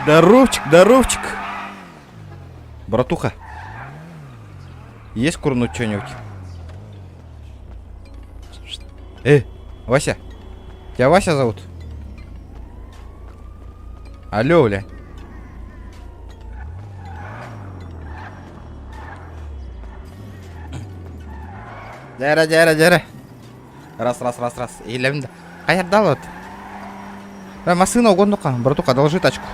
Здоровчик, здоровчик. Братуха. Есть курнуть что-нибудь? Вася. Тебя Вася зовут? Алло, бля. Дяра. Раз. Елемді. Қайырда алады? Машина угондыққа. Братуха, одолжи тачку.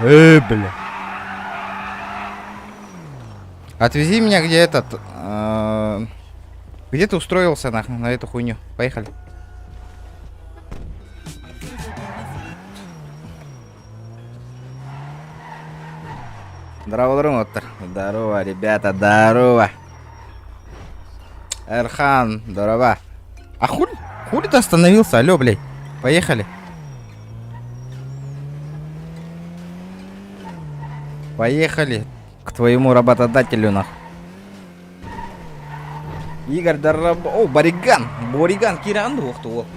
Бля. Отвези меня, где этот... Где ты устроился на эту хуйню? Поехали. Здорово, ребята, здорово. Эрхан, здорово. А хули ты остановился? Алло, блядь. Поехали. Поехали к твоему работодателю, нах. Игорь, здорово. О, Бориган, Киранду, ух ты, вот.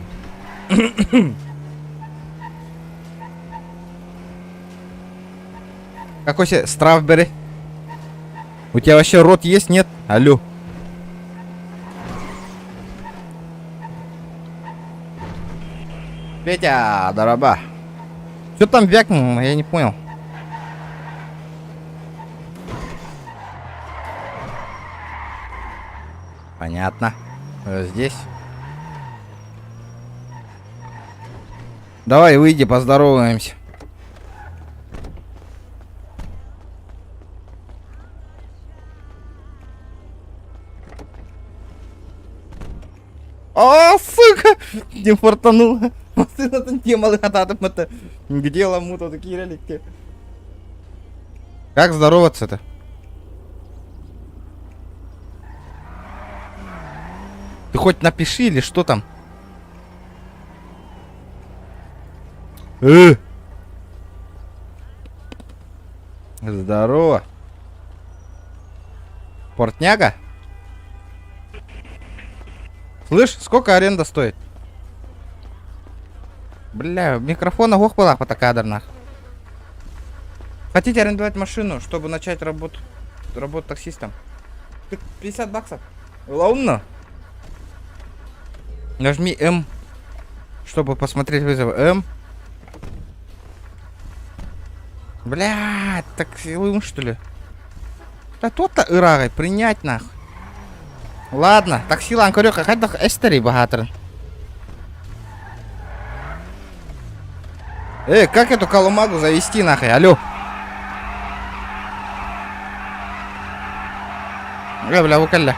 Какой себе Стравбери? У тебя вообще рот есть, нет? Алло. Петя, дороба. Что там вякнул? Я не понял. Понятно. Здесь. Давай, выйди, поздороваемся. О, сука! Не фартануло. Машина-то не малыхататым это. Где ламута такие реликты? Как здороваться-то? Ты хоть напиши или что там? Здорово. Портняга? Слышь, сколько аренда стоит? Бля, микрофон оглох была по такадернах. Хотите арендовать машину, чтобы начать работу таксистом? 50 баксов. Ладно. Нажми М, чтобы посмотреть вызов. М. Бля, таксилуем что ли? Да тот-то ирагай, принять нахуй. Ладно, таксилан корёк, какая-то эстери богатырын. Как эту колымагу завести нахуй, алло? Бля, вукалля.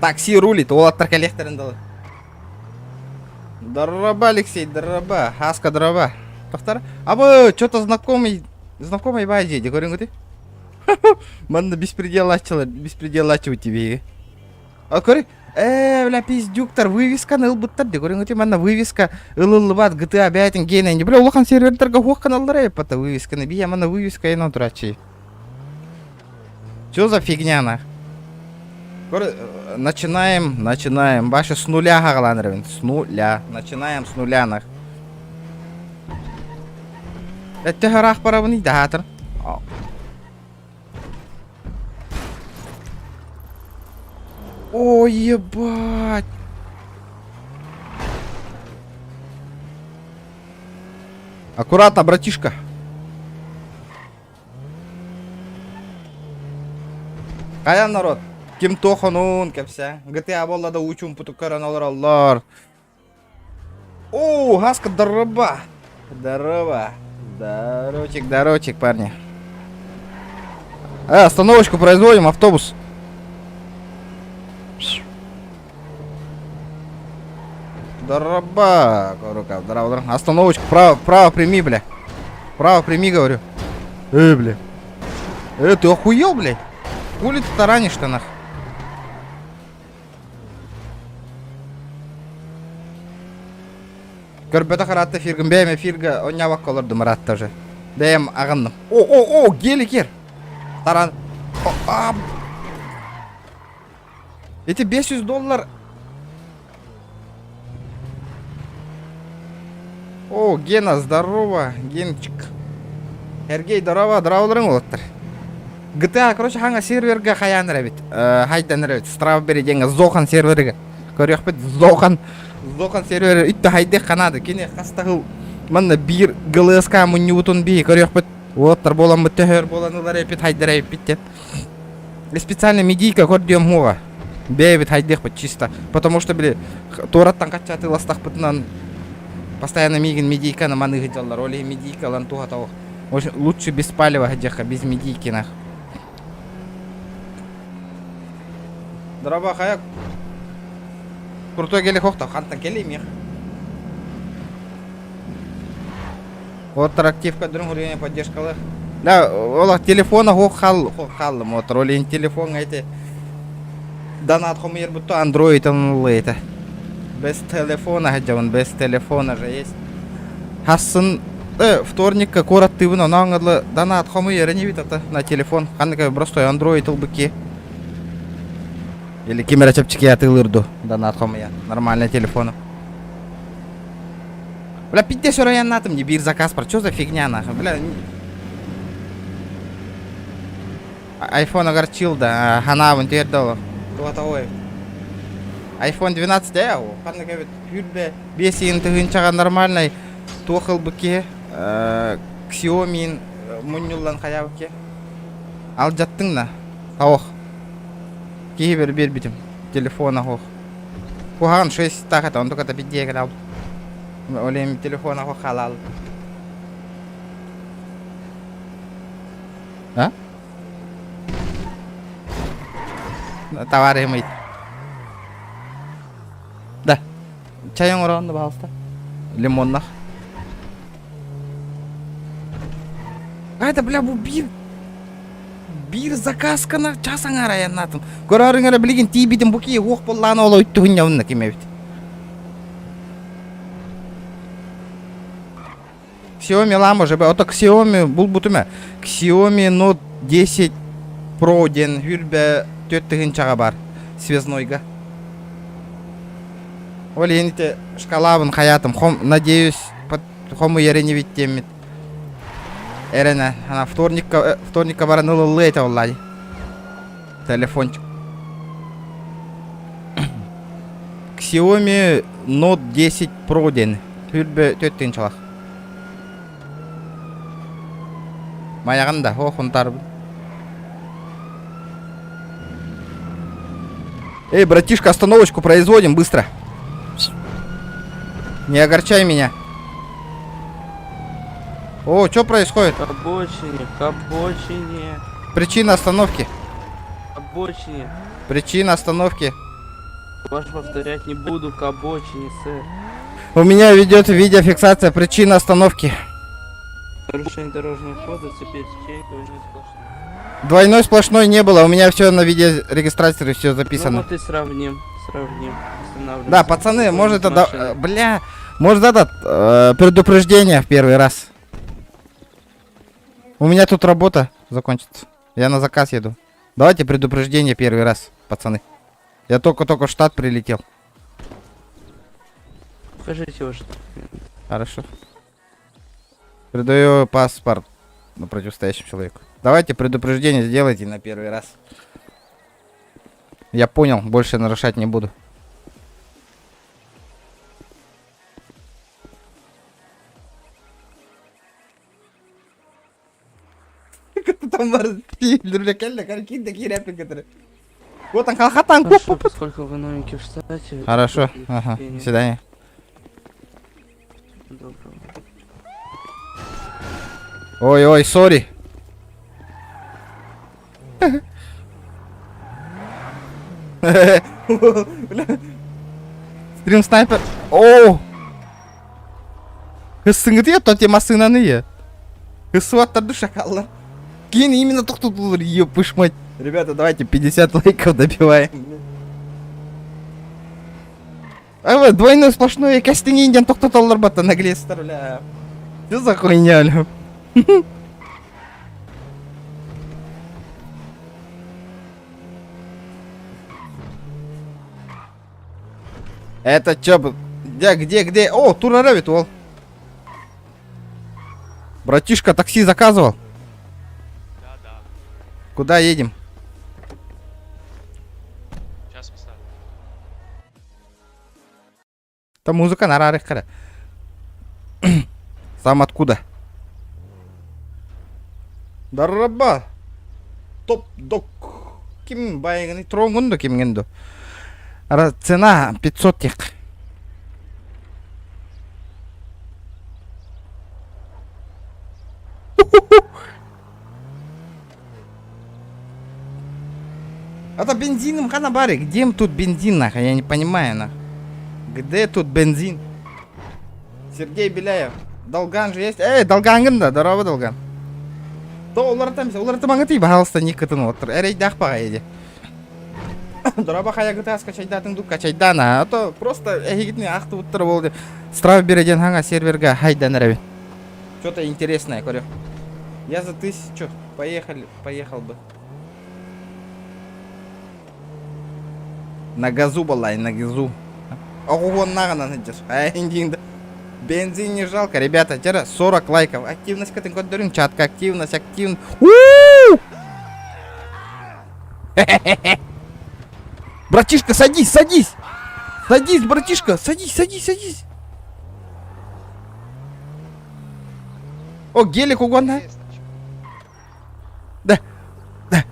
Такси рулит, олаттар коллекторын. Здорово, Алексей, здорово. Аска, здорово. Тоқтар? Абы, что-то знакомый базе, де көрің өте? Манда беспределачу тебе. А көрі? Бля, пиздюктар, вывесканы ылбыттар, де көрің өте? Манда вывеска ылылыбат GTA 5-ін гейнайынде. Бля, олақан сервертерға хоқ каналдары еппата вывесканы. Бия, манда вывеска ена тұрачы. Чё за фигня, нах? Начинаем. Ваши с нуля, Галанровин. С нуля. Начинаем с нуля, нах. Это гарах паравный датор. Ой, ебать. Аккуратно, братишка. Каян народ? Ким тоханун кепсе. GTA боллада учум путукаран алар. О, Гаска, здорово. Здоровчик, парни. Остановочку производим, автобус. Здорово, рука, здорово. Остановочку, право прими, бля. Право прими, говорю. Бля. Ты охуел, блядь? Хули ты таранишь-то, нах? Көрбөтө каратты фиргин бейме фирга онявак колорду маратта уже. Бейм агынным. О, геликер. Таран. Эти $500. О, Гена, здорово, Генчик. Сергей, здорово, здраволарың болаттар. GTA, короче, ханга серверге хаян рабит. Хайдан рабит. Strawberry денге Зохан серверге. Көрөк бит Зохан сервер үтті хайдек қанады. Кене қастағы манна бир ГЛСК мұнниутын бей көрөк бит. Оттар болан бұт төхөр боланылар епет хайдар епет биттен. Специально медийка көрдем хуға. Бейбит хайдек бит чисто. Потому что, бля, тораттан качаты ластақ бітінан постоянно мигин медийка на маны гыджалар. Оле медийка лан туға тауық. Лучше без палева гыджаха, без медийки нах. Драба хаяк. Крутой келе хоқта, қантан келе мех. Оттар активка дүрін үргене поддержкалы. Да, олақ телефона хоқ қалды мотор. Олейін телефон әйті. Донат хомы ер бұтты андроид ұнылы әйті. Без телефона ғаджауын, без телефона же есть. Хасын, вторникка кораттывын, онан ғыдлы донат хомы ері не бітті на телефон. Қандыка просто андроид ұлбыке. Или камера чапчики атылырду донат хомы я. Нормальный телефон. Бля, 50 районатым не бир заказ про. Чё за фигня нахуй? Бля. Айфон огорчил, да. Ханавын тердал. Туатауэй. Айфон 12 я. Ханна говорит, юрбе. Бесин тыгынчага нормальный. Тохыл быке. Xiaomi мунюллан хаябыке. Ал жаттың на. Таух. Кейбір бер битім. Телефона хоқ. Хуған 6 тақыта. Он только это 5 грал. Олем телефона хоқ халал. А? Товары мыйт. Да. Чайың ұранды бағылста. Лимоннақ. Айда, бля, бұл бир заказкана часаңа раянатым. Көрарыңара білген тибидin бұки оқ болланы ола үтті хүнне ұнна кеме бит. Xiaomi ламы жабы. Ота Xiaomi бұл бұтыма. Xiaomi Note 10 Pro ден хүрбе 4 чаға бар. Связнойга. Ол еніте шкалабын хаятым. Надеюсь, хому ерене виттемет. Эрена, она вторника баранула лейта влади. Телефончик. Xiaomi Note 10 Pro ден. Хүрбе 4 чалақ. Маяғанда, хонтар. Эй, братишка, остановочку производим быстро. Не огорчай меня. О, что происходит? К обочине. Причина остановки. К обочине. Причина остановки. Ваш повторять не буду, к обочине, сэр. У меня ведет видеофиксация. Причина остановки. Нарушение дорожного хода, цепи течения, двойной сплошной. Двойной сплошной не было. У меня все на видеорегистрации все записано. Ну вот и сравним. Да, пацаны, может это... Бля, может этот предупреждение в первый раз. У меня тут работа закончится. Я на заказ еду. Давайте предупреждение первый раз, пацаны. Я только в штат прилетел. Покажите ваш документ. Хорошо. Передаю паспорт на противостоящему человеку. Давайте предупреждение сделайте на первый раз. Я понял, больше нарушать не буду. Вот он халхатан. Поскольку вы новенький в штате... Хорошо, ага, до свидания. Доброго. Ой, сори. Стрим снайпер. О! Хысыңды то темасынаны я. Хысуаттарды шакаллар. Кейін именно тоқтатылыр, епыш мать. Ребята, давайте 50 лайков добиваем. А двойной сплошной кастинг индиан тоқтаталар бата наглестер, бля. Что за хуйня, бля? Это чё? Где? О, тура ол. Братишка, такси заказывал? Да. Куда едем? Сейчас поставлю. Там музыка нарарых кара. Сам откуда? Дараба. Топ-док. Ким байганы тронгунду кимгенду. Цена 500 тек. Это бензином хана бары. Где тут бензин, нахуй? Я не понимаю, нахуй. Где тут бензин? Сергей Беляев. Долган же есть. Эй, Долгангын да, здорово, Долган. То олар там аңыты, пожалуйста, не кытын отыр. Әрей дақпаға еді. Дұрабақ аяғыты аз качайдатын дук качайдана. А то просто эгитіне ақты ұттыры болды. Страв береден ханға серверға хайдан әрәбе. Что-то интересное, говорю. Я за 1000. Поехал бы. На газу была, на газу. Ого, нагана надежь. Бензин не жалко, ребята. Вчера 40 лайков. Активность к этим чатка, активность. Братишка, садись. Садись, братишка, садись. О, гелик угодно. Да.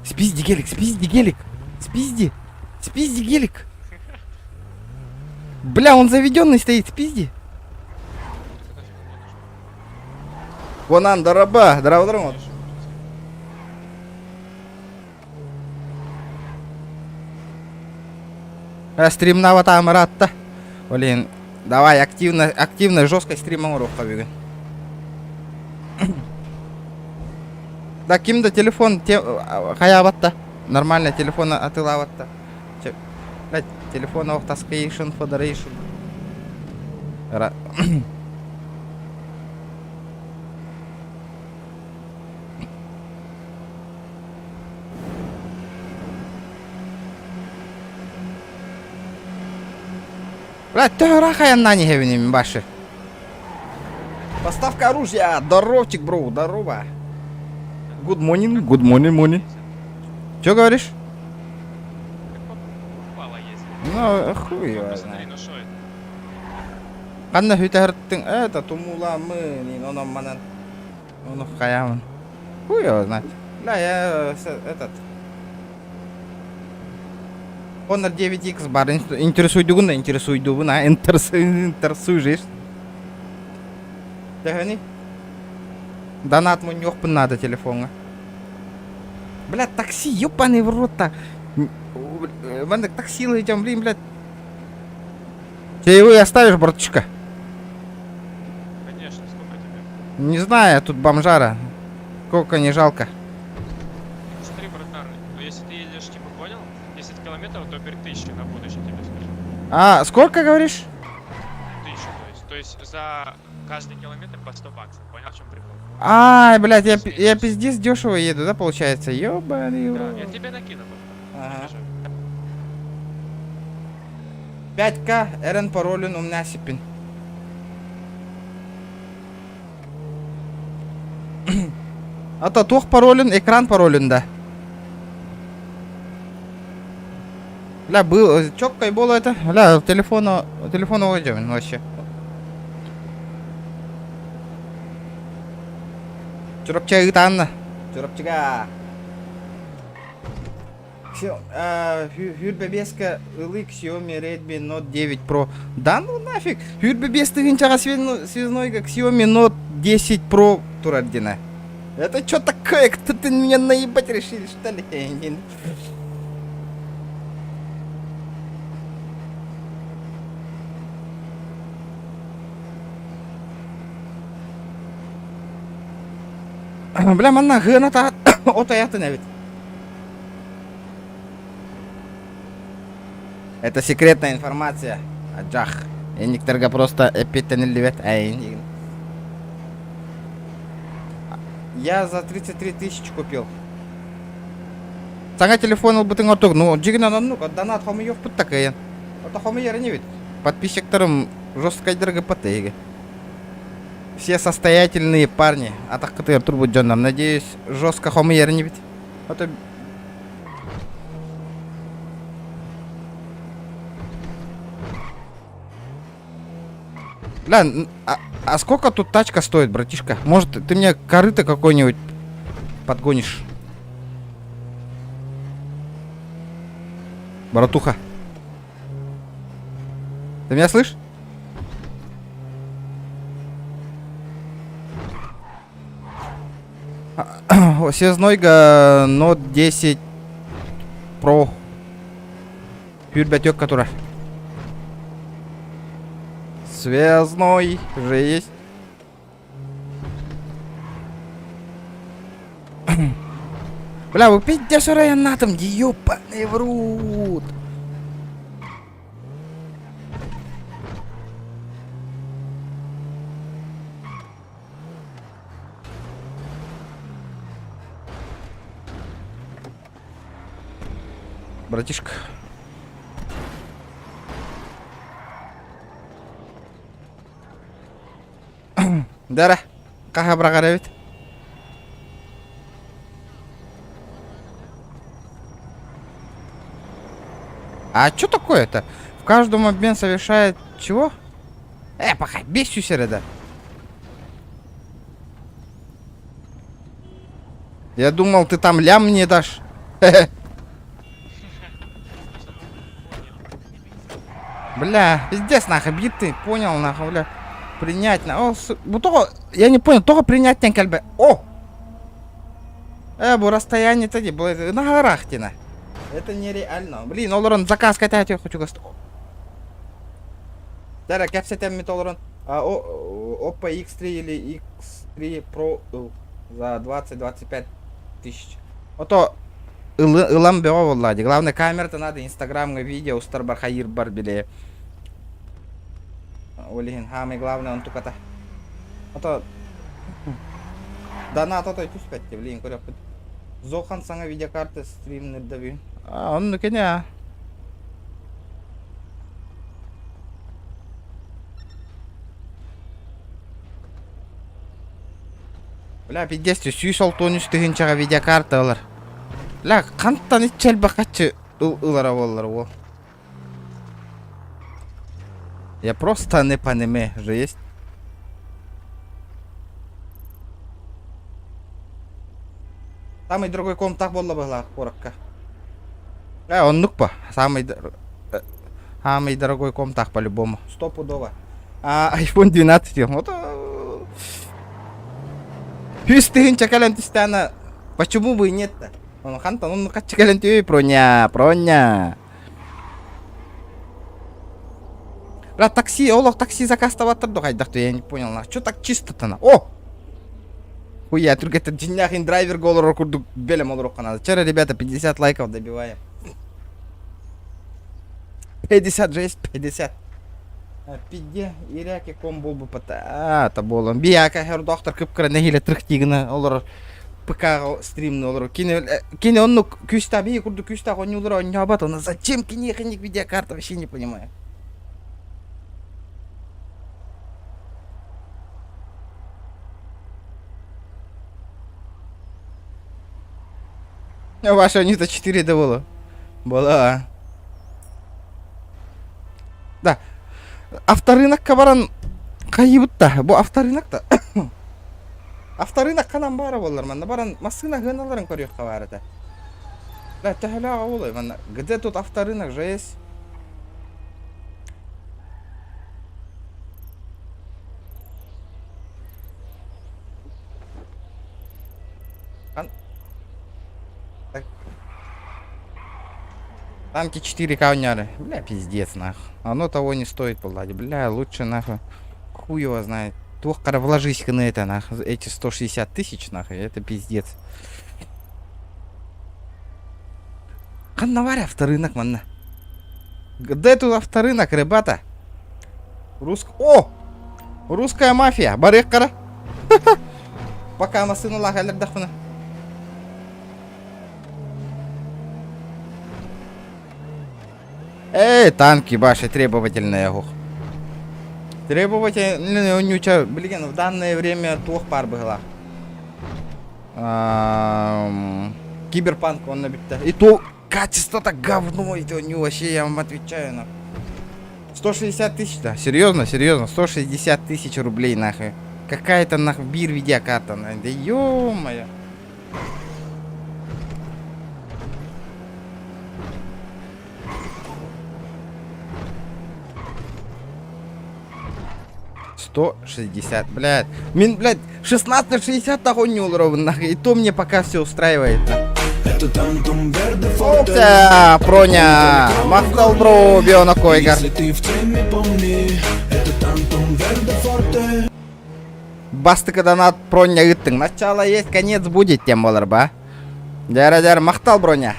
Спизди гелик. Спизди гелик. Бля, он заведенный стоит, спизди. Вонан, дараба, здорово. Стримного там рад-то. Блин, давай активно, жестко стримом урока бегай. Да, кимда телефон, хаяватта. Нормально, телефон атылаватта. Блять, телефон таскейшн, фодерейшн. Блять, ты рахаян на не гевнем, баши. Поставка оружия, здоровчик, бро, здорово. Good morning. Чё говоришь? Ну, хуй его знает. Канна хютахрттың, это тумуламы, он манан. Он хаямын. Хуй его знает. Бля, я этот... Honor 9X бар, интересуйдугуна, Тегани? Донат му нёхпын надо телефонга. Блядь, такси, ёбаный в рот-то. Мандак такси летим, блин, блядь. Ты его и оставишь, братушка? Конечно, сколько тебе? Не знаю, тут бомжара. Сколько не жалко. Смотри, братан, если ты едешь, типа, понял? 10 километров, то бери 1000 на будущее, тебе скажу. А, сколько говоришь? 1000, то есть за каждый километр по 100 баксов, понял, в чем прикол? Ай, блядь, я пиздец дешево еду, да, получается? Ёбаный в Да, рот. я тебе накину, братан. Ага. Бежи. 5К, Эрен паролин у меня сипин. А то тух паролин, экран паролин, да. Бля, был, чоккой было это. Бля, телефону уйдем вообще. Чурапча Танна. Чурапчага. Хюрбебеска ылык Xiaomi Redmi Note 9 Pro. Да ну нафиг. Хюрбебес тыгынчага связной как Xiaomi Note 10 Pro Тураддина. Это что такое? Кто-то меня наебать решили, что ли? Бля, манна гыната отаятын ведь. Это секретная информация. Аджах. Эниктерга просто эпитенелливет. Я за 33 тысячи купил. Сanga телефон был бы ты готов. Ну, джигна ну, донат хомиев пут такая. Это хомиер не ведь. Подписчиктарым жесткайдыр ГПТ. Все состоятельные парни. А так кытыр турбут жоннам. Надеюсь, жестко хомы ерни бит. А то... Бля, а сколько тут тачка стоит, братишка? Может, ты мне корыто какой-нибудь подгонишь? Братуха. Ты меня слышишь? Связнойга Note 10 Pro. Пюрбятек, которая. Связной же есть. Бля, вы пиздец, на там, ёбаный в рот. Братишка. Дара, как обрагаривает? А что такое-то? В каждом обмен совершает чего? Пока бесю середа. Я думал, ты там лям мне дашь. Бля, пиздец, нахуй, биты, понял, нахуй, бля. Принять, на. Я не понял, только принять не кальбе. О! Бу расстояние тоді, было на горах тина. Это нереально. Блин, олорон, заказ катать я хочу гасто. Дара, кепсетем метолорон. Oppo X3 или X3 Pro за 20-25 тысяч. Ото ылам бео влади. Главное, камера-то надо, инстаграм, видео, старбар хайир бар биле. Олигин, самое главное, он только-то. Ото... Да на то той түспетти, блин, көрөп. Зохан саңа видеокарты стримнерді бүйін. Он нүкене. Бля, пиздесті, сүйіс олтуын үстігіншаға видеокарты олар. Бля, қанттан итчел бақатчы ұлара олар ол. Я просто не понимаю, же есть. Самый дорогой комп так было была, коротко. Он нукпа. Самый дорогой комп так по-любому. Стопудово. iPhone 12. Вот. Пюстын чакалентистана. Почему бы и нет-то? Он хантан, он чакалентю проня. Брат, такси, олох такси закастоваттыр да кайдакты, я не понял, на. Чё так чисто-то на? О! Хуя, только это джинняхин драйвер голор курду белем олорок надо. Вчера, ребята, 50 лайков добиваем. 50 же есть, 50. Пидде, иряки ком бол бы пота. Та болом. Бияка хер доктор кыпкыра нехиле трыхтигна олор ПК стримны олор. Кине он күста бии курду күста он не олор он не абат. Он зачем кинеханик видеокарта, вообще не понимаю. Ваша не то 4 было. Была. Да. Авторынок кабаран кайыбытта. Бу авторынок-то. Авторынок канан бара болар манда. Баран машина гыналарын көрөк кабарата. Да, тахала болой манда. Где тут авторынок же есть? Танки 4К уняли. Бля, пиздец, нахуй. Оно того не стоит, Паллади. Бля, лучше, нахуй. Хуй его знает. Только вложись на это, нахуй. Эти 160 тысяч, нахуй. Это пиздец. Каннаварь авторынок, манна. Где тут авторынок, ребята? О! Русская мафия. Бареккара. Пока машину лагали дахуна. Танки ваши требовательные, ох. Требовательные, унюча, блин, в данное время двух пар было. Киберпанк, он набито. И то качество-то говно, это не вообще, я вам отвечаю, нахуй. 160 тысяч, да, серьезно, 160 тысяч рублей, нахуй. Какая-то, нахуй, бир видеокарта, нахуй, да ё-моё. $160, блядь. Блядь, 1660 нахуй не уровень, нахуй. И то мне пока все устраивает, нахуй. Опля, Проня, махтал бро, на койгар. Бастыка донат Проня ыттың. Начало есть, конец будет, тем болар ба. Дяра, махтал Броня.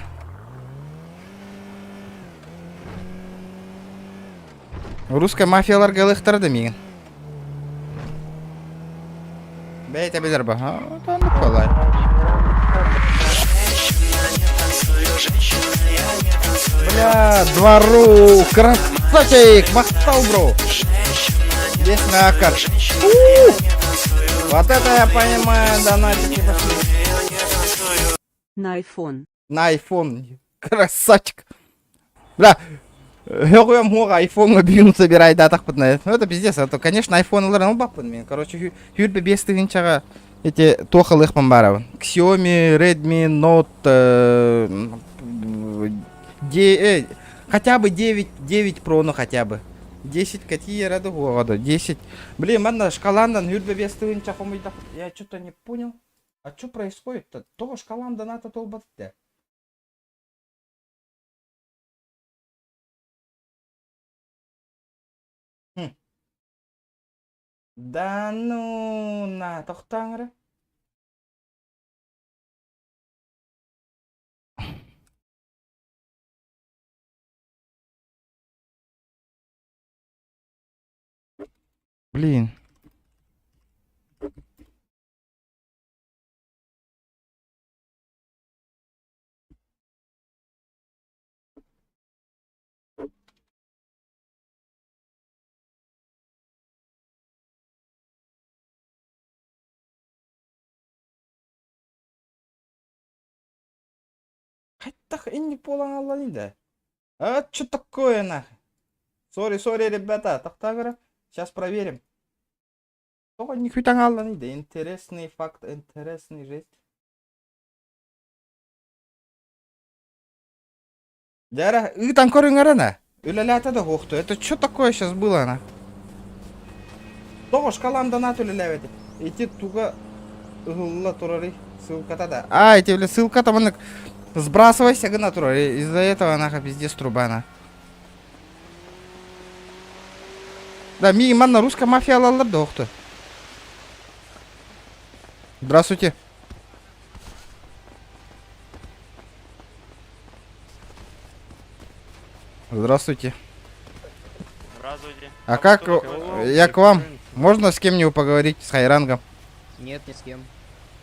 Русская мафияларга ылыктырды меген. Бейте билер ба. Танып колай. Бля, двору, красавчик, махтал, бро. Здесь на акар. Вот это я понимаю, донатики пошли. На iPhone. На iPhone, красавчик. Бля, я iPhone бигін собирай, да, так поднает. Ну это пиздец, а то, конечно, iPhone ну бапын мен. Короче, хюрбе бестігін чаға эти тохалых памбаров. Xiaomi, Redmi, Note, хотя бы 9 Pro, ну хотя бы. 10 какие рады года, 10. Блин, манна шкаландан хюрбе бестігін чахом. Я что-то не понял. А что происходит-то? То шкаланда ната толбатте. Да ну, на, тоқтаңыры. Блин. Қайттақ инни полан аллан да. А, что такое нахуй? Сори, ребята, тоқтаңыры. Сейчас проверим. О, нихуя аллан да. Интересный факт, интересный жесть. Дяра, там көріңер ана. Үлеләті да қоқты. Это что такое сейчас было, ана? Тоғы шкаланда нат үлеләведі. Эти туға ұғылла тұрары ссылката да. Эти, бля, ссылката мұны сбрасывайся гына тұрары. Из-за этого, нахуй, пиздец труба, на. Да, ми иманна русская мафия алалар да оқты. Здравствуйте. Здравствуйте. Здравствуйте. А как я к вам? Можно с кем-нибудь поговорить, с Хайрангом? Нет, ни с кем.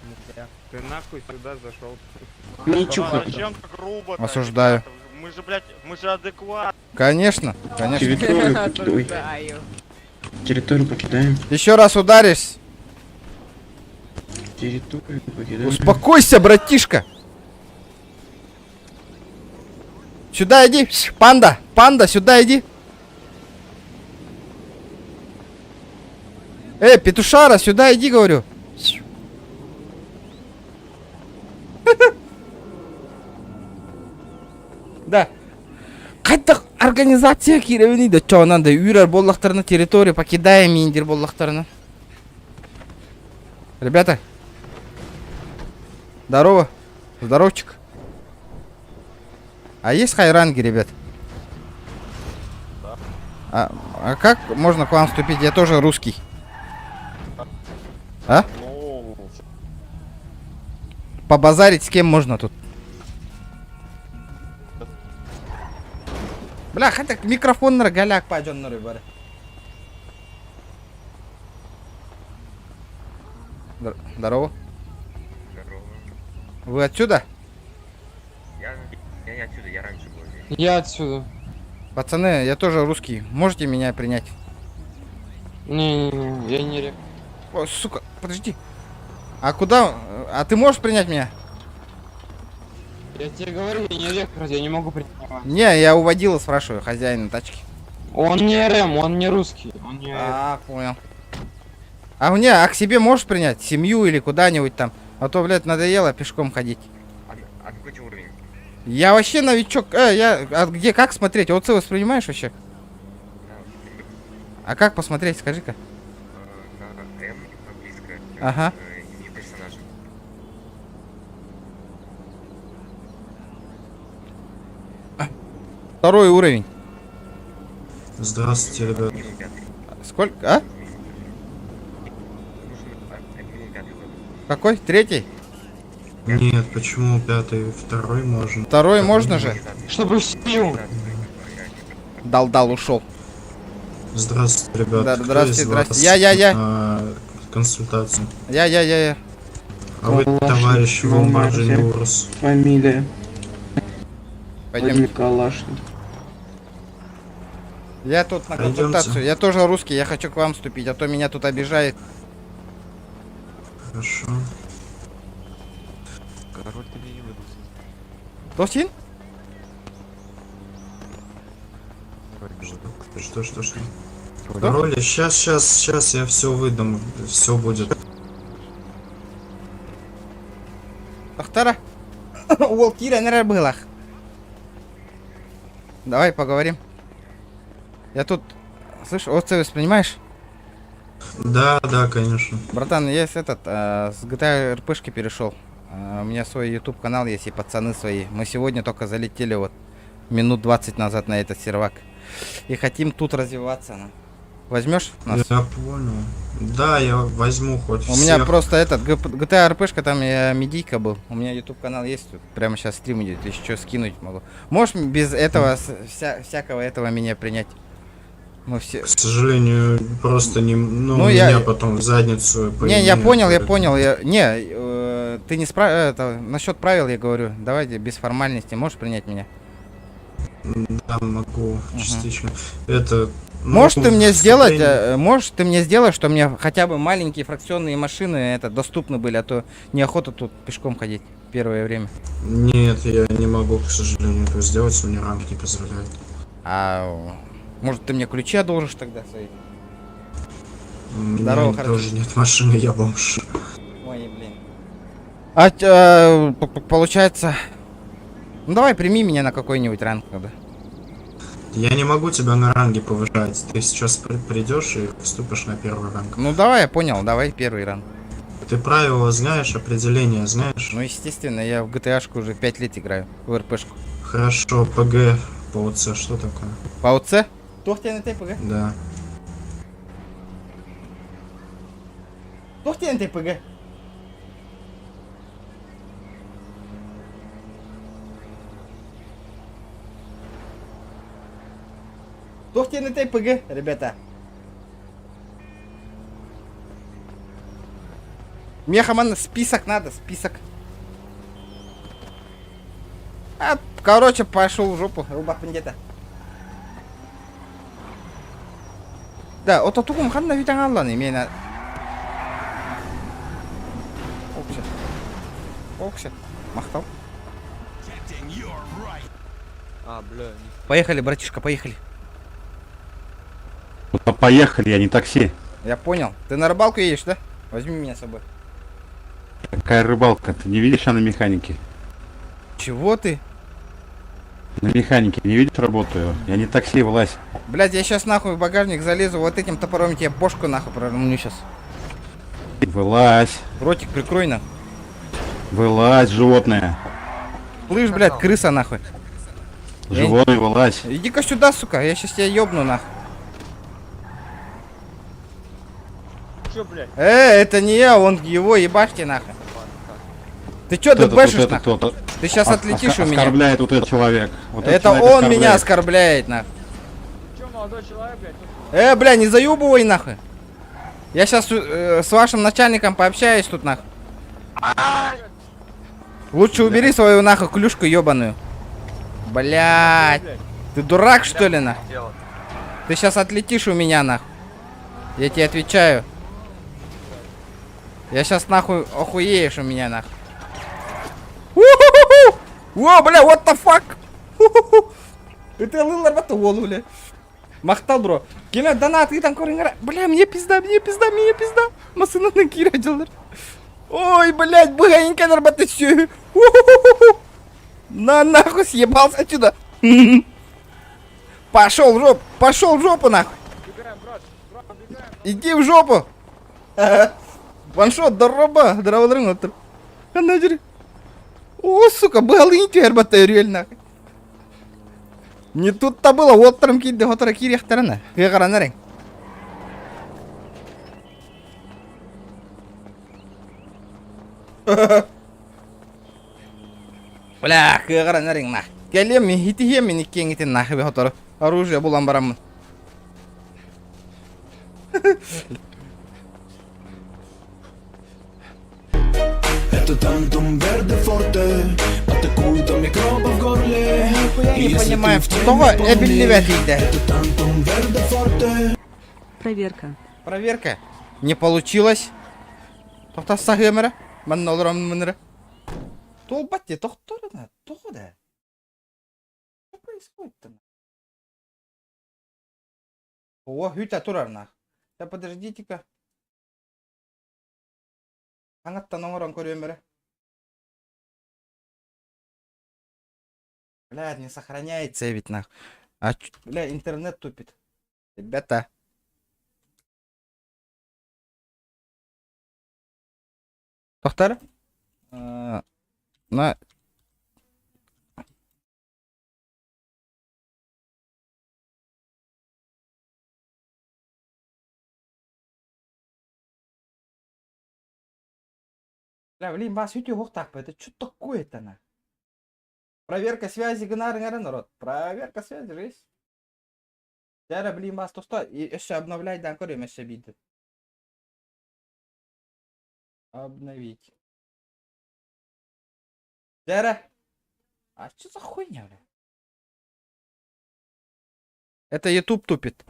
Нельзя. Ты нахуй сюда зашел. Ничего. Зачем так грубо? Осуждаю. Мы же, блядь, мы же адекватны. Конечно. Осуждаю. Территорию покидаем. Еще раз ударишь. Территорию покидаем. Успокойся, братишка. Сюда иди. Панда, сюда иди. Петушара, сюда иди, говорю. Да. Қайта организация керевені де чоғынан да үйрер боллақтарына территорию покидаем индер боллақтарына. Ребята. Здорово. Здоровчик. А есть хайранги, ребят? А как можно к вам вступить? Я тоже русский. А? Побазарить с кем можно тут? Бля, хотя микрофон на голяк пойдем на рыбары. Здорово. Здорово. Вы отсюда? Я не отсюда, я раньше был здесь. Я отсюда. Пацаны, я тоже русский. Можете меня принять? Не-не-не, я не рек. О, сука, подожди. А куда? А ты можешь принять меня? Я тебе говорю, я не рекрут, я не могу принимать. Не, я уводила, спрашиваю, хозяина тачки. Он не РМ, он не русский. Он не... А, понял. А мне, а к себе можешь принять? Семью или куда-нибудь там? А то, блядь, надоело пешком ходить. А какой тебе уровень? Я вообще новичок. А где, как смотреть? ОЦ воспринимаешь вообще? А как посмотреть, скажи-ка? На М английское. Ага. И персонажа. Второй уровень. Здравствуйте, ребят. Минимум 5. Сколько? А? Минимум 5 уровень. Какой? Третий? Нет, почему пятый, второй можно? Второй можно же? Чтобы в семью. Дал, ушел. Здравствуйте, ребят. Да, Кто здравствуйте, из здравствуйте. вас Я. на консультацию. Я. А вы, товарищ Вомбарджини Урус. Фамилия. Пойдем. Калашник. Я тут на Пойдемте. консультацию. Я тоже русский, я хочу к вам вступить, а то меня тут обижает. Хорошо. Достин? Что? Роли, сейчас я все выдам, все будет. Ахтара? Уолкира не рабылах. Давай поговорим. Я тут... Слышь, ОЦ воспринимаешь? Да, конечно. Братан, есть этот, с GTA РПшки перешел. У меня свой YouTube канал есть и пацаны свои. Мы сегодня только залетели вот минут 20 назад на этот сервак. И хотим тут развиваться. Возьмешь нас? Я понял. Да, я возьму хоть У меня всех. просто этот, GTA РПшка, там я медийка был. У меня YouTube канал есть, тут прямо сейчас стрим идет, если что скинуть могу. Можешь без этого, всякого этого меня принять? Мы все... К сожалению, просто не... Ну, Ну, меня я- потом в задницу... Не, я понял. поэтому- Ты не это, насчет правил я говорю. Давайте без формальности. Можешь принять меня? Да, могу, частично. Это... ну, Можешь ты мне сделать, вступление- можешь ты мне сделать, что мне хотя бы маленькие фракционные машины это доступны были, а то неохота тут пешком ходить первое время. Нет, я не могу, к сожалению, это сделать, мне ранг не позволяет. А может ты мне ключи одолжишь тогда свои? У меня Здорово, хорошо. тоже нет машины, я бомж. Ой, блин. Получается... Ну давай прими меня на какой-нибудь ранг тогда. Я не могу тебя на ранге повышать. Ты сейчас придешь и вступишь на первый ранг. Ну давай, я понял, давай первый ранг. Ты правила знаешь, определение знаешь? Ну естественно, я в GTA-шку уже 5 лет играю, в РПшку. Хорошо, ПГ по ОЦ, что такое? По ОЦ? Кто тебе на ТПГ? Да. Кто тебе на ТПГ? Кто тебе на ТПГ, ребята? Мне команда список надо, список. Короче, пошел в жопу, рубах пендета. Да, ототукум қандай витаң алланы, мені... Окшет, мақтау. А, бля, Поехали, братишка, поехали. Ну, поехали, я не такси. Я понял. Ты на рыбалку едешь, да? Возьми меня с собой. Какая рыбалка? Ты не видишь, я на механике? Чего ты? На механике не видишь, работаю? Я не такси, влазь. Блядь, я сейчас нахуй в багажник залезу, вот этим топором я тебе бошку нахуй проломлю сейчас. Вылазь. Ротик прикрой на. Вылазь, животное. Слышь, блядь, крыса нахуй. Животное, вылазь. Иди-ка сюда, сука, я сейчас тебя ёбну нахуй. чё, блядь? Это не я, он его ебашьте нахуй. Ты чё Кто-то, дыбэшишь вот это нахуй? кто-то. Ты сейчас отлетишь у меня. Оскорбляет вот этот человек. Вот этот Это человек он меня оскорбляет нахуй. Чё, молодой человек, блядь? Бля, не заебывай нахуй. Я сейчас с вашим начальником пообщаюсь тут нахуй. Лучше убери свою нахуй клюшку ебаную. Блять. Ты дурак, что ли, нах? Ты сейчас отлетишь у меня, нах. Я тебе отвечаю. Я сейчас нахуй охуеешь у меня, нах. О, бля, what the fuck? Это лылар вол, бля. Мақтал, бро. Келе, донат, и там көріңдер. Бля, мне пизда. Масынаны кирадылар. Ой, блядь, бгайнкалар баты все. На нахуй съебался отсюда. Пошел в жопу, нахуй. Иди в жопу. Ваншот, здорово, здорово, здорово. О, сука, бгалын тер баты реально. Не тут-то было, вот там кидде, вот раки рехтерана. Гегаранарен. Бля, гегаранарен на. Келем ми хитихем ми кенгитен нахи хотор. Оружие булам барам. Это тантум верде форте, атакует микробы в горле. Я не понимаю, кого эбильливать идет. Это тантум верде форте. Проверка. Проверка. Не получилось. Тохта сагемера. Маннолрам мынра. Толбатте, тохторна, тохода. Что происходит-то? О, хюта турарна. Да подождите-ка. Аңаттан оңыран көрөмірі. Бля, не сохраняется ведь нахуй. Бля, интернет тупит. Ребята. Тоқтар? На... Бля, блин, бас, ютю хохтак, это что такое-то, на? Проверка связи, гнар, народ. Проверка связи, жесть. Дяра, блин, бас, то что? Еще обновлять, да, корем, еще биты. Обновить. Дяра. А что за хуйня, бля? Это YouTube тупит.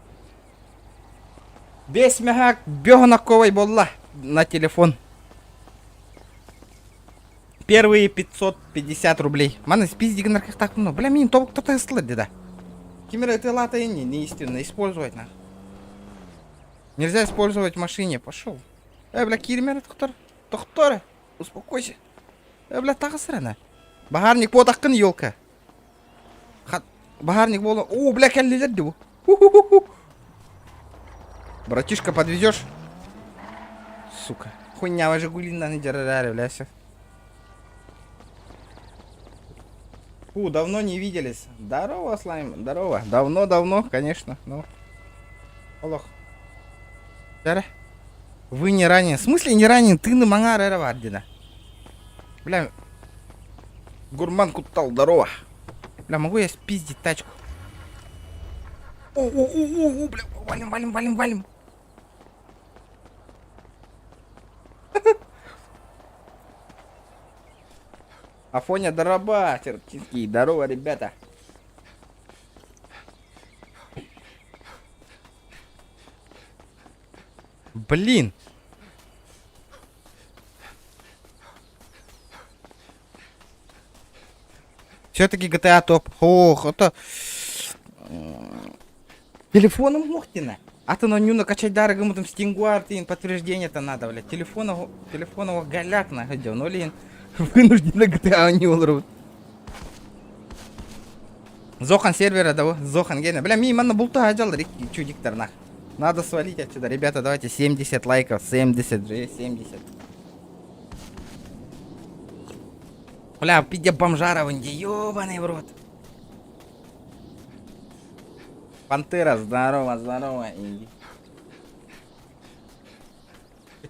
Весь мягак бёгнаковой болла на телефон. Первые 550 рублей. Мана спизди гнарках так много. Бля, мин то кто-то след, да. Кимера это лата и неестественно использовать на. Нельзя использовать в машине. Пошел. Бля, кирмер доктор. Успокойся. Бля, так срана. Багарник потаккан елка. Багарник было. О, бля, келлилер дебу. Братишка, подвезешь? Сука. Хуйня, Жигулина не держали, бляся. Давно не виделись. Здорово, слайм, здорово. Давно, конечно. Ну. Олох. Дара. Вы не ранен. В смысле не ранен? Ты на мангара равардина. Бля. Гурман кутал, здорово. Бля, могу я спиздить тачку? О, бля, валим. Афоня, дороба, чертинский, здорово, ребята. Блин. Все-таки GTA топ. Ох, это... Телефоном мохтина. А то на ню накачать дорого, там стингуар, подтверждение-то надо, блядь. Телефонового голяк находил, ну, блин. Вынуждены GTA не улрут. Зохан сервера, да, Зохан гена. Бля, ми манна булта аджал, чудиктор нах. Надо свалить отсюда, ребята, давайте 70 лайков, 70 же, 70. Бля, пидя бомжара вон, ёбаный в рот. Пантера, здорово, инди.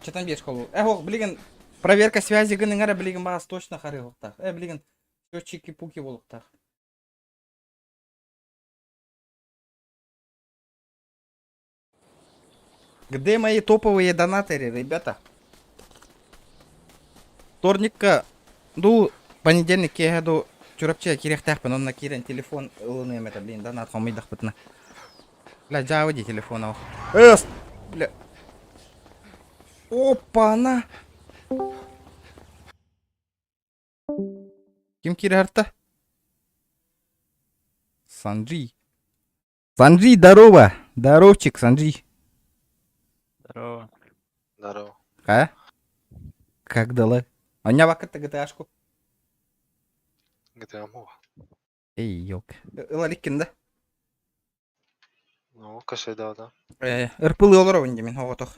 Че там бешь холу? Блин. Проверка связи гыныңара блигин багасы точно харыгыктак. Блигин, чики-пуки болуктак. Где мои топовые донаторы, ребята? Вторникка, понедельник я еду чурапча керек тақпын, онна керен телефон ылыны эмете, блин, да, натқа мыйдақ бітіні. Бля, жауыди телефон ау. Бля. Опа-на! Ким кире артта? Санджи. Санджи, здорово! Здоровчик, Санджи. Здорово. Здорово. А? Как дала? А у меня вакытта GTA-шку. GTA Mova. Эй, ёлка. Лаликкин, да? Ну, кашайда, да. Ырпылы олар овынде мен, оғытық.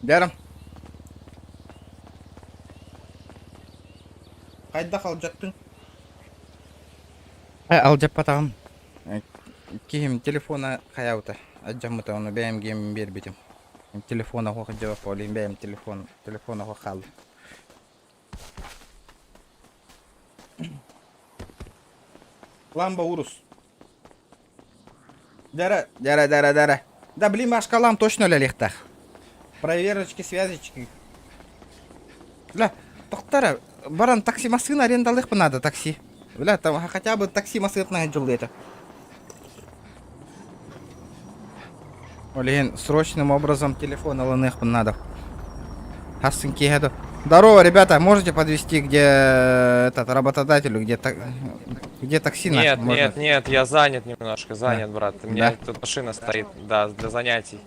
Бәрім. Қайда қалып жаттың? Алып жап батағым. Кейім телефона қаяуты. Аджамыта оны бәйім кемін бер бетім. Телефона қоқы жауап олейін бәйім телефона қоқы қалды. Ламба урус. Дара. Да блин, машкалам точно лялихтах. Проверочки, связочки. Бля, тоқтара, баран такси машина арендалых бы надо такси. Бля, там хотя бы такси машина жыл это. Блин, срочным образом телефон аланых бы надо. Хассинки еду. Здорово, ребята, можете подвезти, где этот работодателю, где такси? Нет, я занят немножко, брат. У меня тут машина стоит, да, для занятий.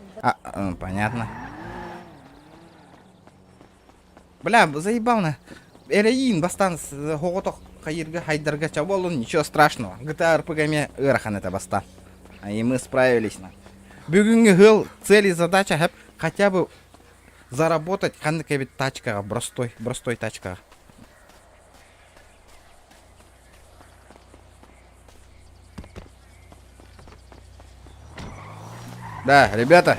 Понятно. Бля, заебал на. Эреин, бастан, гоготох, хайырга, хайдарга, чаболун, ничего страшного. GTA RPG ырахан это баста. И мы справились на. Бүгінгі гыл, цель и задача, хэп, хотя бы заработать кандыкай тачкаға, бростой тачкаға. Да, ребята,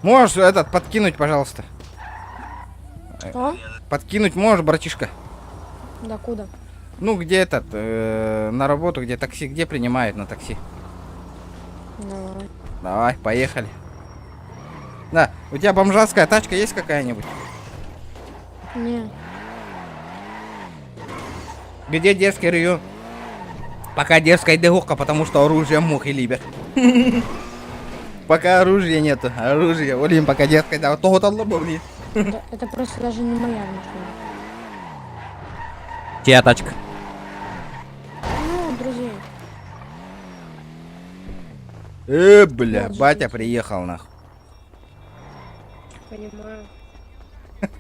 можешь этот подкинуть, пожалуйста? Что? Подкинуть можешь, братишка? Да куда? Ну, где этот, на работу, где такси, где принимают на такси? Давай. Давай, поехали. Да, у тебя бомжатская тачка есть какая-нибудь? Не. Где детский район? Пока детская дегуха, потому что оружие мухи любят. Пока оружия нету. Оружие. Олим, пока детская, да, то вот он блин. Это просто даже не моя машина. Чья тачка? Ну, друзей. Бля, батя приехал, нахуй. Понимаю.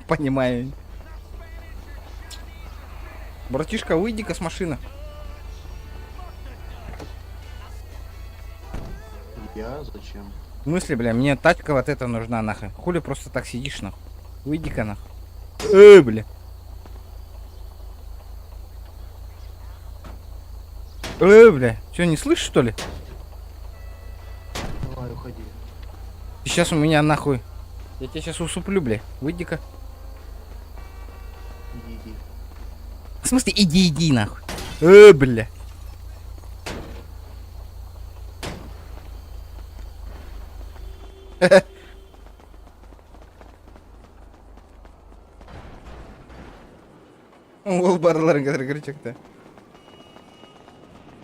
Понимаю. Братишка, выйди-ка с машины. Я? Зачем? В смысле, бля, мне тачка вот эта нужна, нахуй. Хули просто так сидишь, нахуй. Выйди-ка, нахуй. Бля. Бля. Чё, не слышишь, что ли? Давай, уходи. Ты сейчас у меня, нахуй. Я тебя сейчас усуплю, бля. Выйди-ка. Иди. В смысле, иди, нахуй. Бля. Ол барларын қазір кричекті.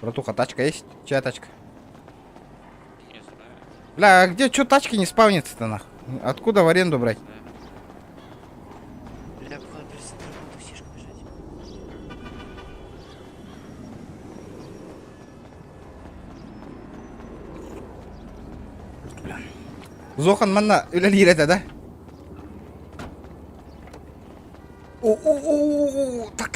Братуха, тачка есть? Чья тачка? Бля, а где чё тачки не спавнится-то, нахуй? Откуда в аренду брать? Бля, походу придется на работу сишку бежать. Зохан манна үлелер да? О, так.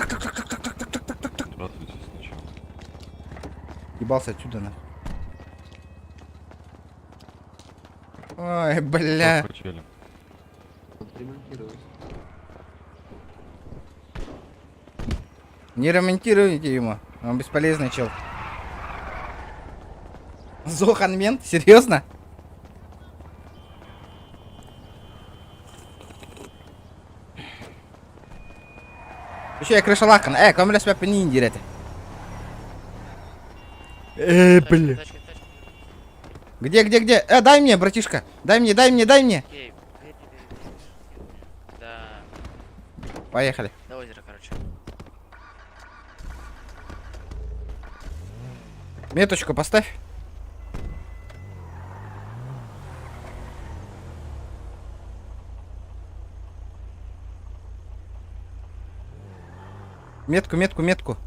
Ебался отсюда, на. Ой, бля. Не ремонтируйте ему, он бесполезный чел. Зохан мент? Серьезно? Еще я крышалакан. Кому себя по ней индирете? Бля. Где? Дай мне, братишка. Дай мне. Поехали. До озера, короче. Меточку поставь. Метку.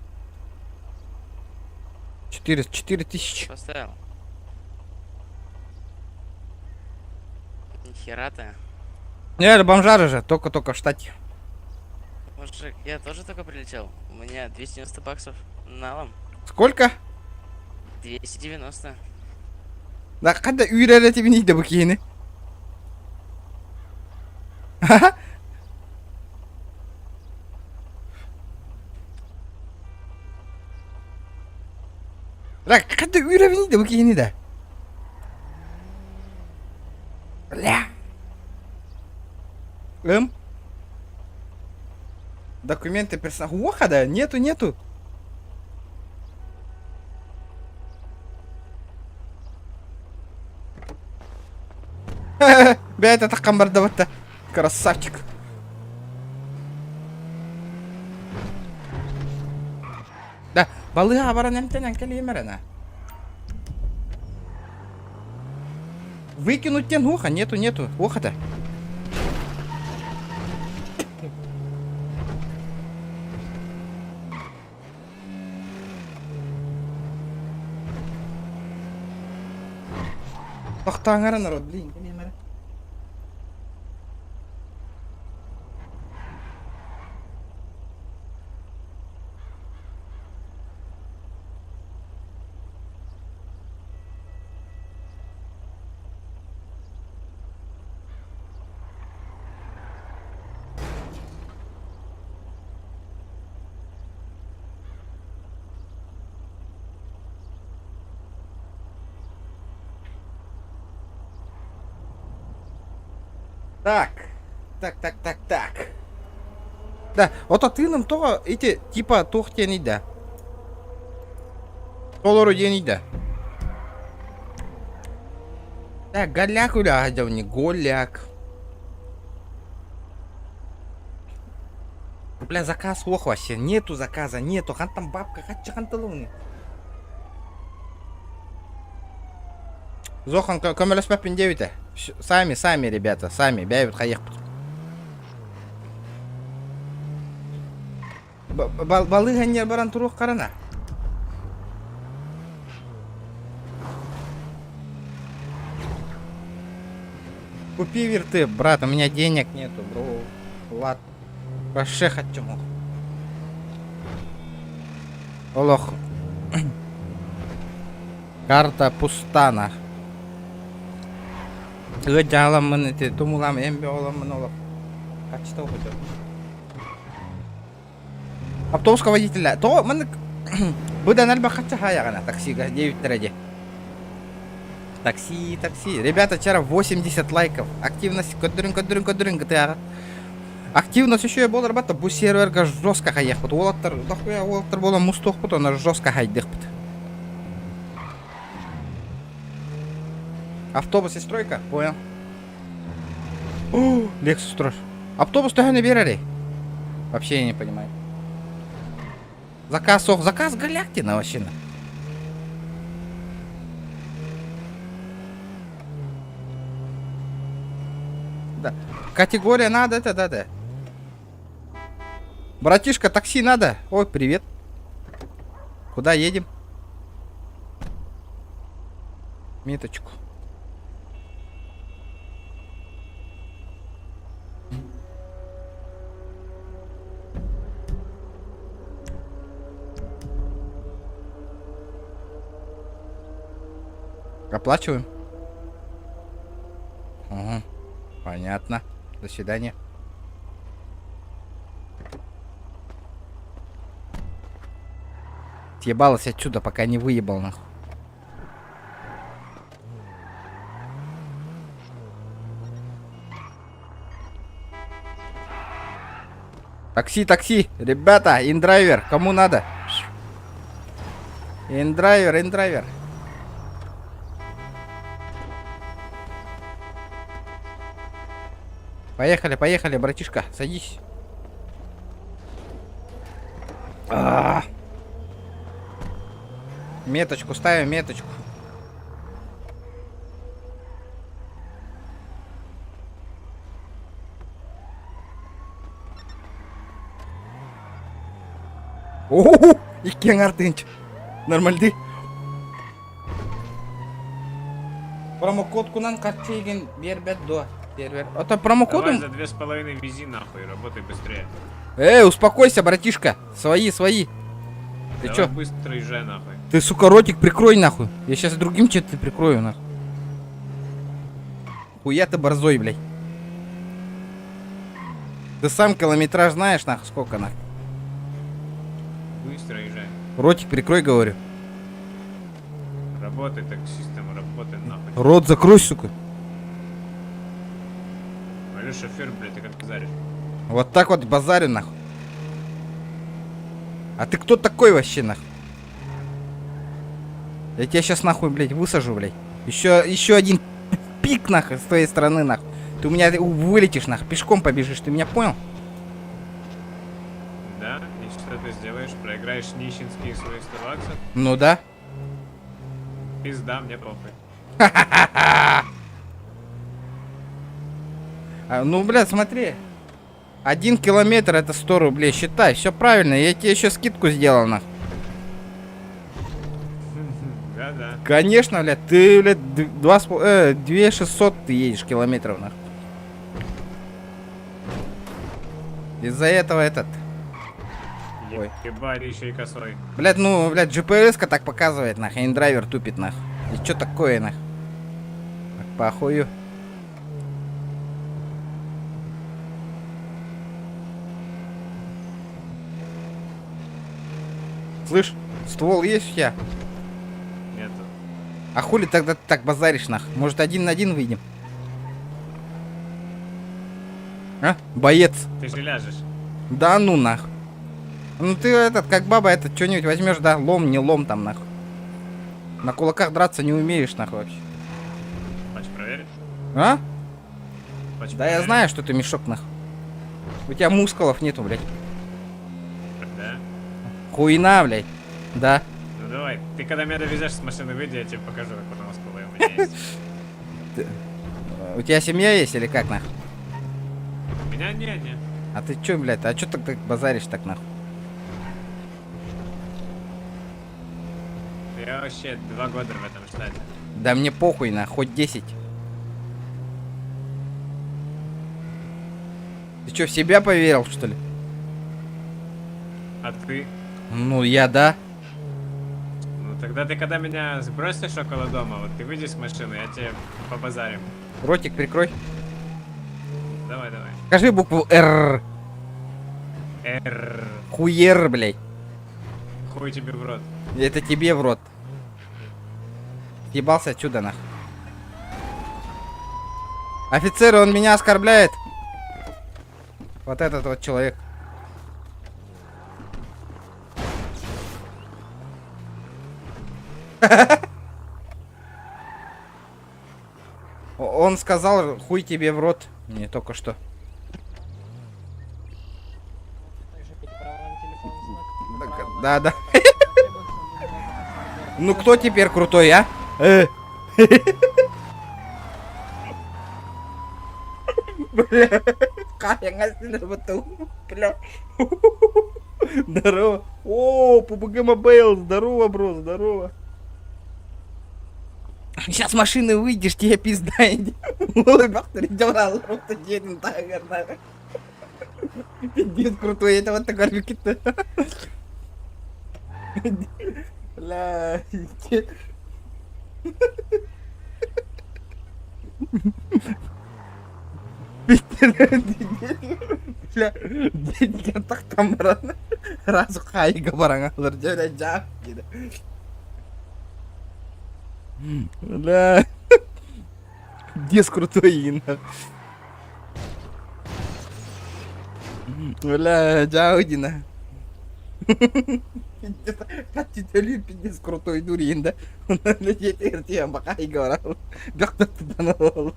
4000. Поставил. Нихера ты. Не, бомжары же, только в штате. Мужик, я тоже только прилетел. У меня 290 баксов налом. Сколько? 290. Да когда үйренете бинейді бұл кейіні? Да когда үйренете бұл кейіні да? Бля. Документы персонажа. Ухода, нету. Бля, это такая мордовата. Красавчик. Да, балыга баран эмтенен келемерена. Выкинуть тен уха, нету. Уха-то. Тохтаңара народ, блин, келемере. Так. Да, вот атыным то эти типа тох тени да. Толору дени да. Да, голяк уля гадявни, голяк. Бля, заказ лох вообще, нету заказа, нету. Хан там бабка, хатча ханталуны. Зохан, камелес папин 9. Сами, ребята, сами, бяют хаях. Балыга не баран турух карана. Купи верты, брат, у меня денег нету, бро. Ладно. Пошехать чему. Олох. Карта пустана. Жаламын эти тумулам эмбе оламын олох. Качта окуду. Автобуска водителя. То мен бұдан әлбә қатша хаяғана таксиға 9 дәрәже. Такси. Ребята, вчера 80 лайков. Активность көдірін GTA-ға. Активность еще болар бата. Бұл серверға жестко хаяқ бұд. Олаттар болан мұстоқ бұд. Оны жестко хайдық бұд. Автобус и стройка? Понял. О, Лексус трош. Автобус төхәне берәрі. Вообще я не понимаю. Заказ галяктина вообще. Да. Категория надо, это да. Братишка, такси надо. Ой, привет. Куда едем? Меточку. Оплачиваем? Угу. Понятно. До свидания. Съебалась отсюда, пока не выебал нахуй. Такси, ребята, индрайвер, кому надо? Индрайвер. Поехали, братишка, садись. А. Меточку ставим, меточку. О, иккен артынч. Нормальды. Промокодкунан картеген бербет до. Бербер. Это промокодом? за 2,5 вези нахуй, работай быстрее. Успокойся, братишка. Свои. Ты чё? Быстро езжай нахуй. Ты, сука, ротик прикрой нахуй. Я сейчас другим что-то прикрою нахуй. Хуя ты борзой, блядь. Ты сам километраж знаешь нахуй сколько нахуй. Быстро езжай. Ротик прикрой, говорю. Работай таксистом, работай нахуй. Рот закрой, сука. Алё, шофер, блядь, ты как базаришь? Вот так вот базарю нахуй. А ты кто такой вообще нахуй? Я тебя сейчас нахуй, блядь, высажу, блядь. Еще один пик нахуй с твоей стороны нахуй. Ты у меня вылетишь нахуй, пешком побежишь, ты меня понял? Да? И что ты сделаешь? Проиграешь нищенские свои 100 баксов? Ну да. Пизда, мне похуй. Ну, блядь, смотри. 1 километр это 100 рублей, считай, все правильно, я тебе еще скидку сделал, нахуй. Да-да. Конечно, блядь, ты, блядь, 2600 ты едешь километров, нахуй. Из-за этого этот... Ой. Ебать, еще и косой. Блядь, ну, блядь, GPS-ка так показывает, нахуй, индрайвер тупит, нахуй. И что такое, нахуй? Похую. Слышь, ствол есть у тебя? Нету. А хули тогда ты так базаришь, нахуй? Может, 1 на 1 выйдем? А? Боец. Ты же ляжешь. Да ну нахуй. Ну ты этот, как баба, этот, что-нибудь возьмешь, да? Лом, не лом там, нахуй. На кулаках драться не умеешь, нахуй, вообще. Хочешь проверить? А? Хочешь Да я проверить? знаю, что ты мешок, нахуй. У тебя мускулов нету, блядь. Да? Хуйна, блядь. Да. Ну давай, ты когда меня довезешь с машины, выйди, я тебе покажу, как потом скулы у меня есть. У тебя семья есть или как, нахуй? У меня не. А ты чё, блядь, а чё ты так базаришь так, нахуй? Я вообще 2 года в этом штате. Да мне похуй, на, хоть 10. Ты чё, в себя поверил, что ли? А ты? Ну, я да. Ну тогда ты когда меня сбросишь около дома, вот ты выйди с машины, я тебе побазарим. Ротик прикрой. Давай. Скажи букву Р. Р. Хуер, блядь. Хуй тебе в рот. Это тебе в рот. Ебался отсюда, нахуй. Офицер, он меня оскорбляет. Вот этот вот человек. Он сказал, хуй тебе в рот. Мне только что. Да. Ну кто теперь крутой, а? Бля, бля. Здорово. О, PUBG Mobile, здорово, бро, здорово. Сейчас машины выйдешь, тебе пизда иди. Пиздец крутой, это вот такой рюкет. Бля. Бля, я так там разу хайга баран алыр жөре жап дейді. Бля. Дес крутой ина. Бля, жаудина. Катителин пиздец крутой дурин да. Ертең бақайға барам. Бақтаттыдан ол.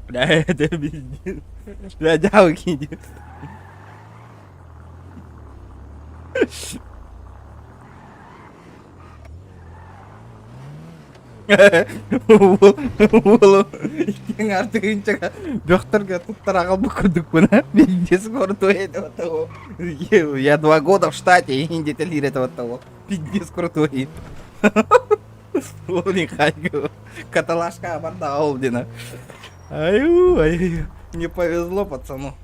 Бля, это пиздец. Бля, жау кейді. Ол ең артығынша бөқтірге тұттыра қалбы күрдік бұна. Пиздец крутой это вот. Я 2 года в штате и не деталир этого того. Пиздец крутой. Ол механик. Каталашка барда Олдина. Аю, ай, не повезло пацану.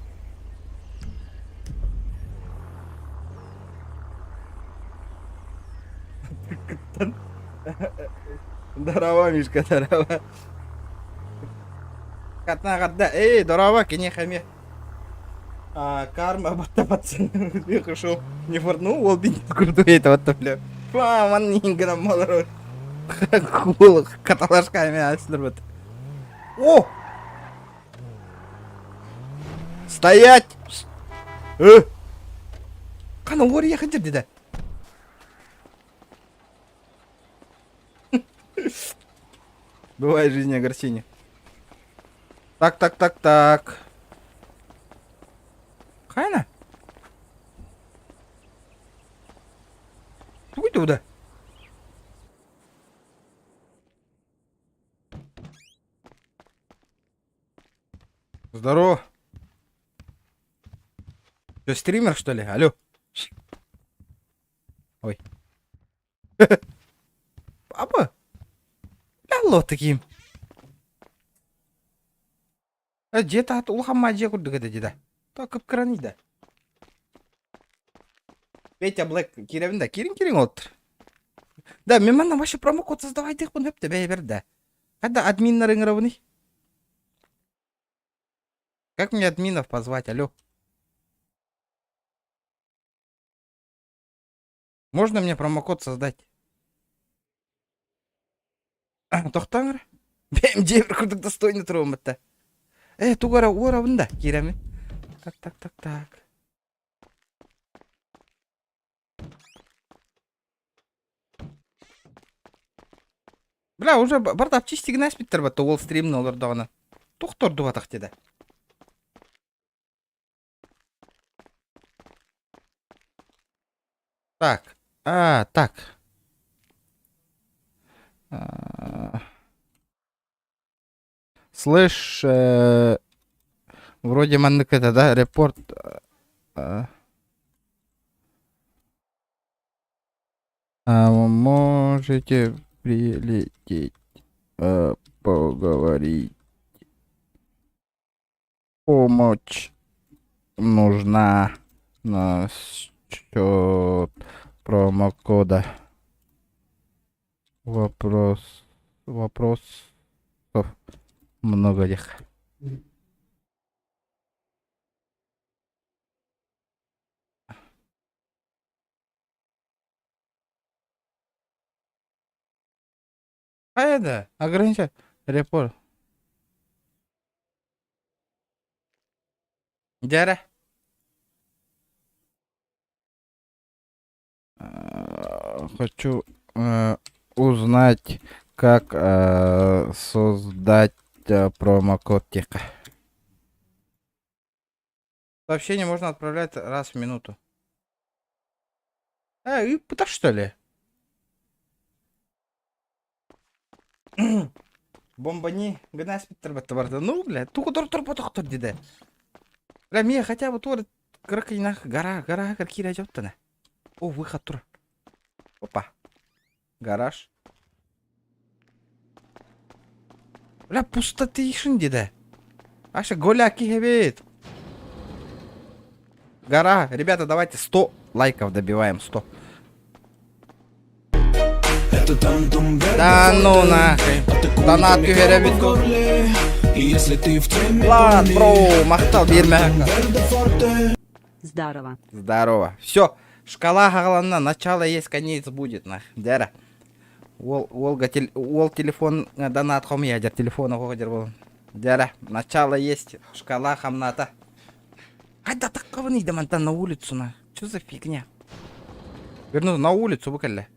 Здорово, Мишка, здорово. Катна гадда, здорово, кене хаме. Карма батта пацан. Я хорошо не форнул, ол бин крутой это вот бля. Ман не грамм малород. Хул каталашками аслырбыт. О! Стоять! Қана ор ехать деді. Бывает в жизни огорчение. Так. Қайна? Туй туда. Здорово. Что, стример, что ли? Алло. Ой. Папа? Алло, таким. Где-то от улхама где курдык это деда. Так, крани да. Петя Блэк киревин да. Кирин отыр. Да, мен мана вообще промокод создавай дейік бұн өпті бәй берді. Когда админнарың равны? Как мне админов позвать, алло? Можно мне промокод создать? Тоқтаңыр? Бәм жебір күрдік достойны тұруым бітті. Туғара оравында, керемі. Так. Бля, уже бардап чистігін әспеттір бітті ол стримні олырдағына. Тоқтырды батақ деді. Так. Так. Слышь, вроде маннык это, да, репорт. Можете прилететь, поговорить. Помощь нужна насчет промокода. Вопросов много их. Это ограничить репорт. Дяра. Хочу узнать, как создать промокод тека. Сообщение можно отправлять раз в минуту. И пута что ли? Бомбани гына спиттер бітті барды. Ну, бля, тұр деді. Бля, мне хотя бы тур кракинах гора кира жауттана. О, выход тур. Опа. Гараж. Бля, пустоты ишін деді. Аша голяки хебет. Гора. Ребята, давайте 100 лайков добиваем. 100. Да ну нахуй. Донат беребит. Ладно, бро, мақтал берме. Здорово. Все. Шкала ғаланна. Начало есть, конец будет. Дәрі. Ол телефон донат хом ядер. Телефона қоғадер бол. Дәрі. Начало есть. Шкала хамната. Қайда таққабын еді мантан на улицу. Что за фигня? Верну на улицу быкәлі.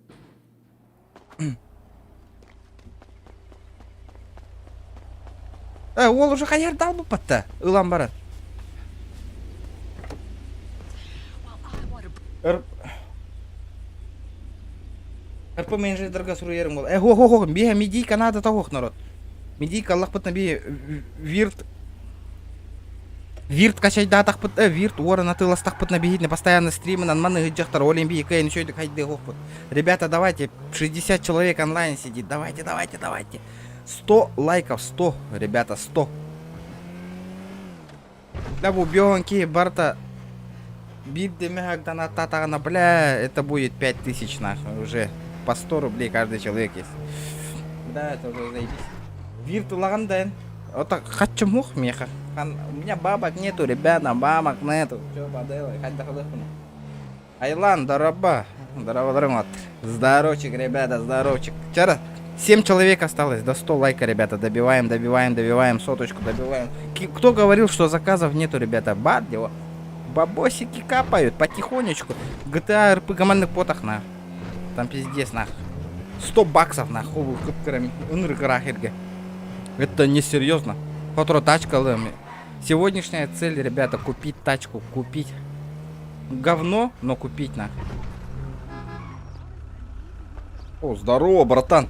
Ол уже қайарда алып бітті. Ұлан барады. РП менеджер дорога суруерим бол. Го, бига медийка надо того, народ. Медийка Аллах пытна би вирт. Вирт качать да так пыт, вирт уора ты ластах пытна бегит постоянно стримы, нан маны гиджахтар, олим би кай ничего так хайде гохпут. Ребята, давайте, 60 человек онлайн сидит, давайте. 100 лайков, 100, ребята, 100. Да бубёнки, барта. Биддемяк дана татана, бля, это будет 5000 нахуй уже. По 100 рублей каждый человек есть. Да, это уже заебись. Вирт лаганден. Вот так хочу мух меха. У меня бабок нету, ребята, бабок нету. Чё поделай, хоть доходахну. Айлан, здорово. Здоровчик, ребята, здоровчик. Вчера 7 человек осталось, до 100 лайка, ребята. Добиваем, соточку добиваем. Кто говорил, что заказов нету, ребята? Бардево. Бабосики капают потихонечку. GTA РП командных потах, на. Там пиздец, нах. 100 баксов, нахуй. Это несерьезно. Потро тачка лэми. Сегодняшняя цель, ребята, купить тачку. Купить. Говно, но купить, нах. О, здорово, братан.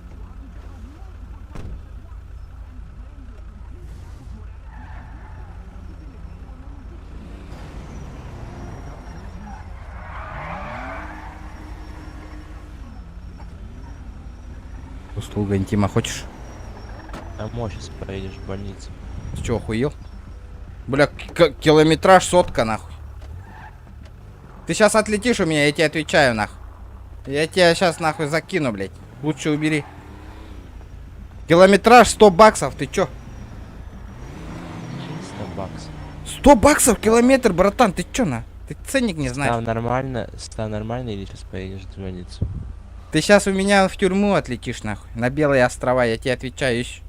Услуга интима хочешь? Домой сейчас поедешь в больницу. Ты чё, охуел? Бля, километраж сотка, нахуй. Ты сейчас отлетишь у меня, я тебе отвечаю, нахуй. Я тебя сейчас, нахуй, закину, блядь. Лучше убери. Километраж 100 баксов, ты чё? 100 баксов. 100 баксов километр, братан, ты чё, на? Ты ценник не знаешь. Став нормально или сейчас поедешь в больницу? Ты сейчас у меня в тюрьму отлетишь, нахуй. На Белые острова, я тебе отвечаю еще.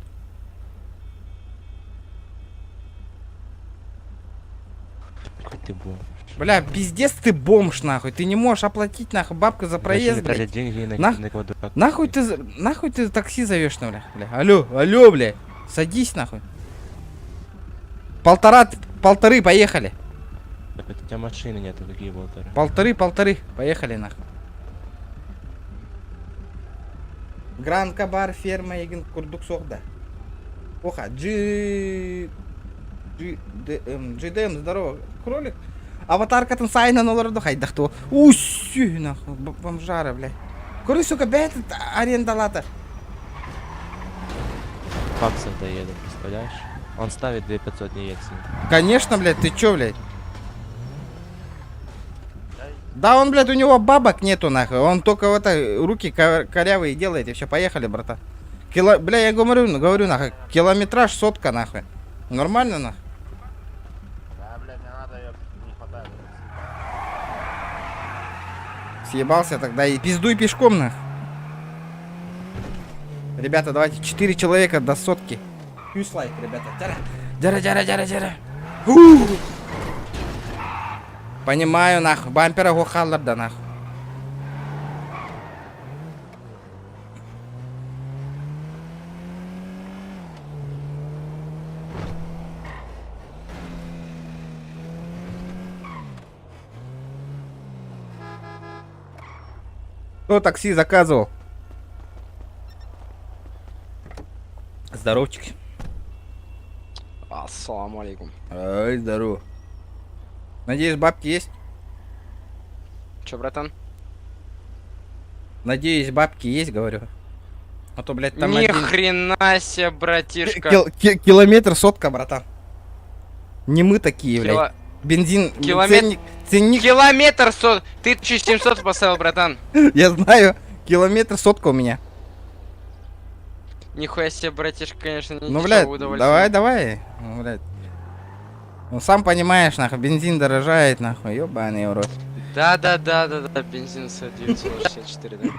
Какой ты бомж. Бля, пиздец ты бомж, нахуй. Ты не можешь оплатить, нахуй, бабка за проезд, блядь. Деньги Нахуй ты такси зовешь, ну, бля. Алло, бля. Садись, нахуй. Полторы, поехали. Так у тебя машины нету, какие полторы? Полторы, поехали, нахуй. Гран Кабар, ферма, еген, курдук сохда. Оха, GDM, здорово, кролик. Аватаркатын сайнан оларды хайдақты. Уссы, нахуй, бомжара, бля. Көрі, сука, бәйт арендалаты. Баксов доедет, представляешь? Он ставит 2500, не едет с ним. Конечно, блядь, ты чё, блядь? Да он, блядь, у него бабок нету, нахуй. Он только вот руки корявые делает, и все, поехали, брата. Бля, я говорю, нахуй, километраж сотка, нахуй. Нормально, нахуй? Да, блядь, не надо, не хватает. Съебался тогда и пиздуй пешком, нахуй. Ребята, давайте 4 человека до сотки. Плюс лайк, ребята. Джара. Понимаю, нахуй. Бампера гохаллар, да, нахуй. Кто такси заказывал? Здоровчик. Ассаламу алейкум. Ай, здорово. Надеюсь, бабки есть? Чё, братан? Надеюсь, бабки есть, говорю. А то, блядь, там Ни хрена себе, братишка. Километр сотка, братан. Не мы такие, блядь. Бензин, ценник. Километр сот. Ты 1700 поставил, братан. Я знаю. Километр сотка у меня. Нихуя себе, братишка, конечно, не Ну, блядь, удовольствие. давай. Ну, блядь. Ну, сам понимаешь, нахуй, бензин дорожает, нахуй, ёбаный в рот. Да, бензин стоит 964, да.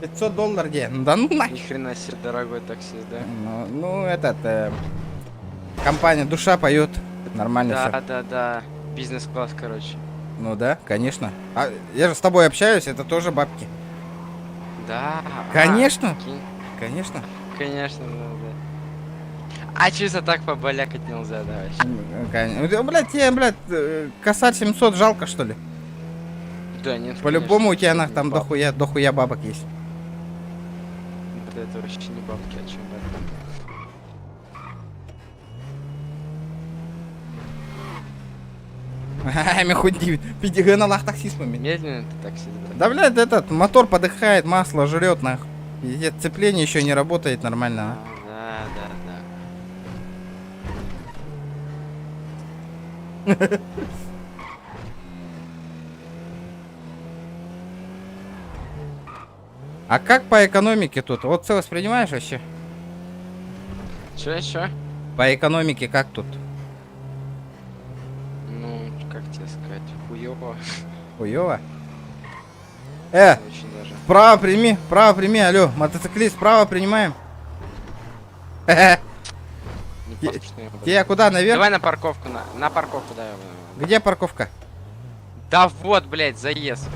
$500 где? Да ну Ни нахер. хрена себе, дорогой таксист, да. Ну, компания Душа поет. Нормально все. Да. Бизнес-класс, короче. Ну да, конечно. А я же с тобой общаюсь, это тоже бабки. Да. Конечно. Прикинь. Конечно. Конечно, да. А чисто так побалякать нельзя, да, вообще. Блядь, тебе, блядь, косарь 700 жалко, что ли? Да, нет, По-любому у конечно, тебя это нах не там бабки. дохуя бабок есть. Да это вообще не бабки, о чем это? Мехуди, пидига на лах таксист момент. Медленно ты такси брат. Да, блядь, этот мотор подыхает, масло жрет, нахуй. Пиздец, сцепление еще не работает нормально. Да, да, да. А как по экономике тут? Вот ты воспринимаешь вообще? Чё? По экономике как тут? Ну, как тебе сказать, хуёво. Хуёво? Очень даже. Право прими, алло, мотоциклист, право принимаем. Непорченные, блядь. Тебе куда, наверх? Давай на парковку, на парковку давай. Где парковка? Да вот, блядь, заезд.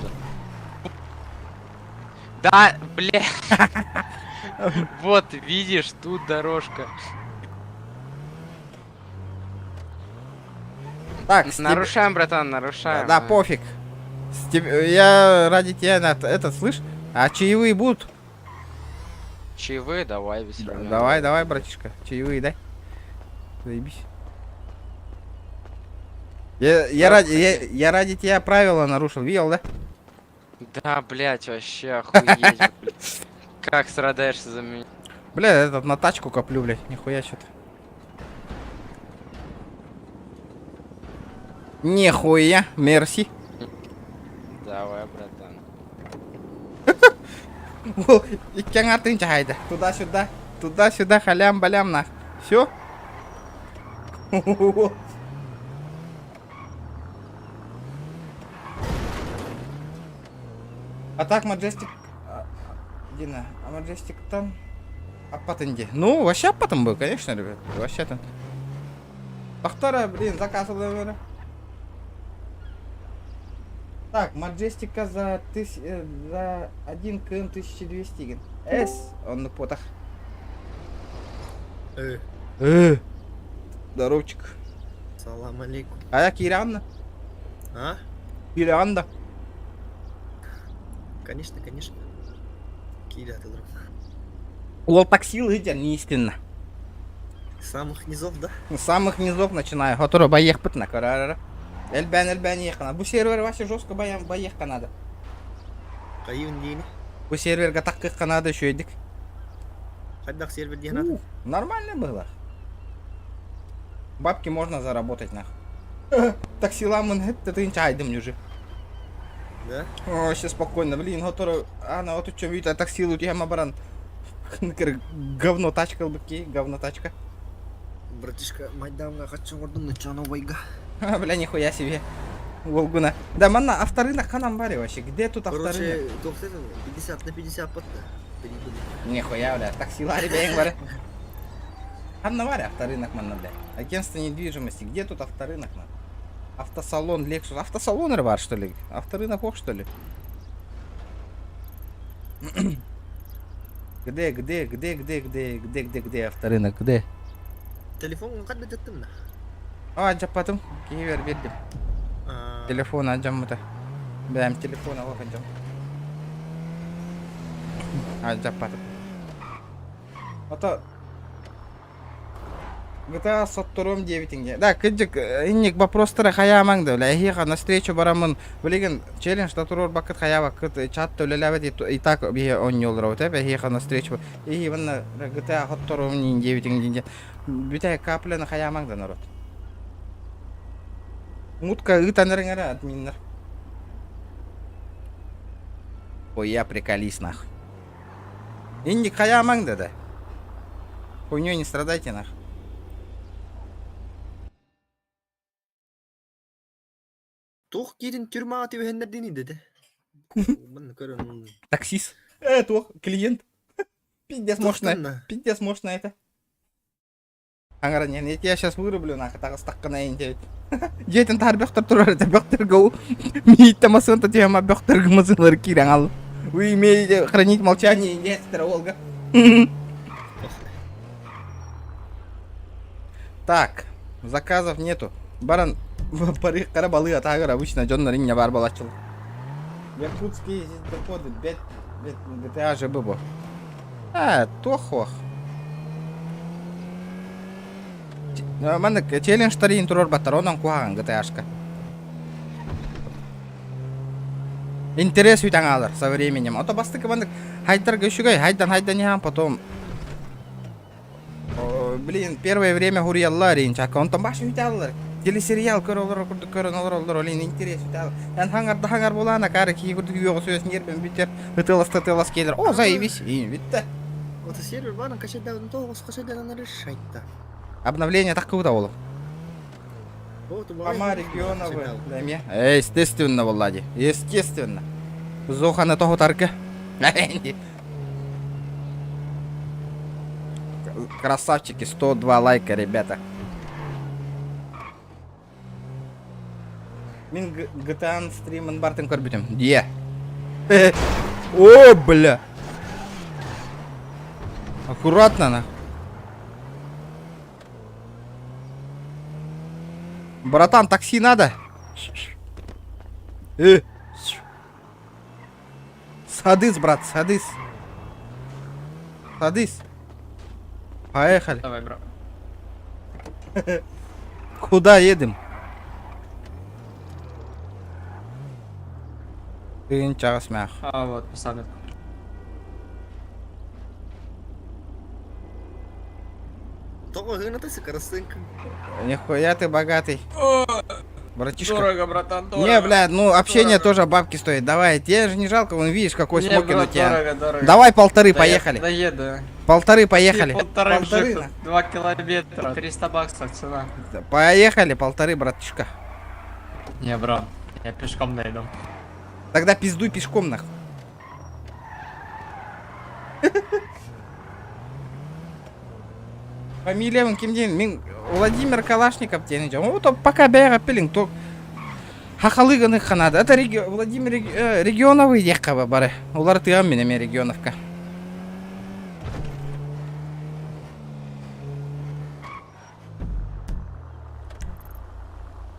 Да, блядь. Вот, видишь, тут дорожка. Так, Нарушаем, братан, нарушаем. Да, пофиг. Я ради тебя этот, слышь? А чаевые будут? Чаевые, давай, без проблем. Давай, братишка, чаевые дай. Заебись. Я ради тебя правила нарушил, видел, да? Да, блядь, вообще охуеть. Блядь. Как страдаешься за меня? Бля, этот на тачку коплю, блядь, нихуя что-то. Нихуя, мерси. Давай, братан. И атын чахайда. Туда-сюда, халям-балям нах. Все? А так Маджестик... Дина, а Маджестик там... Апатынде. Ну, вообще апатым был, конечно, ребят. Вообще там. Повтора, блин, заказ номера. Так, Маджестика за 1 км 1200 ген. С, он на потах. Здоровчик. Салам алейкум. А я Кирианна? А? Кирианна. Конечно. Киля, ты друг. Ол таксил идер, не истинно. С самых низов, да? С самых низов начинаю. Который боех пытна, карара. Эльбен ехана. Бу сервер вообще жестко боех Канада. Кайын дейни. Бу серверга так как Канада еще едик. Хайдах сервер дейін аты. Нормально было. Бабки можно заработать нах. Таксиламын это ты айдым уже. Да? О, сейчас спокойно, блин, который... Ана, вот что видит, а таксил у тебя мабаран. Говно тачка, говно тачка. Братишка, майдамға қатшын ордың нычаны ойга. Бля, нихуя себе. Волгуна. Да, манна, авторынок канам баре вообще. Где тут авторынок? Короче, 50 на 50 потта. Нихуя, бля, таксила ребят, баре. Анна варя авторынок, манна, бля. Агентство недвижимости. Где тут авторынок, man? Автосалон, Lexus. Автосалон бар, что ли? Авторынок ох, что ли? Где авторынок, где? Телефон қад беттім да? Аджап потом, кивер бердім. Телефон аджам мұта. Бәм телефон алып аджам. Аджап потом. Ото... GTA соттором 9-ге. Да, кыджик, инник вопростары хаямаңды, бля, эхиха на встречу барамын. Блин, челлендж татурор бакыт хаява, кыт чат төлеләвет и так бие 10 долларов, тәп, эхиха на встречу. Эхи ванна GTA соттором 9-ге. Бютай капляны хаямаңды, народ. Мутка ытанырыңара админнер. Ой, я приколись нахуй. Инник хаямаңды да. Хуйнёй не страдайте нахуй. Тух кирин тюрьма атып хендер дейін деді. Таксист. Тух, клиент. Пиздец мощно это. Аңара, я тебя сейчас вырублю, нахуй, так стаккана инде. Жетин тар бөктөр турар, это бөктөр гоу. Мейт тамасын, то тема бөктөр гмызылар кирен ал. Вы имеете хранить молчание, инвестора, Олга. Так, заказов нету. Баран, парик карабалы, а тагар обычно Джон на ринге бар балачил. Якутские здесь доходы, бет GTA же быбо. Тохох. Мана челлендж тарин турор батаронан куаган GTA-шка. Интерес ведь алар со временем. А то бастык мандык хайдар гөшүгай, хайдан ян потом. Блин, первое время гурьялла ринчака. Он там башы ведь алар. Телесериал көрөлөр олин интерес ведь алар. Ян хангар болана кары ки гурду юго сөз нербен битер. Тылас келер. О, заебись. Битте. Вот сервер бана кашеда тоғыз кашеда решать-то. Обновление так куда было? Ама регионовы. Естественно, Влади. Естественно. Зохана того тарка. Красавчики, 102 лайка, ребята. Мин GTA стримен бартен корбитем. Е. О, бля. Аккуратно, на. Братан, такси надо? Садыс, брат, садыс. Садыс. Поехали. Давай, бро. Куда едем? Ты ничего смях. А вот, посадок. Нихуя ты богатый. Братишка. Дорого, братан, дорого. Не, блядь, ну общение Дорого. тоже бабки стоит. Давай, тебе же не жалко, вон видишь, какой Не, смокинг у брат, тебя. дорого. Давай 1,5, поехали. Доеду. 1,5, поехали. 1,5, 2 километра, 300 баксов цена. Поехали, 1,5, братишка. Не, бро, я пешком дойду. Тогда пиздуй пешком, нахуй. Фамилия вон ким дейін? Мен Владимир Калашников дейін. Вот пока бәйға пілің, то хақалығыны қанады. Это Владимир регионовый деққа бары. Олар тыған менеме регионовка.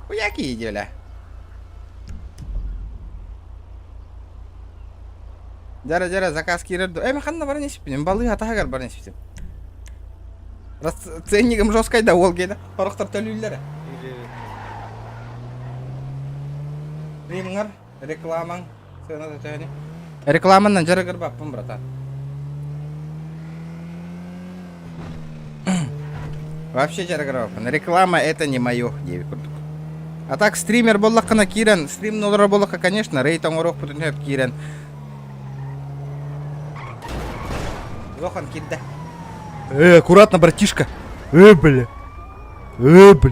Уяки еделя. Жара заказ кирерді. Мен қанна бар несіп бенем, балы атағар бар несіп бенем. Ценнигім жоскайда ол кейді. Парықтар төлілері. Римңар, рекламаң. Рекламаннан жарығыр баппын, братан. Вообще жарығыр баппын. Реклама это не моё, деви күрдік. А так стример боллаққына кирен, стрим нолара боллаққа, конечно, рейтон орох бұтын өп кирен. Зохан кидді. Аккуратно, братишка. Бля. Бля.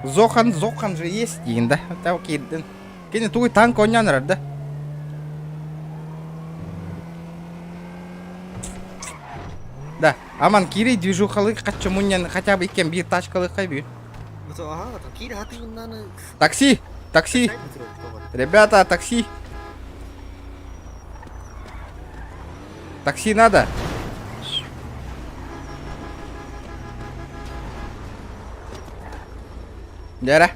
Зохан же есть, дейін, да? Тау киддің. Кені туй танк ойнаныр, да? Да, аман кири движухалы қатшы мұнен хотя бы екен бір тачкалы қайбүй. Такси! Такси! Ребята, такси! Такси надо? Дяра.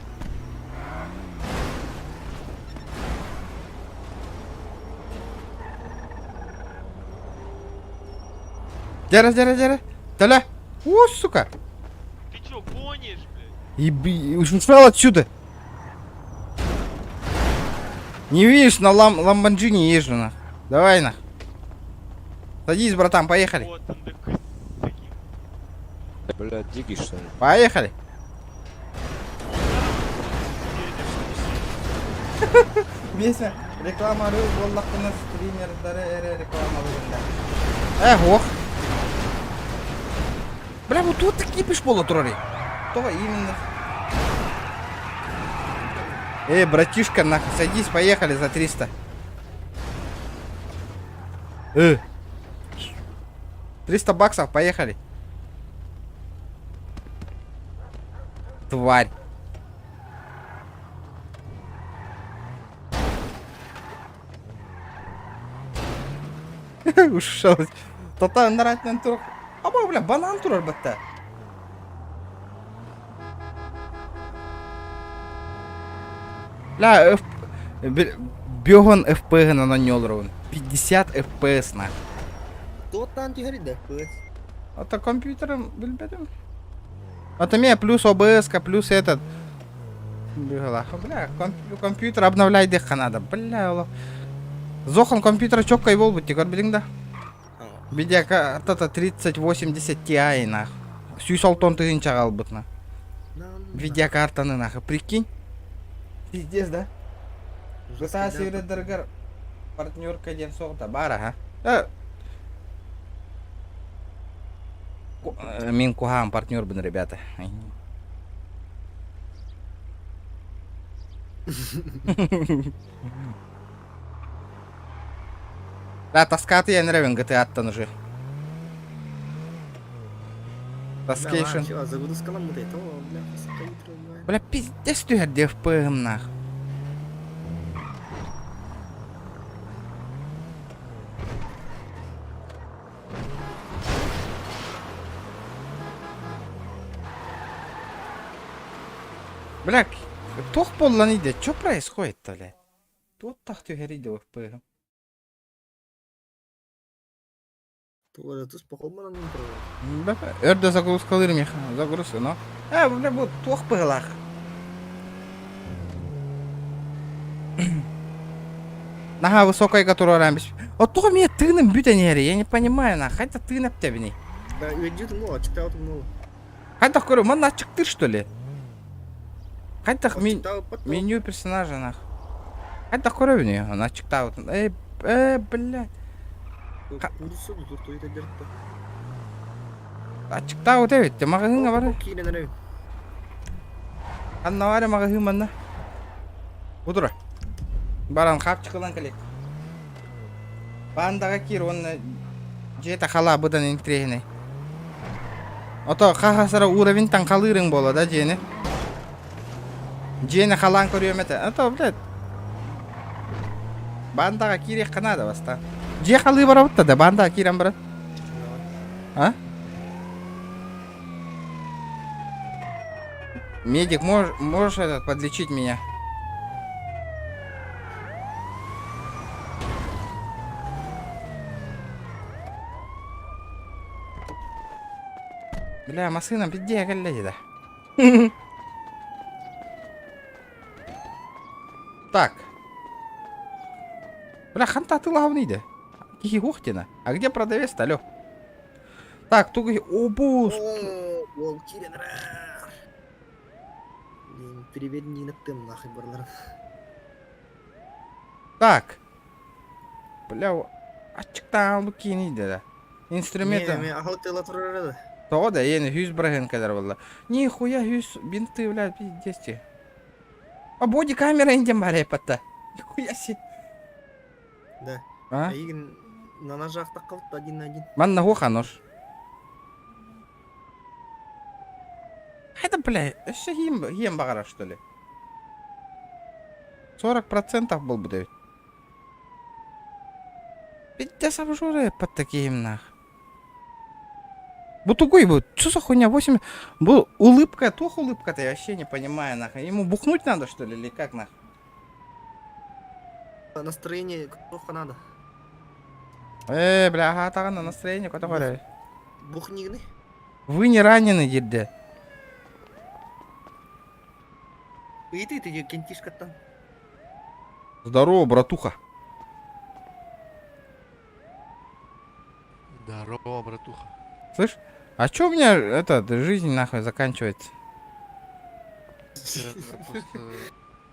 Дяра. Таля. О, сука. Ты чё, гонишь, блядь? Ушел отсюда. Не видишь, на ламборджини езжу, на. Давай, на. Садись, братан, поехали. Вот он такой. Блядь, дикий что ли? Поехали. Песня. Реклама рыл, боллаққына стримердары әрі реклама рылында. Ох. Бля, вот тут такие пиш было, Трори. То именно. Братишка, нахуй, садись, поехали за 300. 300 баксов, поехали. Тварь. Ушел. Тота нравится тур. Аба, бля, банан турар бітті. Бля, бегон FP на нанёлрован. 50 FPS на. Тоттан тигри, да? Это компьютером, блядь. Это мне плюс OBS, плюс этот. Бля, компьютер обновлять дыха надо. Бля, ола. Зохан компьютер чоккай болбут, тигр, блин, да? Видеокарта 3080 Ti, нах. Сүйсалтон тыгын чагал бут, на. Видеокартаны, нах, прикинь. Пиздец, да? GTA Севредергер партнерка ден соғда бара, а? Мен кухам партнер бін, ребята. Да, таскаты я нравен GTA аттан уже. Таскейшн. Бля, пиздец ты где FPM нах. Бля, тох поллан идет. Что происходит-то, бля? Тут так ты горит в FPM. Бля, өрді загрузкалыр меха, загрузы, но. Бля, вот тох пылах. Нага, высокая, которая рамбись. Вот то мне тыным бютенери, я не понимаю, на. Хотя ты на птябни. Да, идет мало, читал мало. Хотя, говорю, man начек ты, что ли? Хотя, меню персонажа, нах. Хотя, говорю, не, она читал. Блядь. Ачыктау дебит, магазинга бар. Анна бар магазин манна. Удура. Баран хапчыкылан келек. Бандага кир онна жета хала будан интрехне. Ото хахасара уровень тан калырың боло да жени. Жени халан көрүп эмете. Ото блядь. Бандага кирек канада баста. Же халы барабытта да бандага кирен барат. А? Медик, можешь этот подлечить меня? Бля, машина пиздец галледи, да. Так. Бля, ханта ты лавнида. Кихи Гухтина. А где продавец-то, алё? Так, тугай, обуз. Переверни на тем нахуй, барлар. Так. Бля, ачыктан алып кийиниди да. Инструменты. Мен ахалтыла турар. То да, ени 100 брагын кадар болду. Нихуя 100 бинты, бля, пиздец. А боди камера индем барай патта. Нихуя си. Да. А? Игин на ножах так калт один на один. Манна хуха нож. Это, бля, еще ем багара, что ли? 40% был бы, Давид. Пиздец обжоры под таким нах. Бутугой будет. Что за хуйня? 8... Был улыбка, тох улыбка-то, я вообще не понимаю, нах. Ему бухнуть надо, что ли, или как, нах? Настроение плохо надо. Бля, ага, так на настроение, куда говорю. Бухнигны. Вы не ранены, дедде. И ты кентишка там. Здорово, братуха. Здорово, братуха. Слышь, а чё у меня, жизнь нахуй заканчивается? Просто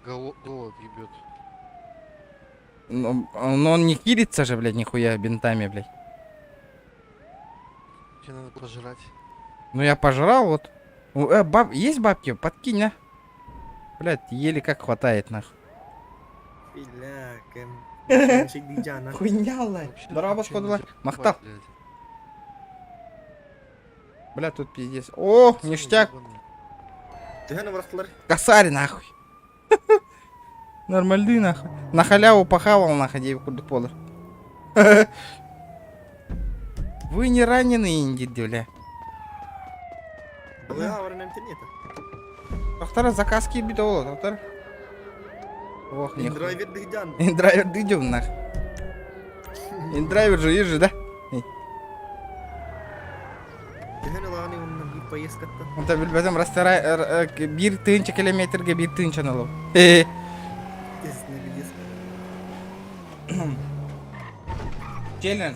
голод ебет. Но он не кирится же, блядь, нихуя бинтами, блядь. Тебе надо пожрать. Ну я пожрал, вот. Есть бабки? Подкинь, на. Блядь, еле как хватает, нахуй. Бля, кем. Хуйня, блядь. Здорово, сходила. Махтал. Бля, тут пиздец. О, ништяк. Косарь, нахуй. Нормальный, нахуй. На халяву похавал, нахуй, 9 курдук полар. Вы не раненый инди, бля. Тоқтар заказки бит ол, тоқтар. Ох, не. Индрайвер идем нах. Индрайвер же есть же, да? Онда билбедем растара бир тынча километрге бир тынчаны алып. Челлендж.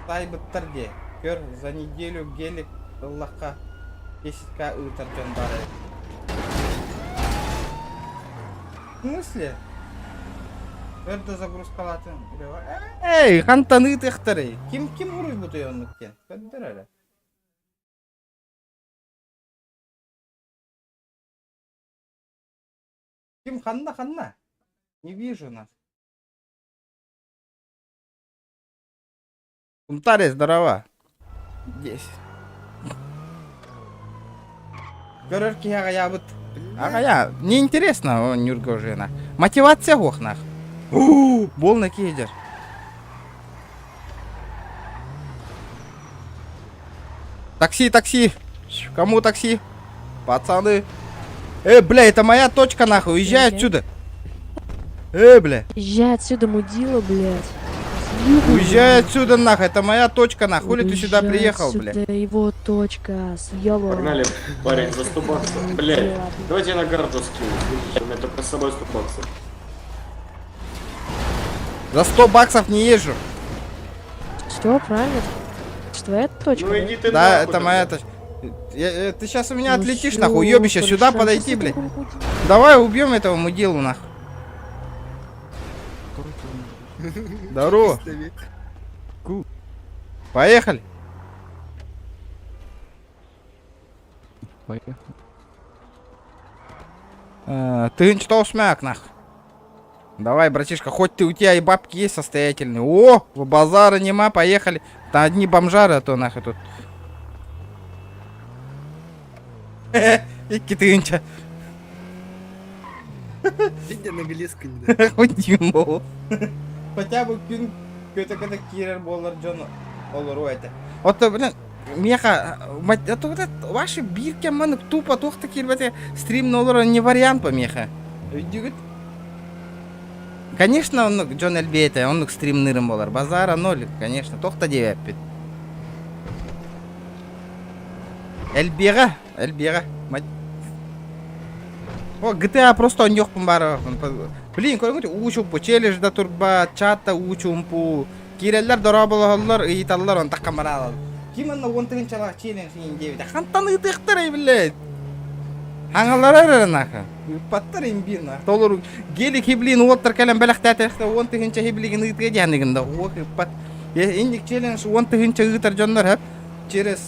Тай біттерде. Көр за неделю гелик Аллахқа 10к ытыртын бары. В смысле? Өрді загрузкалатын. Эй, хантаны тықтыры. Ким ұрый бұты онлыктен? Көддір әлі. Ким ханна? Не вижу нас. Кумтаре, здорово. Здесь. Көрөрки ағая бұд. Ағая, неинтересно, он нюрга уже нах. Мотивация гох нах. Болны кейдер. Такси. Кому такси? Пацаны. Бля, это моя точка нахуй, уезжай отсюда. Бля. Езжай отсюда, мудила, блядь. Уезжай отсюда нахуй, это моя точка нахуй. Хули ты сюда приехал, бля? Это его точка, съёбал. Погнали, парень, за 100 баксов. Блядь, давайте я на гарду скину. У меня только с собой 100 баксов. За 100 баксов не езжу. Все, правильно. Что твоя точка? Ну иди ты Да, нахуй это моя тогда. точка. Ты сейчас у меня Ну отлетишь всё, нахуй, уебище, сюда хорошо, подойти, сейчас блядь. я буду. Давай убьем этого мудилу нахуй. Здорово. Поехали. Ты что усмяк нах? Давай, братишка, хоть ты у тебя и бабки есть состоятельные. О, базара нема, поехали. Там одни бомжары, а то нахуй тут. Икки тынча. Хоть не могу. Хотя бы пин көтө кирер болар жон олар это. Вот, блин, меха, это вот ваши бирки маны тупо тохта кирбете стрим олар не вариант по меха. Конечно, он Джон Эльбейте, он стрим нырым болар. Базара 0, конечно, тохта девять. Эльбера. О, GTA просто он ёхпун бары. Блин, көріңіз, учумпу, челлежда турба, чатта учумпу. Киреллер дорабылығылар, ыйталылар, он таққа маралал. Киманна 10-чалақ челлендж ең деведі. Хантаны тықтырай, блядь. Хаңалар арынақа. Паттар имбина. Толыр гелик хиблин уоттар кәлем бәліқ тәтіріқті 10-ча хиблигін ыйтыға жәнігінді. Ох, пат. Индик челлендж 10-ча ыйтар жонлар хәп. Через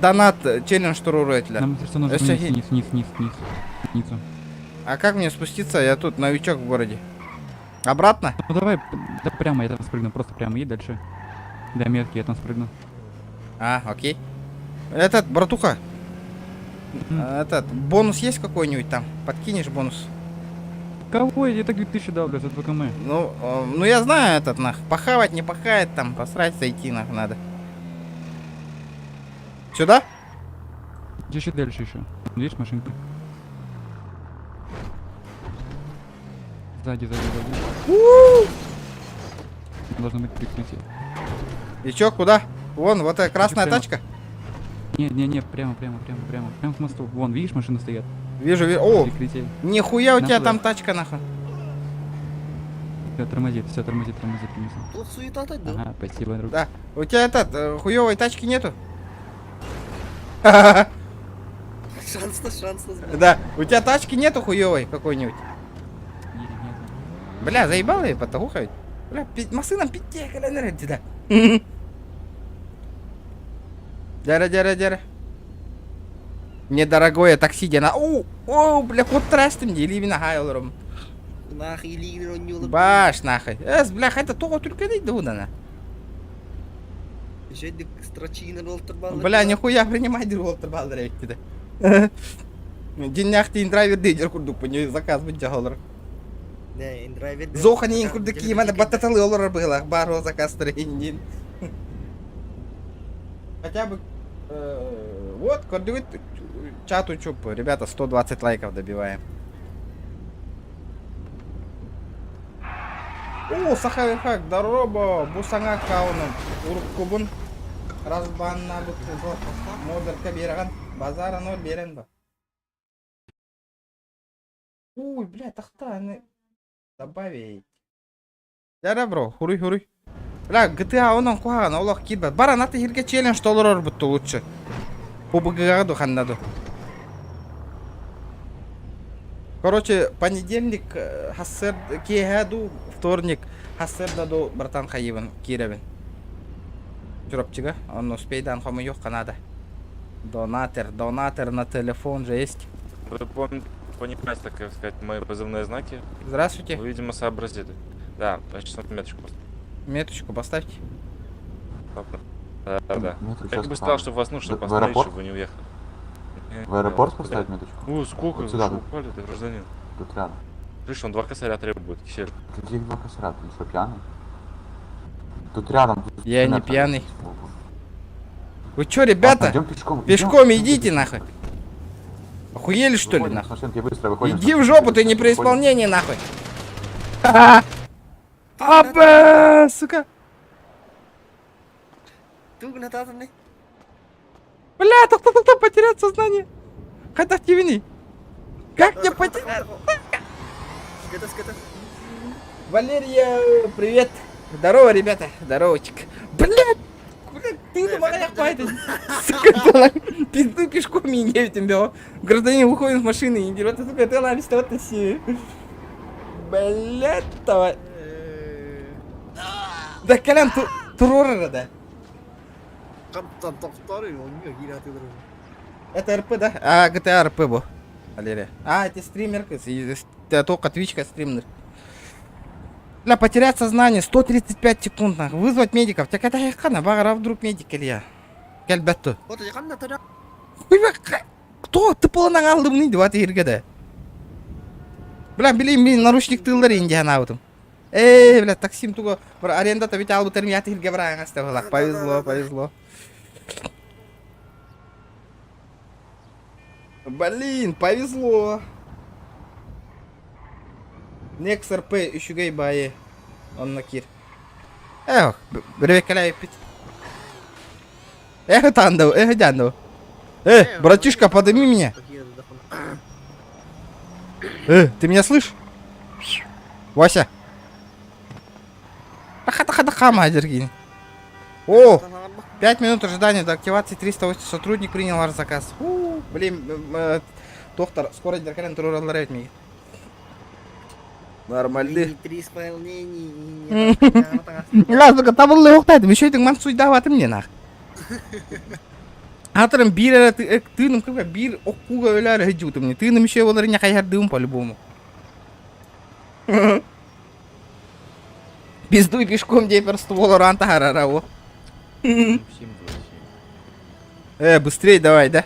донат челлендж туруру этілер. Нам нужно вниз. А как мне спуститься? Я тут новичок в городе. Обратно? Ну давай, да прямо я там спрыгну, просто прямо и дальше. До метки я там спрыгну. Окей. Этот, братуха. Этот, бонус есть какой-нибудь там? Подкинешь бонус? Кого? Я так 2000 дал, блядь, за 2 км. Ну я знаю этот, нах. Похавать, не похавать там, посрать, зайти, нах, надо. Сюда? Чуть дальше еще. Видишь машинку? Сзади. Должно быть прикрытие. И чё, куда? Вон, вот эта красная прямо. тачка. Не, прямо. Прямо к мосту. Вон, видишь, машины стоят. Вижу. О, Прикрытие. нихуя у тебя Нахуй. там тачка, нахуй. Все, тормозит. Тут суета так, да? Ага, спасибо, друг. Да. У тебя этот, хуёвой тачки нету? Шанс. Да. У тебя тачки нету хуёвой какой-нибудь? Нет. Бля, заебал я потухать. Бля, машина пятьте, коленеры, да. Дяра. Мне дорогое такси, дена. О, бля, вот трастым, или именно хайлором. Нахуй, или он не улыбается. Баш, нахуй. Бля, это только не дудана. Жедик строчина ролтербаллар. Бля, нихуя принимай ролтербаллар ведь, да. Деньяхты индрайвер дейдер курдук, по ней заказ быть жаголар. Не, индрайвер. Зохани курдуки, мене баттаталы олар было, баро заказ тренин. Хотя бы... вот, кордюет, чату чуп. Ребята, 120 лайков добиваем. О, Сахавихак, здорово, Бусанга Кауном, Уркубун, Разбан Набут, Модер Кабираган, Базара Нор Беренба. Ой, бля, тахта, добавить. Яра, бро, хуруй. Бля, GTA онан куаган, Аллах кидбат. Бара, наты хирге челлендж толорор бутты лучше. Побыгагаду ханнаду. Короче, понедельник хассер кегаду, вторник хассер даду братан хаиван киревин. Чуропчига, он успейдан хому yok канада. Донатор на телефон же есть. Вы понимаете, так сказать, мои позывные знаки? Здравствуйте. Вы, видимо, сообразили. Да, сейчас меточку. Меточку поставьте. Да. Я бы сказал, что вас нужно поставить, чтобы вы не уехали. В аэропорт поставить меточку? О, сколько? Вот сюда. Вы упали, ты гражданин. Тут рядом. Слышь, он 2 косаря требует, кисель. Каких 2 косаря? Ты что, пьяный? Тут рядом. Тут Я не пьяный. Вы чё, ребята? Ладно, идем пешком. Пешком идите нахуй. Охуели что ли Выходим с нахуй? машинки, быстро выходим. Иди в жопу, ты не при исполнении нахуй. Аба, сука. Бля, кто потерял сознание. Хотя вини. Как мне потерять? Валерия, привет. Здорово, ребята. Здоровочек. Блядь. Ты на моих пойдешь. Сука, пизду пешком и не видим его. Гражданин выходит с машины и дерет. Сука, ты ловишь что-то себе. Блядь, давай. Да, калям, турора, да. Это РП, да? А, GTA РП, бо. Валерия. А, это стримерка, это только твичка стример. Бля, потерять сознание, 135 секунд, нахуй. Вызвать медиков. Так это хана, багара вдруг медик или я. Кельбетту. Кто? Ты полонан алдым не деват иргеде. Бля, билейм, наручник тылдар инди хана аутым. Бля, таксим туго. Аренда-то ведь албу термият ирге браган оставила. Повезло. Блин, повезло. Некс РП Ишугей бае. Он накир. Эх, бревекаляй пить. Эх, тандов, дяндов. Братишка, подними меня. Ты меня слышишь? Вася. Хама, Дергин. О, 5 минут ожидания до активации, 308 сотрудник принял ваш заказ. Блин, доктор, скоро Деркален турураларет мне. Нормально. При исполнении. Я сука, табылы оқтайды. Еще едің ман суйдаватым не нах. Атырым бир әрі тыным кыға бир оқуға өлі әрі хыджутым не. Тыным еще олары не қайардым по-любому. Пиздуй пешком депер ствол ранта харара о. Быстрей давай, да?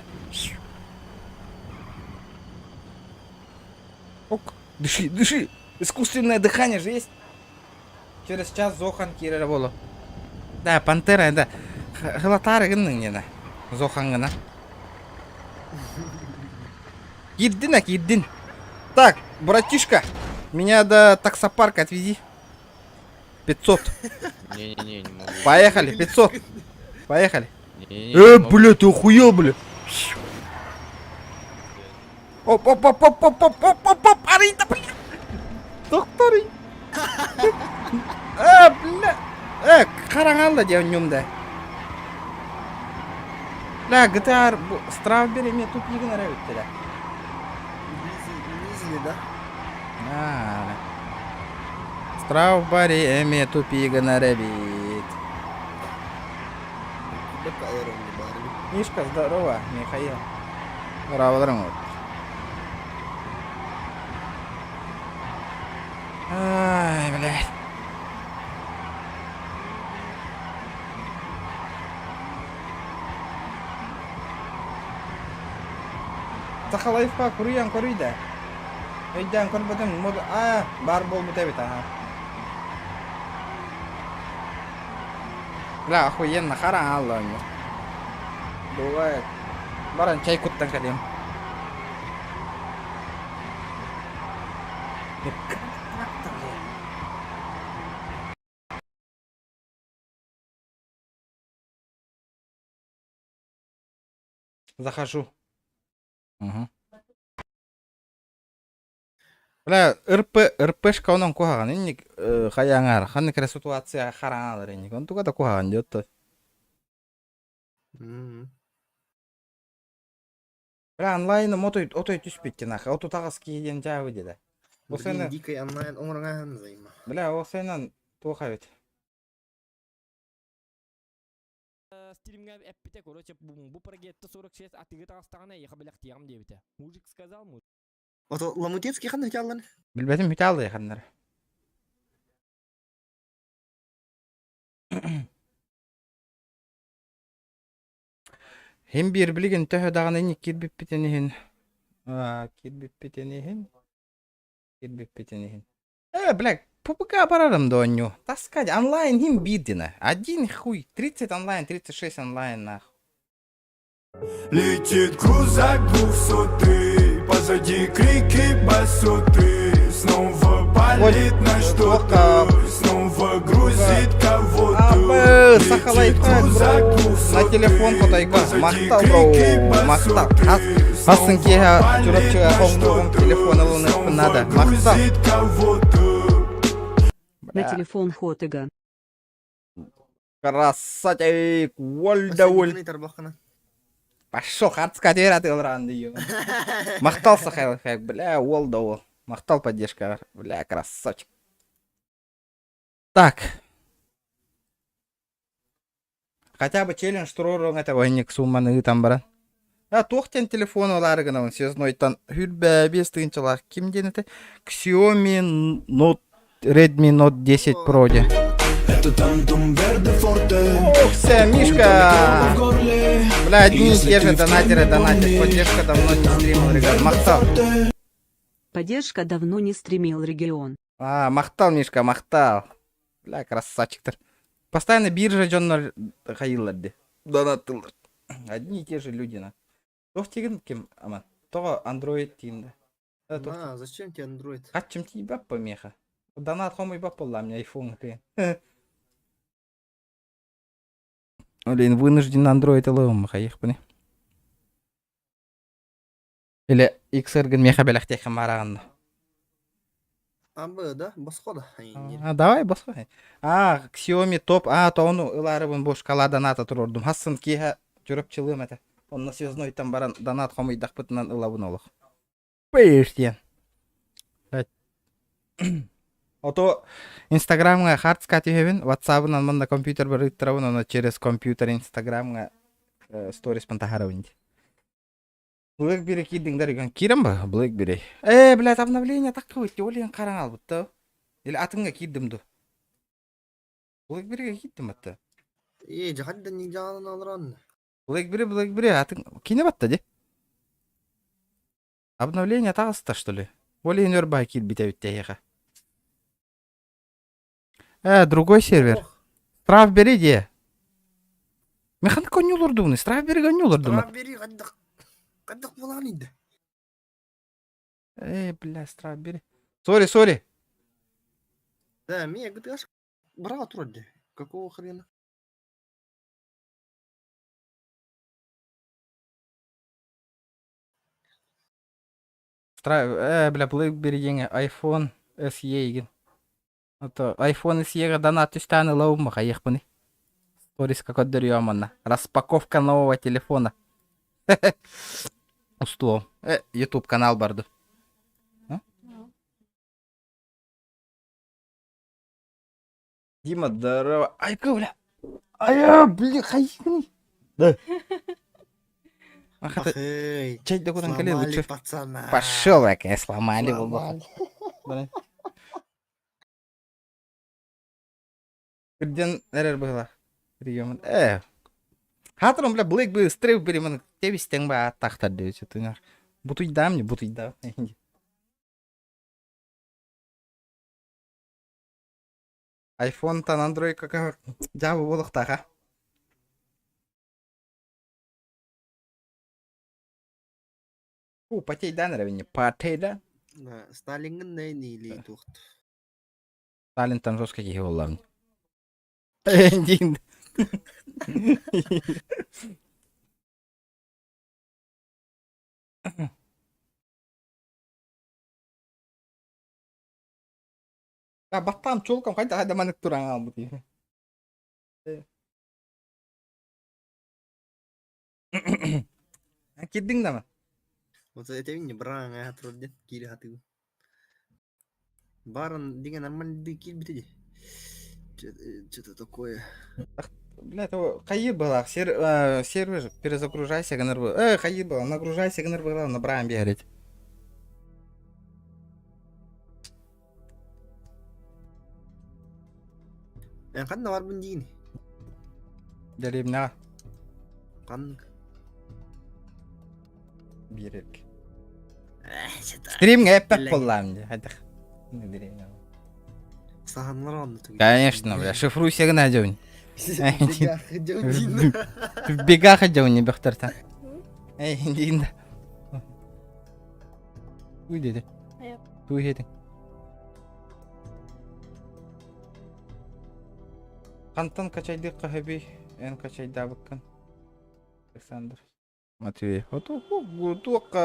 Ок, дыши. Искусственное дыхание же есть. Через час Зохан Кира было. Да, пантера, да. Хлатары гынның не да. Зохан гына. Киддин. Так, братишка, меня до таксопарка отвези. 500. Не могу. Поехали, 500. Поехали. Бля, ты охуел, бля. Оп, Арита, бля. Докторы. Бля. Қараңанда де өнімді. Бля, GTA страв бері ме тупигін әрі өттілі. Низили, да? Страв барі әме тупигін әрі бейт. Мишка, здорово, Михаил. Здорово, ай, блядь. Сахалайфқа күриян көрейді. Өйден көрбөдім, бар бол бұта бет, Бля, охуенно, қараң алла өңі. Бывает. Баран чай куттан калем. Захожу. Угу. Бля, РПшка онон кухаган, инник хаяңар, ханны кре ситуация хараналар инник, он тугада кухаган диотто. Бля, онлайн отой түспетті наха, ото тағыз кейден жауы деді. Осыны, Дикой онлайн оңырыңағын займа. бля, осыйнан туға бет. Стримга эппите, короче, бу прогетті 46 атығы тағыстағына еқа білек тиям дебіте. Мужик сказал, мужик. Ото Ламутецкий қандай жалған? Билбетим хүте алды яқандар. Хем бир билген төхө даган эни кирбип битенихин. Кирбип битенихин. Блядь, пупка барарым доню. Таскать онлайн хим бидина. Один хуй, 30 онлайн, 36 онлайн нахуй. Летит крузак 200, позади крики басоты. Снова палит на что-то, снова грузит кого-то. Сахалайка, на телефон потайка. Мақтал, бро, мақтал. Асын кеха, чурапчыға қоңдығым телефон алуны надо. Мақтал. На телефон Хотыга. Красавчик, воль. Пошел, хардскать ты ранды, ё. Мақтал Сахалайка, бля, волдовол. Мақтал поддержка, бля, красавчик. Так. Хотя бы челлендж туророн этого ник сумманы там баран. Тоқтен телефон оларыгына он сезнойтан хүрбә бес тыынчалар. Ким денеті? Xiaomi Note Redmi Note 10 Pro де. Ох, вся, Мишка! Бля, одни и те же донатеры донатят. Поддержка давно не стримил, ребят. Мақтал. Поддержка давно не стримил регион. Мақтал, Мишка, мақтал. Бля, красавчиктер. Постоянно биржа жоннор хайылар де. Донаттылар. Одни и те же люди, на. Тоқ теген кем, аман. Тоға Android тиімді. Зачем тебе Android? Қатчым тиі бап па меха. Донат хомой бап болла, мне iPhone кайын. Олейн, вынужден Android алуым, хайық бұны. Или XR-ген меха белақ текім барағанды. Да? Басқа да. Давай, басқа. Xiaomi топ. Тоғыну ұларыбын бош кала доната тұрордым. Хасын кейха жүріп чылым әті. Онна связной там баран донат хомой дақпытынан ұлабын олық. Пейштен. Ото Инстаграмға хардскат ехевін, ватсабынан мында компьютер бір үттірабын, оны через компьютер Инстаграмға сторис пантахаравын. Blackberry киддиңдер екен. Кирім ба? Blackberry. Блядь, обновление таққы өтті. Олеген қаран ал бұтты. Или атыңға киддімді. Blackberry'ге киддім атты. Жағадда не жағанын алыран. Blackberry, атың кине батты де? Обновление тағысты, что ли? Олеген өрбай кид бите өтті еға. Другой сервер. Strawberry де. Механ коню лордуны. Strawberry коню лордуны. Strawberry қандық болған еді. Бля, Strawberry. Сори. Да, мен гташ браға тұрады. Какого хрена? Бля, Blackberry еңе iPhone SE еген. iPhone SE-ға донат үстәні лауым маға еқпіні. Сторис как отдырю аманна. Распаковка нового телефона. Устло. YouTube канал барды. Дима, здорово. Айка, бля. Бля, хайкни. Да. Чай да кудан кале лучше. Пошел, я сломали его. Бірден әрер бұғыла. Приемын. Хатырым, бля, Blackberry стрейп беремін. Тебістен ба аттақтар деу сөйтіңер. Бұтыйда мне, бұтыйда. iPhone тан Android кака жабы болықтаға. Патейдан равне. Патейда. Сталингin ne neyli tuht. Сталинтан жестко киги олларын. Дейін. Баттам чолкам қайда манық тұран алды дейін. Кирдің да ма? Вот это не брага труден кири хаты. Барон деген нормальный кир битеди. Что-то такое. Бля, это қайы была, сервер, перезагружайся, гонор был. Қайы была, нагружайся, гонор был, набираем бегать. Kan var bun дейін. Дәребіне Kan. берерік. Стримге әппәк болам де, хәдіқ. Сағанлар анды. Конечно, бля, шифруйся гына жауын. Дейін. Бегаха жауын не бәқтіртан. Дейін да. Туй деді. Туй едің. Қантан качайды қағаби, ән качайды абыққан. Александр. Матвей. Тоққа...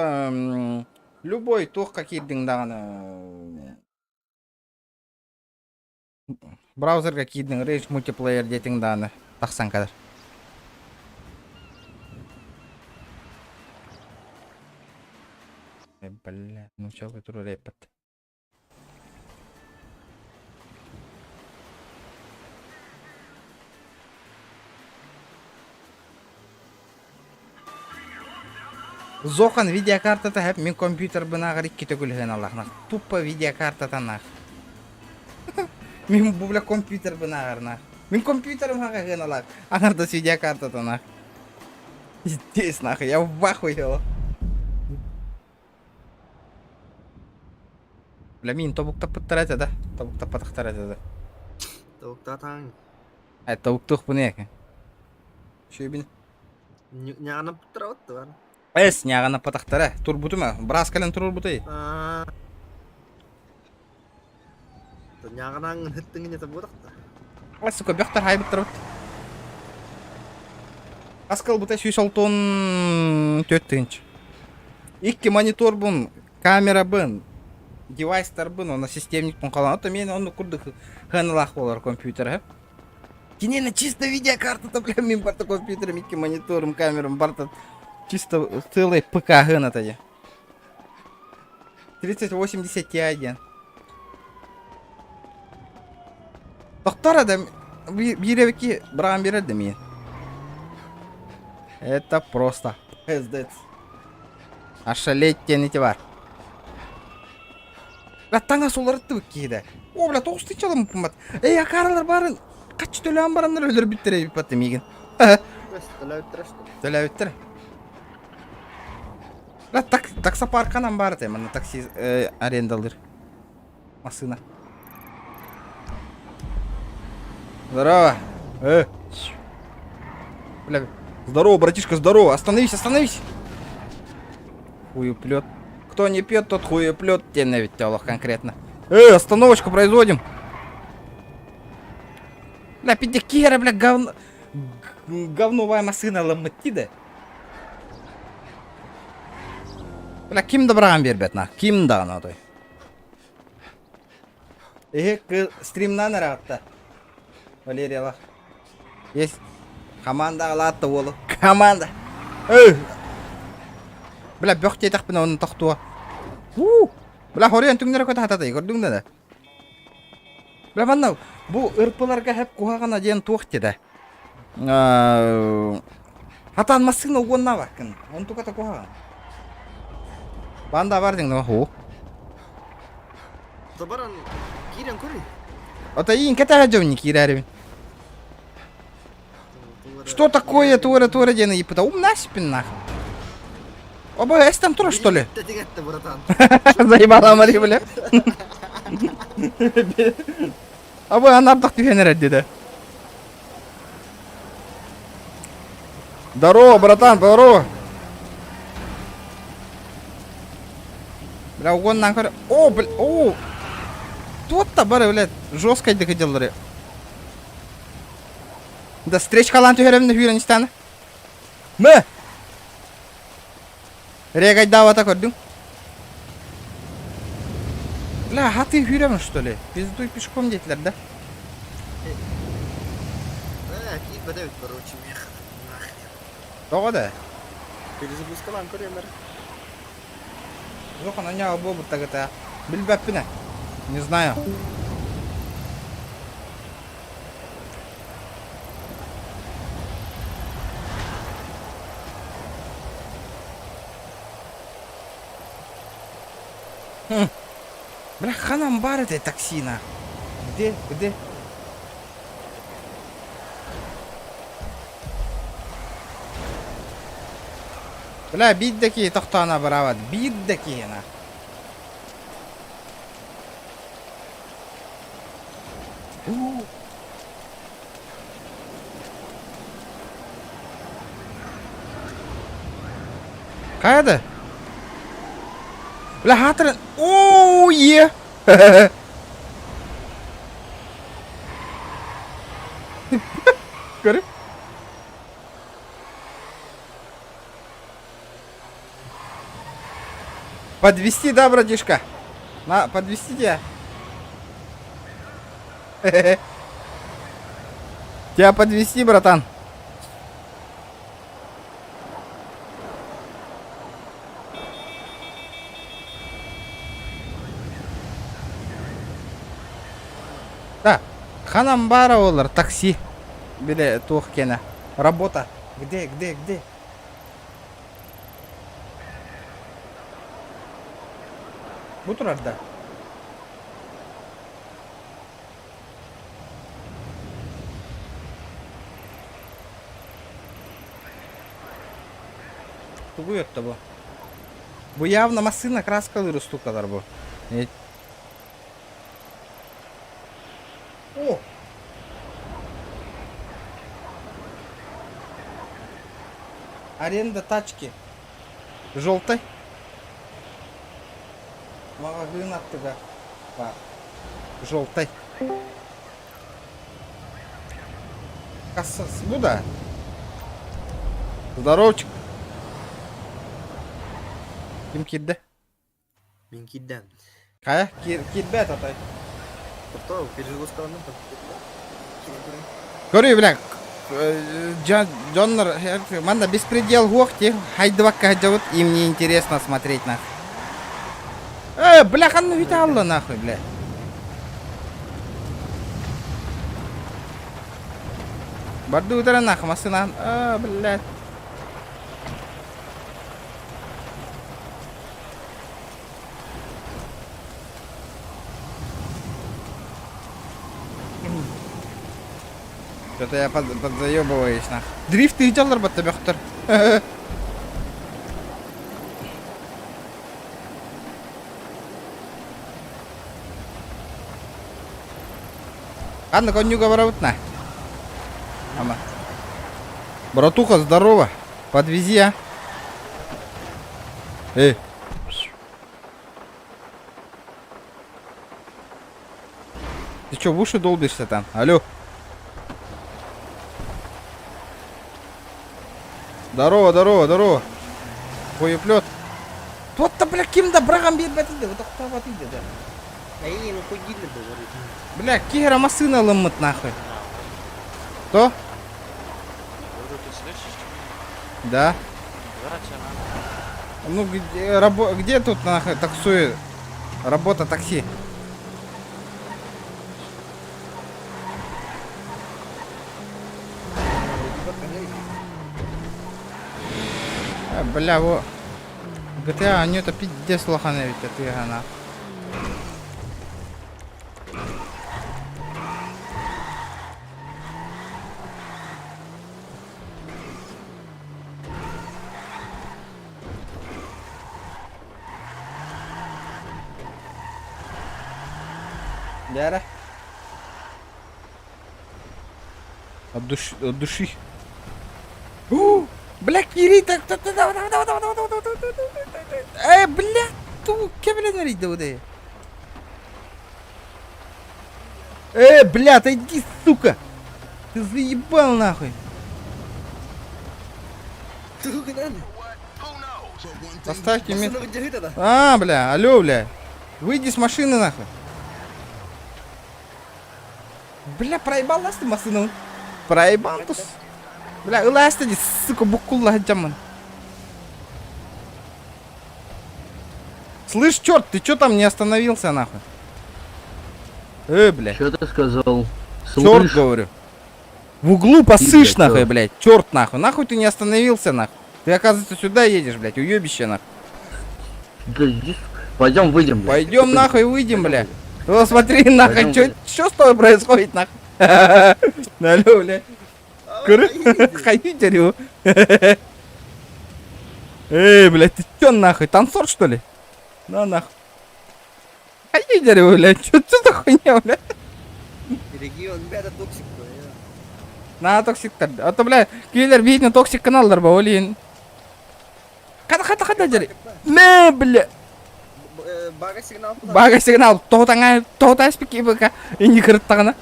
Любой тоққа кирдің дағаны... Браузерға кирдің рейдж мультиплеер детің дағаны. Тақсан қадар. Бля, ну чё вы туру репет. Зохан видеокартата хәп мен компьютер бына гарик кете күлген Аллахна. Тупо видеокартата нах. Мен бу бля компьютер бына гарна. Мен компьютерым ага ген Аллах. Агарда видеокартата нах. Здесь нах, я в ахуе. Бля мен тобуктап пыттырат да. Тобуктап патактарат да. Тобукта таң. Тобуктук бу не экен? Шөбин. Нянап тұрауыт бар. Няғана патақтары. Тур бұты ма? Біраз кәлін тұрur бұты. Няғанаңын хүттіңін еті бұдақта. Сука, бөқтар хайбыт тұрбыт. Аскал бұты 164 тынч. Икки монитор бұн, камера бұн, девайстар бұн, оны системник бұн қалан. Ота мен оны күрді ханылақ болар компьютер. Кинені чисто видеокарта бля, мен барта компьютером, икки монитором, камером, барта чисто целый ПК гына тоді. 3080 Ti. Тоқтар адам биревики брам береді мен. Это просто пиздец. Ошалеть тенете бар. Бля, таңа солар өтті кейді. О, бля, 9 тысяч алам пымат. Эй, ақаралар барын. Қачы төләуін барандар өлір біттірі біпатты меген. Төләуіттір. Бля, таксопарканан бар тем, на такси арендалыр. Машина. Здорово. Бля, здорово, братишка, здорово. Остановись, остановись. Хуеплет. Кто не пьет, тот хуеплет. Тебе ведь тело конкретно. Остановочку производим. Бля, педикера, бля, говновая машина ломатида. Бля, ким добрам бербет на? Ким да на той? Стримнан аратта. Валерия Лах. Есть. Команда алатты олы. Команда. Бля, бөкте етақ бін оның тоқтуа. Бля, хориян түңдері көті хатады, көрдің да. Бля, баннау, бұл ұрпыларға хәп қуағана ден тоқ деді. Хатан масына оғынна бақын. Оны тұқата қуағана. Банда бардың да, ху. Табаран кирен көрі. Это ин ката жауни кирарим. Что такое тура дена ипыта? Умна спин нахуй. Оба, эс там тура что ли? Тетигетті, братан. Заебала Мари, бля. Оба, она абдах тюхенер деді. Здорово, братан, здорово. Бля, угоннан көрі. О, бля, о! Тут-то бары, блядь, жесткой доходилдары. Да, встречкалан түйеремді үйреністені. Мө! Регай давата көрдің. Бля, хаты үйремін, что ли? Пиздуй пешком дейтілер, да? Кит бәдәвіт, короче, мех. Тоғы да? Перезапускалан көремер. Жоқ, ана няға бұл бұтта гта. Білбәппіне. Не знаю. Бля, ханам бар этой таксина. Где? Где? Бля, биддеки тоқтана барават. Биддеки на. Қайда? Бля, хатырын. Оу, е! Көрі? Подвести, да, братишка? На, подвести тебя. Тебя подвести, братан. Да, ханам бара олар, такси. Биле тух кена. Работа. Где? Bu turarda. Тугует-то bu. Bu явно машина краскалары стукалар bu. О! Аренда тачки. Желтой. Магазин аттыга. Бар. Желтой. Кассасы. Bu da. Здоровчик. Kim kirdi? Мен кидден. Kaya? Kirbe atatay. Тоқтау, перезапускаланнан Көрі, бля. Джоннер, манда беспредел гохти. Хайдывакка хаджавут. Им не интересно смотреть на. Бля, ханну вита алла нахуй, бля. Барды удара нахуй, машина. Бля. Что-то я подзаебываюсь, нахуй. Дрифт и жалар бат тебе хтар. Ладно, конюга воровутна. Ама. Братуха, здорово. Подвези, а. Эй. Ты чё, в уши долбишься там? Алло. Здорово. Хуеплет. Вот-то, бля, ким-то брагам бит бәтиді. Вот так вот иди, да. Эй, ну ходили бы, говорит. Бля, кихера машина лымыт нахуй. Что? Да. Ну где тут нахуй таксует? Работа такси. Бля, во. GTA, они это пиздец лоханы ведь это игра. Бяра. От души. Бля, Кири, так. Бля. ту кебелен иди уде. Бля, иди, сука. Ты заебал нахуй. Поставьте метку. Бля, алло, бля. Выйди с машины нахуй. Бля, проебал нас ты машину. Проебал тус. Бля, ылась ты, сука, букулла джаман. Слышь, черт, ты чё там не остановился нахуй? Бля. Что ты сказал? Черт, говорю. В углу посышь нахуй, блядь. Черт нахуй. Нахуй ты не остановился нахуй. Ты, оказывается, сюда едешь, блядь, уебище нахуй. Пойдем выйдем. Пойдем нахуй выйдем, блядь. О, смотри нахуй, что с тобой происходит нахуй? Алло, блядь. Хаидерю. Блядь, ты чё нахуй, танцор что ли? На нахуй. Хаидерю, блядь, чё за хуйня, блядь? Регион, беда токсик. На токсик, а то, блядь, киллер видно токсик каналдар ба, олин. Хата жери. Не, бля. Бага сигнал. Тота спики бака. Инди кырттагына.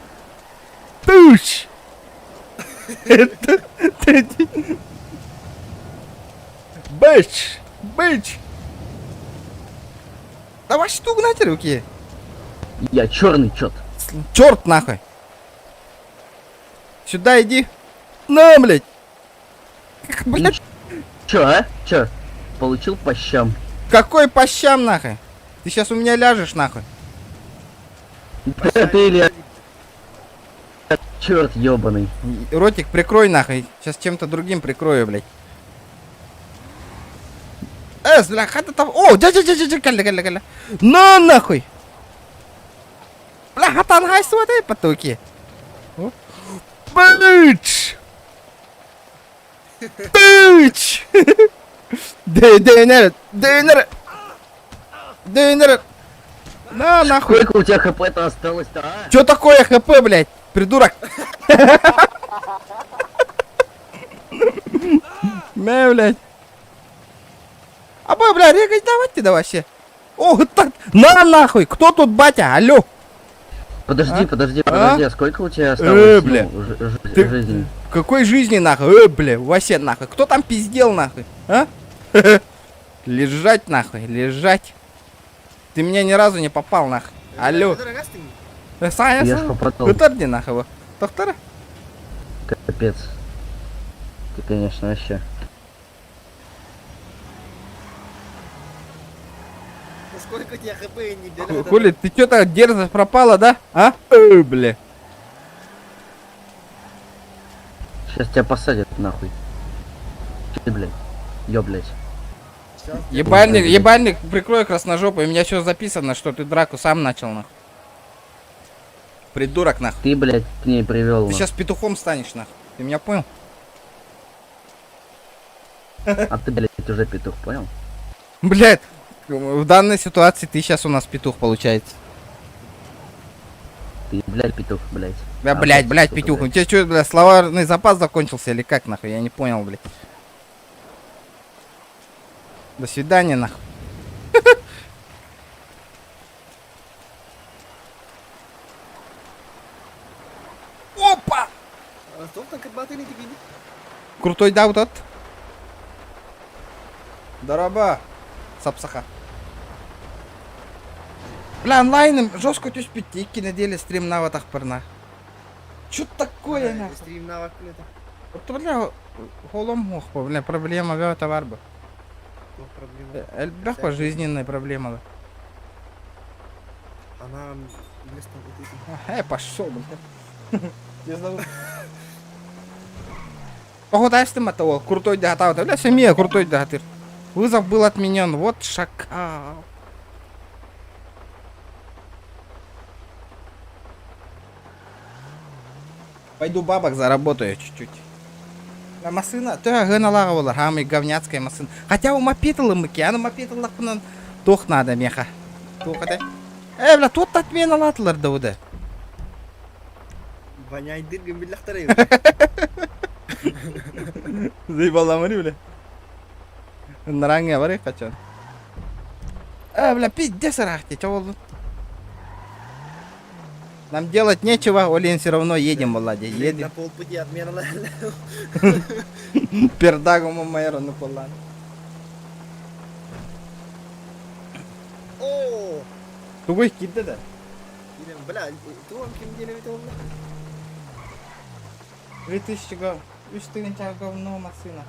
Туш. Бэч. Давай штук на руки. Я черный чёт. Черт нахуй. Сюда иди. На, блядь. Блядь. Чё, а? Чё? Получил по щам. Какой по щам нахуй? Ты сейчас у меня ляжешь нахуй. Ты или... Черт ёбаный. Ротик прикрой нахуй. Сейчас чем-то другим прикрою, блядь. Бля, хата там. О, калля. На нахуй. Бля, хатан хайсу вот эти потоки. Быч. Дейнер. На нахуй. Сколько у тебя хп-то осталось-то, а? Чё такое хп, блядь? Придурок. Не, блядь. Бля, регай давайте да вообще. О, так, на нахуй. Кто тут батя? Алло. Подожди, а сколько у тебя осталось? Бля. Жизни? Какой жизни нахуй? Бля, вообще нахуй. Кто там пиздел нахуй? А? Лежать нахуй, лежать. Ты меня ни разу не попал нахуй. Алло. Я ж попадал. Уторди нахуй. Доктора? Капец. Ты, конечно, вообще. Сколько у тебя хп не Хули, ты чё-то дерзость пропала, да? А? Бля. Сейчас тебя посадят нахуй. Ты, блядь. Блядь. Ебальник, прикрой красножопый. У меня все записано, что ты драку сам начал, нахуй. Придурок, нахуй. Ты, блядь, к ней привел. Ты сейчас петухом станешь, нахуй. Ты меня понял? А ты, блядь, уже петух, понял? Блядь, в данной ситуации ты сейчас у нас петух, получается. Ты, блядь, петух, блядь. Да, блядь, петух. У тебя что, блядь, словарный запас закончился или как, нахуй? Я не понял, блядь. До свидания, нахуй. Опа! Крутой, да, вот этот? Дороба. Сапсаха. Бля, онлайном жестко тюсь пятики недели стрим наватах парна. Чё такое, нахуй? Стрим навак, блядь. Вот, бля, холом мох, бля, проблема, бля, товар бы. Бля, жизненная проблема, да. Она, блядь, Пошел, бля. Погода, ты мотовал, крутой дагатау, бля, семья, крутой дагатыр. Вызов был отменен, вот шакал. Пойду бабок заработаю чуть-чуть. А машина, то гыналаговалар, хамы говняцкая машина. Хотя у мопитала мыки, а на мопиталах пунан тох надо меха. Тухада. Бля, тут отмена латлар дауда. воняет дыргами, бля, вторые. Заебал ламари, бля. Наранга, вари, качан. бля, пиздец, рахти, чё болду? Нам делать нечего, Олин, все равно едем, Влади, На едем. полпути от меня. Пердагу майора, ну полан. О! Тугой кидды да? Бля, ты он кем деле это? 3000 гов. 3000 говно машина.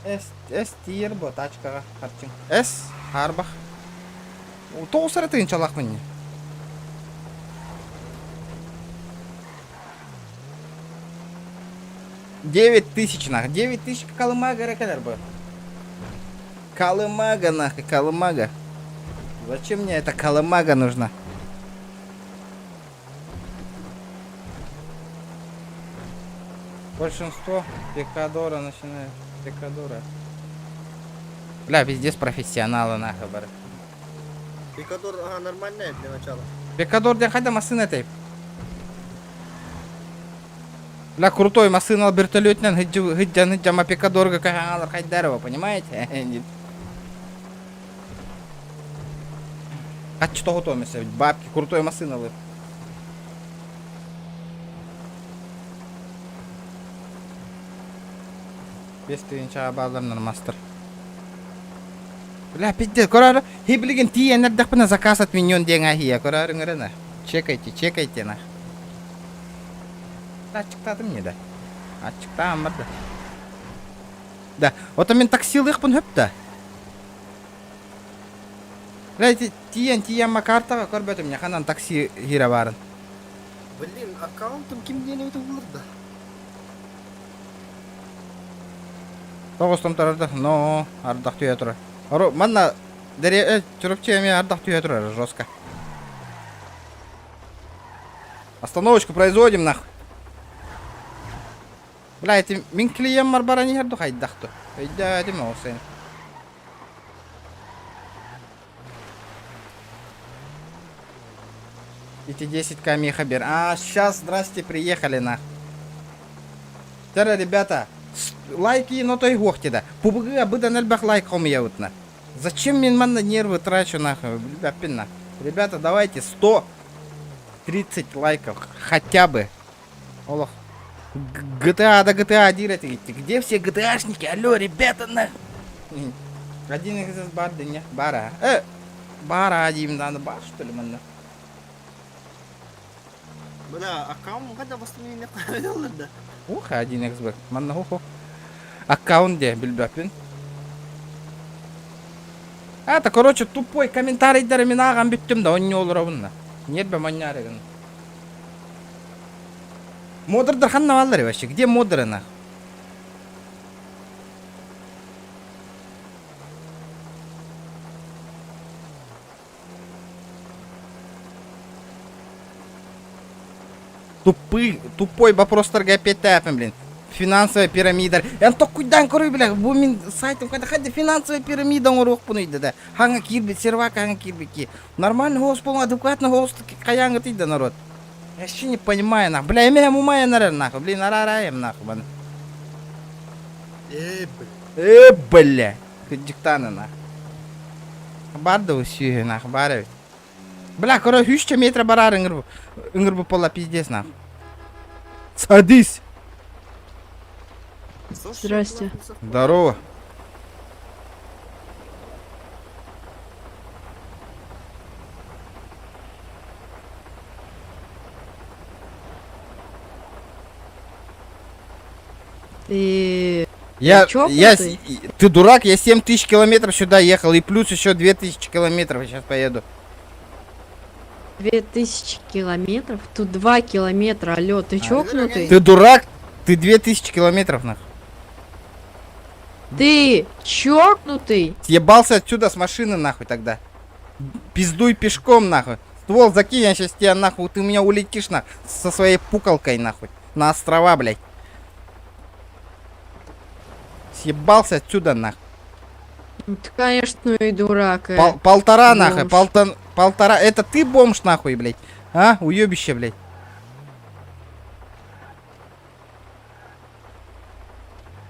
С тир бо тачкага харчың. С арбах. Тоғысыры тыйынчалақ міне. $9000 $9000 калымага рекадер бо. Калымага нахуй, калымага. Зачем мне эта калымага нужна? Большинство пикадора начинает. Пикадора. Бля, пиздец профессионалы нахуй, бары. Пикадор, ага, нормальная для начала. Пикадор ден қайда машина тейп? Бля, крутой машина ал вертолетнен хыджама пикадорга каханалар хайдарова, понимаете? А что готовимся? Бабки, крутой машина лып. Без тыйынча балдарнан мастер. Бля, пиздец, көрөр. Хиблиген тиенер дақпына заказ отменен деген ахия. Көрөрүңөр. Чекайте на. Ачыктадым не да? Ачыктадым барды. Да, вот мен такси лықпын хөп да. Бля, тиен макартага көрбөтүм мне ханан такси хира барын. Блин, аккаунтым кем деле это было? Тоғыстым тұрарды, но ардақ түйе тұры. Манна, чүріпчі әме ардақ түйе тұры, жестко. Остановочку производим, нахуй. Бля, эти min клиент бар бара не ардық айдақты. Айда, деме осы. Эти 10к меха бер. А, сейчас, здрасте, приехали, нахуй. Тара, ребята. Лайки, но то и гохти да. Пубга быда нельбах лайк умеютна. Зачем мне манна нервы трачу нахуй? Ребята, давайте 130 лайков хотя бы. Олох. GTA до GTA 1. Где все GTA-шники? Алло, ребята, нахуй. Один из барды не. Бара. Бара один надо бар что ли манна? Бля, аккаунт когда восстановили не да? Ух, 1xb. Манна хуху. Аккаунт где, билбапин? Это, короче, тупой комментарий дараминаган биттим да, он не олуравынна. Нет бы манярыгын. Модердер ханна валлари вообще, где модеры нах? Тупой вопрос торга опять тапим, блин. Финансовая пирамида. Я только кудан корой, бля, бумин сайтом, когда финансовая пирамида, он рух пунуйда, да. Ханга кирбит, сервака, ханга кирбики. Нормальный голос, полный адекватный голос, каянга ты, да, народ. Я вообще не понимаю, нахуй. Бля, имея мумая, наверное, нахуй. Блин, арараем, нахуй, man. Бля. Ты диктана, нахуй. Барда усюги, нахуй, баравит. Бля, короче, 300 метра барар, ингрбу пола пиздец, нахуй. Садись. Здрасте. Здорово. Ты дурак, я 7000 километров сюда ехал, и плюс еще 2000 километров, сейчас поеду. 2000 километров? Тут 2 километра, алло, ты чокнутый? Ты дурак? Ты 2000 километров, нахуй. Ты чокнутый? Съебался отсюда с машины, нахуй, тогда. Пиздуй пешком, нахуй. Ствол закинь, я сейчас тебя, нахуй, ты у меня улетишь, нахуй, со своей пукалкой, нахуй. На острова, блядь. Съебался отсюда, нахуй. Ну ты, конечно, и дурак. Полтора, нахуй, полтора. Это ты бомж, нахуй, блядь. А? Уебище, блядь.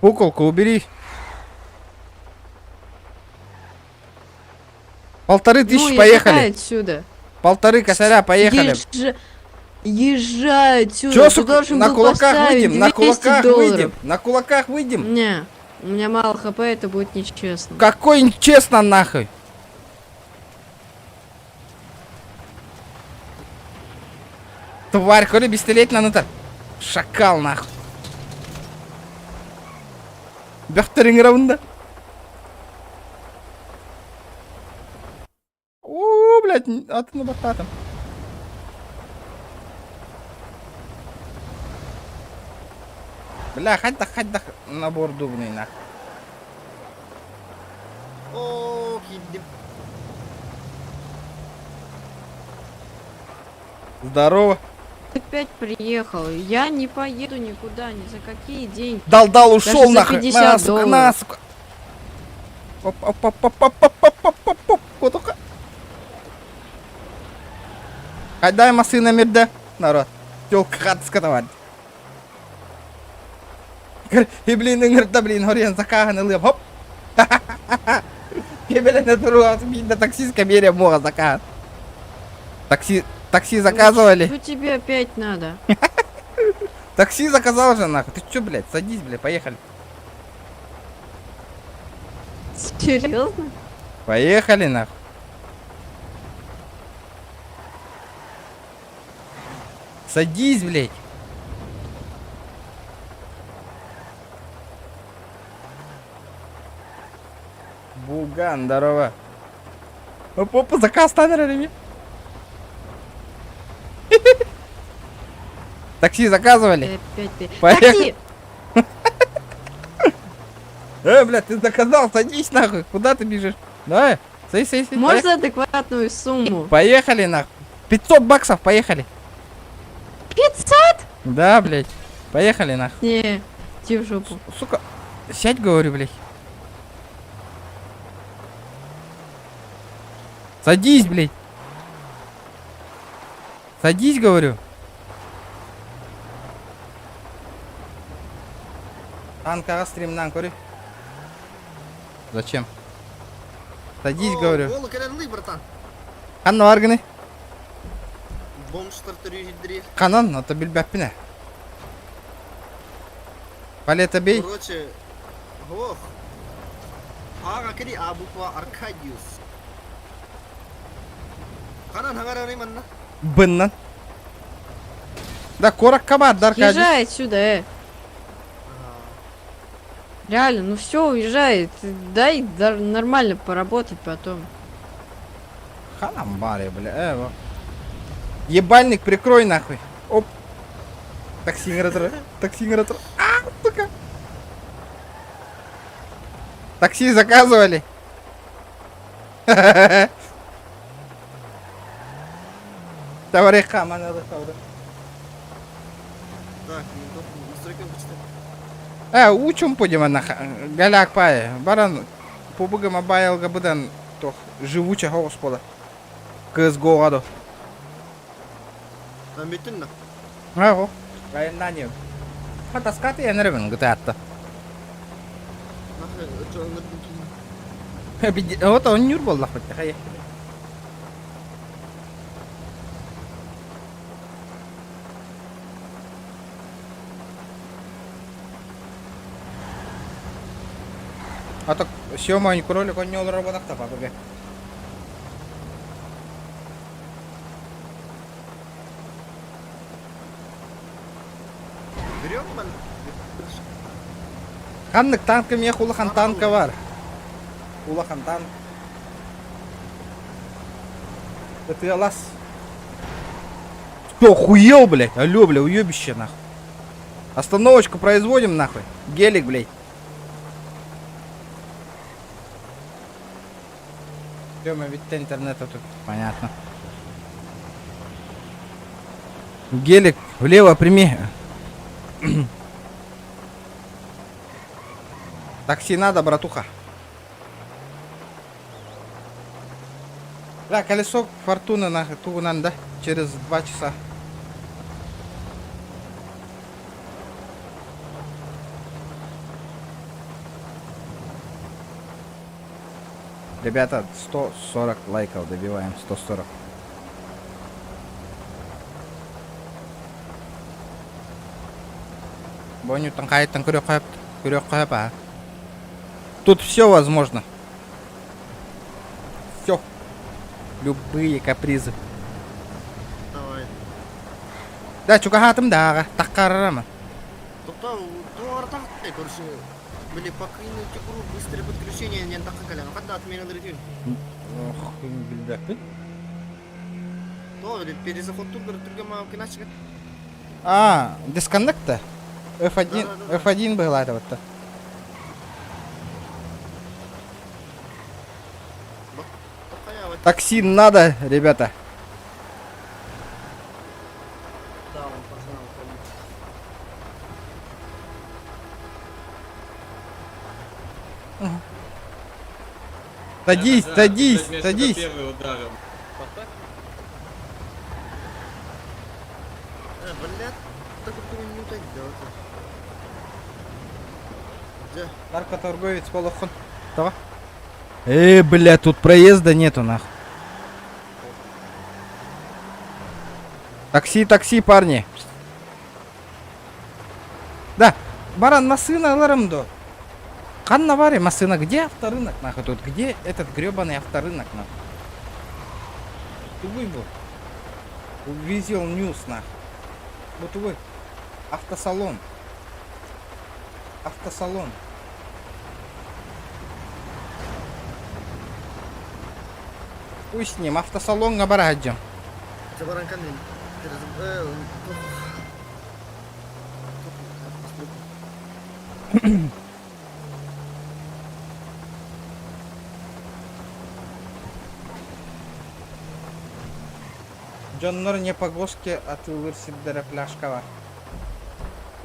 Пуколку убери. 1500, Ну, поехали. езжай отсюда. 1,5 косаря, поехали. Езжай отсюда. Чё, Ты сука, должен на был кулаках поставить выйдем, на 200 кулаках долларов. выйдем, на кулаках выйдем. Не, у меня мало хп, это будет нечестно. Какой нечестно нахуй. Тварь, коли бестолетно нутар. Шакал нахуй. Бехтерин раунда. О, блядь, от на бататом. Бля, хоть да набор дубный нахуй. О, кидди. Здорово. Ты опять приехал. Я не поеду никуда, ни за какие деньги. Дал, ушел Даже за нахуй. 50 На, сука, на, долларов. сука. Оп. Котуха. Дай машина мирда, народ. Тёлка хат скатовать. И блин, ингрта, блин, горен закаганый лып. Хоп. И блин, на туру, на таксистка мере мога закаган. Такси заказывали. Что тебе опять надо? Такси заказал же нахуй. Ты чё, блядь, садись, блядь, поехали. Серьезно? Поехали нахуй. Садись, блядь. Булган, здорово. Опа, заказ станерами. Такси заказывали? Опять ты. Поехали. Такси! Блядь, ты заказал, садись нахуй. Куда ты бежишь? Давай, садись. Можно адекватную сумму? Поехали нахуй. 500 баксов, поехали. 500? Да, блядь. Поехали нахуй. Не, иди в жопу. Сука, сядь, говорю, блядь. Садись, блядь. Садись, говорю. Танка стримнан, говорю. Зачем? Садись, говорю. Голы керенли, братан. Ханна арганы. Бомж стартери гидри. Ханан, это бильбяппине. Палета бей. Короче, ох. Ага, кери абуква Аркадиус. Ханан хангараны манна. Быннан. Да, корак кабар, Даркадис. Езжай отсюда, Реально, ну все, уезжай. Ты дай нормально поработать потом. Ханамбаре, бля, эво. Ебальник прикрой нахуй. Оп. Такси ретро. А, сука. Такси заказывали. Товариха, мана захавда. Так, настройки почитать. Учим пойдем на галяк пае. Баран побугам байалга будан то живуча господа. CSGO гадо. Там битин на. Аго. Райна не. Хатаскаты я нервен гтатта. Нахуй, что он напикин. Вот он нюрбол нахуй. Хай. А так съемай кролик, он не работает так, побег. Берем, ман. Ханнык танком я хулахан танка var. Хулахан танк. Это я лас. Что, охуел, блядь? Алло, бля, уебище, нахуй. Остановочку производим, нахуй. Гелик, блядь. Тёма, ведь интернета тут. Понятно. Гелик, влево прими. Такси надо, братуха. Да, колесо фортуны на Тугунан, да? Через 2 часа. Ребята, 140 лайков добиваем, 140. Боню танкайтан курёкхэп. Тут все возможно. Все. Любые капризы. Давай. Да, чукахатым дага, таккарарама. Тоқтау, туара тақтай, короче. Были покинуть игру, быстрое подключение, не так как ну когда от меня дрытин. Ох, билбеппин. То, перезаход тут, другому киначка. А, дисконнекта? F1, Да-да-да. F1 была это вот-то. Такая вот. Такси надо, ребята. Да, он пацанам помнит. Садись, садись, садись. Блядь, так вот не так делать. Да. Наркоторговец полохон. Что? Бля, тут проезда нету, нахуй. Такси, такси, парни. Да, баран, масына аларымды. Канна вари, масына, где авторынок, нахуй, тут? Где этот гребаный авторынок, нахуй? Тувый был. Увидел ньюс, нахуй. Вот увы. Автосалон. Автосалон. Пусть с ним, автосалон габараджем. Забаранкан мен. Джоннор не погошки от Уверсидера пляшкова.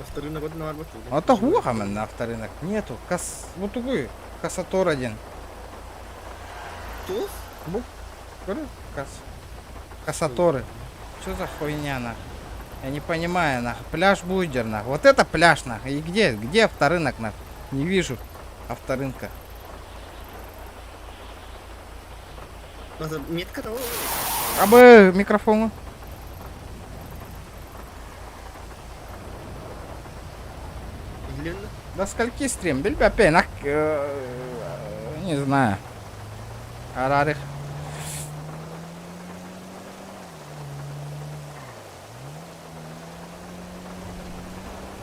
Второй год на работе. Это гуамен на авторынок. Нету. Вот увы. Кассатор один. Туф? Говорю, Кассаторы. Что за хуйня, нахуй? Я не понимаю, нахуй. Пляж Буйдер, нахуй. Вот это пляж, нахуй. И где авторынок, нахуй? Не вижу авторынка. Метка того. Абы микрофон. Длинно. До скольки стрим? Бельбя пенак. Не знаю. Арарих.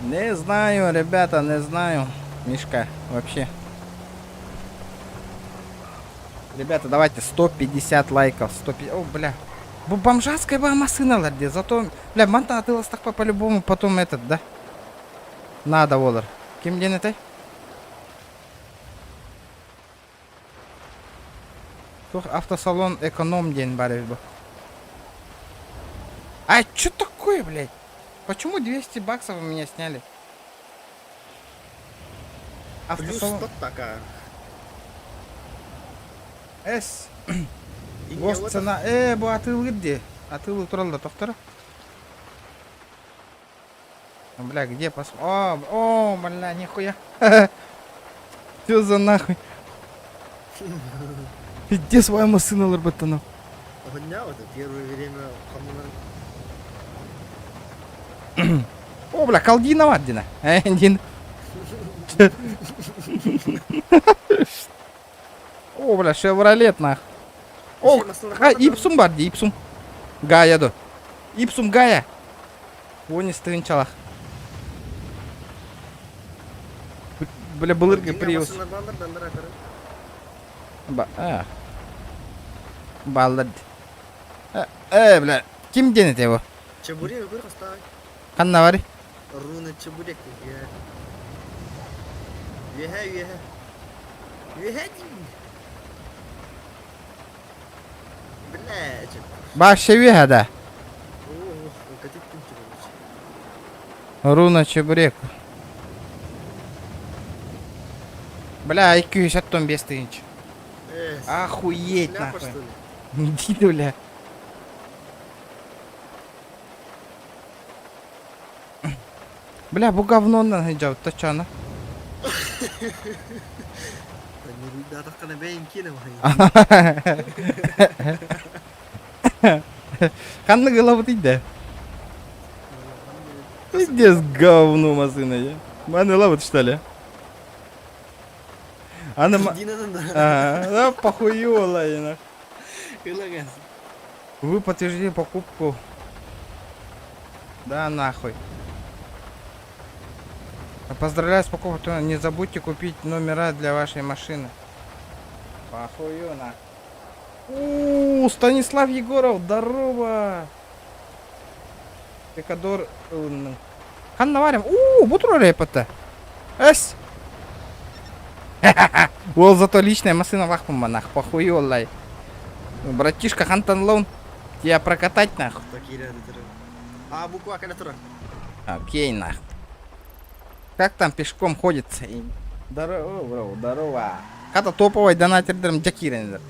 Не знаю, ребята, не знаю. Мишка, вообще. Ребята, давайте 150 лайков. 150. О, бля. Бомжатская была машина, ладно. Зато, бля, манта отылась так по-любому. Потом этот, да? Надо, Волар. Кем день это? Автосалон эконом день, барыш бы. А, что такое, блядь? Почему 200 баксов у меня сняли? Плюс Автосалон. 100 такая. С. И Гос вот цена. Бу атылы где? Атылы туралда тоқтар. Бля, где пос... О, бля, нихуя. Что за нахуй? Где своя машина, ларбатана? Огня, вот это первое время О, бля, колдина ваддина. Дин. О, бля, шевролет нах. О, ипсум барди, ипсум. Гая до. Ипсум гая. Вони стынчалах. Бля, былырга приус. Баллад. Бля, ким денет его? Чебурек, говорю, оставай. Ханна вари? Руна чебурек. Веха. Блядь. Баша вега, О, катить пунктик. Руна чебурек. Бля, IQ 60 тонн без тысяч. Охуеть, Шляпа, нахуй. что ли? Иди, бля. Бля, бу говно находил, то чё, на? не руда так на бейм кинем. Қанды головы дейді. Иди с говну машина, я. Маны лават, что ли? Она... Да, похуёла, я. Вы подтвердили покупку. Да нахуй. Поздравляю с покупкой. Не забудьте купить номера для вашей машины. Похую на. Станислав Егоров, здорово. Пикадор. Хан наварим. Бутро репота. Эс. Ол зато личная машина вахпу нах. Похую лай. Братишка Хантан Лоун. Тебя прокатать нахуй. А буква когда тура? Окей, нахуй. Как там пешком ходится? Здорово, бро, здорово. Ката топовый донатердером Джакирендер.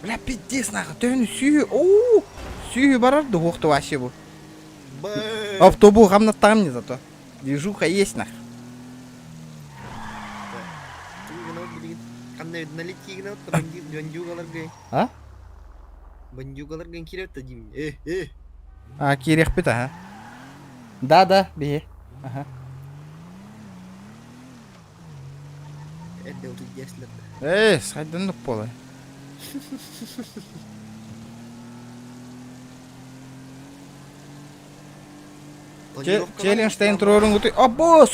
Бля, пиздец, нахуй. Ты не сүйі. Сүйі барарды оқты вообще бұл. Автобус гамна там не зато. Движуха есть, нахуй. А? Бандюгалар ген кирет тадим. Кирех пита, а? Да, бе. Ага. Это вот здесь. Сайдан пола. Челленджтен турорун гуты. Босс!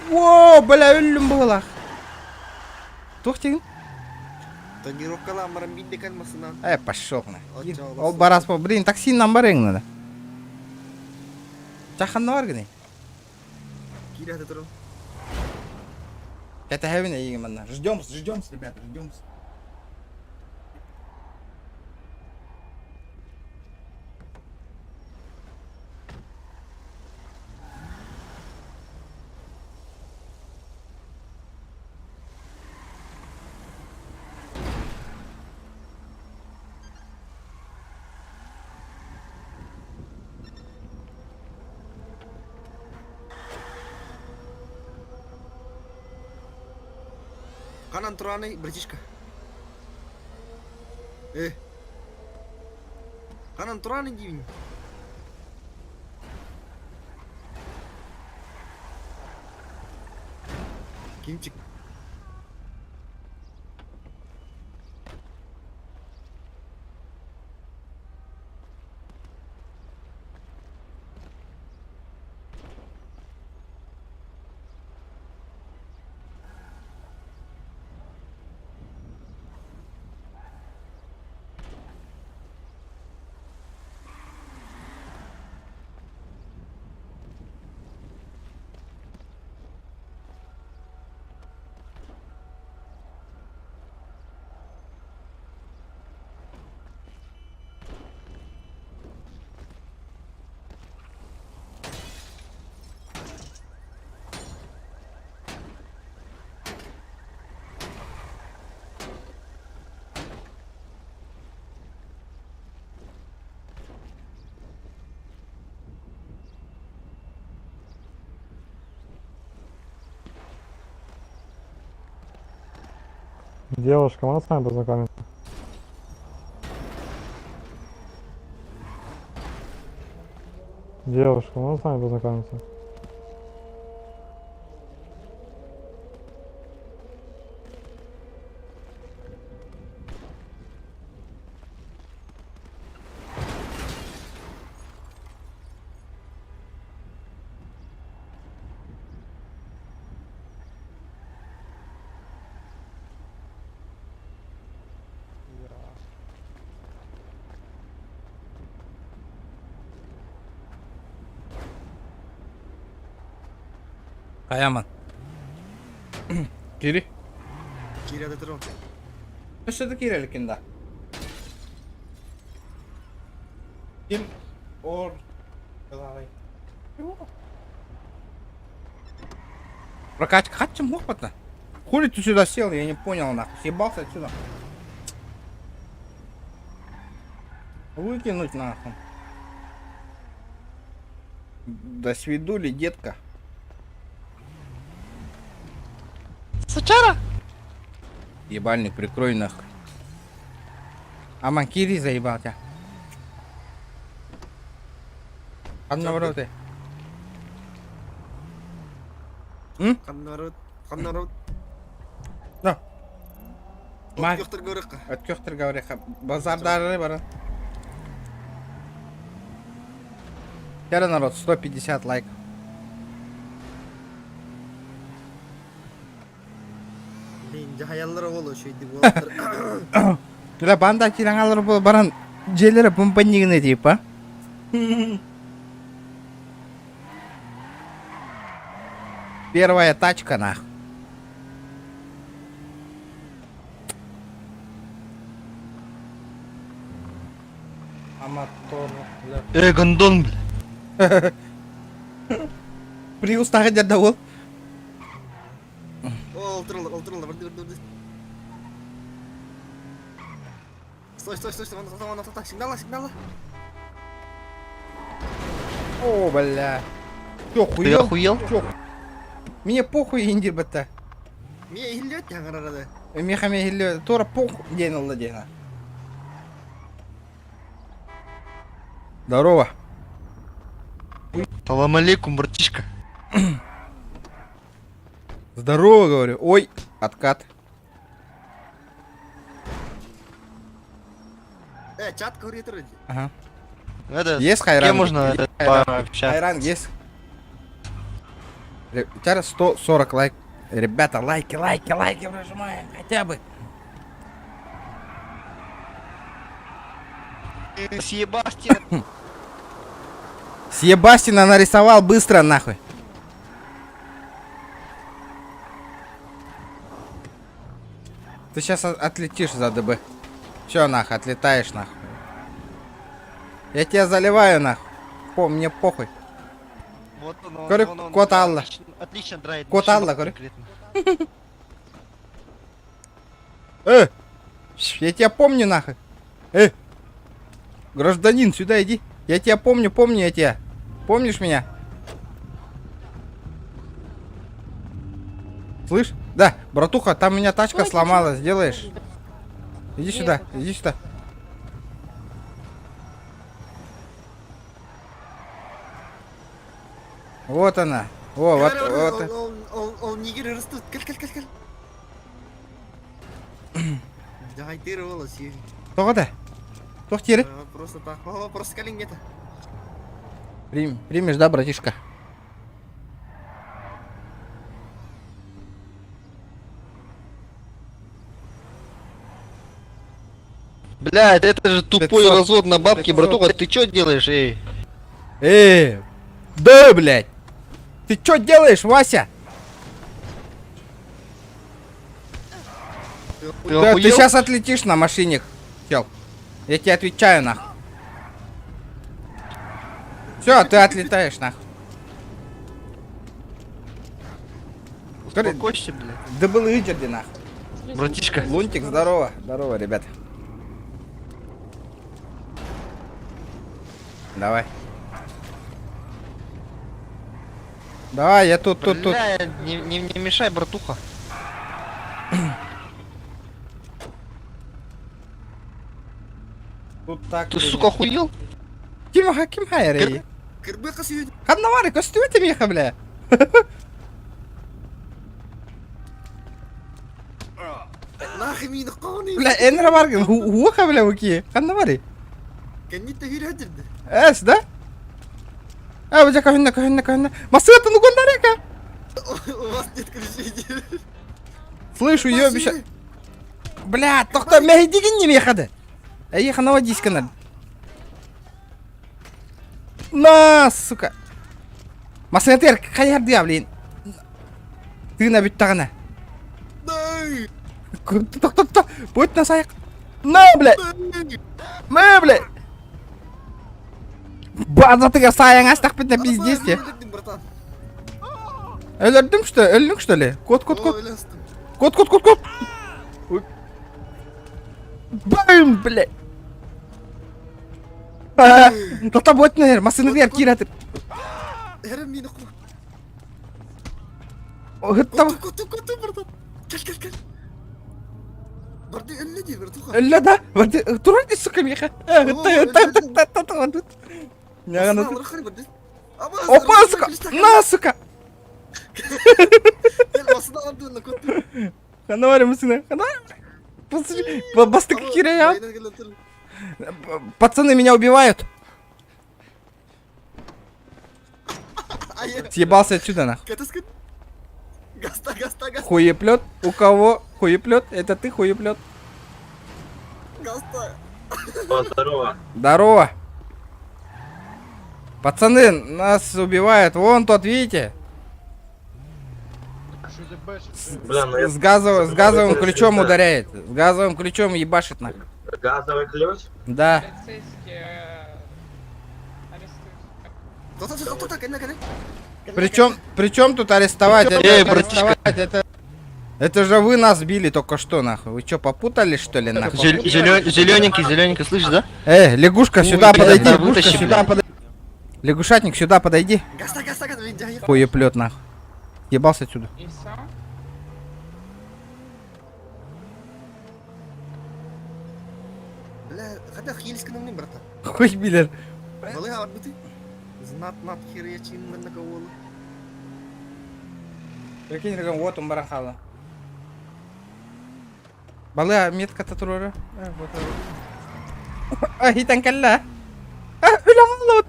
Во, бля, өлім болақ. Тоқтеген? Тонировкалар марамбинде калмасынан. Пошел на. Ол барас по, блин, такси намбарең надо. Чаханна бар гіне? Кирет туру. Это хевина егем анна. Ждем, ребята, ждем. Канан тураны, братишка. Канан тураны дивин. Кинчик. Девушка, можно с вами познакомиться? Девушка, можно с вами познакомиться? Каяман. Кири? Кирет туру. Что это Кирилл кинда? Ким? Ор? Прокачка, хотим опыта. Хули ты сюда сел, я не понял, нахуй. Съебался отсюда. Выкинуть нахуй. До свидули, детка. Сучара? Ебальник, прикрой нахуй. А Макири заебал тебя. Одновороты. Қаннарот. Да. Мак. Өткөктөр көрөк. Өткөктөр говоря, базардары бар. Вчера народ 150 лайк. Мен жаялары боло шөйдүк болоптур. Уля банда кирангалар бол баран желері помпанигіне дейіп, а? Первая тачка, нах. Аматор. Гондон, бля. Приус тағы жерде ол. Олтырылды, бірді. Стой, сигнала. О, бля. Чё, Ты хуел? охуел? Чё? Мне похуй индир бітті. Мен хиллет жаңарады. Мехаме хилі тура похуй ден алды дена. Здорово. Салам алейкум, братишка. Здорово, говорю. Ой, откат. Чат көрет тұрды. Ага. Это, Есть хайран? кем можно пообщаться? Хайран есть. Сейчас 140 лайк. Ребята, лайки прожимаем. Хотя бы. Себастьян. Себастина нарисовал быстро, нахуй. Ты сейчас отлетишь за ДБ. Все, нахуй, отлетаешь, нахуй. Я тебя заливаю, нахуй. Мне похуй. Вот он, Говорю, кот Алла. Отлично драйв. Кот Алла, говорю. Я тебя помню, нахуй. Гражданин, сюда иди. Я тебя помню я тебя. Помнишь меня? Слышь? Да, братуха, там у меня тачка сломалась, сделаешь? Иди сюда. Вот она. О, вот. Ол нигер ырысты. Кел. Жайтыр боло сүйі. Тоғыда. Тоқ тері. Просто так. Просто калин где-то. Примешь, да, братишка? Блядь, это же тупой 500. развод на бабки, братуха, ты чё делаешь, эй? Да, блядь. Ты чё делаешь, Вася? Ты Да, ты охуел? сейчас отлетишь на машине, чел. Я тебе отвечаю, нахуй. Все, ты отлетаешь, нахуй. Успокойся, блядь. Да был Иджерди, нахуй. Братишка. Лунтик, здорово. Здорово, ребята. Давай. Давай, я тут. Бля, не мешай, братуха. Тут так. Ты, сука, охуел? Ким хайрей? Кырбыка сүйді. Ханнавари, костюмите меха, бля. Нахи мені қауны. Бля, энра баргын. Хуха, бля, уки. Ханнавари. Кеннитті үйретірді. Эс, да? Бля, кахинна. Масыта, ну гондарека. У вас нет крещения. Слышу, ёбища. Бля, тоқта, мехидигин не мехады. Еха, наводись, канал. На, сука. Масынатер, қаярды я, блин. Ты на бит тағына. Дай. Тоқта, будь на саяқ. На, блядь. Мә, блядь. Базатыға саяң астақ бітіне пиздес те. Өлірдім, что ли? Кот. Кот. Бэм, блядь. Тоқта, будь, наверное, масыны вер, киратыр. Эрем мені қума. Там Көту, братан. Кел. Барды әлі де, братуха. لا да تروح السكر يا اخي يا انا اوبا سكا ناسكا Elmasını aldığında kötü. انا ولا مسنا انا بس так киря Aynen gel otur. пацаны меня убивают Hayır. съебался отсюда нахуй Катаскат. Гаста. хуеплет у кого хуеплет это ты хуеплет Гаста. здорово пацаны нас убивают вон тот видите с газовым ключом ударяет с газовым ключом ебашит нахуй Газовый ключ? да причем тут арестовать это же вы нас били только что нахуй вы что попутали что ли нахуй Зелененький, слышишь, да? лягушка сюда подойди лягушатник сюда подойди Гаста. хуеплет нахуй ебался отсюда Бля, хада хилисканым не, брата. хуй билер Балый ават бути. Знат хире чин на кого. прикинь реган вот он барахала балы метка татура хитан калла улам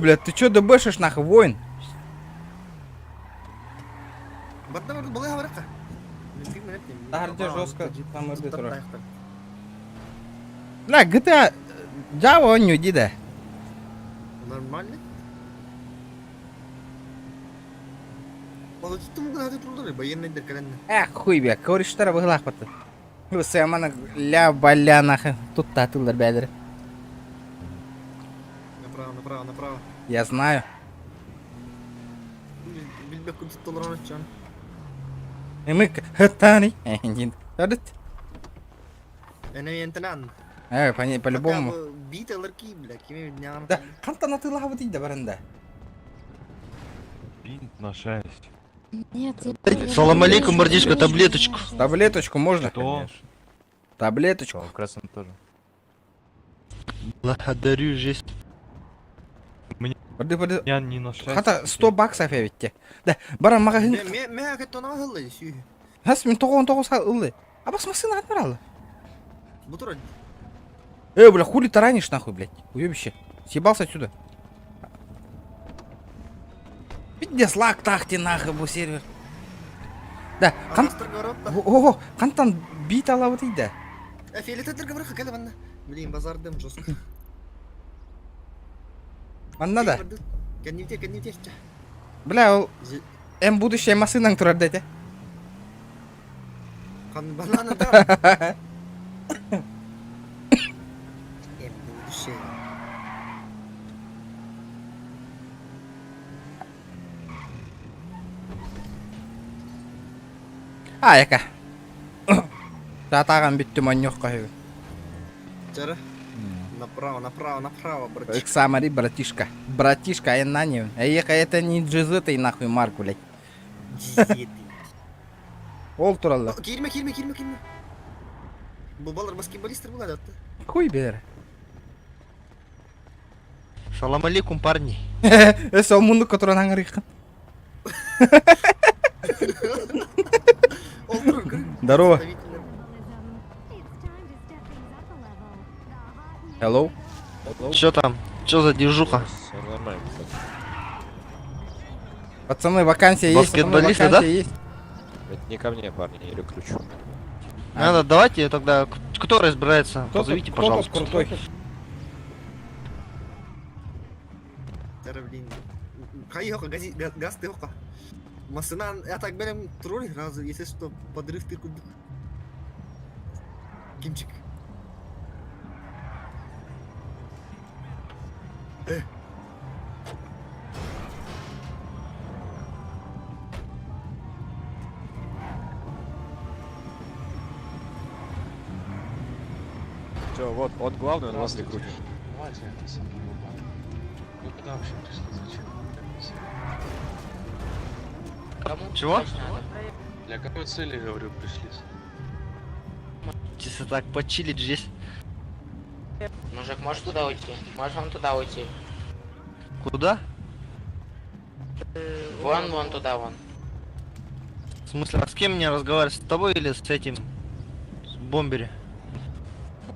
блядь ты чё дебешишь нахуй воин Братан, балый аварака. Тарде жестко там и битро. Бля, GTA Java он не дида. Нормально? Молодец, ты мог надо трудно, военный доколенно. Хуй бля, говоришь, что выглах потом. Вы амана ля баля нахуй. Тут татулар бедер. Направо. Я знаю. Бильбек куда толрана чан. И мы хатани. Нет. Адит. Я ентенан. По-любому. Бита ларки, бля, кими днян. Да, канта на ты лавати да баранда. Бинт на 6. Нет, Салам алейкум, мордишка, таблеточку. Таблеточку можно? Что? Таблеточку. В красном тоже. Благодарю, жесть. Поди. Я не на 6. Хата 100 баксов я ведь те. Да, баран магазин. Мен кетона хыллы сүй. Хас мен тоғон салды. А бас масына отмирала. Бутура. Бля, хули таранишь нахуй, блядь? Уебище. Съебался отсюда. Пиздец, лак тахти нахуй, бу сервер. Да, Ого, кантан бит ала вот ида. Фиолетовый торговый кәлі ванна. Блин, базардым жестко. Ванна да. Кәнневте. Бля, ол будущее масынан турар дете. Қан банана да. Будущее. Яка. Татаган битті маньёққа хеу. Чара. Направо, братишка. Иксамари, братишка. Братишка, я на нее. Это не джизетый нахуй марк, блядь. Ол туралла. Кирме. Бұл балар баскетболистер болады атты. Хуй бер. Салам алейкум, парни. Сол мунду которого аңырыйқан. Здорово. Hello. Чё там? Чё за движуха? Пацаны, вакансия есть. Баскетболисты, да? Есть. Это не ко мне, парни, я или кручу. Надо, давайте тогда, кто разбирается, позовите, пожалуйста. Кто крутой? Чара, блин. Хай хока, газ ты хока. Масынан, я так берем тролль, разу, если что, подрыв ты куда. Кимчик. Все, вот главный, он вас рекрутит. Вы куда вообще пришли? Зачем? Чего? Для какой цели, говорю, пришли? Чисто так почилить здесь. Мужик, можешь туда уйти? Можешь вон туда уйти? Куда? Вон туда, вон. В смысле, а с кем мне разговаривать? С тобой или с этим? С бомбери?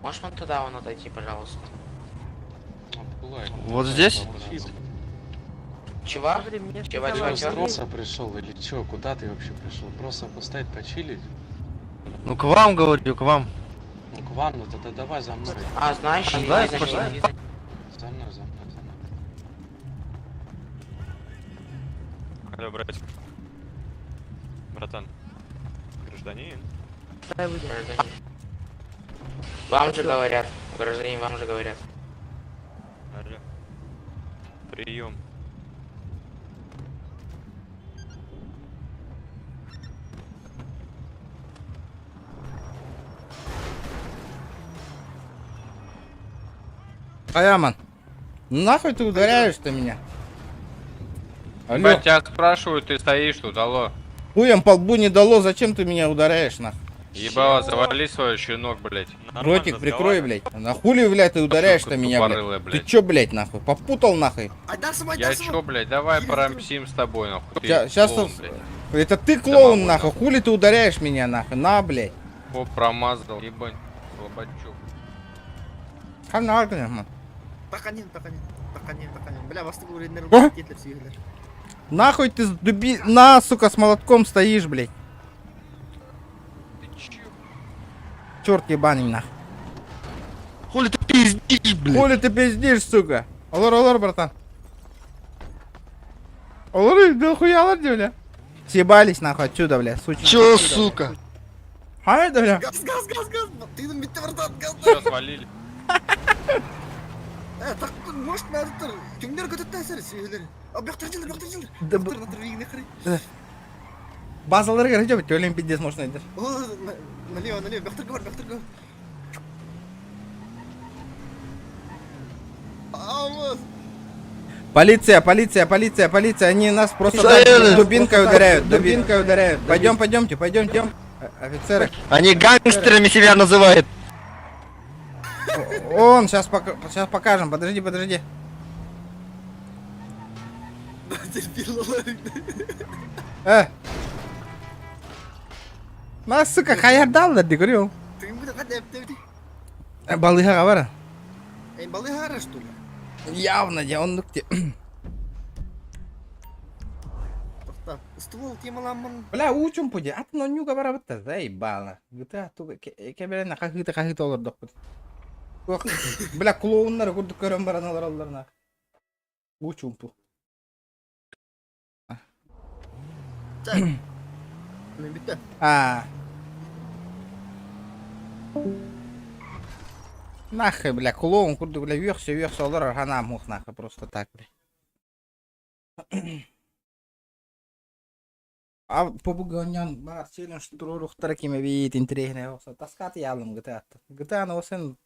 Можешь вон туда, вон отойти, пожалуйста. Вот здесь? Чего? Ты просто пришел или чё? Куда ты вообще пришел? Просто поставить почилить? Ну к вам говорю, к вам. Ну к вам, ну тогда давай за мной. А, знаешь, А, я знаешь, не пошла. знаю. За мной, за мной, за мной. Алло, братик. Братан. Гражданин. Гражданин. Вам же говорят. Гражданин, вам же говорят. Алло. Прием. Хаяман, нахуй ты ударяешь-то меня? Алло, Ебать, тебя спрашивают, ты стоишь тут, алло. хуем по лбу не дало, зачем ты меня ударяешь, нахуй? Ебало, завали свой щенок, блядь. Ротик прикрой, блядь. На хули, блядь, ты ударяешь-то меня, тупорылая, блядь? Ты блядь. чё, блядь, нахуй? Попутал, нахуй? Я чё, блядь, давай порамсим с тобой, нахуй. Ты Сейчас клоун, блядь. это ты клоун, могу, нахуй. Хули ты ударяешь меня, нахуй? На, блядь. О, промазал, ебать, слабачок. Ханагна, Тақанин. Бля, бастығы өрендер О! кетіліп сүйгілер. нахуй ты на, сука, с молотком стоишь, блядь. Черт ебаный, нахуй. Хули ты пиздишь, блядь? Хули ты пиздишь, сука? Алор, братан. Алор, да хуя, бля. Съебались, нахуй, отсюда, бля, сучка. Чё, сука? Ай, да, бля. Газ! Тыйдың бітті братан, газ! Всё, свалили. Так, может, надо тұр. Кімдер көтетті әсері сүйгілер. А, бяқтар жылдыр. Да Бяқтар вигіне қарай. Базалары керек жебет, өлем пиздец можно идти. О, налево, бяқтар говор. Алло. Полиция, они нас просто так дубинкой ударяют. Пойдемте. Офицеры. Они гангстерами себя называют. Он, сейчас покажем, подожди. Нас, сука, хаярдалдар, деп көрüyorum. Тыйым бұда қады әпті. Балыға бар. Балыға ара, что ли? Явно, он нукте. Тоқта, ствол темаламын. Бля, учим пуди, а ты нюга бара бітті, заебало. GTA туға, кебелен қағыты олар доқ. Бля, клоунлар көрдік көрем бар аналар оларына. Учим пу. Мен бітті. Нахуй, бля, клоун курды, бля, вёрся олар хана мух нахуй, просто так, бля. А побуганьян бар, сенің штурухтар кеме бейт, интригіне оқса, таскаты ялым GTA-ты. GTA-ны осын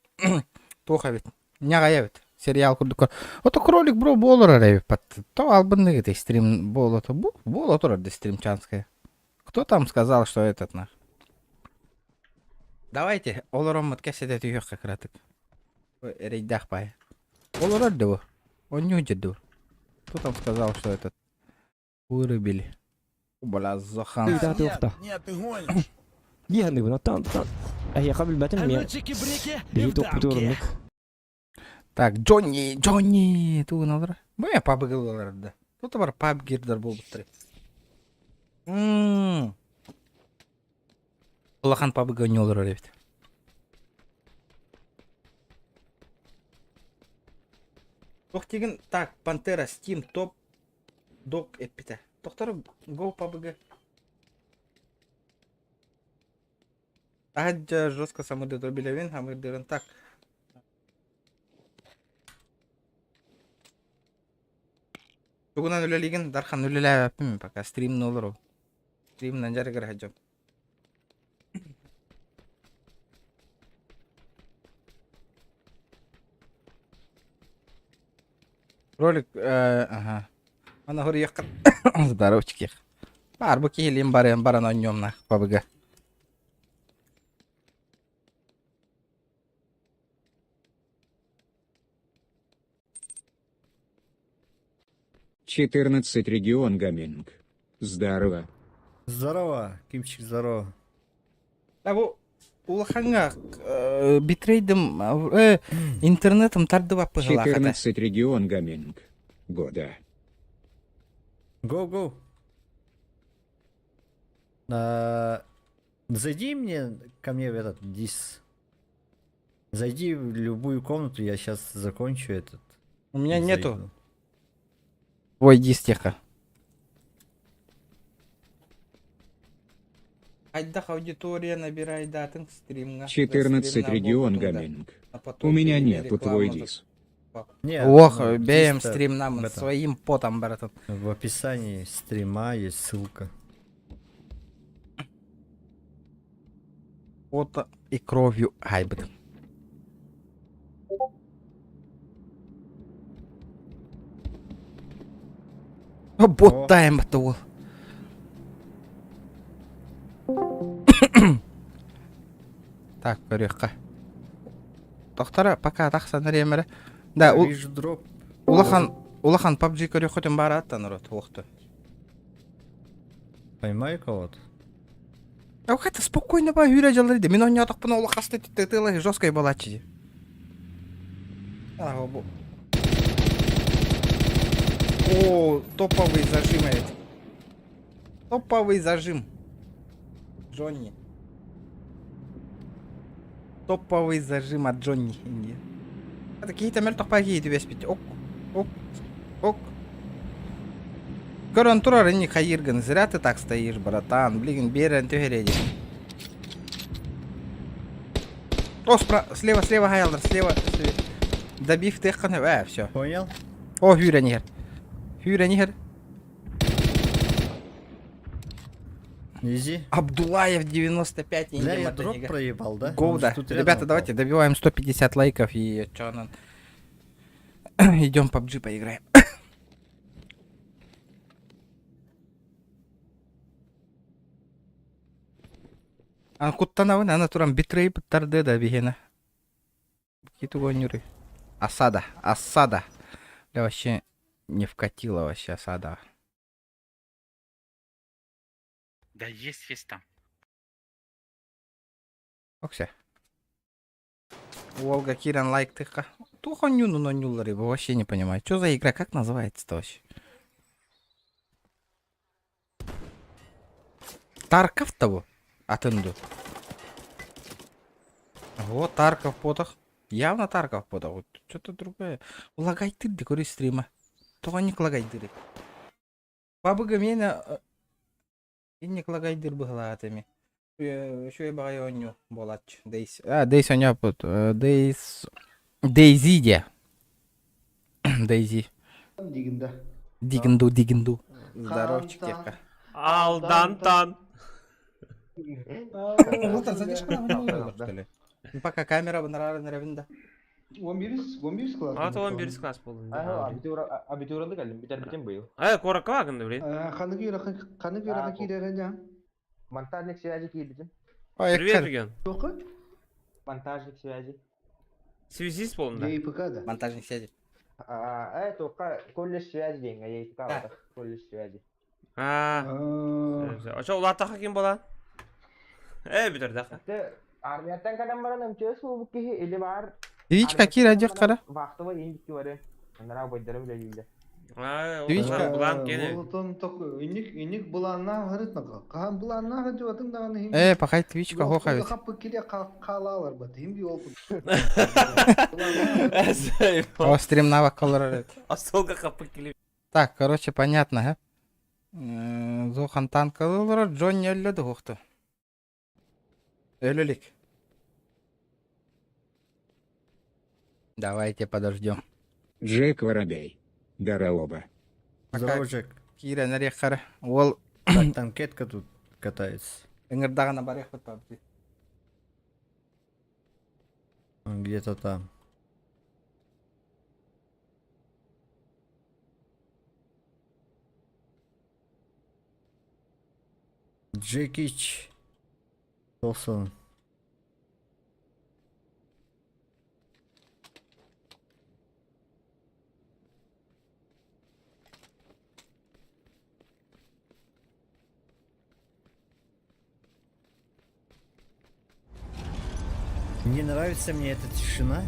тоқа бет, няғая бет, сериал курды көр. Ото кролик, бро, болыр арай бет, то албынды гете стрим болы, то болы тұрарды стримчанская. Кто там сказал, что этот нах? Давайте, олором маткаседе түйек как ратык. Рейдах пай. Олорор дего. Он не уйдет. Кто там сказал, что этот? Вырубили. Бля, захан. Нет, ты гонишь. Ягны, ну там. Я قبل ما تنمي. Бери топ турник. Так, Джонни, ту надо. Моя папа говорила, да. Тут бар пап гирдар был быстрее. Улахан папа гонёл ревет. Тохтеген, так, Пантера, Steam, топ, док, эпита. Тохтар, го папа. Аджа жестко самый дробилевин, а мы дырен так. Бүгін өлелеген Дархан өлелі әппім пока стрим не olur. Стримнан жары кір хаджам. Ролик, ага. Ана говорю, я здоровчики. Бар, буки лим барен, баран о нем на побыга. Регион Гаминг. Здорово. Здорово, Кимчик, здорово. Да bu улаханга битрейдем интернетом тарды бапы галахата. Регион Гаминг. Года. Go. Зайди ко мне в этот дис. Зайди в любую комнату, я сейчас закончу этот. У меня и нету. зайду. Ой, дистеха. Айдах аудитория набирай датын стримга. Регион Гаминг. У меня нету твой дис. Не, Ох, ну, беем дис-то стрим нам в этом, своим потом, братан. в описании стрима есть ссылка. Фото и кровью айбет. Бот тайм это был. Так, коряка. Доктора, пока тахсан ремере. Да, Я вижу дроп. улахан PUBG коряк хотим барат народ, охта. Поймай кого-то. А хотя спокойно ба юря жалды. Мен он ятак пына улахасты тетелы жесткой балачи. А, бу. О, топовый зажим этот. Топовый зажим. Джонни. Топовый зажим от Джонни. Это какие-то мертвые тебе спить. Ок. Корон турар не хаирган. Зря ты так стоишь, братан. Блин, берен тюхереди. О, слева, Хайлдер, слева. Добив ты все. Понял? О, Хюренигер. Изи. Абдулаев 95. Бля, я дроп проебал, да? Гоуда. Он же тут Ребята, рядом давайте упал. добиваем 150 лайков и чё нам... Идем PUBG поиграем. А куттанавы, она турам битрей бітарды да бігена. Какие-то гонюры. Осада. Бля, вообще не вкатило вообще осада. Да есть там. Оксе. Волга Киран лайк тыха. Тухонюну но нюллары, вообще не понимаю. Что за игра, как называется-то вообще? Тарков того? Атенду. Вот Тарков потах. Явно Тарков потах. Вот что-то другое. Лагай ты декори стрима. Тоғаник лагай дыры. Бабыга мені... Иннек лагай дыр бұғылағатыми. Шуе бағай оню болатч. Дейс. Дейс оня пут. Дейзиде. Дейзи. Дигинду. Здоровчик, Кирка. Алдантан. Лутар, задержка на внимание, что ли? Пока камера нравится. 11 класс. Аты 11 класс болды. Абитуранды кәлім, бітер бейіл. Коракка вагынды, блин. Қаны күйраққа кейдерін жа. Монтажник связи кийлдим. Привет, Реген. Тоқы? Монтажник связи. Связист болдың да? ЕПК-да. Монтажник сядет. Тоққа колледж связи дейін, ЕПК бата. Колледж связи. Ача улаттақа кем бола? Бітір дақы. Армияттан кадан баран өмче суубук кихи или бар. Твичка Кира жаккара. Вақты бар ең біткі барен. Онара бойдары біле дейді. Твичка. Бұлан кені. Олтон тоқы, инник бұланна ғырытна. Қаған бұланна ғырыты батың дағаны. Пахай Твичка хоха ведь. Қапы келе қалалар бат. Химби олпын. О, стрим навык колорит. Астолға қапы келе. Так, короче, понятно, Зохан танк алылыр, Джонни өллөді хоқты. Өлілік. Давайте подождем. Джек Воробей. Здорово. Здорово, Джек. Кира нарек қара. Ол Так, танкетка тут катается. ыңырдағына барек бұт бабды. Он где-то там. Джекич. Тосон. Не нравится мне эта тишина.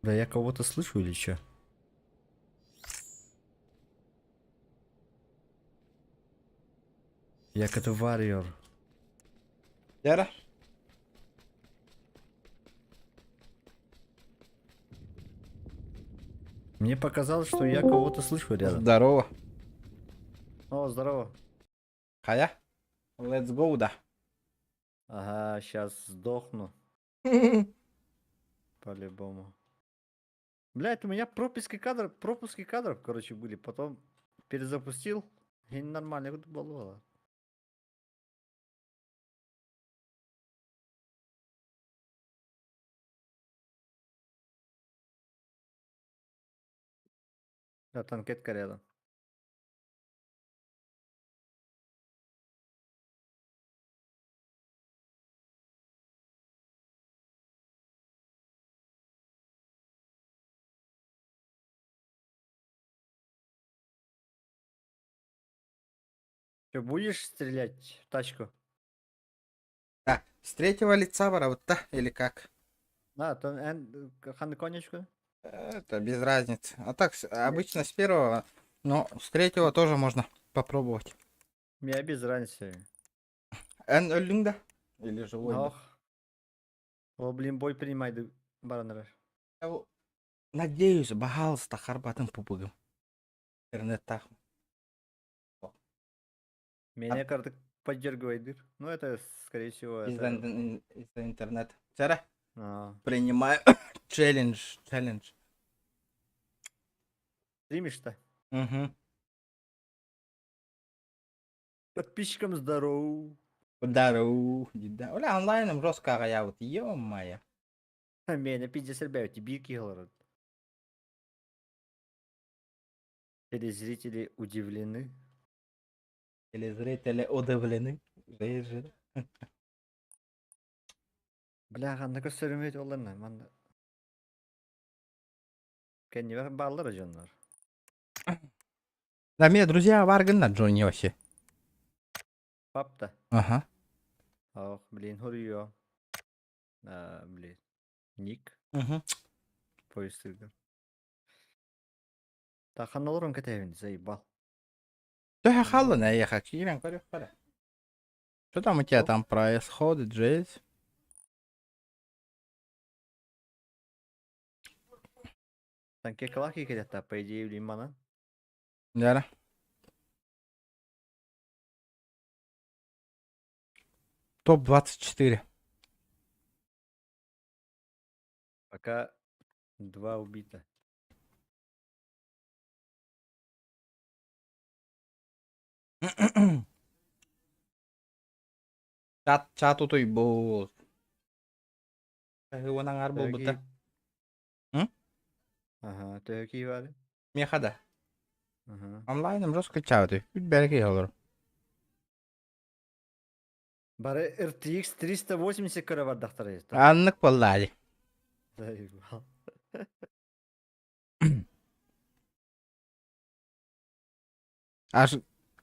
Да я кого-то слышу или что? Як это варьер. Яра? Мне показалось, что я кого-то слышу рядом. Здорово. О, здорово. Хая? Let's go, да. Ага, сейчас сдохну. По-любому. Блять, у меня пропуски кадров, короче, были. Потом перезапустил. И нормально было. Да, танкетка рядом. Че, будешь стрелять в тачку? Да, с третьего лица воровта или как? А, то конечку. Это без разницы. А так, обычно с первого, но с третьего тоже можно попробовать. Я без разницы. Люнда? Или живой? Ох. О, блин, бой принимай, баранер. Надеюсь, пожалуйста, харбатын пупугом. Интернет-тах. Меня карта поддергивает. Ну, это, скорее всего, Из-за это... из-за интернета. Вчера А, принимаю челлендж. стримишь-то? Угу. Подписчикам здорово. Здорово. Да. Оля онлайном жестко я вот, ё-моё. Меня пиздец ребят, бирки говорят. Телезрители удивлены. Или зрители удивлены. Жи. Бляха, anda göstermeyi ollarına. Manda. Kendime bağlar canlar. Да, мне друзья варган на Джонни вообще. Пап-то. Ага. Ох, блин, хурио. А, блин. Ник. Угу. Поиск. Так, ханалорон катевин, заебал. Да я халло, я хакирен, корю. Что там у тебя там происходит, Джейс? Sanki kalaki kidetta, по идее, лимана. Яра. Топ-24. Пока 2 убито. Чат тут и был. Его на арбу бута. Ага, ты какие вали? Мехада. Ага. Онлайном жестко чауты. Береги olur. Бары RTX 380 карават дахтарайыз. Аннык боллады. Заебал. Аж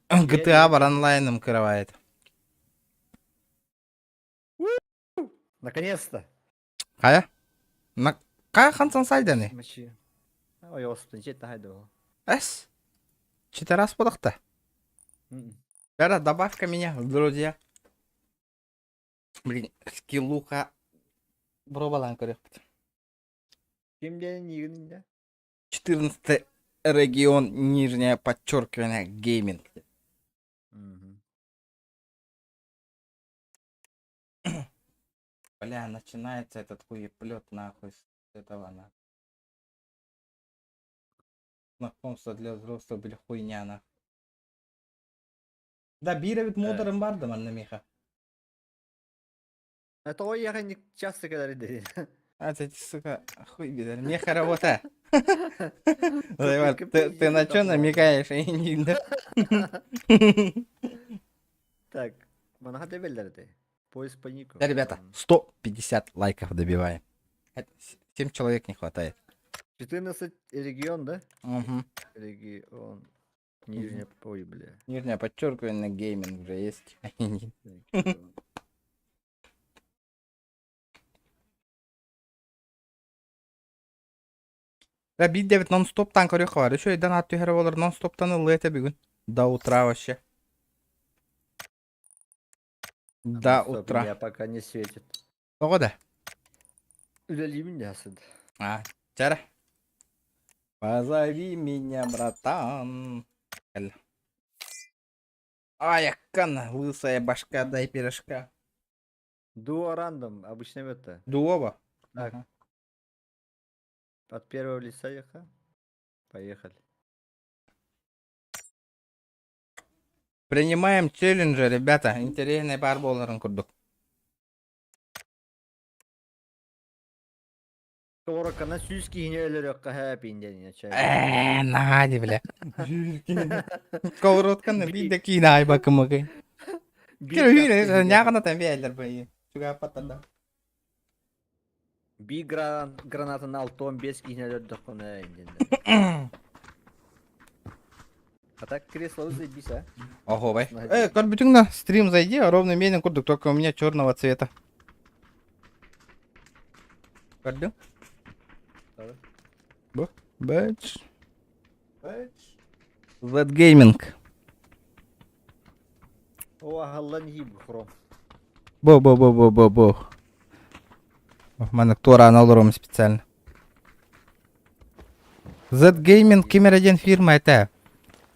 GTA бар онлайном крывает. Наконец-то. Кая? На кая хансан сайданы? Мочи. Ой, господи, че тахайду. Эс. 4 раз подахта. Яра, добавь-ка меня, друзья. Блин, скиллуха. Бробалан коррект. Kimde нигде. 14 регион, нижнее подчеркивание, гейминг. Бля, начинается этот хуеплет нахуй с этого на. Знакомство для взрослых, блин, хуйня, на. Да, бира ведь модером барды, манна миха. Это ой, я не часто когда иди. А ты, сука, хуй беда. Меха работа. Ты на чё намекаешь? Я не видно. Так, mana hadi belirdi. Поиск панику. Да, ребята, 150 лайков добиваем. 7 человек не хватает. 14 регион, да? Угу. Регион. Нижняя, ой, бля. Нижнее подчеркивание, гейминг уже есть. Да, бит девять нон-стоптан көрөк бар. Еще и донат түйері болар, нон-стоптан ылы эте бүгін. До утра вообще. До Стоп, утра. меня пока не светит. Ого да. Удали меня отсюда. А, чара. Позови меня, братан. Ай, якана, лысая башка, дай пирожка. Дуо рандом, обычно это. Дуоба? Так. Ага. От первого лица ехал. Поехали. Принимаем челленджи, ребята. Интересный бар боларын курдук. Торакана сүйскі ине өлірек қағапин чай. Нади, бля. Ковротканы бейді кейін ай бакымығы. Кірі, няғына там бейлер бәйі. Шуға патада. Bir granatın altı 15 iğneler dokuna indinde. А так кресло заебись, а? Ого, бай. Корбютинг на стрим зайди, а ровно медный курдук, только у меня черного цвета. Кордю? Бэч. Z Gaming. О, галлан гиб, хром. Бо. В мене Тора налором спеціально. Z Gaming кемер один фірма это.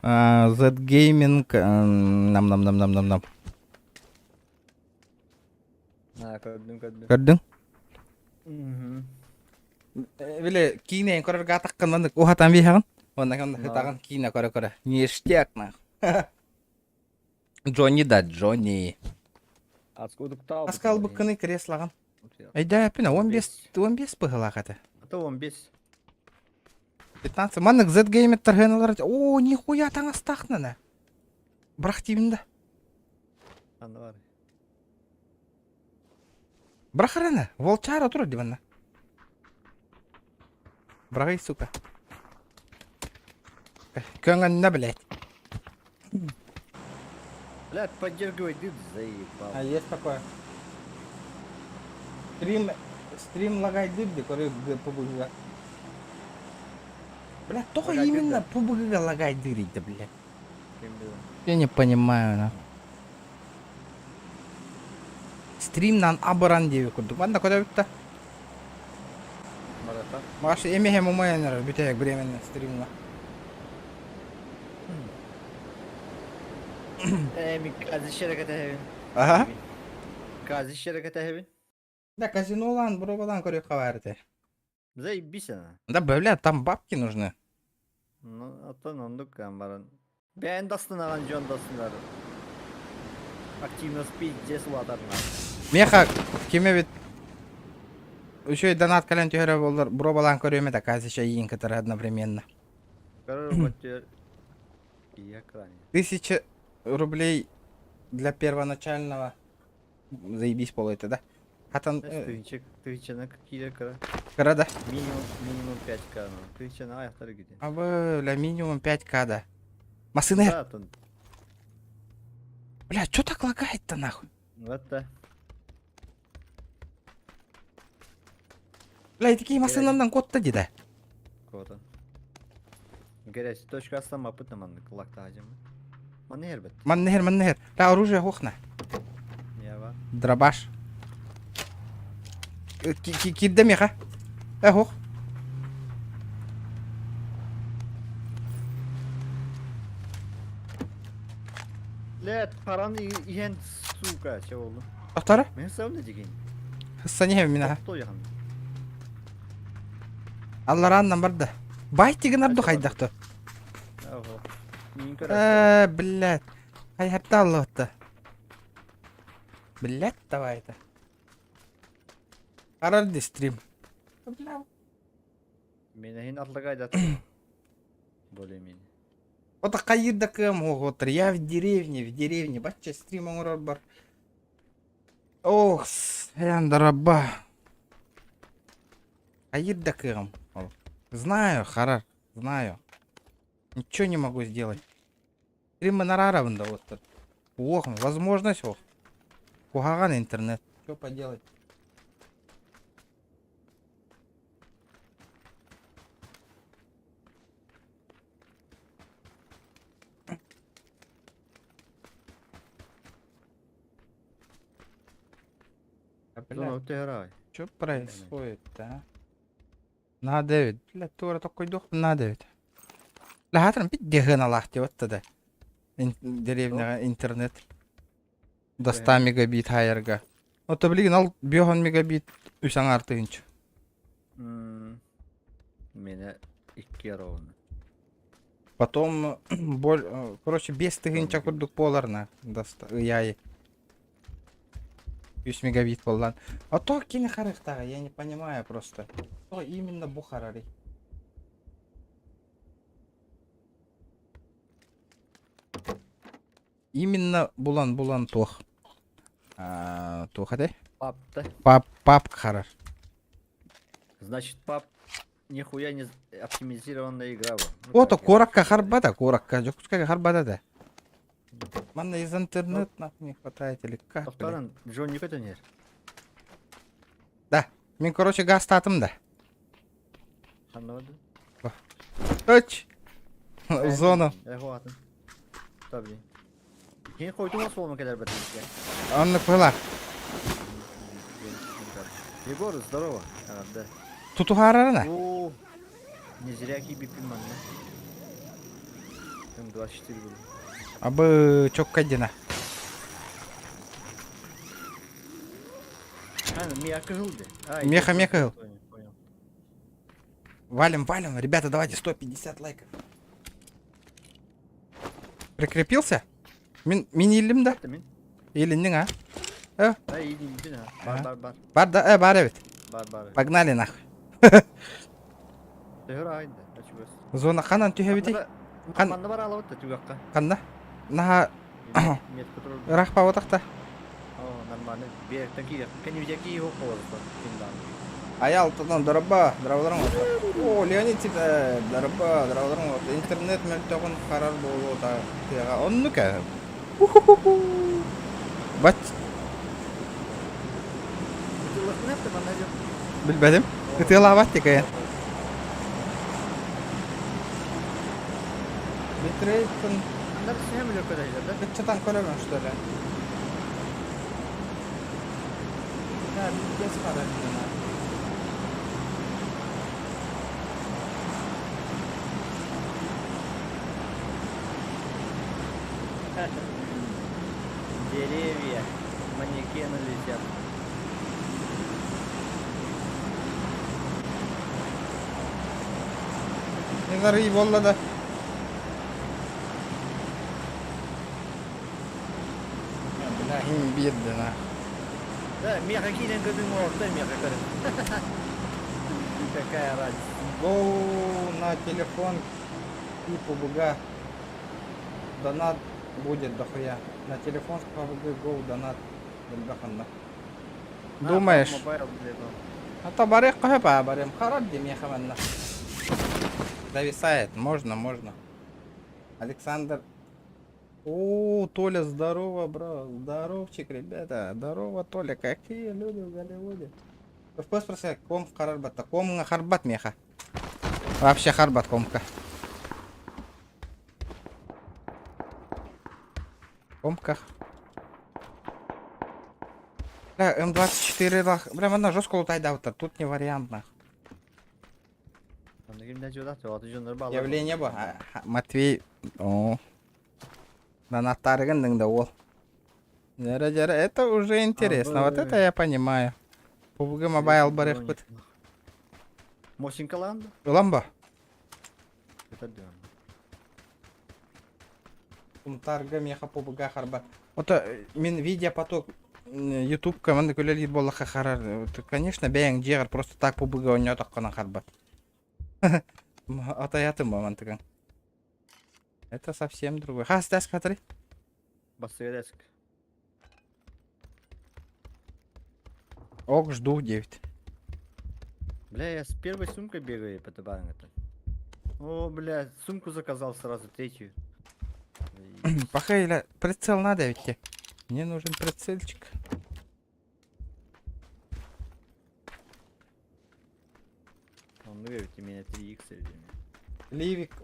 Z Gaming нам. На, көрдім. Көрдің? Виле кейнен көрерге атаққан мандық оғатан бейхағын. Ондан хытағын кейне көрі. Нештек на. Джонни да, Джонни. Аскал бұққыны креслаған. Айда, пина, 15 пығылақ аты. Это 15. 15. Мандық Z Gaming тұрғын олар. О, нихуя таң астақнына. Бірақ деймін да. Аны бар. Бірақ араны, волчар отыру деймін. Бірақ ей, сука. Көңінна білет. Блядь, поддерживай дыд, заебал. А есть такое. Стрим лагай дыбди, который побыгга. Блядь, только Лагай именно дыбди? побыгга лагай дырить-то, блядь. Кем было? Я не понимаю, на. Стримнан абыран деби курдук. Анда куда битта? Марата. Маш эмехем умайнер битек временно стримна. Kazi şirketi evin. Ага. Kazi şirketi evin. Да, казинолан, бробалан көрөк кабарты. Заебись она. Да, блядь, там бабки нужны. Ну, atan onduk камбаран. Ben дастынаган жон дастындар. Активно спить, здесь латарна. Меха, кеме бит. Еще и донат кален тюря болдар, бробалан көрөмө да казиша ийин катары одновременно. Короче, и экране. 1000 рублей для первоначального. Заебись полуэта, да? Хатан... Тысяча на какие кара? Города. Минимум 5к, ну. Тысяча на аяқтары где? А бля, минимум 5к, да. Масынер. Да, тон. Бля, чё так лагает-то нахуй? Вот да. Бля, такие масынамдан код-то деда. Кода. Горячая точка астам апытна манны кулакта ажым. Маннер бет. Маннер. Да, оружие хохна. Я ба. Дробаш. Кидде меха. Хох. Лет, параны иен сука, че oldu? Тоқтары? Мен сам не деген. Хыссанеме минаха. Кто яхан? Аллараннан барды. Байт деген абду хайдақты. Блядь. Hayata Allah'ta. Блядь, давай-то. Карар стрим. Мен атлыгайда более-менее. Вот кайырда кем отыр. Я в деревне. Бачча стрим оңорор бар. Ох, яндараба. Кайырда кем. Знаю, Харар, знаю. Ничего не могу сделать. Стримы нараравында вот тут. Ох, возможность ох. Кугаган интернет. Что поделать? Что происходит-то, а? Надо ведь. Бля, Тора такой дух надо ведь. Ла хатрам бит дегена лахти вот тогда. Деревня интернет. До 100 мегабит хайерга. Вот то блин, ал бьёган мегабит үсәң артыгынча. Меня 2 ровно. Потом, короче, без тыгынча курдук боларна. Яй. 100 мегабит болдан. А то кини харыктага, я не понимаю просто. То именно бу харари. Именно булан тох. Тоха да? Пап, да? Пап харар. Значит, пап нихуя не оптимизированная игра. Ото коракка харбада, коракка. Жокускага харбада да. Манна из интернета не хватает или как? Повторан, Джон не нет. Да. Мен, короче, газ татым да. Анлады. Оч. Зона. Ягуатын. Tabii. Kim koydu nasıl olmak kadar batırmış ya? Анна кыла. Егор, здорово. Да. Туту харарына. О, не зря кибипим манна. Там 24 было. Абы чоккадина. Меха гылды. Меха гыл. Валим. Ребята, давайте 150 лайков. Прикрепился? Мини-илим да? Или не, а? Да, иди, бар. Бар, да, бар, evet. Бар. Погнали нахуй. Теграйда, Зона канан тюхебитей? Канда бар алып та түгакка. Канда? Наха Мет патруль. рахпа отакта. О, нормально. Беректен кире. Кеневдеки yok болду. Аял тотон драба, дравларың отыр. О, Леонид тиде, драба, дравларың отыр. Интернет мөлтөгөн карар болуу та. Тига оннука. Бат. Билбедим. Кытыла бат тикая. Битрейттен. Анда сем эле көрөйдү да. Чатан көрөмөн что ли? Да, без карар. Деревья, манекены летят. Нелер iyi болла да. Бляхим бедна. Да, меха кинен годын орта меха көрөм. Какая разница. Гоу на телефон и PUBG донат будет дохуя. На телефон с PUBG Go донат бельбаханда. Думаешь? А то барех кахепа барем харад демеха манна. Зависает, можно. Александр. О, Толя, здорово, бро. Здоровчик, ребята. Здорово, Толя. Какие люди в Голливуде. FPS просто ком в харбата. Ком на харбат меха. Вообще харбат комка. Комках. Бля, М24 лах. Бля, она жестко лутает аутер. Тут не вариант нах. Явление бы. Матвей. О. Донаттарыгын да ол. Жара. Это уже интересно. Вот это я понимаю. PUBG Mobile барех бит. Мосинка ланда? Ламба. Это да. Тарга меха побыга харба. Ото мен видеопоток YouTube команда көлели боллаха харар. Конечно, бәяң жегар просто так побыга ойна таккана харба. Атаятым мамантыган. Это совсем другой. Ха, стас катры. Басыредеск. Ок, жду 9. Бля, я с первой сумкой бегаю по табану это. О, бля, сумку заказал сразу, третью. Пахайля, прицел надо ведь. Мне нужен прицельчик. Он верит, у меня 3х или Ливик,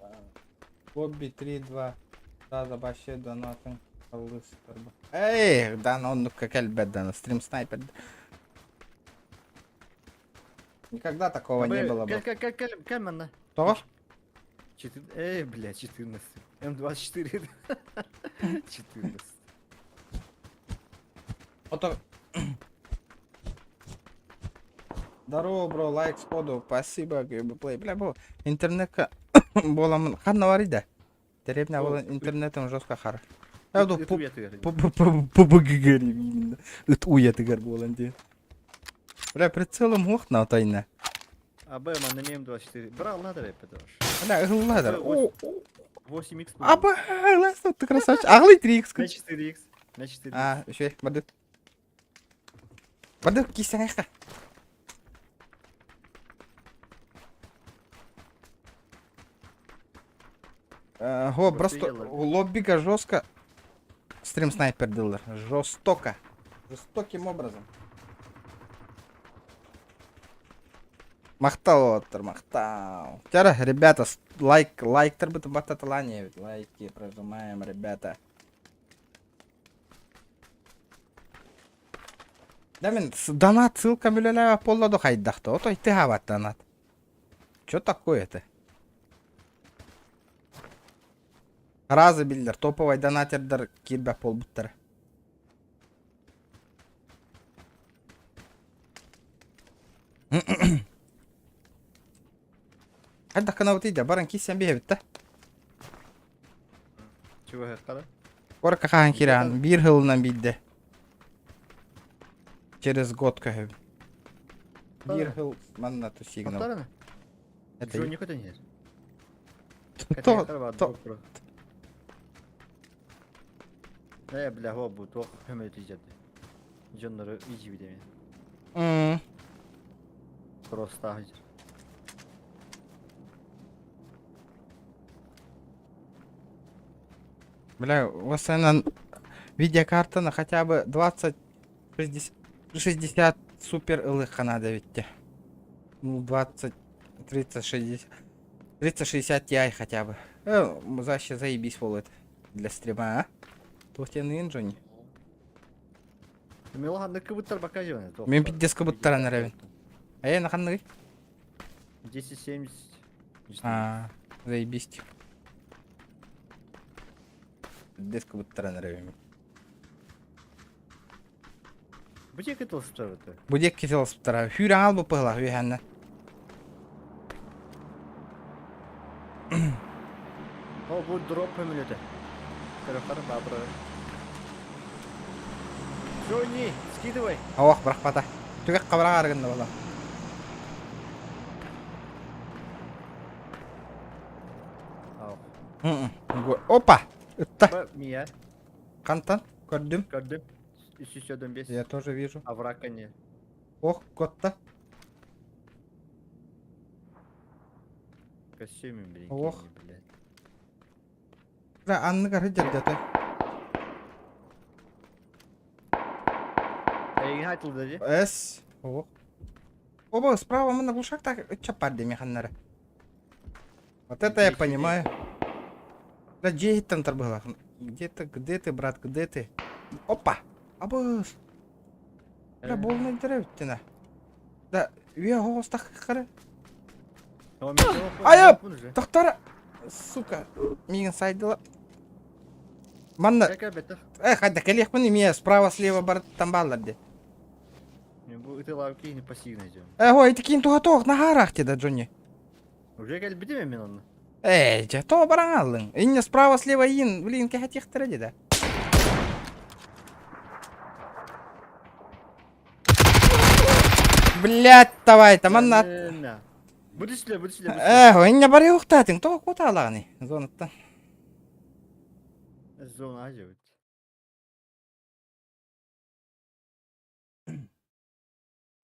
Бобби 3-2. Да, вообще донатом. Эй, да, ну как беда, стрим снайпер. Никогда такого не было бы. Каменно. Что? Эй, бля, 14. М24. 14. Ото... Здорово, бро, лайк споду, спасибо, геймплей. Бля, бо, интернетка бола ханна варида. Деревня была интернетом жестко хар. Я думаю, побыгыгар именно. Это уятыгар боланди. Бля, прицелом хохна тайна. А Б-ман на М24. Брал, надо рэп, потому что. Бля, ладно. 8х. Аба, ласто, ты красавчик. Аглый 3х. На 4х. На 4х. А, еще, бады. Бады, кисяняшка. Го, просто лоббига жестко. Стрим снайпер дилер. Жестоко. Жестоким образом. Махтал отыр, махтал. Тяра, ребята, лайктер бітім бартатылане. Лайки прожимаем, ребята. Да мен донат ссылка мөлелева полладу хайдақты. Отой ты хават донат. Чё такое-то? Разы билдер, топовый донатердер кирбе полбуттар. Хайда канават иде, баран кисен бейбітті. Чего хаққара? Корка хахан киран, бир хылынан бидді. Через год кахев. Бир хыл манна ту сигнал. Хаққара? Это Джо никуда нет. то. Да, бля, го bu тоқ көмет ижады. Жонлары ижи бидемен. Просто ажыр. Бля, у вас на видеокарта на хотя бы 20-60 супер ылыха надо ведь. Ну, 20, 30, 60. 30-60 Ti хотя бы. Вообще заебись волит для стрима, а? Тофтяный инжони. Мелоганды кыбыттар покаживаны. Мен пиддес кыбыттар анарабин. А я на ханны? 1070. А, заебись. Пиддес кыбыттар анарабин. Будек кетел справа-то? Будек кетел справа. Хюран албы пыгла, хюранна. О, будет дроп помилете. Карахар бабра. Джонни, скидывай. Ох, брахпата. Ты как кабрага арганда бала. Опа! Это. Мия. Кантан? Көрдüm. Көрдüm. Üstü södüm без. Я тоже вижу. А врага не. Ох, котта. Костюмим, блин. Ох. Да, Анны горы где-то. Эй, хайтл дади. Эс. Ох. Оба, справа мы на глушах так чапады механнары. Вот это я понимаю. Да, где там было? Где ты, брат, где ты? Опа! Абус! Да, больно древтина. Да, я голос так хары. Ая! Доктора! Сука, миган сайдила. Манна. Хайда, коллег, мы не справа-слева бар там баллады. Это лавки не пассивно идем. Ой, ты кинь тугаток на горах тебе, Джонни. Уже как бедем именно. То бараң алдың. Инне справа, слева ин, блин, кәхәт яқтыра деді. Блядь, давай, таманна. Будущее. Инне бар юқтатың, тоқ оталағыны. Зонаттан. Зона аживит.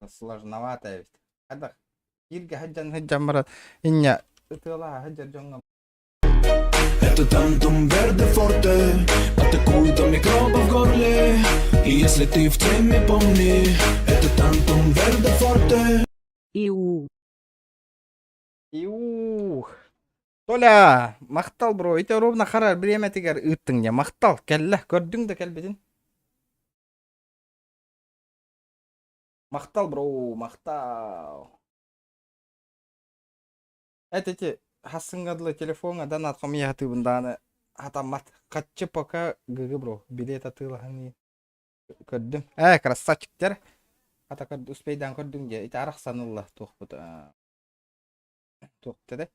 Сложновато ведь. Хадах. Ирга хаджан марат. Инне тыла хаджар жоңга. Это тантум верде форте, атакуют до микроба в горле. И если ты в теме, помни, это тантум верде форте. Иу. Толя, мақтал, бро. Ите ровно қарар біреме тегер үттің не. Мақтал, кәлі. Көрдің де кәлбетін. Мақтал, бро, мақтал. Әтете, хасыңғадылы телефонға донат қомия хатыбынданы атамат. Қатчы пока гүгі, бро. Билет атылы хаңы. Көрдім. Красавчиктер. Ата көрді, успейдан көрдің де. Ите арақ санылы тоқ бұды. Тоқ деді.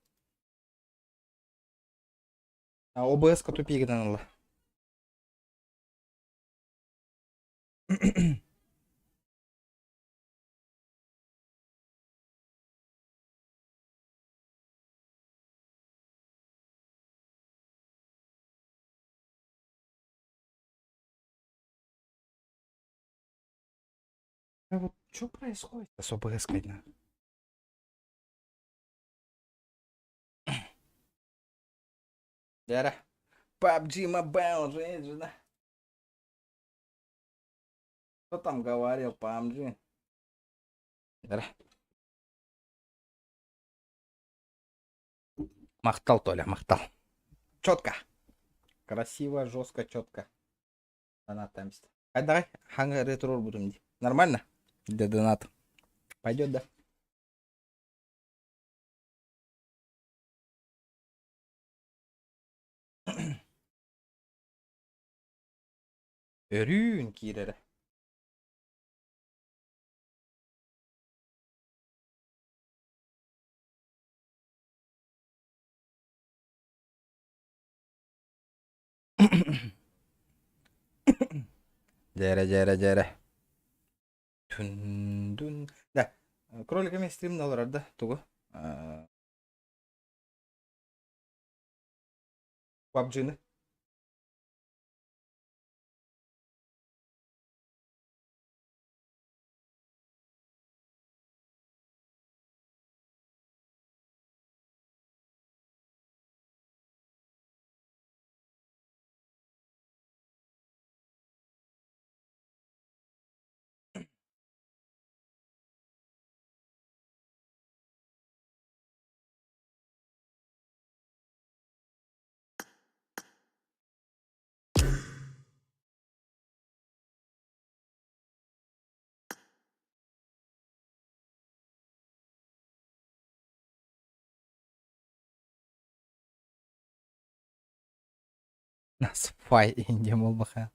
ОБС-ка тупигіден алла. Вот что происходит с ОБС-кой? Дера. PUBG Mobile, женщина. Кто там говорил PUBG? Дера. Мақтал, Толя, мақтал. Четко. Красиво, жестко, четко. Донат тамист. Давай, ханга ретро будем. Нормально? Для доната. Пойдет, да? Өрүүн киірері. Жәрі. Түн. Да, кроликами стримді олар, да, тұғы. PUBG-ны. Насыпай инде болмаха.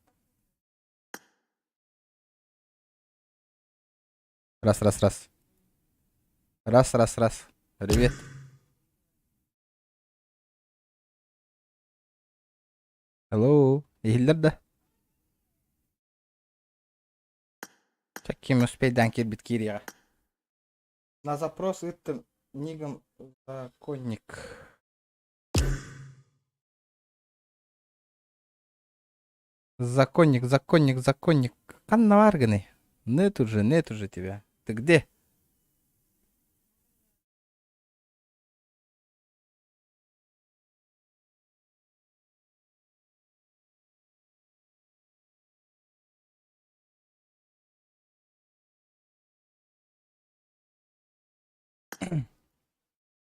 Раз. Привет. Hello. Ехілдер да? Чакким успейдан кербит кириға. На запрос это нигам законник. Законник. Канна варганы. Нет уже тебя. Ты где?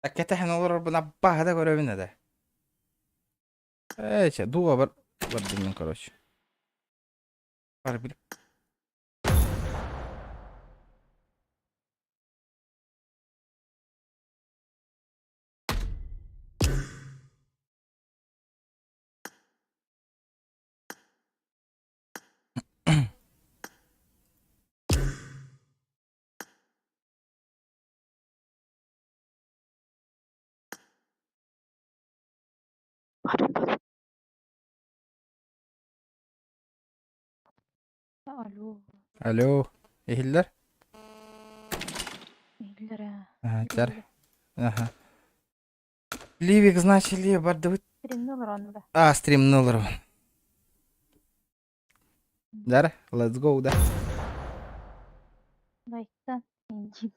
Так это ханолар бна бахда көрөбүн да. Дуа бар динен, короче. Бар бил. Алло. Алло. Ehiller? Ийлер, Ага, тяр. Ага. Ливик, значит, ли, барды бит. Стримнул ронда. А, стримнулар. Дар, let's go, да. Дайта. Инди.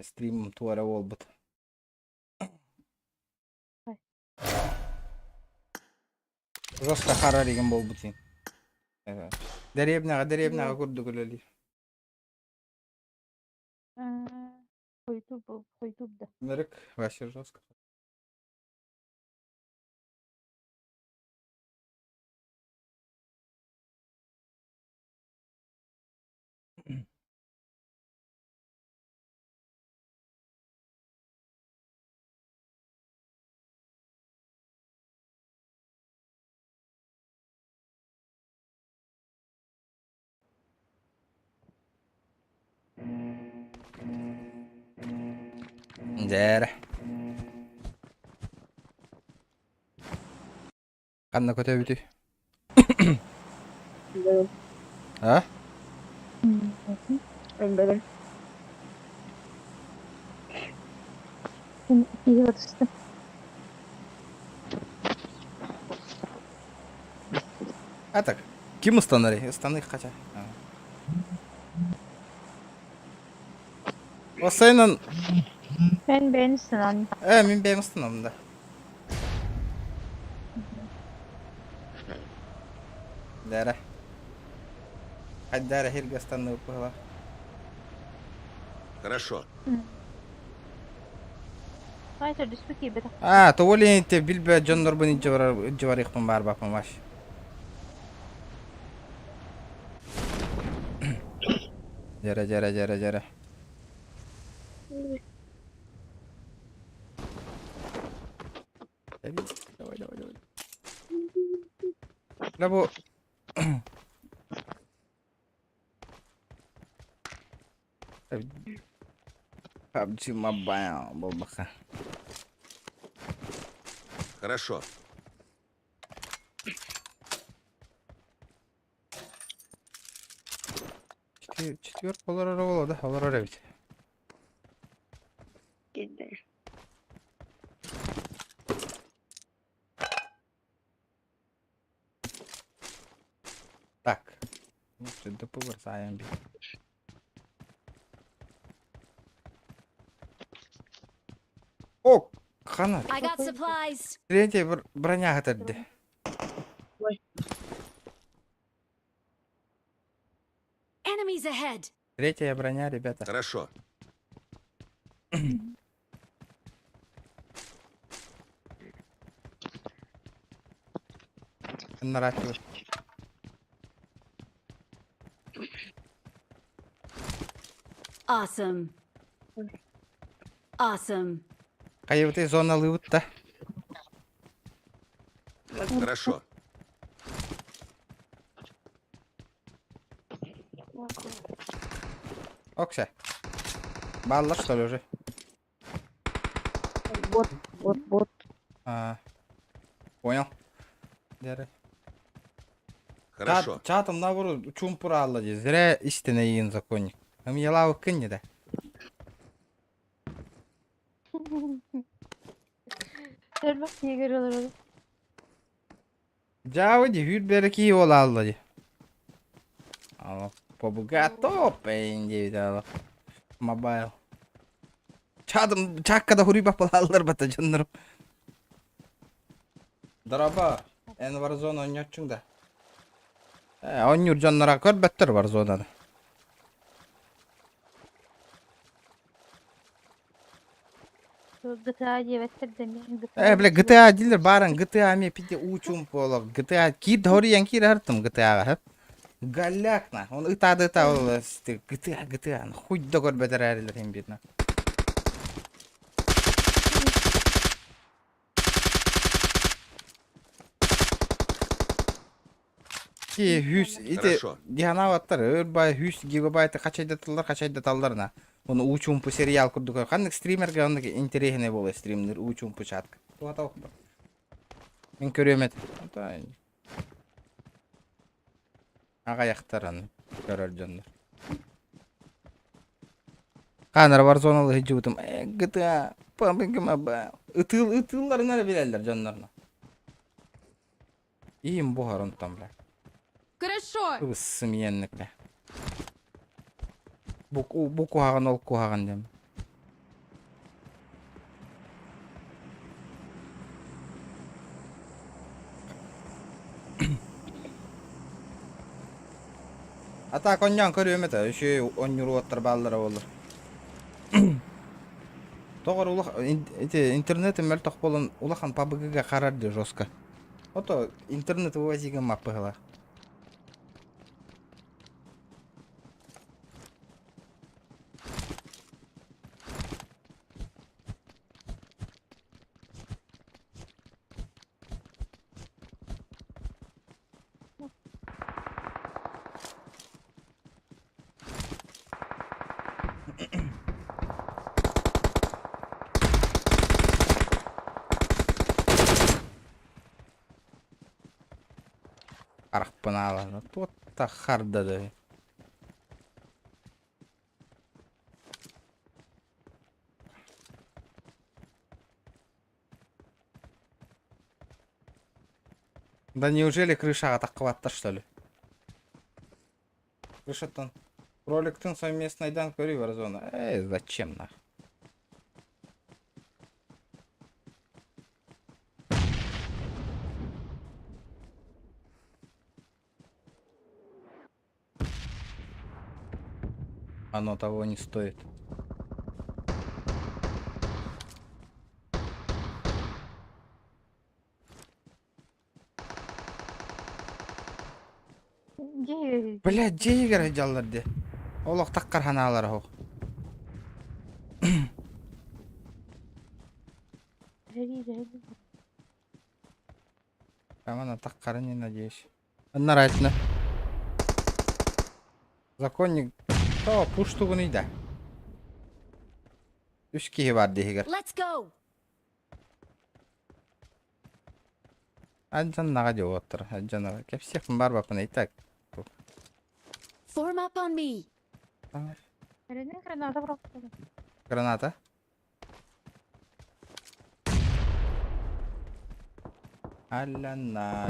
Стримим туара болбут. Жостко харариган болбут сен. Деребнага көрдүк эле. Хойтуб да. Мерек, вообще жестко. Дер. Kanna kötü bir Ha? Öyle. İyi atıştı. А так. Ким устанали? Устаних хотя. O senin... Ben beğenirsin anne. Min benim ustanım da. Dere. Hadi dere her gastanı yapıla. Хорошо. Hayır, düştük gibi. А, то воли те билбе Джоннор бuni джавар ихпан бар бапан ваш. Jara. Давай. La bu PUBG Mobile болбака. Хорошо. Четверка олар да, олар бит. Так. Ну, что, да повырсаем бит. О, хана. I got supplies. Третья броня готовит. Enemies ahead. Третья броня, ребята. Хорошо. Наращивать. Awesome. Awesome. Кайвты зона лыут-то. Хорошо. Окся. Балла, что ли, уже? Бот. Понял. Деры. Хорошо. Чатом наоборот, чумпура аллади. Зря истинно един законник. А мне лавы кынни да. Bak niye görüyorlar onu. Джавади, Хюдберки ола аллади. Ало, побогато, пенди, да. Мобайл. Чатом, чаккада хуриба палалар бата жаннарым. Дараба, эн варзона ойночуң да. Ойнур жаннара көрбөттөр варзонаны. GTA diye veterden. Бля, GTA дилер баран, GTA ме пиде учум поло. GTA ки дори янки рартым GTA га. Галякна. Он ытады ол GTA. Хуй да көрбөтөр арилер хем битна. Ки 100 ите дианаваттар өрбай 100 гигабайты качайда талларна. Оны учумпу сериал курдук. Кандай стримерге онда интересный боло стримдер учумпу чатка. Туата окпа. Мен көрөмет. Ата. Агаяктар аны көрөр жондар. Канар бар зоналы хижутум. GTA памбингма. Ытылларын эле билелер жондарына. Иим бухар онтан бля. Хорошо. Ысым иенник бля. Бу куаган ол куаган дем. Ата коньян көрөмет. Үшө онюру оттар баллары болду. Тогор улах интернет мел тох болон улахан PUBG-га карарды жестко. Ото интернет вывозиген маппыгыла. Арахпанала. Тут та харда да. Да неужели крыша атаковатта, что ли? Крышатан. Роликтың совместнайдан көрі бар зона. Зачем нах? Оно того не стоит. Блядь, где игры жалларды? Олох таккар ханалар хо. Камана таккары не надеюсь. Нарайтна. Законник. То пуштугуны да. Үш киһи бар дегер. Let's go. Аджаннага жооттур. Аджаннага. Кепсек бар бапын айтак. Form up on me. Граната. Аллана.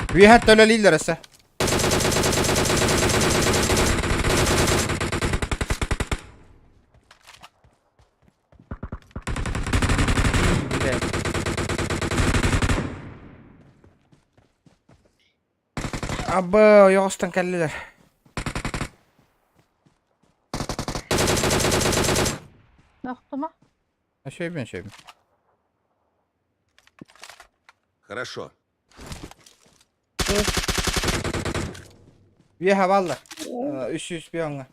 Виһат төлөлилер эсе. Абба, йогостан келлилер. Нахтыма? Шөйбен. Хорошо. Виха балла. 300 пионга.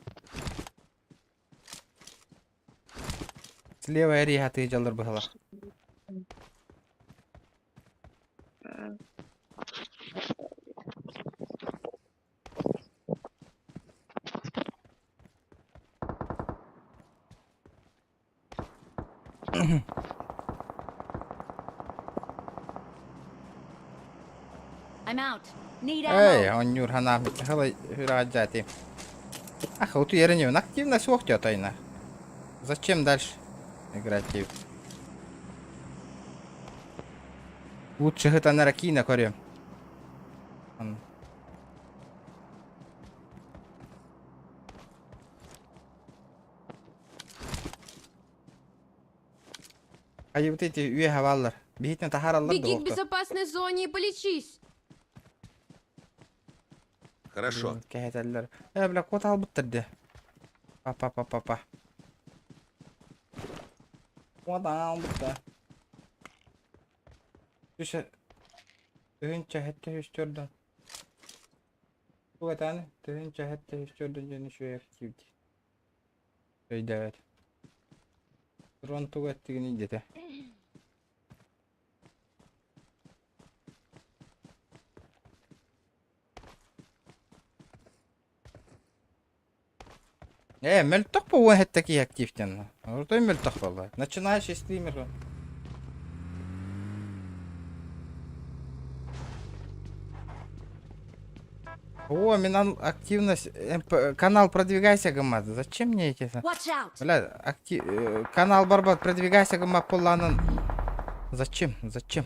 Слева риха ты жалдар бахала. I'm out. Need Эй, ammo. он юр хана хала хираджати. Ах, вот я не активно свохтя тайна. Зачем дальше играть? Лучше это на ракина корем. А вот эти уехаваллар. Бегите тахараллар. Беги к безопасной зоне и полечись. Хорошо. Кехетеллер. Бля, кот албыттырды. Папа. Кот албытты. Түші. Түгінші хетті хүштөрді. Бұл әтәні. Түгінші хетті хүштөрді жені шөй активді. Шөйді әт. Дрон туг әттігін идеті. Мөлтөх по он такие активтен. Вот и мөлтөх было. Начинающий стример. О, меня активность. Канал продвигайся, гамма. Зачем мне эти? Watch out! Бля, канал Барбат, продвигайся, гамма, поланан. Зачем? Зачем?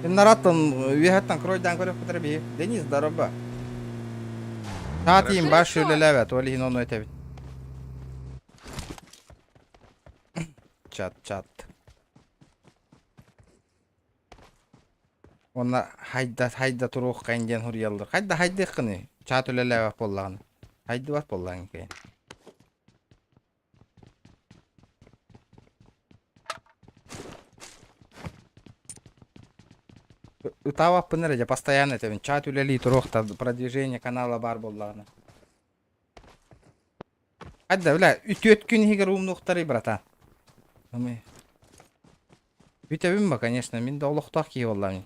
Наратан, вихатан, кройдан, корев потреби. Денис, здорово. Тати им баши лелевят, вали но это. Чат. Она хайда турух кайнден хурьялдыр. Хайда кыны. Чат лелеват боллаган. Хайда бар боллаган кейин. Утавап пыныры, постоянно это чат үлели турухта продвижение канала бар боллаган. Хайда, бля, 3 күн хигер умнуктары, брата. Бүтөбүм ба, конечно, мен да олуктак кий боллам.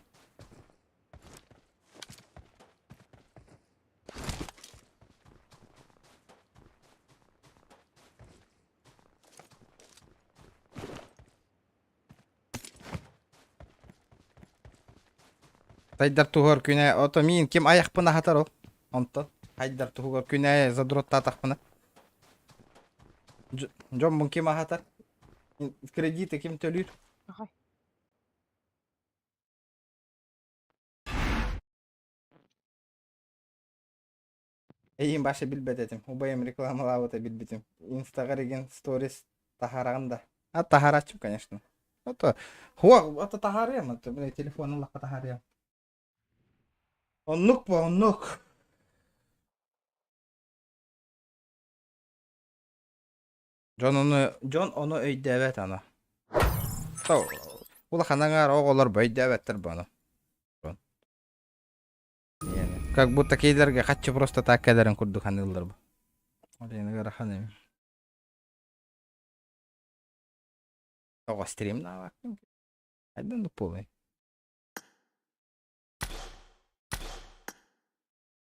Хайдар тугор күнә, ото мин кем аяк пына хатар ол. Онто. Хайдар тугор күнә задрот татак пына. Жон бун кем хатар? Кредиты кем төлür? Эйин башы билбедетим. Убайым рекламалап өтө билбетим. Инстаграм сторис тахараганда. Тахарачым, конечно. Ото тахарым, ото телефонун лакка тахарым. Оннук по оннук. Жон оны өйдәбәт аны. Ула ханаңар оголор бөйдәбәттер буны. Как будто кейдерге хатчы просто так кадерин курдук ханылдыр бу. Олени гараханы. Ого стрим на вак. Айдан полный.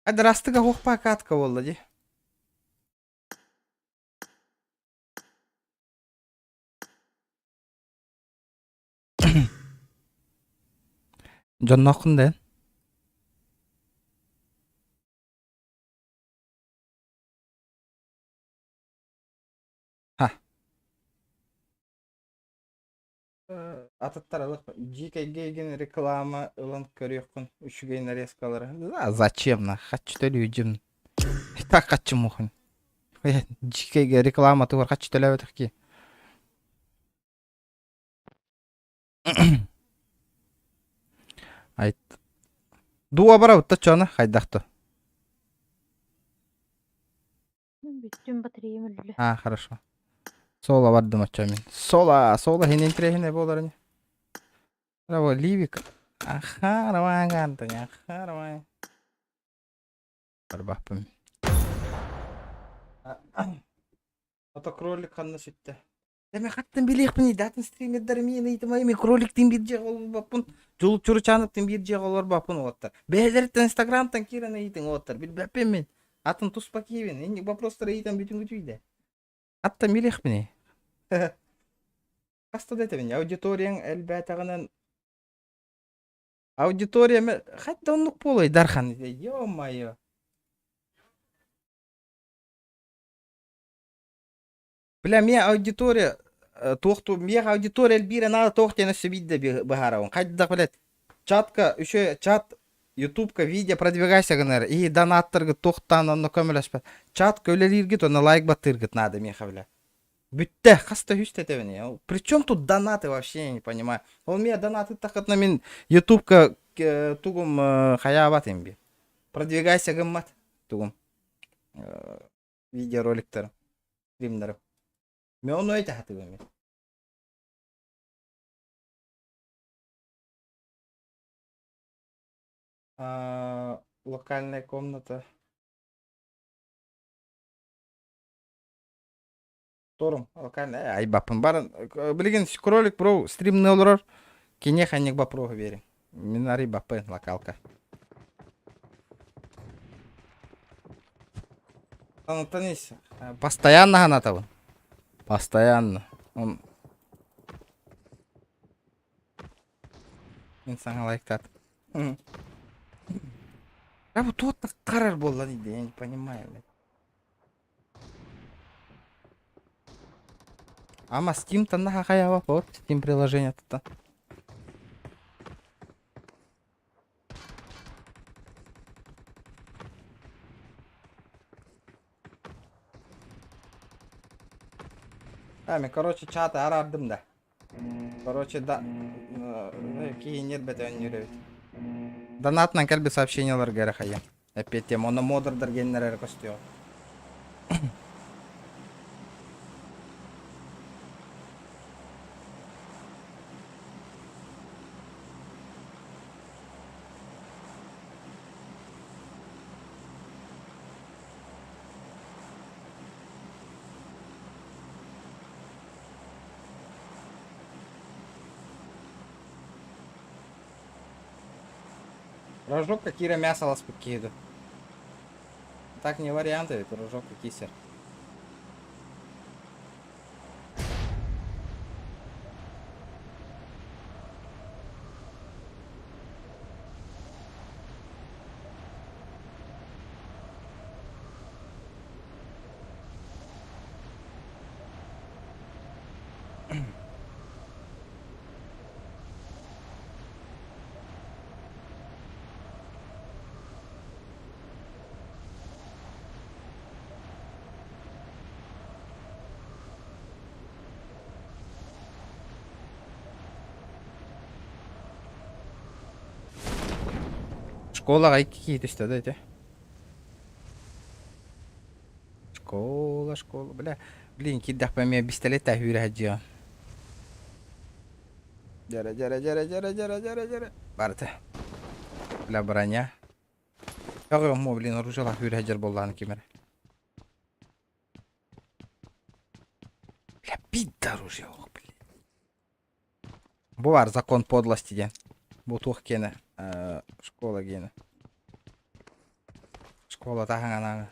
Ады растыга хукпа катка болду ди. Жон нокунда. Ататтар жикейген реклама ылын көрөккүн үчүгей нарезкалары. Зачем на хочу төлөйүм. Так качым мухун. Жикейге реклама тугар качы төлөбөтөк ки. Айт. Дуа барабытта чона хайдакты. Бүттүм батареям өлүлө. Хорошо. Сола бардым ачамин. Сола хенен трехине боларын. Браво, ливик. Раванган, раван. Барбапым. Ото кролик ханна сүттө. Деме хаттын билекпин, датын стримердер мен айтмайм, кроликтин бир жагы болбаппын. Жулуп чурчаныктын бир жагы болбаппын оттар. Бейлерден Инстаграмдан кирен айтын оттар. Билбеппин мен. Атын туспа кийбин. Эми вопростар айтам бүтүн күчүйдө. Атта милехпини. Каста детебин, аудиторияң элбетагынан аудитория хатта оннук болой Дархан. Ё-моё. Бля, мен аудитория тоқту, мен аудитория бир надо тоқтена сөбидде бахаравын. Кайда билет. Чатка, үшө чат YouTube'ка видео продвигайся гынар. И донаттарга тоқтан онно көмөлөшпөт. Чат көлелиргит, онно лайк баттыргыт надо мен хавля. Бүтте, каста хүстетебин. Причем тут донаты вообще, я не понимаю. Он меня донаты такатна мен YouTube'ка тугум хаябатым би. Продвигайся гыммат тугум. Видеороликтер, стримдер. Мен onu öyle hatırlıyorum. Локальная комната. Торум, алкан, ай бапын барын. Билген кролик бро, стрим не олорор. Кине ханник бапро бери. Мен ари бапын локалка. Таныс, постоянно ханатавын. Постоянно. Он мен саңа лайктат. А вот тут қарар болды дейді, я не понимаю. Ама Steam-то на хаява, вот Steam приложение-то. Мен, короче, чаты арардым да. Короче, да. Кейін нербеті өнеребет. Донатынан кәлбі сообщениялар кәрі қайын. Әпет тем, оны модырдар геннер әрі көстеу. Рожок, какие мясо вас покидают. Так не варианты, это рожок и кисер. Школа какие-то что, да, эти? Школа, бля. Блин, кидах по мне пистолета хюряджио. Джара. Барта. Бля, броня. Как ему, блин, оружие хюряджер боллан кимер. Бля, пидда оружие, блин. Бувар закон подлости, ден. Бутух кене. Школа гене. Школа тахана.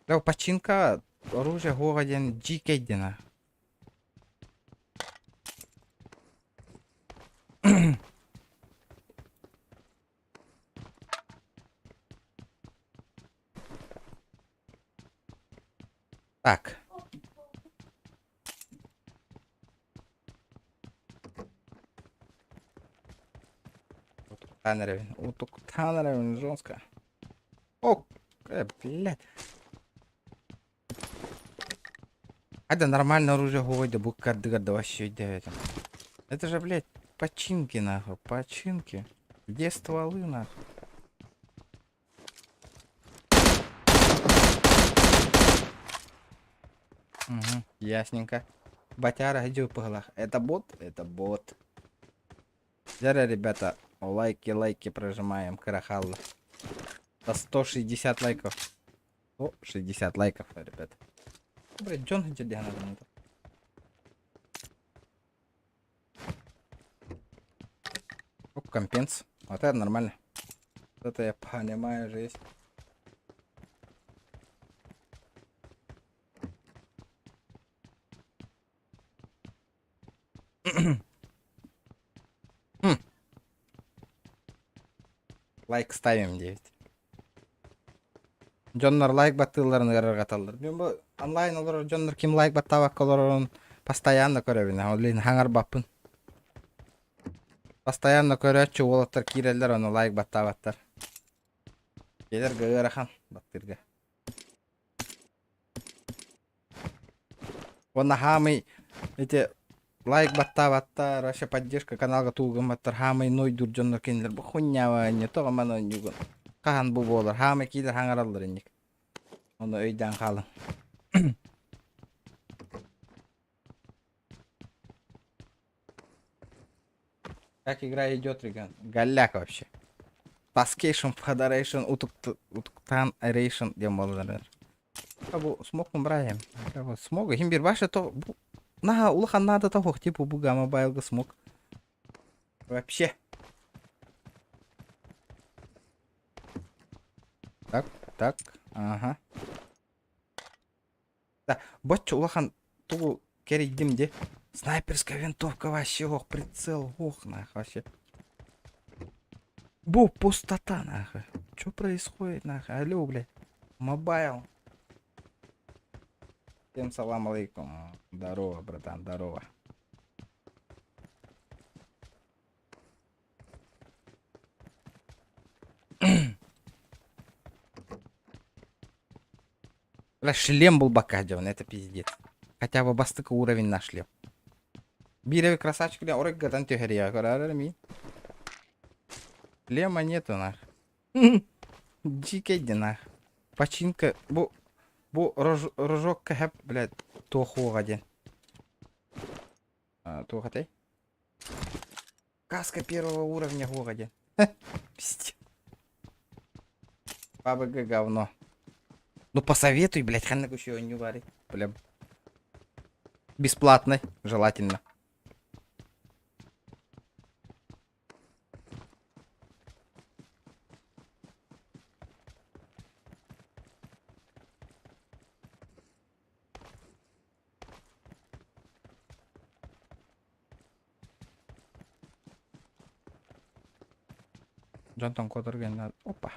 Да, починка оружия городен джикейдена. Так. Танеровин жестко. О, блядь. Это нормальное оружие гойда, буккардыгада вообще идет. Это же, блядь, починки нахуй, починки. Где стволы нахуй? Угу, ясненько. Батяра, иди по головах. Это бот? Это бот. Зараз, ребята, лайки прожимаем. Карахалла. До 160 лайков. О, 60 лайков, ребята. Блядь, Джон где надо? О, компенс. Вот это нормально. Это я понимаю, же есть. Лайк ставим 9. Джоннор лайк баттыларын ырыргаталар. Мен бу онлайн олар Джоннор ким лайк баттабак оларын постоянно көрөбүн. Олин хаңар баппын. Постоянно көрөчү олаттар кирелер оны лайк баттабаттар. Келер гырахан баттырга. Оны хамый эти лайк баттабаттар, вообще поддержка каналга туугаматтар, хамый нойдур Джоннор кенлер. Бу хуйнява не то мана нюгун. Кахан бу болар, хамый килер хаңаралдар эник. Оны өйдөн калың. Как игра идет, Риган? Голяк вообще. Таскейшн, Фадарейшн, Утуктан, Рейшн, демолдер. Bu смог mu Брайан? Bu смог. Хим bir başta то на улахан надо того типа буга мобайлга смог. Вообще. Так. Ага. Да, бачу улахан ту керидим де. Снайперская винтовка вообще, ох, прицел, ох, нах, вообще. Бу, пустота, нахуй. Что происходит, нахуй? Алло, блядь. Мобайл. Всем салам алейкум. Здорово, братан, здорово. Бля, шлем был бакадёван, это пиздец. Хотя бы бастыка уровень на шлем. Биревый красавчик, бля, орек гадан тёхерия, ми. Шлема нету, нах. Дикий нах. Починка, бу рожок кэп, блядь, тоху один. Тухатай. Каска первого уровня гогоди. Пиздец. ПБГ говно. Ну посоветуй, блядь, ханна еще не варить. Бля. Бесплатно, желательно. Джонтон Коттерген надо. Опа.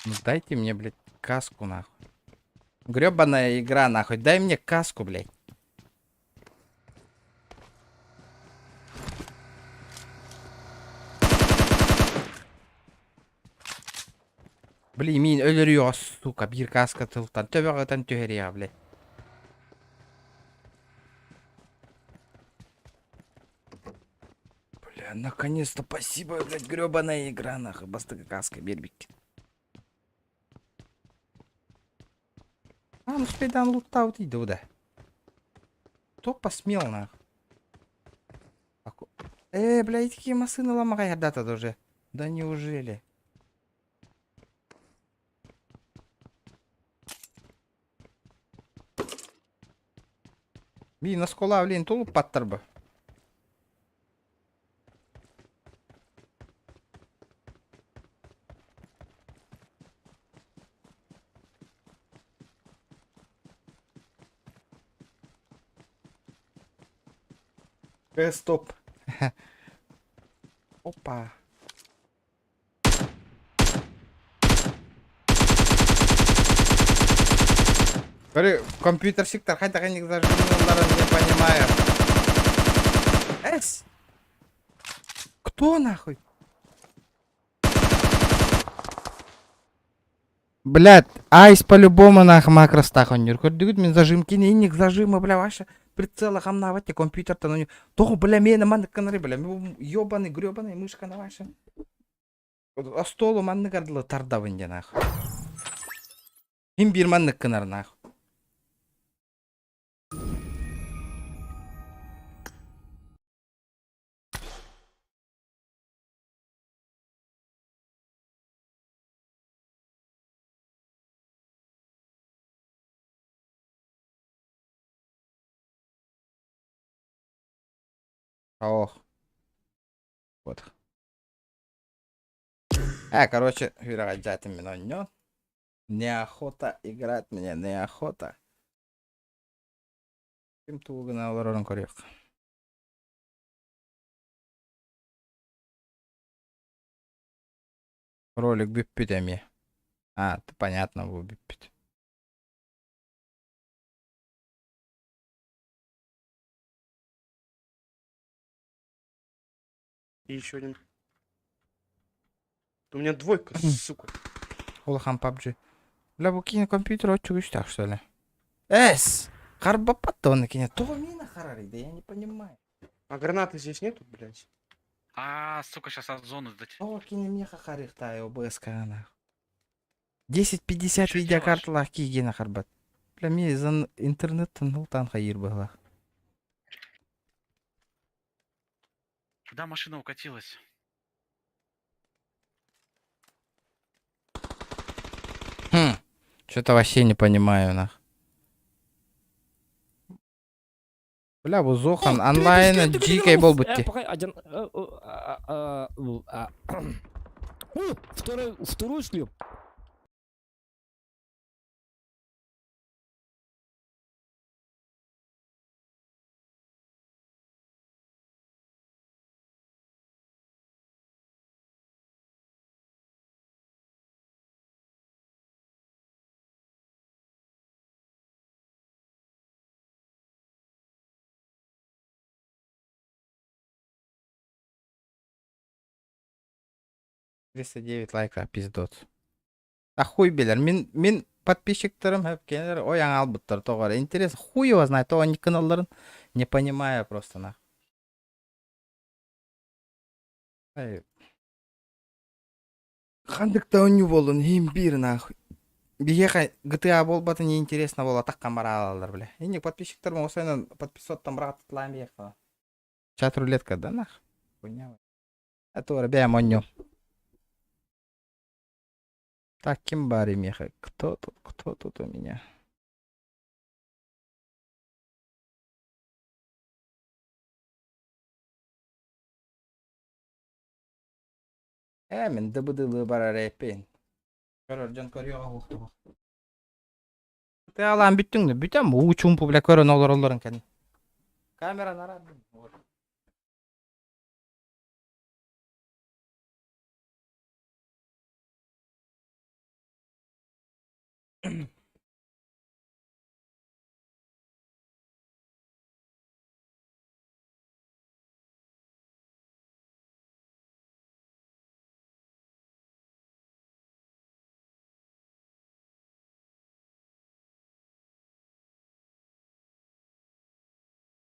Ну дайте мне, блядь, каску, нахуй. Гребаная игра, нахуй. Дай мне каску, блядь. Блин, мин өлөрү, сука, бир каска тылтан. Төбөгөтөн төһөрү, блядь. Бля, наконец-то спасибо, блядь, гребаная игра, нахуй. Бастыга каска, бербик. Ну спидан лутал иди, да. Кто посмел, нахуй? Блядь, какие машины ломая дата даже. Да неужели? Би, на скола, блин, тулуп паттырбы. Стоп. Опа. Говорю, компьютерщик-то хотя бы не зажигал, не понимаю. Эс! Кто нахуй? Блядь, айс по-любому нахуй макрос тахонер. Көрдүгүт мен зажимки не зажима, бля, ваша прицела хамнавать, компьютер-то на нее. Того, бля, мен манны канары, бля, ёбаный, грёбаный, мышка на ваша. А столу манны гардылы тардавынде нахуй. Им бир манны канар нахуй. Ох. Вот. Короче, играть меня неохота играть, мне неохота. Ким тугу на лорон корек. Ролик биппитами. Это понятно, был биппит. И еще один. У меня двойка, сука. Улахан PUBG. Бля, букини компьютер очень так, что ли? Эс! Карбопатон кинет. То мина харари, да я не понимаю. А гранаты здесь нету, блядь? Сука, сейчас от зоны сдать. О, кине мне хахарихта, ОБС канах. 1050 видеокарт лахки гена харбат. Бля, мне из интернета нултан хаир была. Куда машина укатилась? Что-то вообще не понимаю, нах. Бля, bu Zohan онлайн дикой бол бутти. Второй шлем. $309 лайкла пиздот. Хуй билер. Мен подписчиктерим хеп келер ояң албыттар тоғар. Интересно, хуй его знает, то они каналларын не понимаю просто нах. Хандыкта оню болын, хим бир нахуй. Биеха GTA болбаты не интересно боло таккан бара алалар бля. Эне подписчиктер мен осайнан подписоттан брат тлайм биеха. Чат рулетка да нах. Хуйня. Это ребя моню. Так, кем бари меха? Кто тут у меня? Мен дыбыдылы бара репен. Көрөр жан көрөөгө укту. Ты алам бүттүңдү, бүтөм учум бля көрөн олоролорун кен. Камера нарад.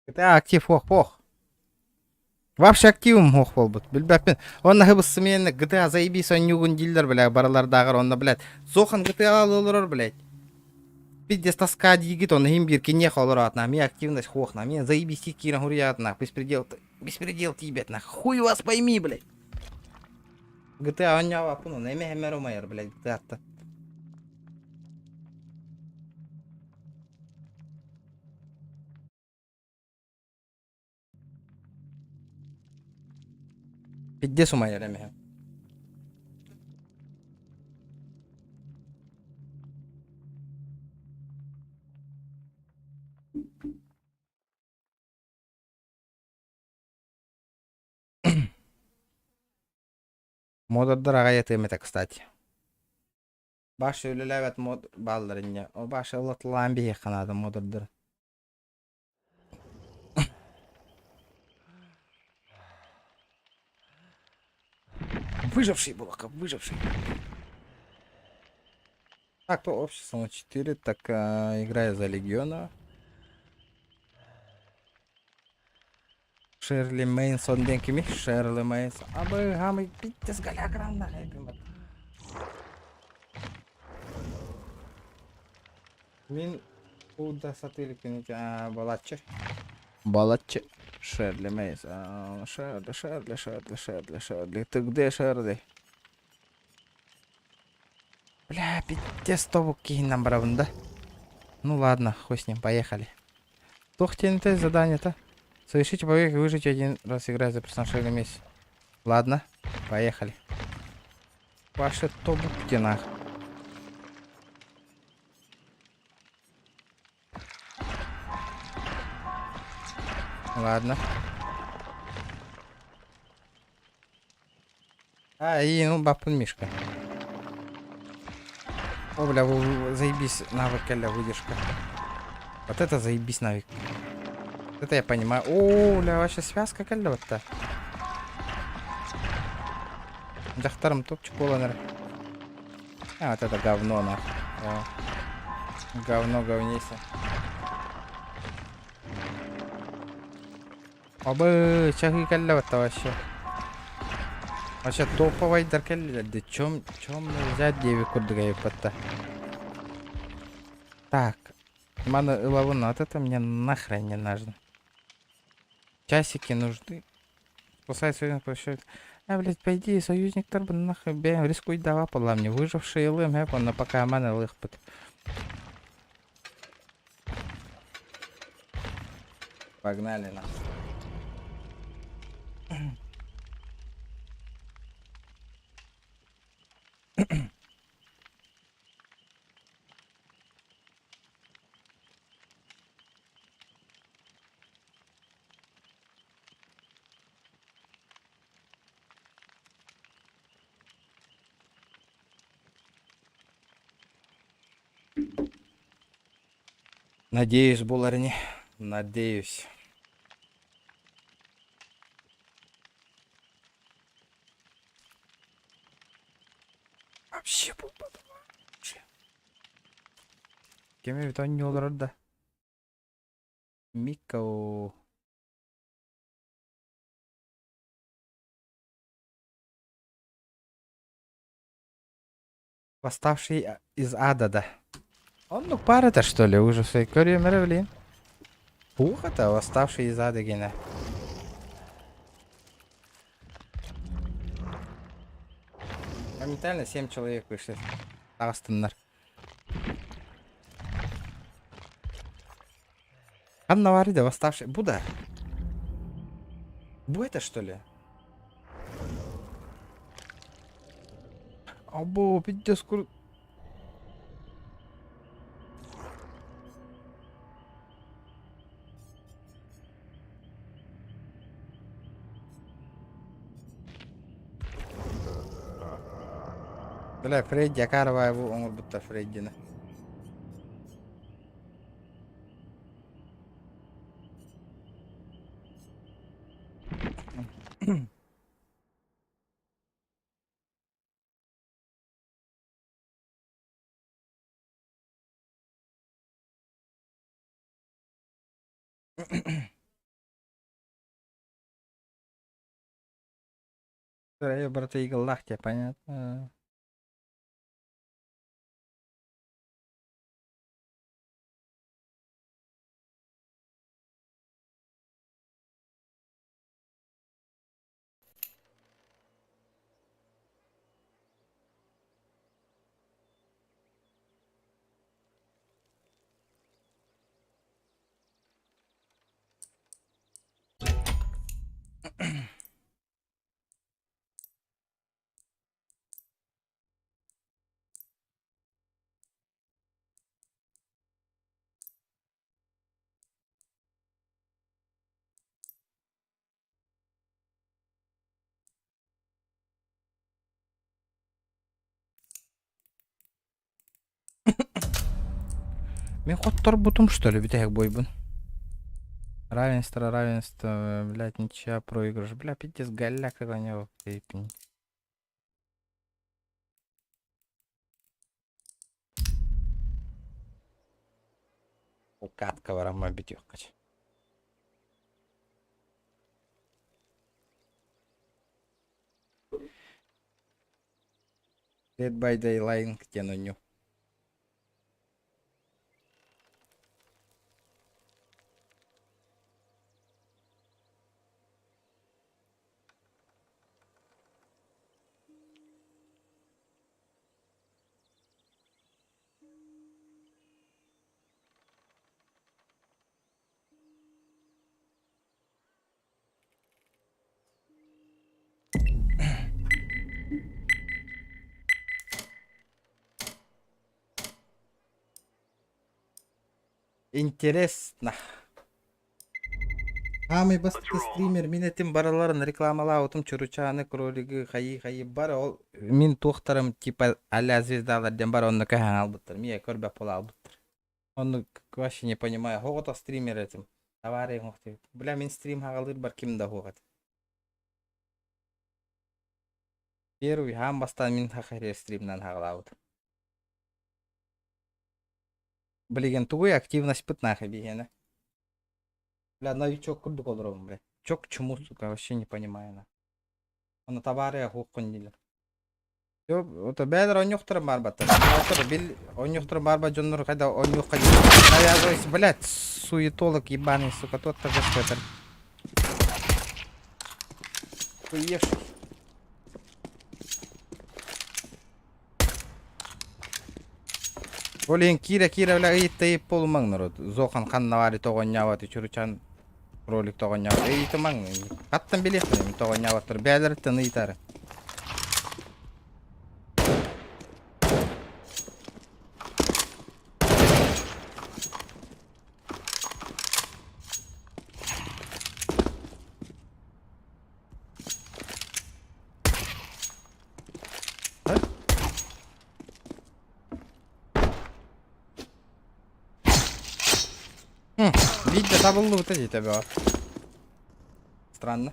GTA актив ох. Вообще активым ох болбут. Билбеппин. Онна хыбысы менен GTA заебись оннюгун дилдер, бля, баралардагыр онна, блядь. Зохан GTA алылыр, блядь. Пиздец тоска дигит, он им бир кине холорат на мне активность хох на мне заебись кира гуриат на беспредел тибет на хуй вас пойми, блядь. GTA оннява пуну на имя хемеру майер, блядь, GTA-то. Пиздец майер имя. Модердер агайет эмете, кстати. Башы өлеләвет мод балларыня. О башы ылытлан бие канады модердер. Выживший булака, выживший. Так, по обществу 4, так играю за Легиона. Шерли Мейнсон денкими, Шерли Мейнсон. Абы гамы питтес галяграм на хайпимат. Мин уда сатыликиники балатчы. Балатчы. Шерли Мейнсон. Шерли. Ты где Шерли? Бля, питтес тобук кейннан барабын да. Ну ладно, хуй с ним, поехали. Тохтенте задание-то. Совершите побег и выжить один раз играть за персонажа на месяц. Ладно, поехали. Ваши тобуки нах. Ладно. И ну бапун мишка. О, бля, заебись навык, кэля, выдержка. Вот это заебись навык. Это я понимаю. О, бля, вообще связка кэлля вот-то. Дахтарым топчик боланыр. Вот это говно нах. Говно говнейся. Обы, чахи кэлля вот-то вообще. Вообще топовый даркэлля. Да чём взять девик курдыгай вот-то. Так. Мана лавуна, вот это мне нахрен не нужно. Часики нужны. Спасай союзник прощает. Блядь, по идее, союзник-то нахуй, бе, рискуй дава пола мне. Выживший лым, но пока мана лыхпыт. Погнали на. Надеюсь, Буларни. Надеюсь. Вообще болмады. Вообще. Кеме бит он не olur да. Микко. Восставший из ада, да. Он ну пара-то что ли уже в своей карьере блин. Уха-то восставший из ада гена. Моментально 7 человек вышли. Астоннар. Анна Варида, восставший. Буда. Бу это что ли? Або, пиздец, круто. Бля, Фредди, Акарова, он будто Фредди. Брата Игл Лахте, понятно. Мен хоттор бутум что ли, битяк бойбун. Равенство, блядь, ничья, проигрыш. Бля, пиздец, голяк какой него. Укатка варама битёкать. Dead by Daylight к тянуню. Интересно. Самый басты стример минетим бараларын рекламалаутым чуручаны кролиги хайы бар ол мин тухтарым типа аля звездалардан бар онны кахан албыттыр. Мия көрбөп бола албыттыр. Онны вообще не понимаю. Хогото стример этим. Товары мохти. Бля, мен стрим хагалыр бар кимда хогат. Первый хам бастан мин хахаре стримнан хагалаут. Блин, тугой активность пытнаха бегена. Бля, новичок курдук олором, бля. Чок чему, сука, вообще не понимаю. На. Он на товары охуй кондили. Yok, o da beyler on yoktur barbatta. Otur, bil on yoktur barba jonlar kayda on yok kayda. Я блядь, суетолог ебаный, сука, тот так это. Хуевший. Олен кира бля итте полмаң народ. Зохан каннавари тогонняват чурчан ролик тогонняват. Итмаң. Каттан билетме тогонняваттыр. Бәлер тыны итары. Видео табылды вот эти тебя. Странно.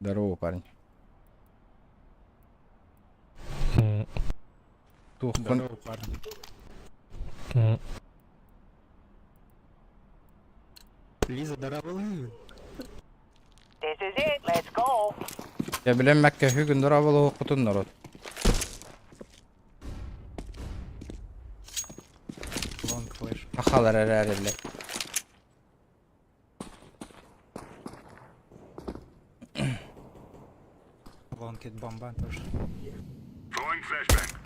Здорово, парень. Здорово, парень. Лиза, здорово. This is it. Let's go. Я билем Мәккә хүгін дұрабылы оқытын народ. Long flash. Ақалар әрі. Long kid бомба тоже. Throwing flashbang.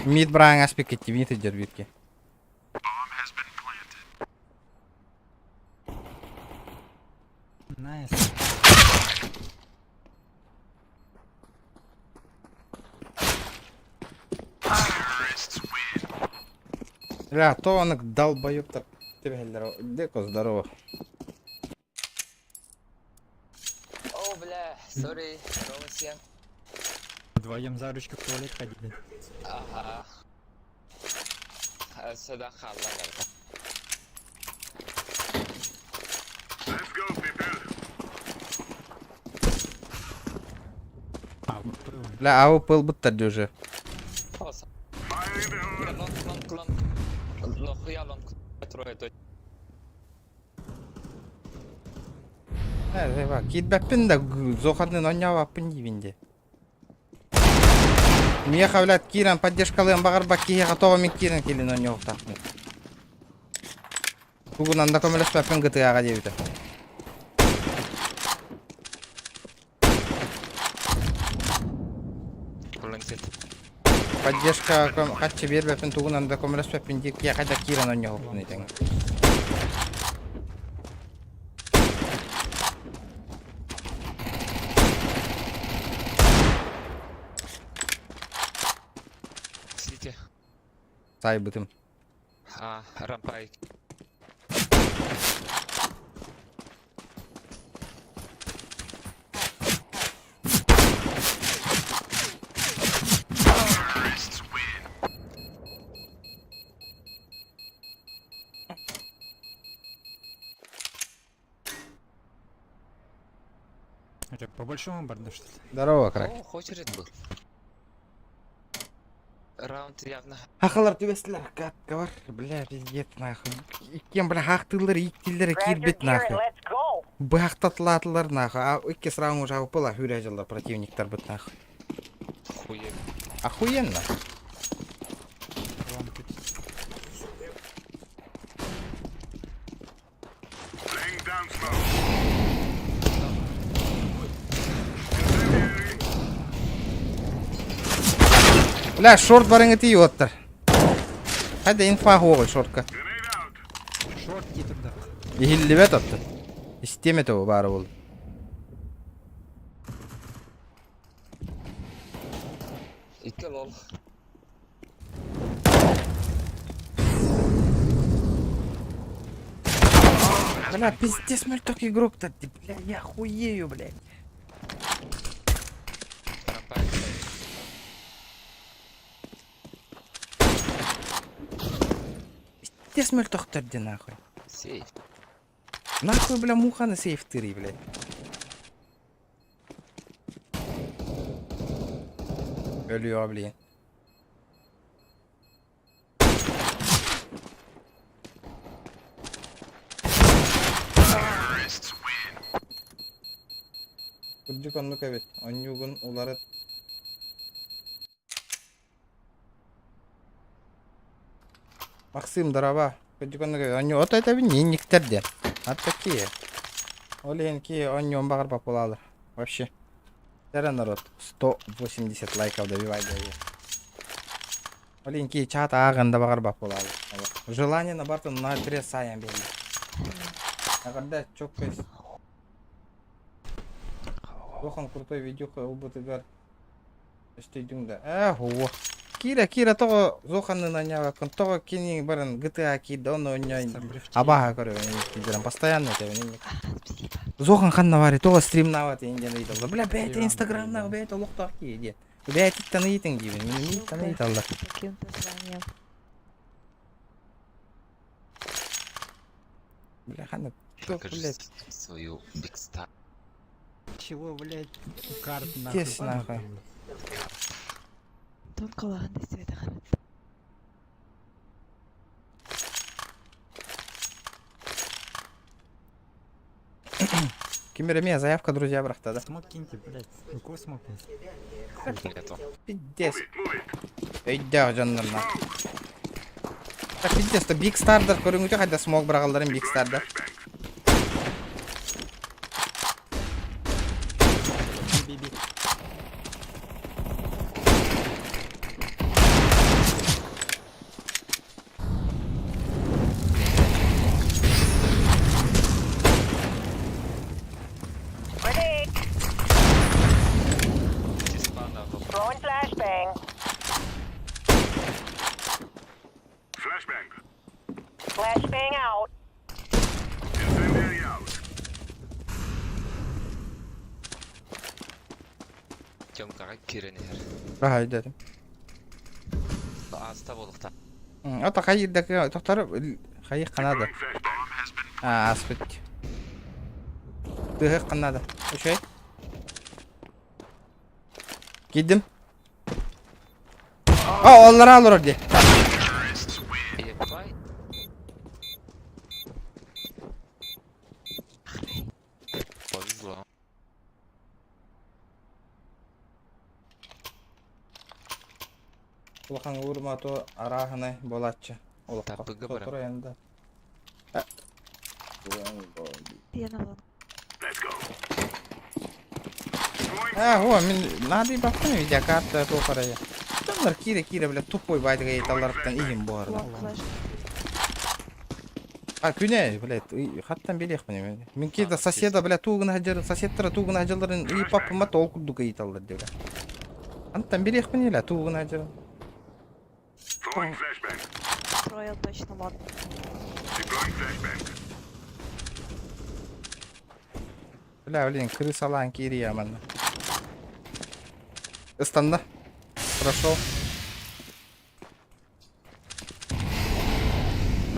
Мид брайан аспек кетті, мид идер битке. Nice. Бля, то он долбоёб-то. Деко здорово. О, бля, сори, здорово всем. Вдвоем за ручку в туалет ходили. Ага. Сюда халла. Let's go, people. Бля, ау пыл бұттарды уже. Fire in the hole. Ну, хуя лонг. Трое точно. Кит бәппін да зоқатын оңяу аппын дейбінде. Мия қавлят киран поддержкалыын бағар бак кие қатоға мен киран келін оңяу тақпын. Бүгін анда көмелес бәппін ғытыға дейбіті. Поддержка қатшы бер бәппін туғын анда көмелес бәппін дейіп кие қайда киран оңяу тақпын етің. Сай бытым. Рампай. Это по большому борду что ли? Здорово, крак. О, хоть ред был. Раунд явно. Ақылар төбестілер, кәпкі бар, бля, пиздец, нахуй. Иккен, бля, хақтылар, иктілер, кирбет, нахуй. Бұяқтатылатылар, нахуй. Икке сұрауын жауы пыла, хүрәжілер, противниктар бұт, нахуй. Охуенно. Laying down smoke. Бля, шорт барыңы тей оттыр. Қайда инфа қоғыл шортқа. Шорт кетіп да. Ехілі бәт отты. Истемет о бары болды. Икке лол. Бля, пиздец, мальток игрок-то. Бля, я хуею, блядь. Пиздец, мальток-то где нахуй. Сейф. Нахуй, бля, муханы сейф тыры, блядь. Ölüyor bilin. Kırcık onluk evet. Anyugun uları. Максим, дрова. Кырдык онлuk evet. Anyu ota tabi ненниктерден. Hatta ki. Олен ки аню багыр популалар. Вообще. Тера народ. 180 лайков добивай даю. Олен ки чат ағында багыр популалар. Желание на бартын на пресс саян бейли. Агарда çok пес. Жохан крутой видеоха УБТГар. Істейдің да. О. Кира того Зоханны нанява, кон того кини баран GTA кида, он ойняй. Абаха корю, кидерам постоянно это не. Зохан ханна вари, того стрим нават инден видел. Бля, бейт Инстаграм на, бейт лохтар киде. Бейт танитен гибен, не танит алла. Бля, ханна. Свою бигстар. Чего, блядь, карт нахуй? Кес нахуй. Только ладно, Света. Кимеремия, заявка, друзья, брахта, да? Смог киньте, блядь. Ну кого смог? Нету. Пиздец. Өйдә жаннар на. Так пиздец, то Big Star'дар көрүңүтө кайда смог брагалдарын Big Star'да. Throwing flashbang. Flashbang out. Тёмкага киренер. Ага, дедим. Аста болукта. Ата кайдагы токтор кайы канада. Аспет. Тыгы канада. Ошой. Gittim. Onları alır orada. Повезло. Улахан урма то араханы болатчы. Улахан. Тапыгы бар. Тотор аянда. О, мен надо бактым видеокарта токарая. Адамдар кире, блядь, тупой байдыга еталарыктан ийим боор. Күнэ, блядь, хаттан белек мен. Мен кейде соседа, блядь, тугуна хажыр, соседтара тугуна хажырларын ий папыма толкудуга еталар деп. Антан белек мен эле тугуна хажыр. Строил точно мод. Бля, блин, крысалан кирия мана. Станда. Прошел.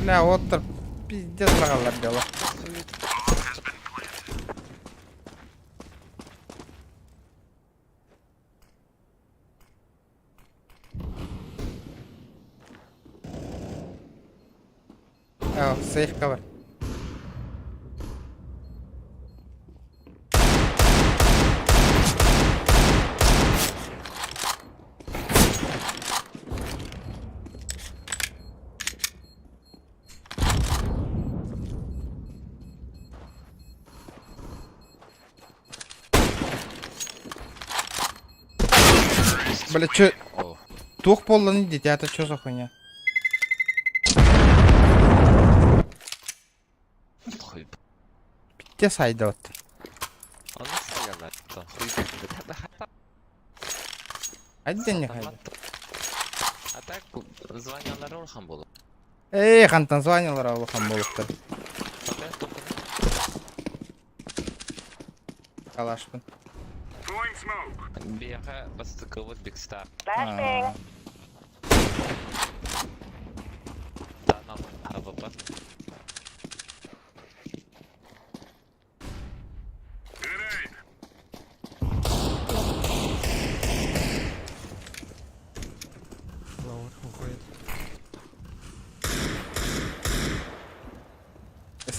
Бля, вот пиздец прогалар дело. Сейф кавер. Бля, чё? Тух полон идите, это чё за хуйня? Где сайдот? Он не сайдот. Айден не хайда. А так звонил на Ролхан было. Эй, хантан звонил Ролхан болуптар. Калашпын. Беха постыковый бигстар. Flashbang. Танал АВП.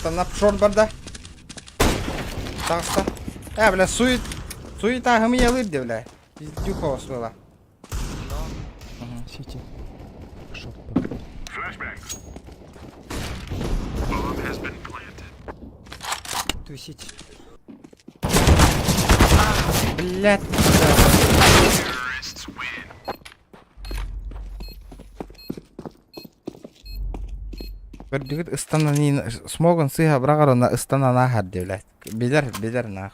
Станап шорт барда. Тағыста. Бля, сует ағымы елірді, бля. Пиздюк оғыз была. Сити. Шорт. Ты сити. Блядь. Bir digit ıstanani smogon sıha bırakır ona ıstanana haddi bile. Bilir nah.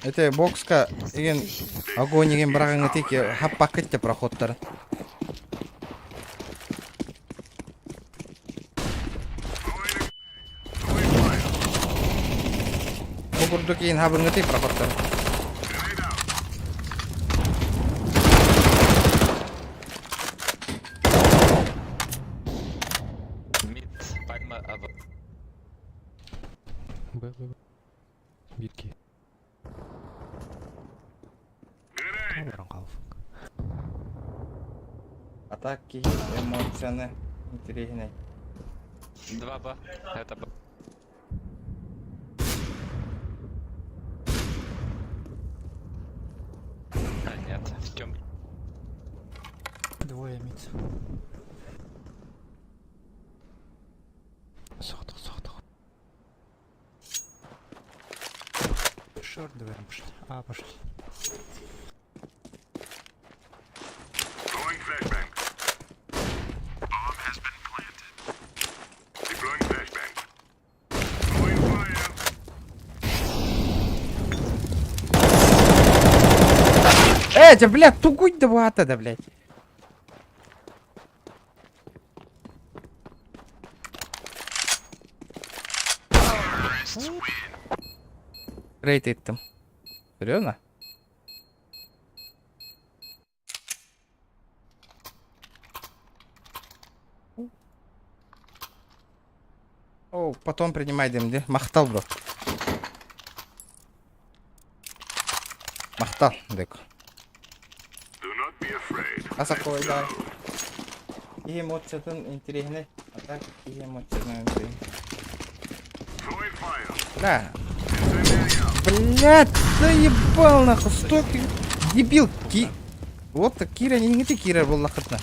Это бокска igen огонь igen бырагын тики хап пакетте проходтар. Бокурду кейін хабын тик проходтар. Битки. Атаки, эмоцияны интересней. 2Б. Это Б. А, нет. В тем. Двое мид. Сохту. Шорт, давай пошли. Пошли. Да, блядь, тугуть давата, да, блядь. Рейтит там. Серьезно? О, потом принимай дым, да? Махтал, бро. Махтал, дек. Асакой, да. И эмоциядан интересный. А так, и эмоциядан интересный. Да. Блядь, заебал нахуй, стоки. Дебил, Вот так, Кира, не ты, Кира, был лохотно.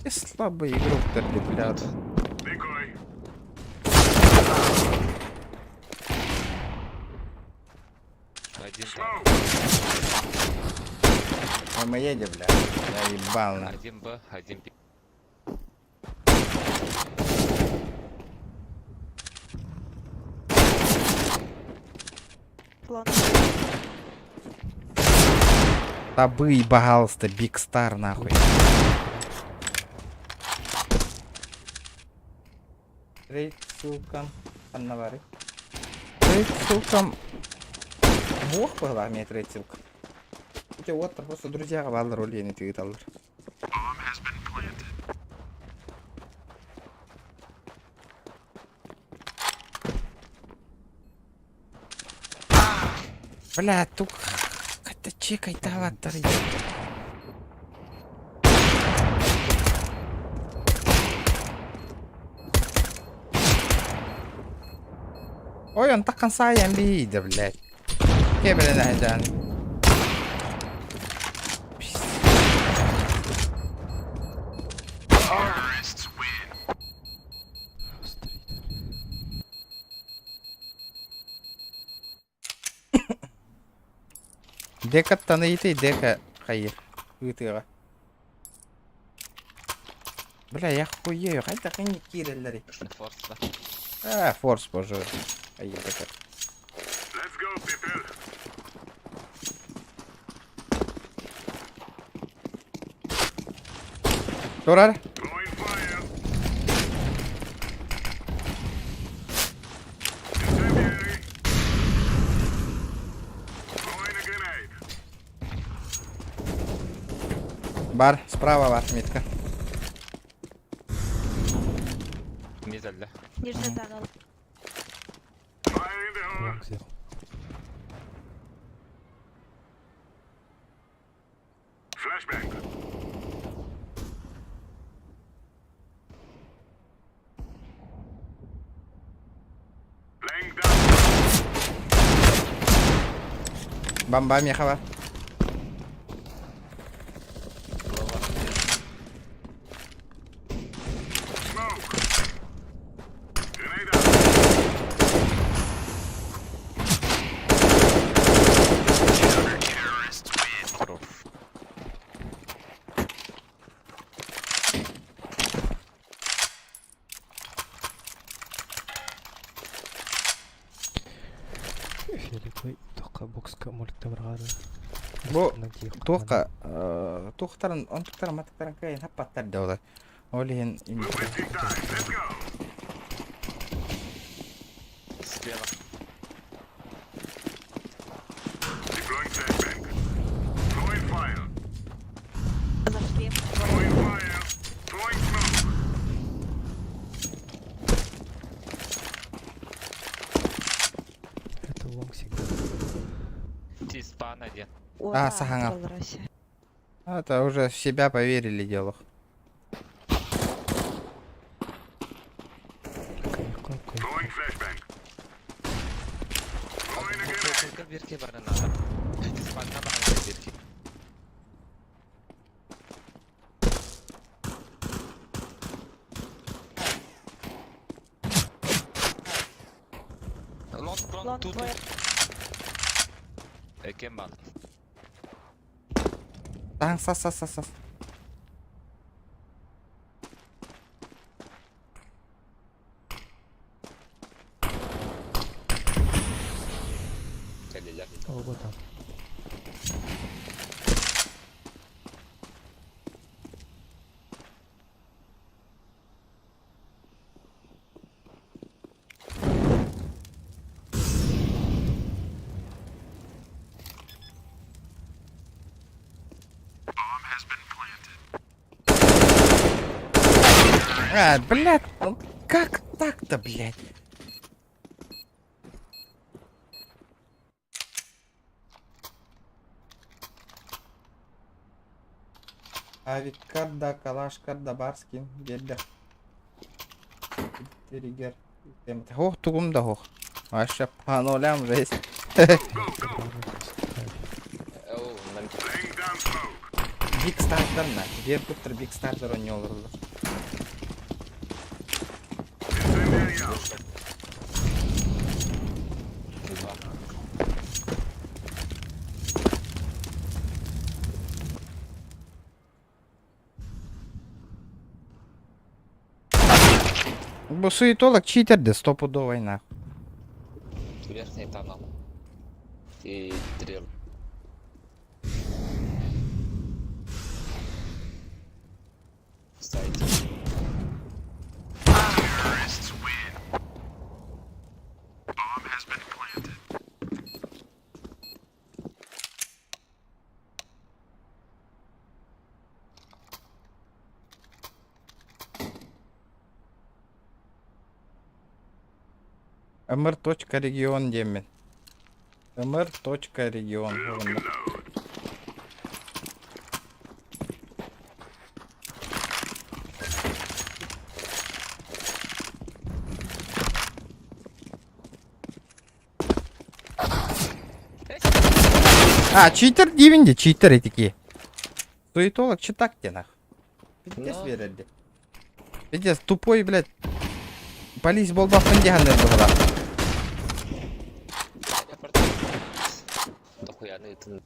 И слабый игрок, блядь. Один мы едем, бля. Я ебал на. 1Б, 1П. План. Табы, пожалуйста, Биг Стар, нахуй. Рейд, сукам. Аннавары. Рейд, сукам. Бог была, имеет рейд, силка. Хотя вот просто друзья валды роли не твитал. Бля, тут это чекай таватор. Ой, он так консаем вида, блядь. Я, блядь, найдан. Дека таныйты, дека хайыр. Үтіға. Бля, я хуею. Қайда қайны кирелері. Форс, да? Форс, боже. Хайыр, дека. Турар? Бар, справа бар, метка. Мизаль, да? Нижний тоннел. Бомбами хава. Бу тоққа тоқтарын онтықтарын матықтарын кайын хаппаттар да олар. Олеген Слева. Это лонг всегда. Тиспан один. А, Саханов. Это уже в себя поверили дело. Birki var надо. Тиспанна бар birki. Long тут. Ekem bak. Сас. Вот там. А, блядь, ну как так-то, блядь? Авикарда, калашкарда, барскин, geldi. Trigger. Hoch, tuğum da hoch. Aşağı panolam reis. Big startlarına. Bir kutur big startlar oynuyorlar. Бо суетолог читерді стопудовий нахуй. Верхний тоннел. И дрел. Сайт. Mr.Region demin. Mr.Region. А, читер деймін читер етеке. Суетолог читак те нах. Пиздец верілді. Пиздец, тупой, блядь. Полис болбақпын дегендер бұғыда. Дохуяны тын.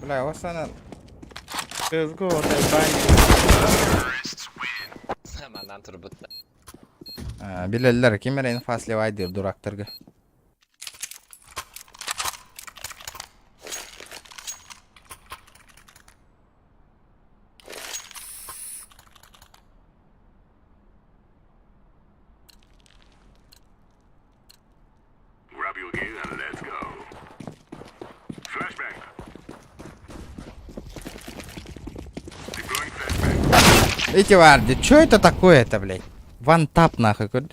Бля, осана. Кызгы отай бани. Манан турбутта. Билелер кемерейін фаслевайдыр дурактырғы. Эти варды, чё это такое-то, блядь? Вантап нахуй, куда?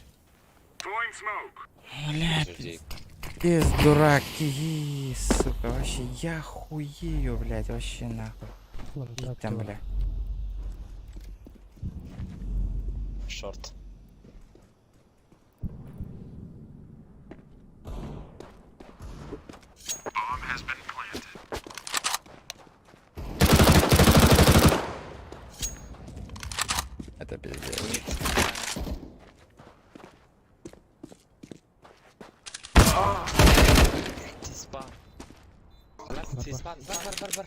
Бля, пиздец, дураки, сука, вообще, я хуею, блядь, вообще нахуй. Иди там, бля. Шорт. Это пиздец. Тиспан. Тиспан. Бар.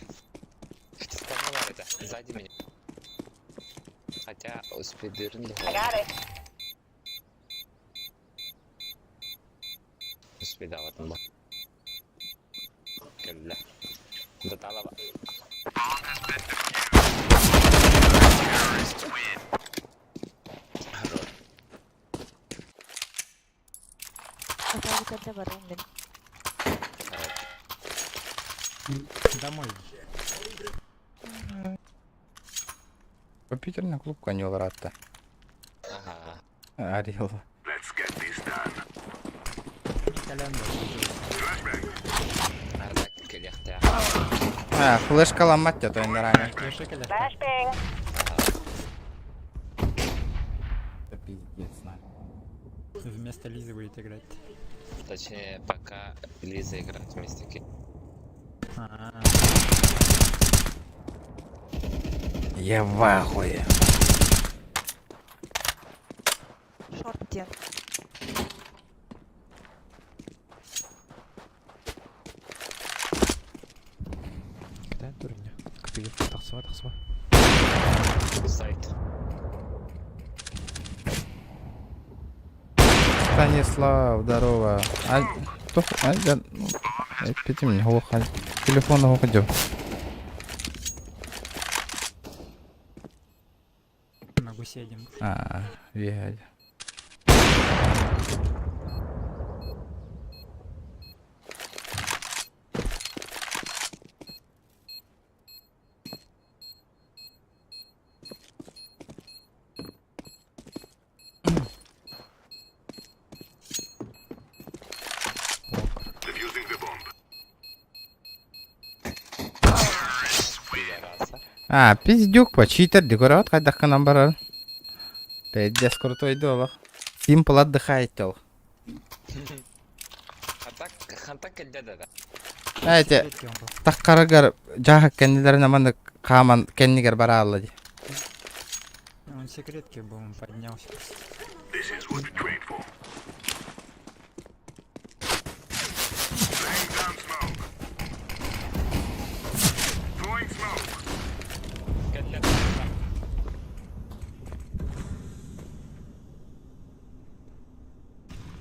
Тиспан var это. Сзади меня. Хотя у спидерни. I got it. Спида в этом. Кля. Да талава. Atau baru min. Домой. Компьютерный клуб конёл рад-то. Ага. Орел. А, флешка ломать то не ранее. Flashbang. Это пиздец, нахуй. Вместо Лизы будет играть. Точнее, пока Лиза играет вместе Ки. Я в ахуе. Шорт где? Да, дурня. Тахсыва. Сайт. Станислав, здорово. А, кто? А, да, ну, пяти мне глухо. Телефон уходил. На гусе один. А, вегать. А, пиздюк, почитер, декорат, кайдах нам барар. Пиздец, крутой доллар. Симпл отдыхает тел. Хантак да. Знаете, так карагар, джаха кеннидер наман каман кеннигер бараллади. Он секретки был, он поднялся.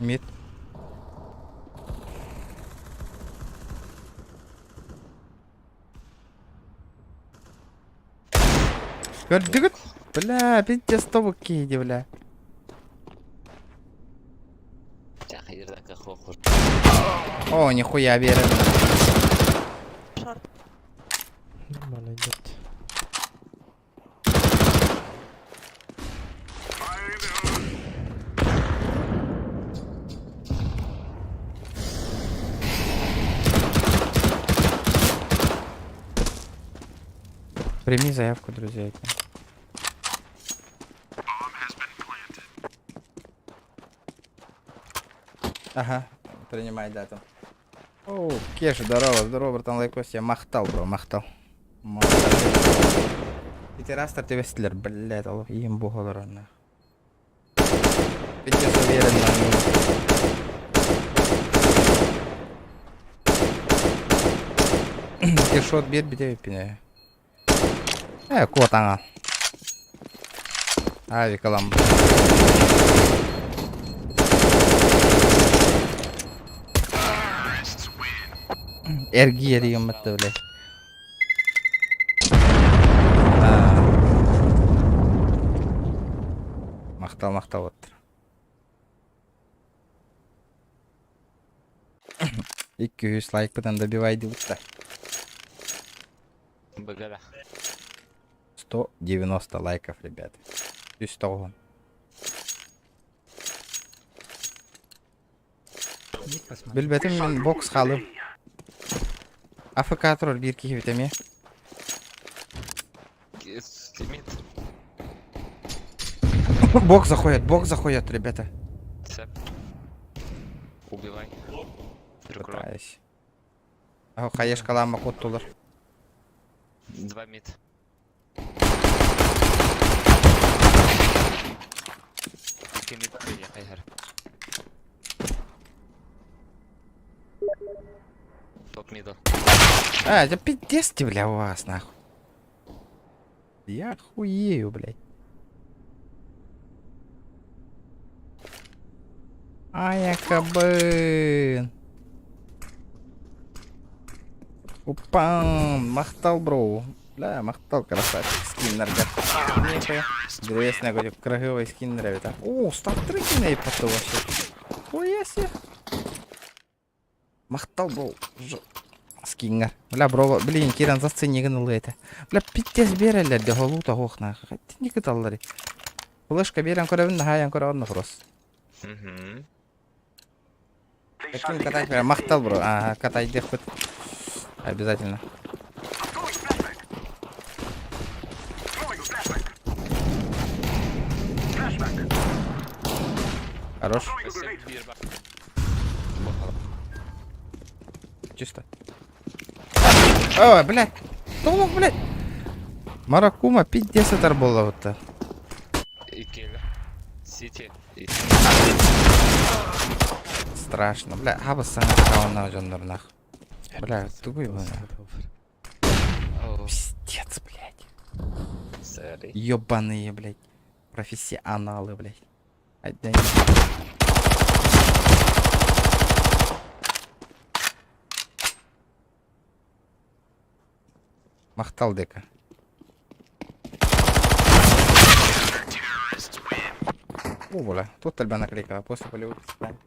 Мид. Көрдүгүт. Бля, пиздец тобук кейди, бля. О, нихуя верен. Нормально идет. Прими заявку, друзья. Ага, принимай дату. О, Кеша, здорово, братан, лайкос, я махтал, бро, махтал. И террастер ты вестлер, блядь, им бухал рано. Пиздец уверен на Кешот бер бите пине. Кот аңа. Авикалам. Эрги еригем бітті, блядь. Мақтал отыр. 200 лайк бұдан добивай деп ұтты. Бігілі. 190 лайков, ребят. Түс тоғын. Білбетім мен бокс қалым. АФК тұрыр бір кейі бітеме. Бокс заходят, ребята. Убивай. Пытаюсь. Хаеш калама кот тулар. 2 мид. Ике мид бери, хайгар. Топ мидл. Это пиздец ты, бля, у вас, нахуй. Я хуею, блядь. Ай, кабын. Упам, махтал, бро. Бля, махтал, красавчик. Скин, ребят. Древесный какой-то краговый скин, ребята. О, стартрекиный потом вообще. Хуя себе. Махтал, бро. Скингер. Бля, бро, блин, Киран за сцене гнул это. Бля, пиздец берели, де голута хохна. Хотя не каталлари. Флешка берем, коровин, нахаем, коровин, просто. Каким катать, прям махтал, бро. Ага, катать дехпыт. Обязательно. Хорош. Чисто. Ой, блядь. Толок, блядь. Маракума, пиздец, это было вот-то. Сити. Страшно, бля, абасан на нахуй. Бля, тупой его. Пиздец, блядь. Ёбаные, блядь. Профессионалы, блядь. Отдай. Махтал дека. О, бля, тут тальба наклейка, после полевых испытаний.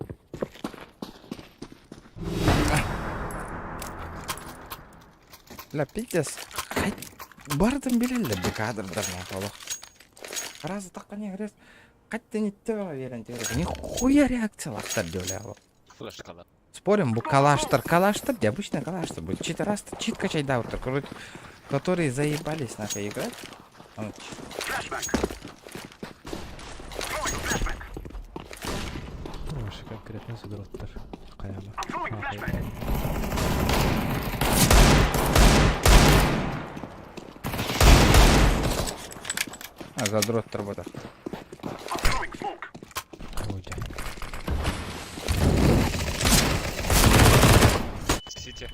Бля, пиздец. Бардым билелер бе кадрдардан толық. Разы таққа не кірес. Қайтты неттева верен теория. Нихуя реакциялақтар деп бля. Флешкалар. Спорим, бұл калаштар, где обычно калаштар будет. Чит качай даутер, которые заебались нахуй играть. Ваши конкретно задроттар. Каяма. Задрот работа. Сити.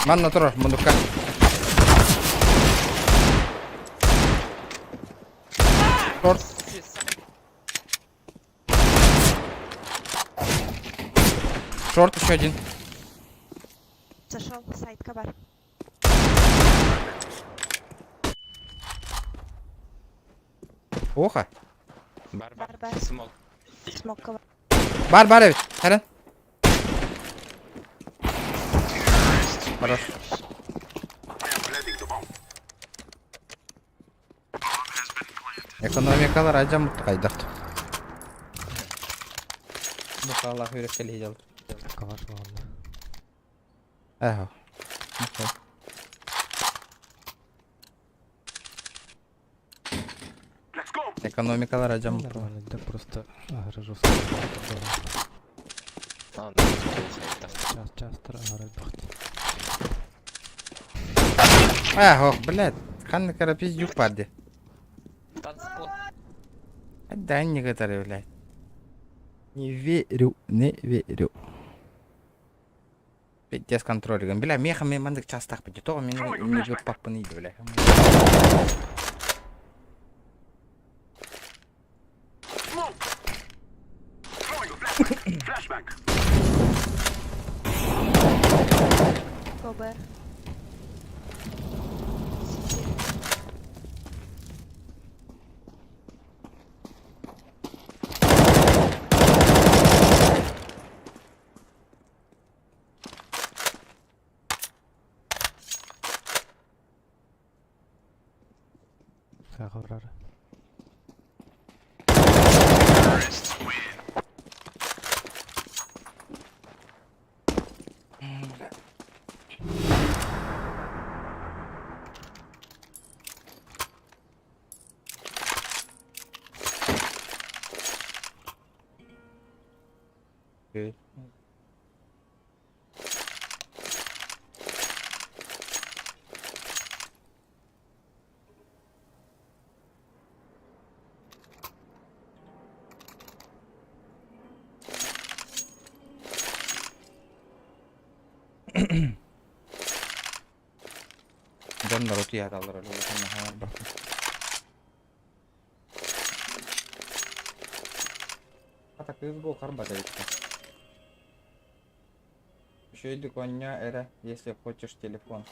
Манна тур, мundukka. Шорт. Шорт еще один. Зашел, сайт кабар. Оха. Бар. Смок. Смок кабар. Бар, evet. Herren. Хорош. Экономикалар ажам кайдырт. Букалар үйрөткелей жалды. Калаш болғанда. Ага. Экономикалар ажам. Нормально, да просто агрожуска. Час аграть бахти. Ох, блядь. Ханны кара пиздюк падди. Да не готовы, блядь. Не верю. Пиздец контролем. Бля, мехами мандык частах пойдет. То мне папа не иди, бля. Кобер. Сахарар. Окей. Адамдар өте ядалар әлі өтіне хабар бақы. Ата кыз бұл қарым бада етті. Шөйді коня әрі, если хочешь телефон.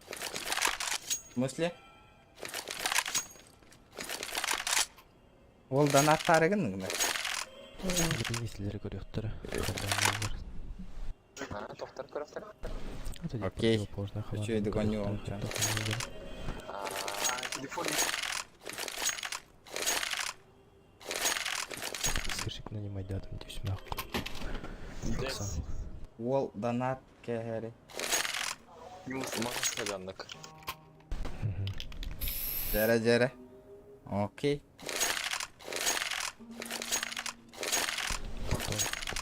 В смысле? Ол донаттары кімнің? Есілері көректері. Тоқтар көріқтер. Окей. Шөйді коня оң. Телефон. Скажите, нанимать дату, не сюда. Ол донат кәхәрі. Маңыстаганлық. Жәрі. Окей.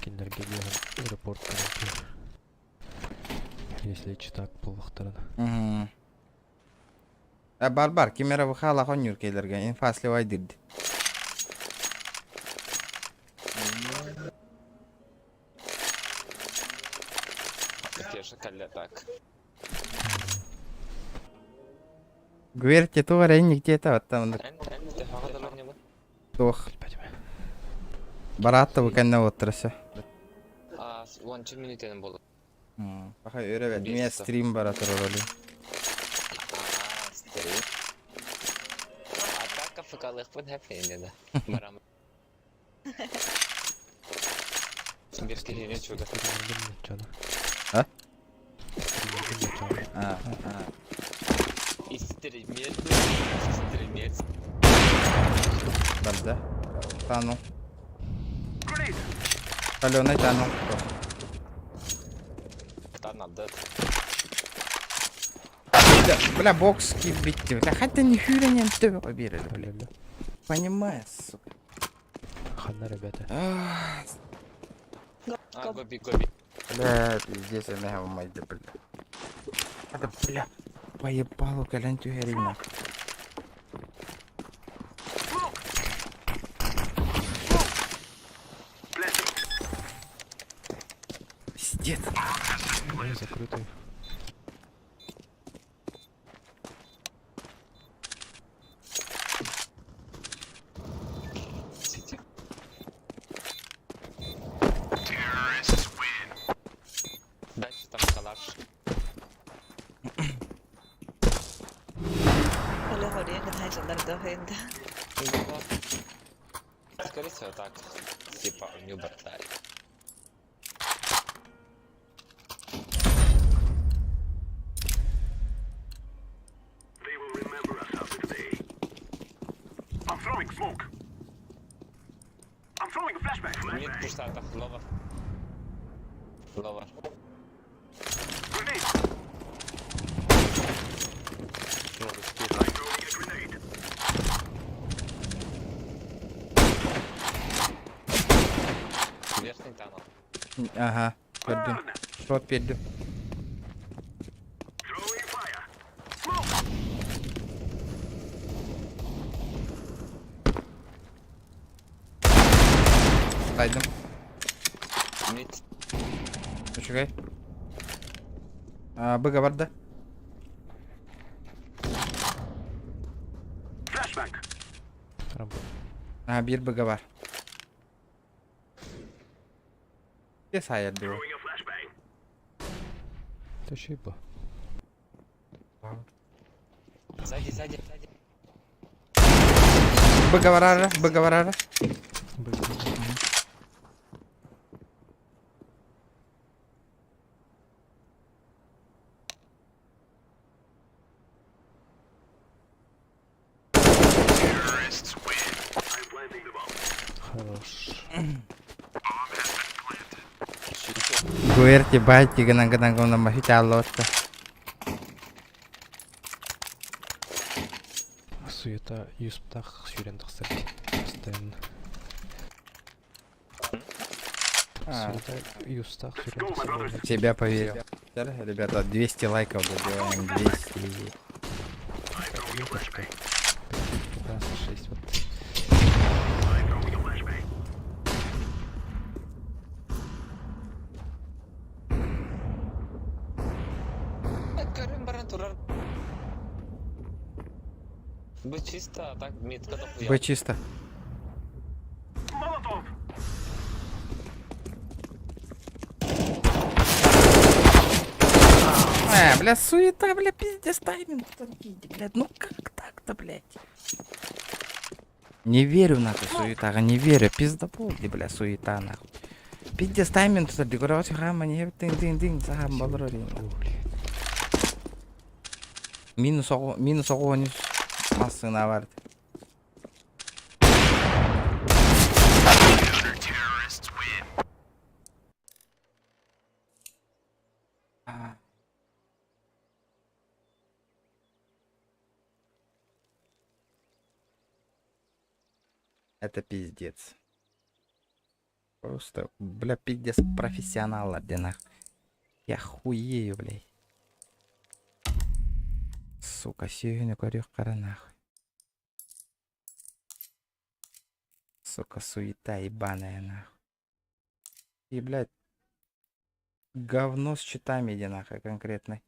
Кендерге деген аэропорттан если читак бұлықтырын. Бар, кемері бұқала қон үркейлерге, инфасли вайдырды. Кеша кәлі так. Гверте туғарайын где-то вот там. Әнді хағадалар не бұл? Тух. Баратты бұқанна отырысы. 12 минутен болды. Бақай өребет, мен стрим бара тұрыр олы. Стрим. Атака фықалық бұн әпейін деді. Барам. Беркелене чуды. А? Истримет. Барда. Тану. Каленый тану. Надо. Бля, бокс кибить. Да хотя ни хюра не то поберили, бля. Понимаешь, сука. Хана, ребята. Гоби. Бля, здесь я не майда, бля. Это, бля, поебалу каленту херина. Пиздец. Закрытый. Дальше там калаш. Скорее всего так. Типа не бортали. Нет пуштата, лова. Верхний танал. Ага, пердüm. Шот пердüm. Saydım. Mid. Почекай. Быга барда. Bir bıga var. Ne sayıldı o? Тащи бы. Сзади. Быга var ara. Хорош. Гуэрти бати гана махиталлотта. Суета юсптах сүйрендік сәлде. Постоянно. Суета юсптах сүйрендік сәлде. Тебя поверил. Ребята, 200 лайков добиваем, 200. 6 вот. Быть чисто, а так метка дохуя. Вы чисто. Бля, суета, бля, пиздец, тайминг. Блядь, ну как так-то, блядь? Не верю нахуй суетаға, не верю. Пизда болды, бля, суета нахуй. Пиздец, тайминг тұтыр, декорация хама, не дing, сағам болыр орейін. Минус оғуыныз массына барды. Это пиздец. Просто, бля, пиздец профессионалlar нахуй. Я хуею, блядь. Сука, сүйені көрек қара нахуй. Сука, суета ебаная нахуй. И, блядь, говно с читами иди нахуй конкретно.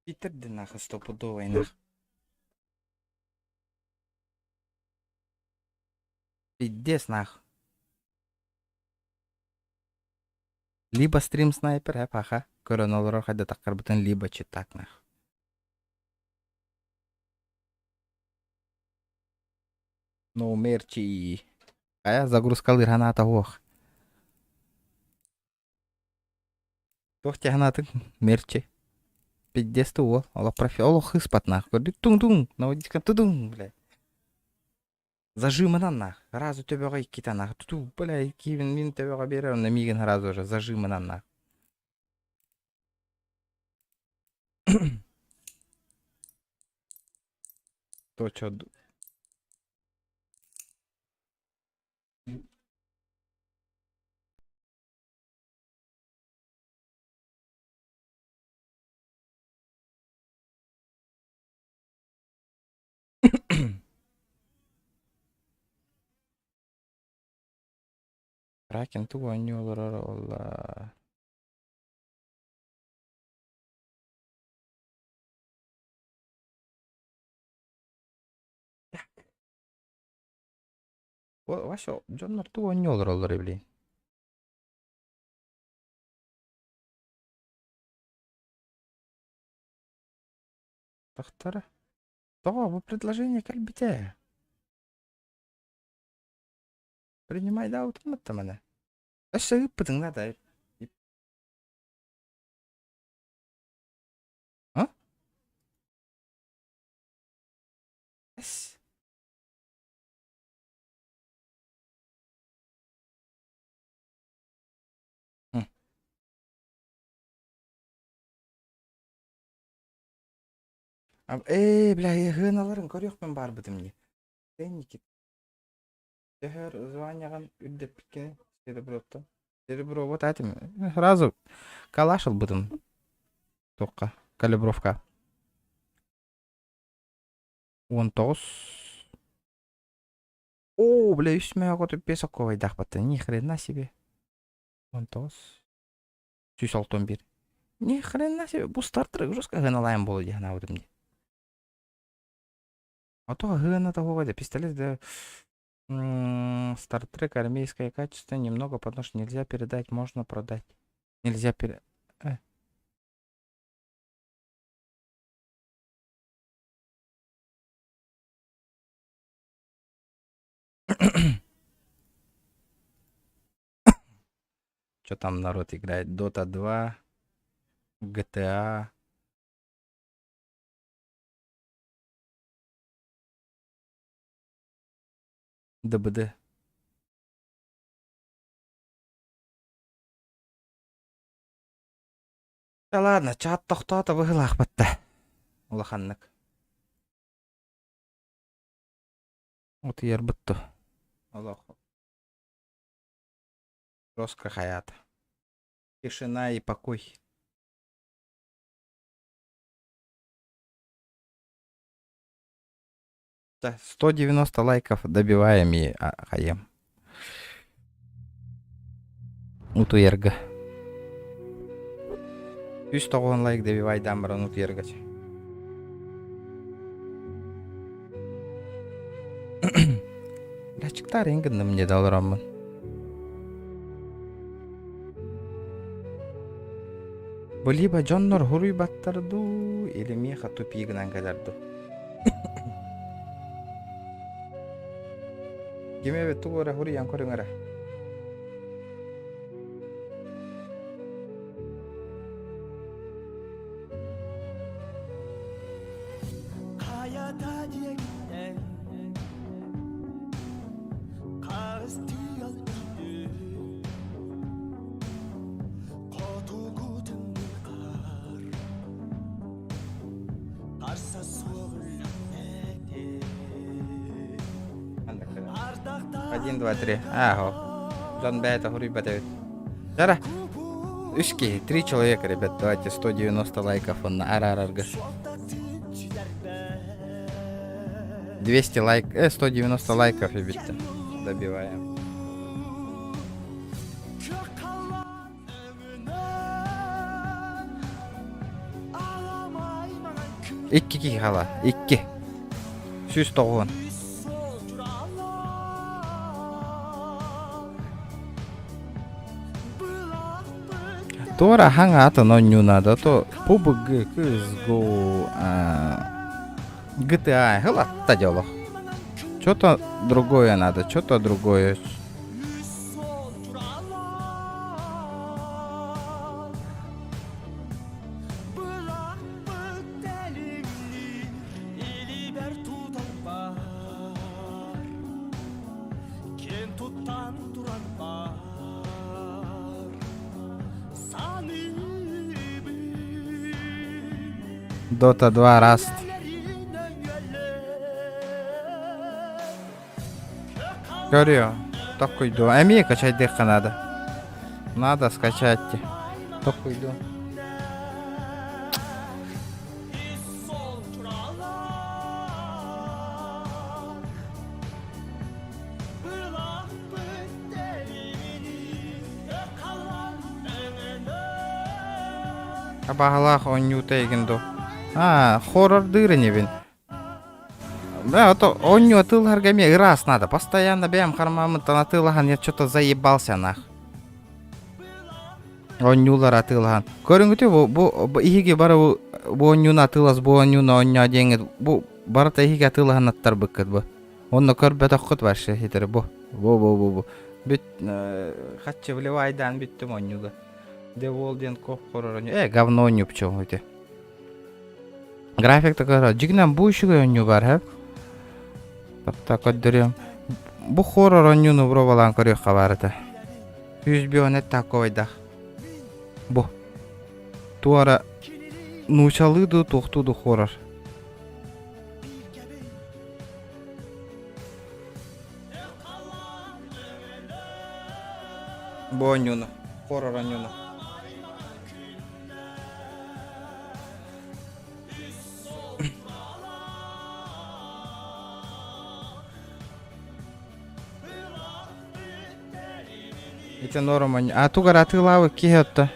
Питер да нахуй стопудовый нахуй. Пиздец нахуй. Либо стрим снайпер, паха. Коронолор хада таққар бутын, либо читак нахуй. Ну, мерчи. А загрузка граната ох. Тохте гранаты мерчи. Пиздец туо. Ола профи. Ола хыспат нахуй. Тун-тун. Наводичка тудун, блядь. Зажимынан нахуй. Разу төбеға иккита нахуй. Ту, блядь, кивин мин төбеға берер, на мигін разу уже. Зажимынан нахуй. То чё... Кракен туго не olur Allah. Вообще, Джоннар туго не olur блин. Тахтара. То, вы предложение кальбите. Принимай, да, утматта мене. Ошо ыппытың да. А? Эс. Бля, гыналарын көрөкмүн барбыдым не. Тенники. Техер званияған үрдеп біккен сереброттан. Серебро, вот этим. Сразу калашыл бұдым. Тоққа. Калибровка. 19. О, бля, үстіме ағыты 5 оққа байдақ баттан. Ни хрена себе. 19. 161. Ни хрена себе. Бұл стартыры жөсқа ғыналайын болу деген аудымде. Атоға ғынаты қоғайды. Пистолет Стартрек, армейское качество, немного, потому что нельзя передать, можно продать. Нельзя Что там народ играет? Dota 2, GTA. ДБД. Да ладно, чат тоқтата выгылах батта. Улаханнык. Вот ер бытту. Аллах. Жестко хаят. Тишина и покой. Да, 190 лайков добиваем и хаем. Утуерга. 190 лайк добивай дамбран утуергать. Лачыктар енгінді мне дал роман. Бұл либо жоннор хуруй баттарду, или меха тупигінен кадарду. Гемебе тугора хуруй янкорыңара. Один, два, три. Ага. Жан бета хуруй батавит. Жара. Үшки, 3 человека, ребят. Давайте 190 лайков он на арарарга. 200 лайков, 190 лайков, ребята. Добиваем. Икки хала, икки. 190. Тора хангата но не надо, то PUBG, CSGO, GTA, хлопта дело. Что-то другое надо, что-то другое. Dota 2 Rust. Говорю, такой иду. А мне качать деха надо. Надо скачать. Такой иду. Абагалах он не утейгенду. Хоррор дыры не вин. Да, то он не отылгарга мне раз надо. Постоянно бьем хармамы танатылган, я что-то заебался нах. Он не улар атылган. Көрүнгүтү бу иги бары бу он не атылас, бу он не он не деньги. Бу барта иги атылган аттар быккыт бу. Онно көрбөт окут бар ше хитер бу. Бу. Бит хатчы вливайдан биттим он не. Деволден коп хоррор. Говно не пчел эти. График такой, жигнам бу ишиге он не бар, хэ? Так отдырем. Бу хоррор он не пробовалан көрөк кабарыты. 100 бионет такой да. Бу. Туара нучалыду токтуду хоррор. Бу онюну. Хоррор онюну. Это норма. А тугар атылавы киетті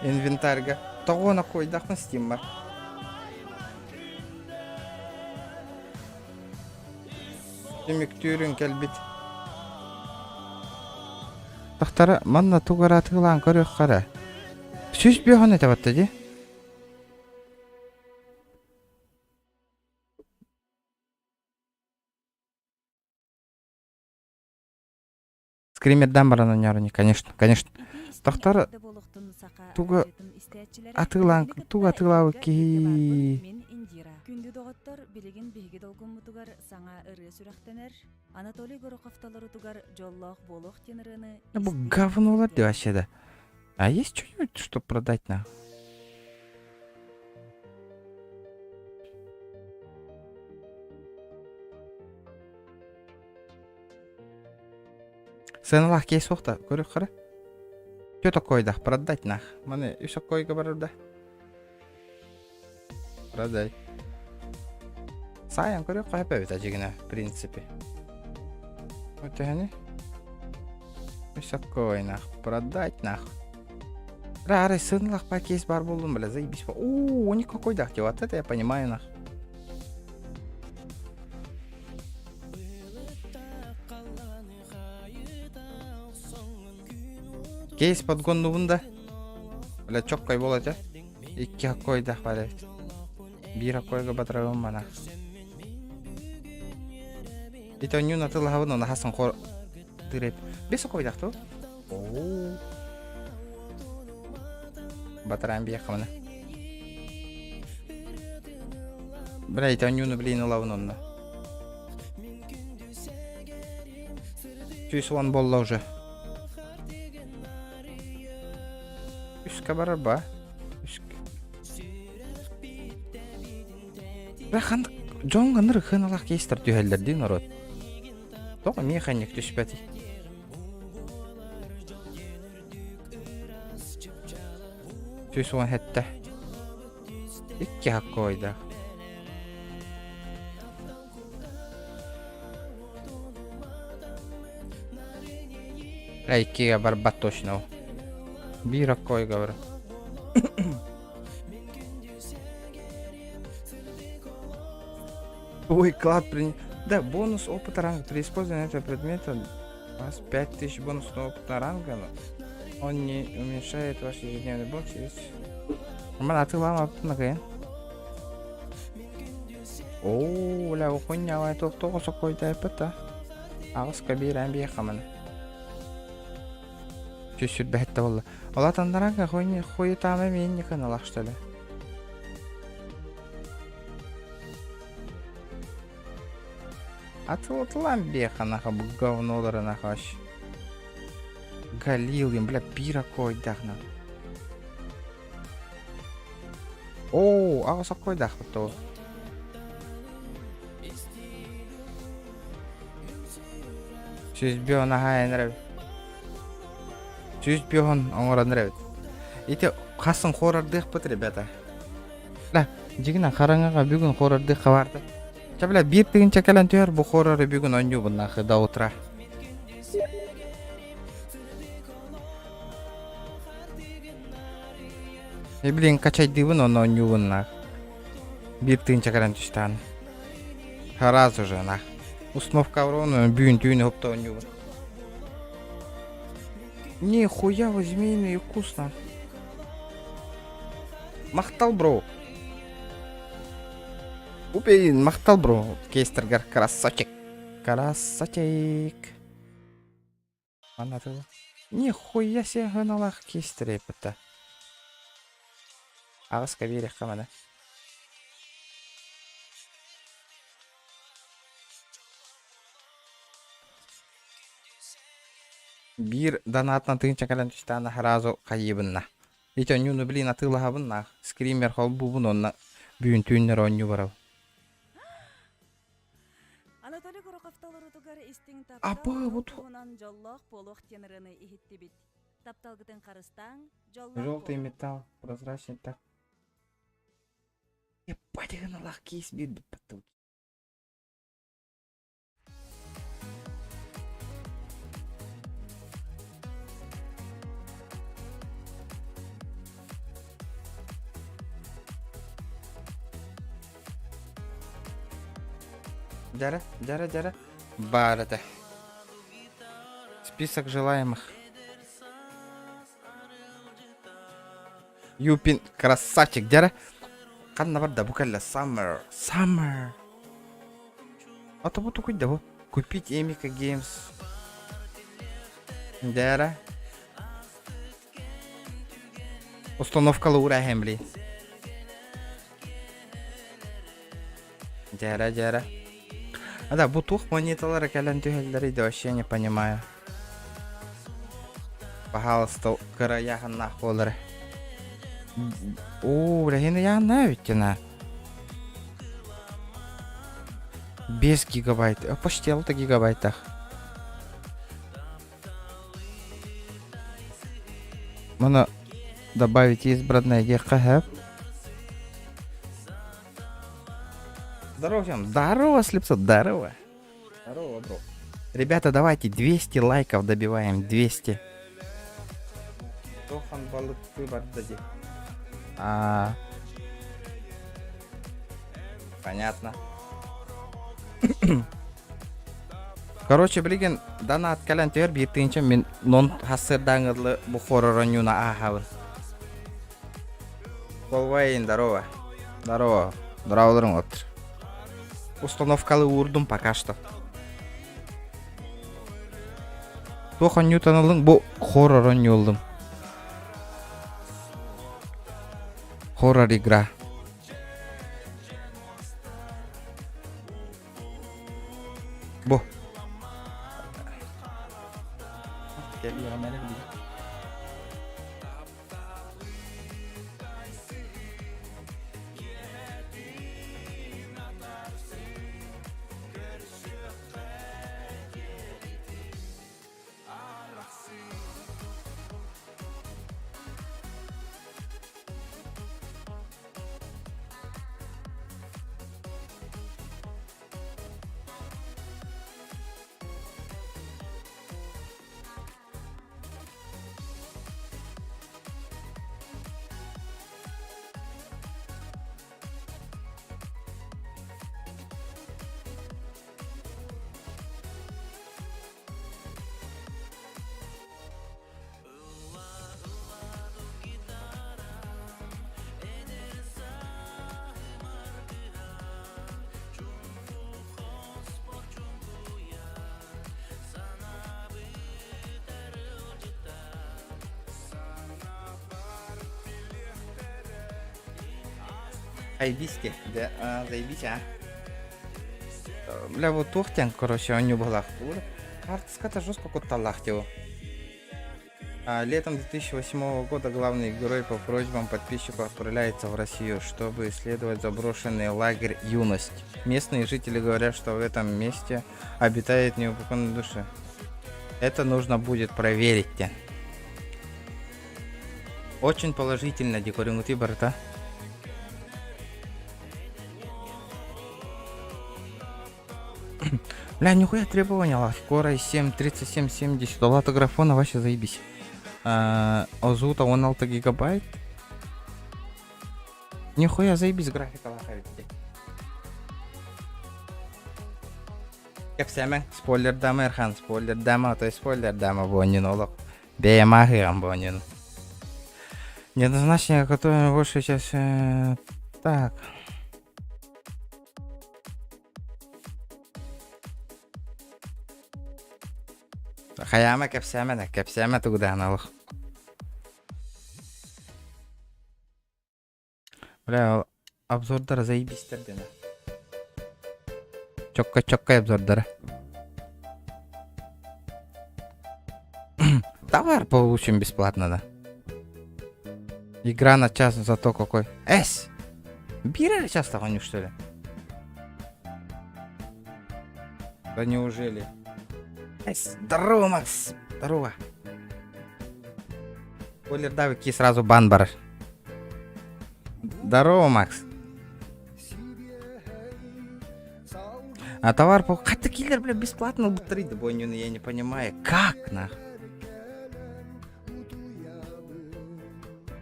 инвентарьга. Тоғына қойдақын стим бар. Демек түйрін кәлбет. Тақтары манна тугар атылан көрек қара. Сөз бейханы табатты де? Скримет дамбарана нярыни, конечно. Тақтары туга атылан, туга атылавы ки. Күнді доғаттар билеген биһиги долгуммутугар саңа ыры сүрәхтенер. Анатолий Гороховталары тугар жоллох болох тенерыны. Бу говно вообще, да. А есть что-нибудь, что продать на? Сыналах кейс оқта, көрік қара. Что такое да, продать нах. Мане, еще койга бар да. Продай. Саян көрік қой әпәбет ажигіне, в принципе. Вот они. Еще кой нах, продать нах. Рары, сыналах па кейс бар болдым, бля, заебись. У них какой дах, вот это я понимаю нах. Кейс подгоннуында. Бля, чоккой болады. 2 аккойдах бар. 1 аккойга батырабым мана. Ито нюна тылхабын оны хасын хор тыреп. 5 аккойдах то? Ооо. Батырам бияқ мана. Бля, ито нюна блин улабын онна. Чуйсуан болла уже. Үшке барар ба? Үшке. Бәхандық жоңғаныр хыналақ кейстер түйәлдерді народ. Тоғы механик түшпәті. Түйсуан хәтті. 2 хаққа ойда. Әйкеге бар бат точно. 1 аккойга бар. Ой, клад принят. Да, бонус опыта ранга. При использовании этого предмета у вас 5000 бонусного опыта ранга. Но он не уменьшает ваш ежедневный бонус. Нормально, а ты лама нагая. Ооо, бля, ухуйня, а это кто какой-то опыта. А вас кабирам бьехаман. Чуть-чуть бәхетті болды. Ола тандаранға қойы тамы мен не канал ақштылы. Атылытылам бейқанаға бұл говноларына қаш. Галилин, бля, 1 қойдақна. Ооо, ағыса қойдақ бұтты ол. Сөз беуна хайын рәбі. Жүз бьон оңыран рәбет. Ите қасын қорардық бұт, ребята. Ла, жігіна қараңаға бүгін қорардық қаварды. Чабля, бір тігін чакалан түйер, бұл қорары бүгін оню бұннақы да отыра. Блин, качай дивын оны оню бұннақ. Бір тігін чакалан түштан. Хараз уже, нақ. Установка врону, бүйін түйіні опта оню бұн. Нихуя возьми вкусно. Мақтал, бро. Упейн, мақтал, бро. Кейстергер, красавчик. Красавчик. Анатыл. Нихуя себе гыналах кейстере пыта. Ағысқа берек қамада. Bir донатна тыгынча калан түстана харазу кайыбынна. Ите нюну блин атылахабынна. Скример хол бубун онна бүйін түйіннер оню барау. Анатолий Гороховталары тугар истин Апа, вот. жоллох болох тенерыны ихиттибит. Тапталгытын карыстаң, Желтый металл, прозрачный так. Ебать, гыналах кейс бит потом. Дяра. Барата. Список желаемых. Юпин, красавчик, дяра. Канна барда букалля Summer. А то вот такой да. Купить Эмика Геймс. Дяра. Установка Лаура Хемли. Жара. А да, бутух монеталары кәлән түйәлдәр иде, вообще не понимаю. Пожалуйста, кыра яғын олар. О, рахины яғына өттіна. 5 гигабайт, почти 6 гигабайтах. Мұны добавить избранное ЕХ. Здорово всем. Здорово, слепцо, здорово. Здорово, бро. Ребята, давайте 200 лайков добиваем, 200. Понятно. Короче, блин, дана откалан тер биртинче мен нон хасырдаңырлы бу хоророюна ахавын. Болвайын, здорово. Здорово. Здраволарың отыр. Установкалы урдум пока что. Тохан ньютонлың бу хоророн юлдым. Хоррор игра. Бу. Айбиске, да, заебись, а. Бля, вот тухтян, короче, он не был ахтур. Картската жестко куталах его. Летом 2008 года главный герой по просьбам подписчиков отправляется в Россию, чтобы исследовать заброшенный лагерь «Юность». Местные жители говорят, что в этом месте обитает неупокоенная душа. Это нужно будет проверить. Очень положительно, декорингути барта. Бля, нихуя требования, скорость 73770, латографона вообще заебись. Озута 16 гигабайт. Нихуя заебись графика лахает. Кепсямен, спойлер дама, Эрхан, спойлер дама, то есть спойлер дама, бонин, олок. Беемахиам, бонин. Неоднозначно, которое больше сейчас... Так. Хаяма кепсяме туда аналог. Бля, обзордар заебись тердена. Чокка обзордар. Товар получим бесплатно, да. Игра на час зато какой. Эс! Бирали сейчас того, что ли? Да неужели? Здорово, Макс! Здорово! Спойлер давики сразу бан бараш. Здорово, Макс! А товар по... Как-то киллер, бля, бесплатно бутырит, да бонюн, я не понимаю. Как, нахуй?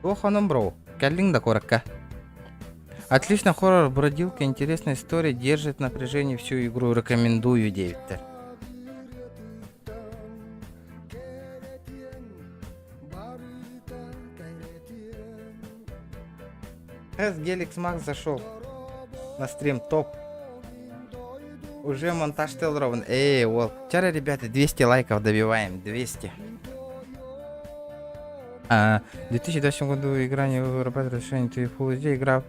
Ох, он бро. Каллинг да коротко. Отлично, хоррор, бродилка, интересная история, держит напряжение всю игру. Рекомендую 9. Геликс Макс зашел на стрим, топ. Уже монтаж тел ровен. Вот. Вчера, ребята, 200 лайков добиваем. 200. В 2020 году игра не вырабатывает решение. Ты Full HD игра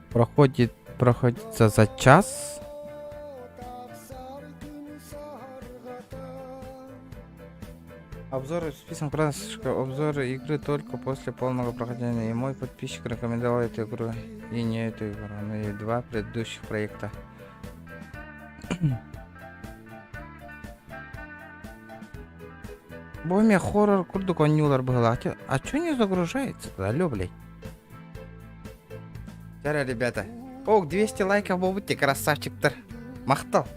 проходит проходится за час. Обзоры списан красочка. Обзоры игры только после полного прохождения. И мой подписчик рекомендовал эту игру. И не эту игру, но и 2 предыдущих проекта. Боме хоррор курдук онюлар было. А чё не загружается? Алло, блядь. Здорово, ребята. О, 200 лайков будьте, красавчик-то. Махтал.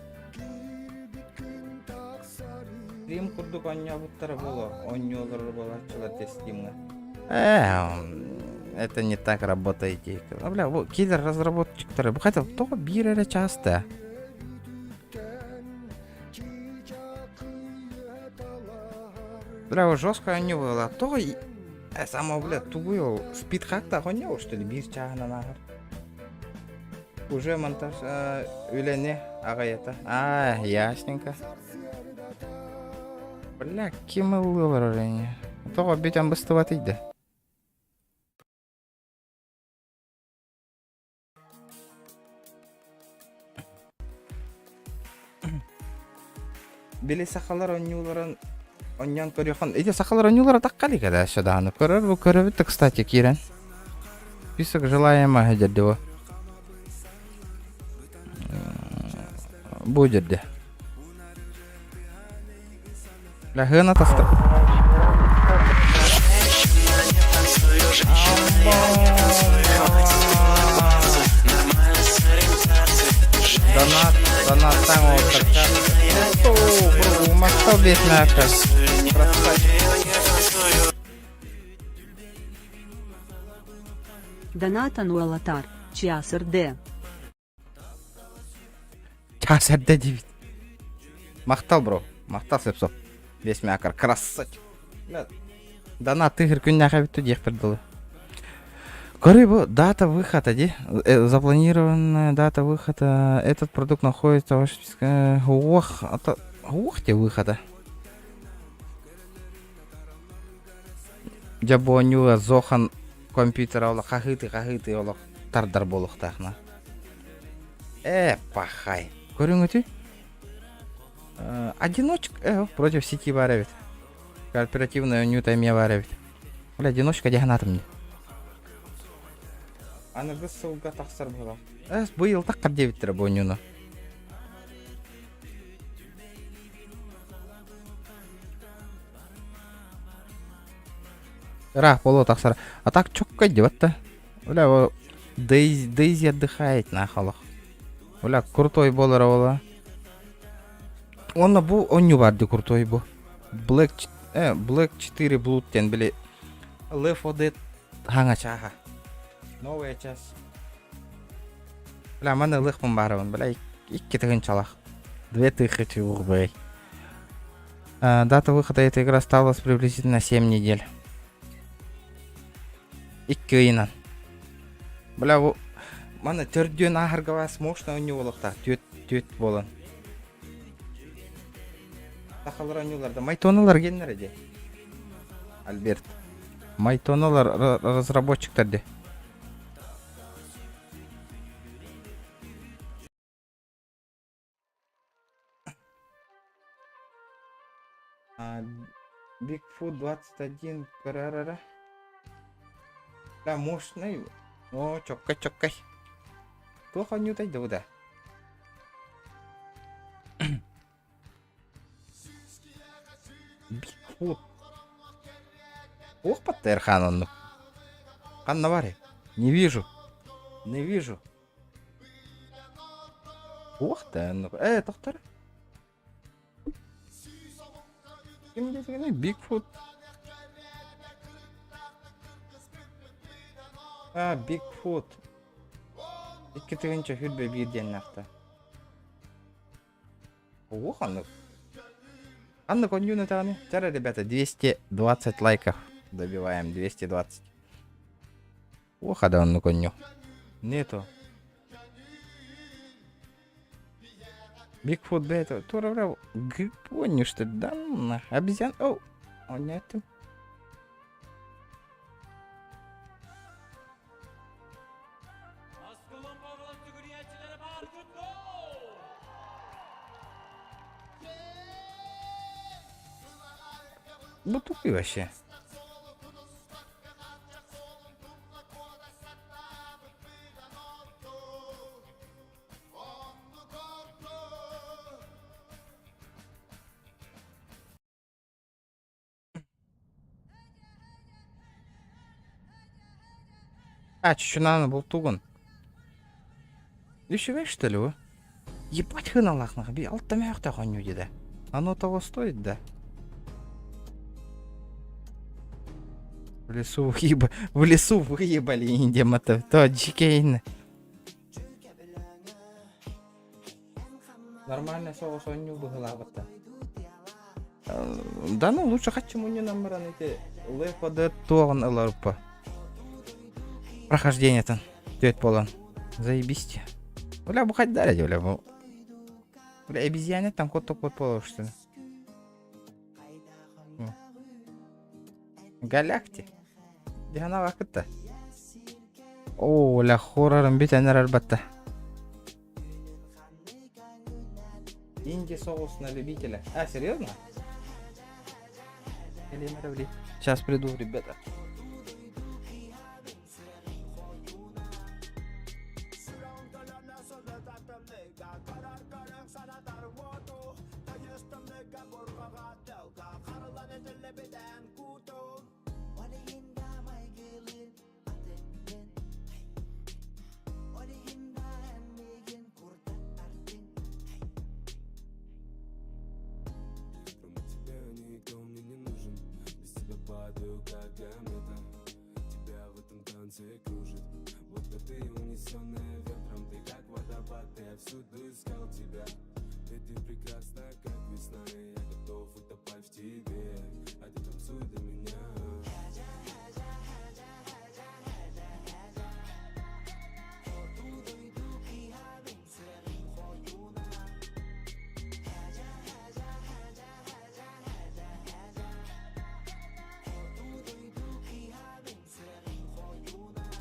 Стрим курдук онюлар было. Онюлар было. Чего-то стримно. Это не так работает. Бля, вот киллер разработчик-то. Хотел только бирера часто. Бля, жестко не было. То само, бля, тугую спидхак-то гонял, что ли, бир чахна нахер. Уже монтаж үйлене ағайета. Ясненько. Бля, кем ылылар орайне. Тоға бетен быстыват ейді. Бели сақалар онюларын оньян көріған. Эти сақалар онюлары таққали кәді шыдағаны. Көрір бұл көрібітті, кстати, Кирен. Список желаемого деді. Будет де. Бля, гына таста. Донат там вот так. Махтал весь мягко. Донатан Уэлатар, час РД. Час РД 9. Махтал, бро. Махтал сепсоп. Весь мякар. Красавчик. Донат игр күнняха бит дек придалы. Коры, дата выхода, ди? Запланированная дата выхода. Этот продукт находится в вашем списке. Ох, те выхода. Джабонюа зохан компьютера ола хахыты ола тардар болох тахна. Пахай. Көрүңүтү? Одиночка против сети барабит. Кооперативная нюта мне барабит. Бля, одиночка дегнатым. Аны гысылга таксар була. Быйыл таккар дебиттер бонюну. Рах боло таксар. А так чокка дебатта. Бля, Дейзи отдыхает на халах. Бля, крутой болар ола. Он не варды крутой бу. Black 4 Blood тен били. Left 4 Dead ханга чаха. Новая часть. Бля, мана лыхпын барабын. Бля, 2 тыгын чалах. 2000 урбай. Дата выхода этой игры осталась приблизительно 7 недель. 2 айынан. Бля, bu mana төрдөн ахыргабас мощно өнү болокта. Төт болон. Тахалар өнүлөрдө майтоналар кеннер эди. Альберт. Майтоналар разработчиктер де. Bigfoot 21 карарара. Да, мощный. О, чоккай. Плохо не утайда вода. Бигфут. Ох, Паттерхан он. Каннавари. Не вижу. Ох ты, ну. Доктор. Кем здесь говорит? Бигфут. Бигфут. Икки тыгынча хүрбе бирден накта. Ох, Анна конюна таны. Тара, ребята, 220 лайков. Добиваем 220. Ох, да он коню. Нету. Бигфут, бета. Тура, грипоню, что ли? Да, на. Обезьян. О, нету. Ну тупый вообще. А, чечунаны был тугун. Еще что ли, вы? Ебать хыналах нахуй, би алтамяк-то хоню деда. Оно того стоит, да? В лесу выебали индемата. То джикейн. Нормально соус он не убыгала. Да ну лучше хочу мне намран эти леподы туан эларпа. Прохождение-то. Тёт полон. Заебись. Бля, бухать дали, бля. Бля, обезьяне там кот полов, что ли? Галакти. Где она вакыта? О, ля хоррором битенер арбатта. Инди соус на любителя. А, серьезно? Сейчас приду, ребята.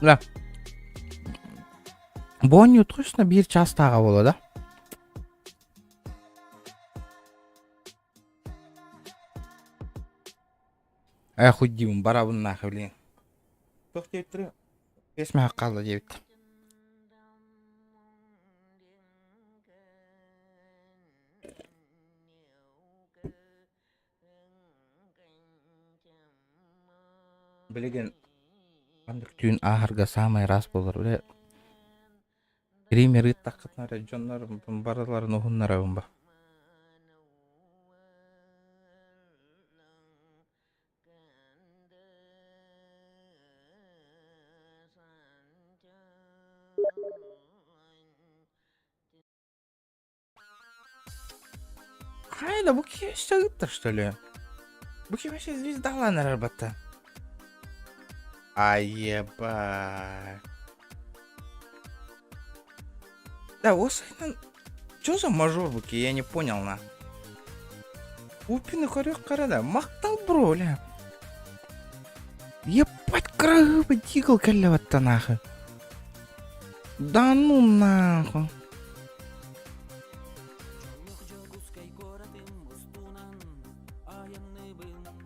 Да. Боню точно бир час тага боло, да? Хуй деймін, барабын нахы, блин. Тоқ деп тұры, 5 меға қалды дебіт. Білеген, андық түйін ахырға самай рас болар, біле. Кремер иттақытнары, жонлар, бараларын оғынлар ауын ба. Хайда, бұл ке шағытты, что ли? Бұл ке вообще звездаланыр арбатта. Ай, ебать. Да, осайнан... Чё за мажор буки, я не понял, на. Упины хорек карада, мақтал бро, ля. Ебать, крагыбы дигл каляватта нахуй. Да ну нахуй.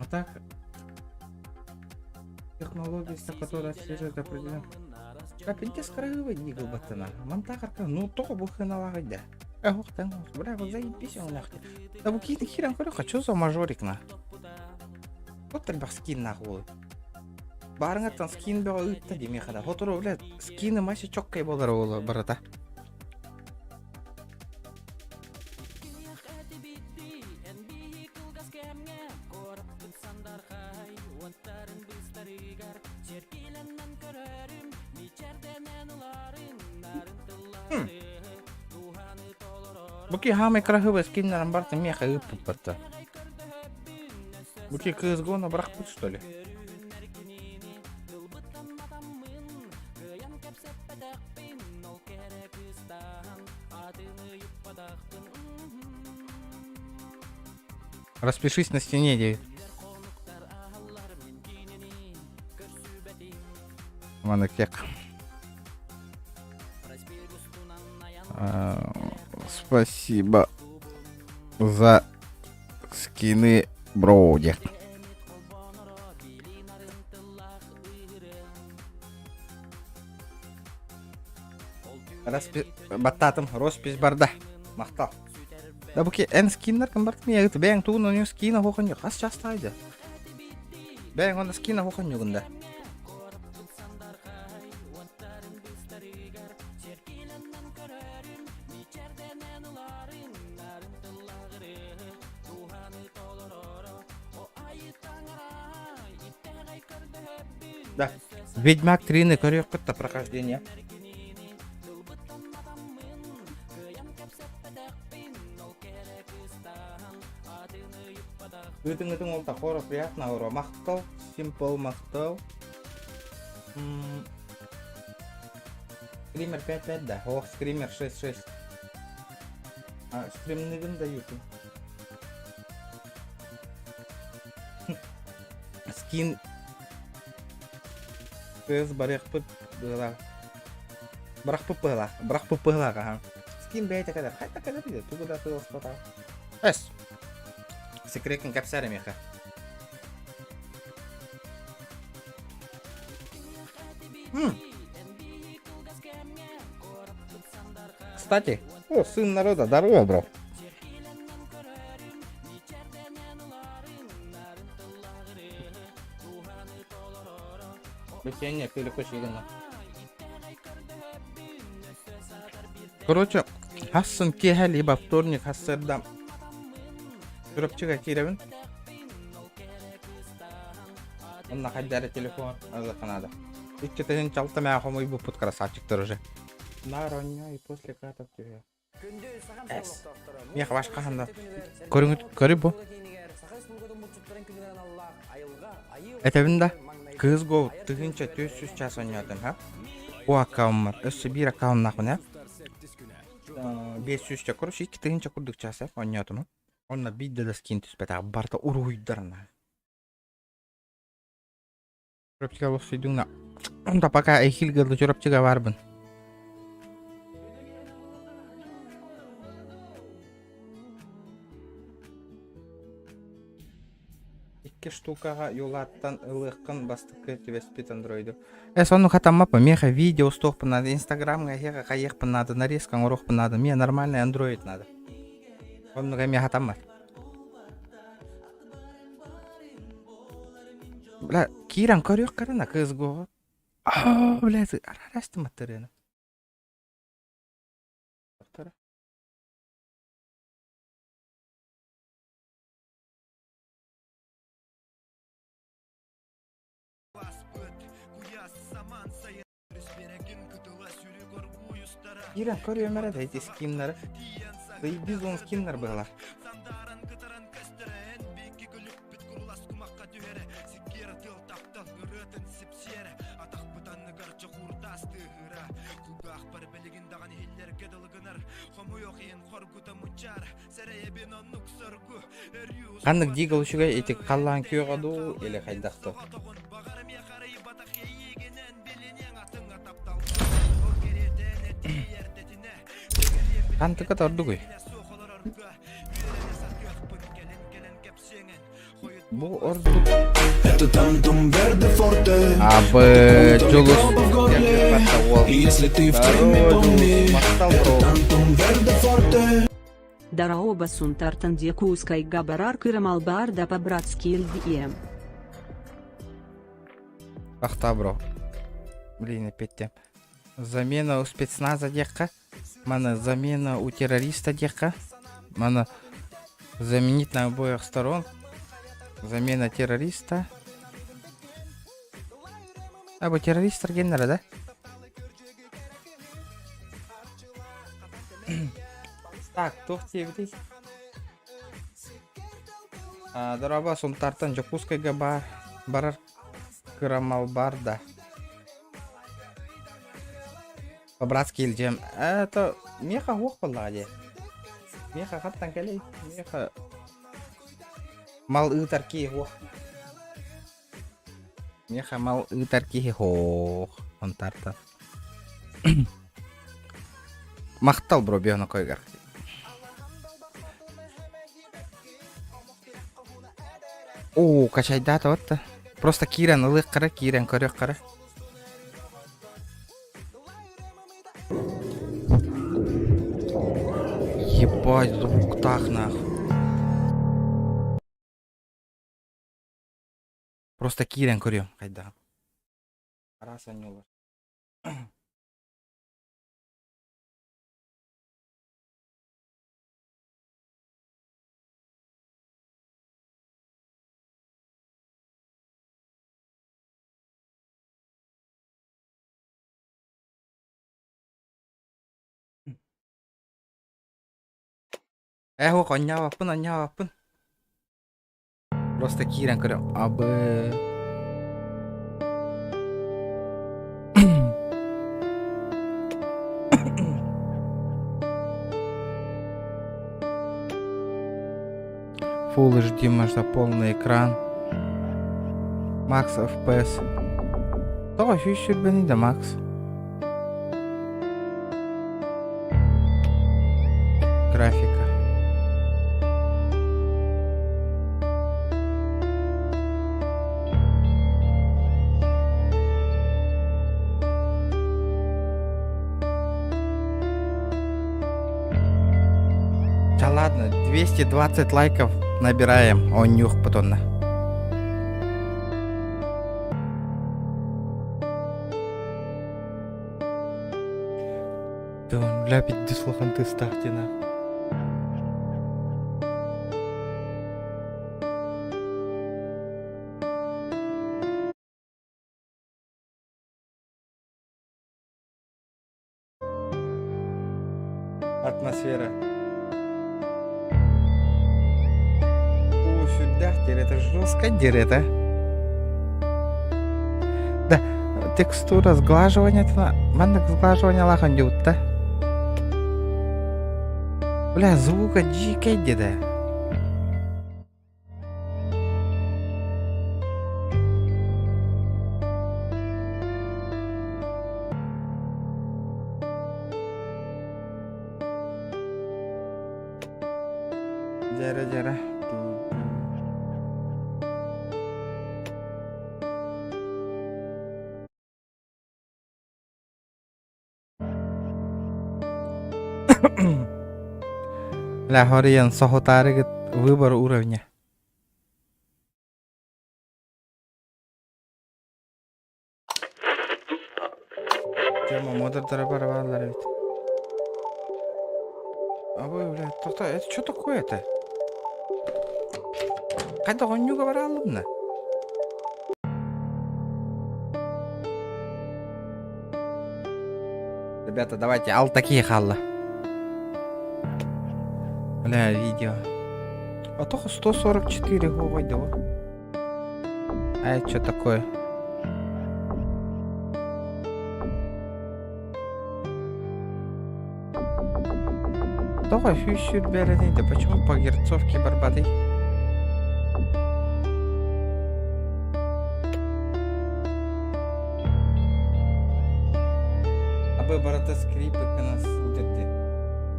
А так... Технология, которая отслеживает определенно. Капитес крагыбы дигл баттана. Мантахарка, ну то буханалага да. Охтан, бля, вот заебись он нахуй. Да букиты хиран хорек, а чё за мажорик на? Вот так скин нахуй. Барыңаттан скин бега үтті деме қада. Фотoro, бля, скины маси чоккай болар олы барата. Буки хамай крагыбы скиннерін барты меха үппіп батты. Буки CSGO-на бірақ бұд, что ли? Распишись на стене, Девид. Манекек. Спасибо за скины, броуди. Баттатым, роспись барда. Мақтал. Да бұке ән скиннер кім барды? Мен егіті бәң туын оның скина қоқан жоқ. Ас жастайды. Бәң онда скина қоқан жоғында. Да, Ведьмак 3-ны көрек күтті прохождение. Үтің ол тақоры приятно, ауыр. Мақтал, симпл мақтал. Скример 5-5, да. Ох, скример 6-6. Скримнігін дают. Скин кыз барық бұла. Бірақ бұла. Скин бәйті қадар. Қайта қадар дейді. Туғыда тұғыз қота. Әс. Секретный капсарь меха. Кстати, сын народа, здорово, бро. Короче, хасын кеха либо вторник хассердам. Түріпчіға керебін. Онна қайдары телефон азықанады. Үтчетен чалты мәа қомой бұл пұт красавчиктер уже. Нароня и после катов тебе. Әс. Меха башқа қанда. Көрі бұл. Әтәбін да кыз ғол түгінші 400 час ойнадым, ха? О аккаум бар. Өсі бір аккаум нақын, 500 ча көріш, 2 түгінші күрдік час ойнадым. Онна бидде да скин түспәті барда уруйдарна. Жұрапчыға бұл сөйдіңна. Онда пока әйхілгілді жұрапчыға барбын. Екі штукаға юлаттан ылыққын бастықы тевеспет андроиду. Соны қатамапы, меха видео стоқпын нады, инстаграмға еға қайықпын нады, нарезкан ұрықпын нады, мне нормальный андроид нады. Онныға мен хатам бар. Бля, Киран көрек қарына кыз гоғы. Бля, арарасты маттырыны. Киран көрек өмірі дәйті скиннары. Bizon skinler bağlar. Kandık diygal uçuga etik kallan köy qadı ele qaydaқты. Kantıka tordu koy. Bu ordu. Abi Julus. Дараоба сунтартан дьякускай габарар кырамалбар да по-братски льдием. Ахта, бро. Блин, опять тем. Замена у спецназа дьяка. Мана замена у террориста дьяка. Мана заменить на обоих сторон. Замена террориста. Або террорист генера, да? Так, тоқтевдей. Дараба сунтартан жакускайга барар кырамалбарда. По-братски илжем. Это меха хуқ балладе. Меха хаттан келей. Меха мал ытарки хуқ. Меха мал ытарки хуқ. Сунтартан. Мақтал, бро, бияна койгар. О, качайдаты отты. Просто кирен ылық қара, кирен көрек қара. Ебать, звук так нахуй. Просто кирен көрем, қайда. Араса не олар. О, аняпын. Просто кирен көрем. Абы. Full HD, можно полный экран. Max FPS. Того еще бени да Max. Графика. Да ладно, 220 лайков набираем, он нюх потом на. Да, бля, 50 слохан ты ставьте на. Атмосфера. Это жестко дерет, а? Да, текстура сглаживания, мандак сглаживания лахан да? Бля, звука дикая деда. Жара. Бля, Хориен, сохотарыгы выбор уровня. Тема модердары барабанлары ведь. Ой, бля, это что такое-то? Қайда гонюга бара алдым на? Ребята, давайте ал такие халла. Бля, видео. А только 144 гойда. А это что такое? Давай фьючер береги. Да почему по герцовке барбады? Абы барата скрипы нас удерди.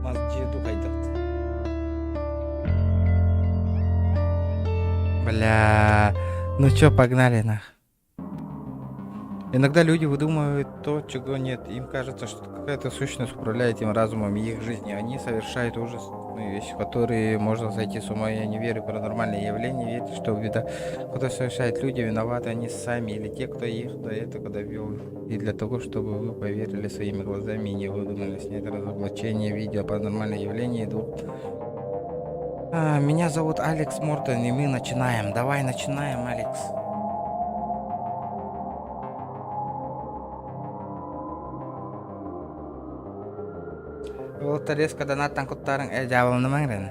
Маз джеду кайдат. Бля, ну чё, погнали нах. Иногда люди выдумывают то, чего нет. Им кажется, что какая-то сущность управляет им разумом и их жизнью. Они совершают ужасные вещи, в которые можно сойти с ума. Я не верю в паранормальные явления, верю, что беда, которую совершают люди, виноваты они сами или те, кто их до этого довел. И для того, чтобы вы поверили своими глазами и не выдумали снять разоблачение видео паранормальные явления идут. Меня зовут Алекс Мортон, и мы начинаем. Давай начинаем, Алекс. Бұл резко донаттан құттарың жабылды маңырын.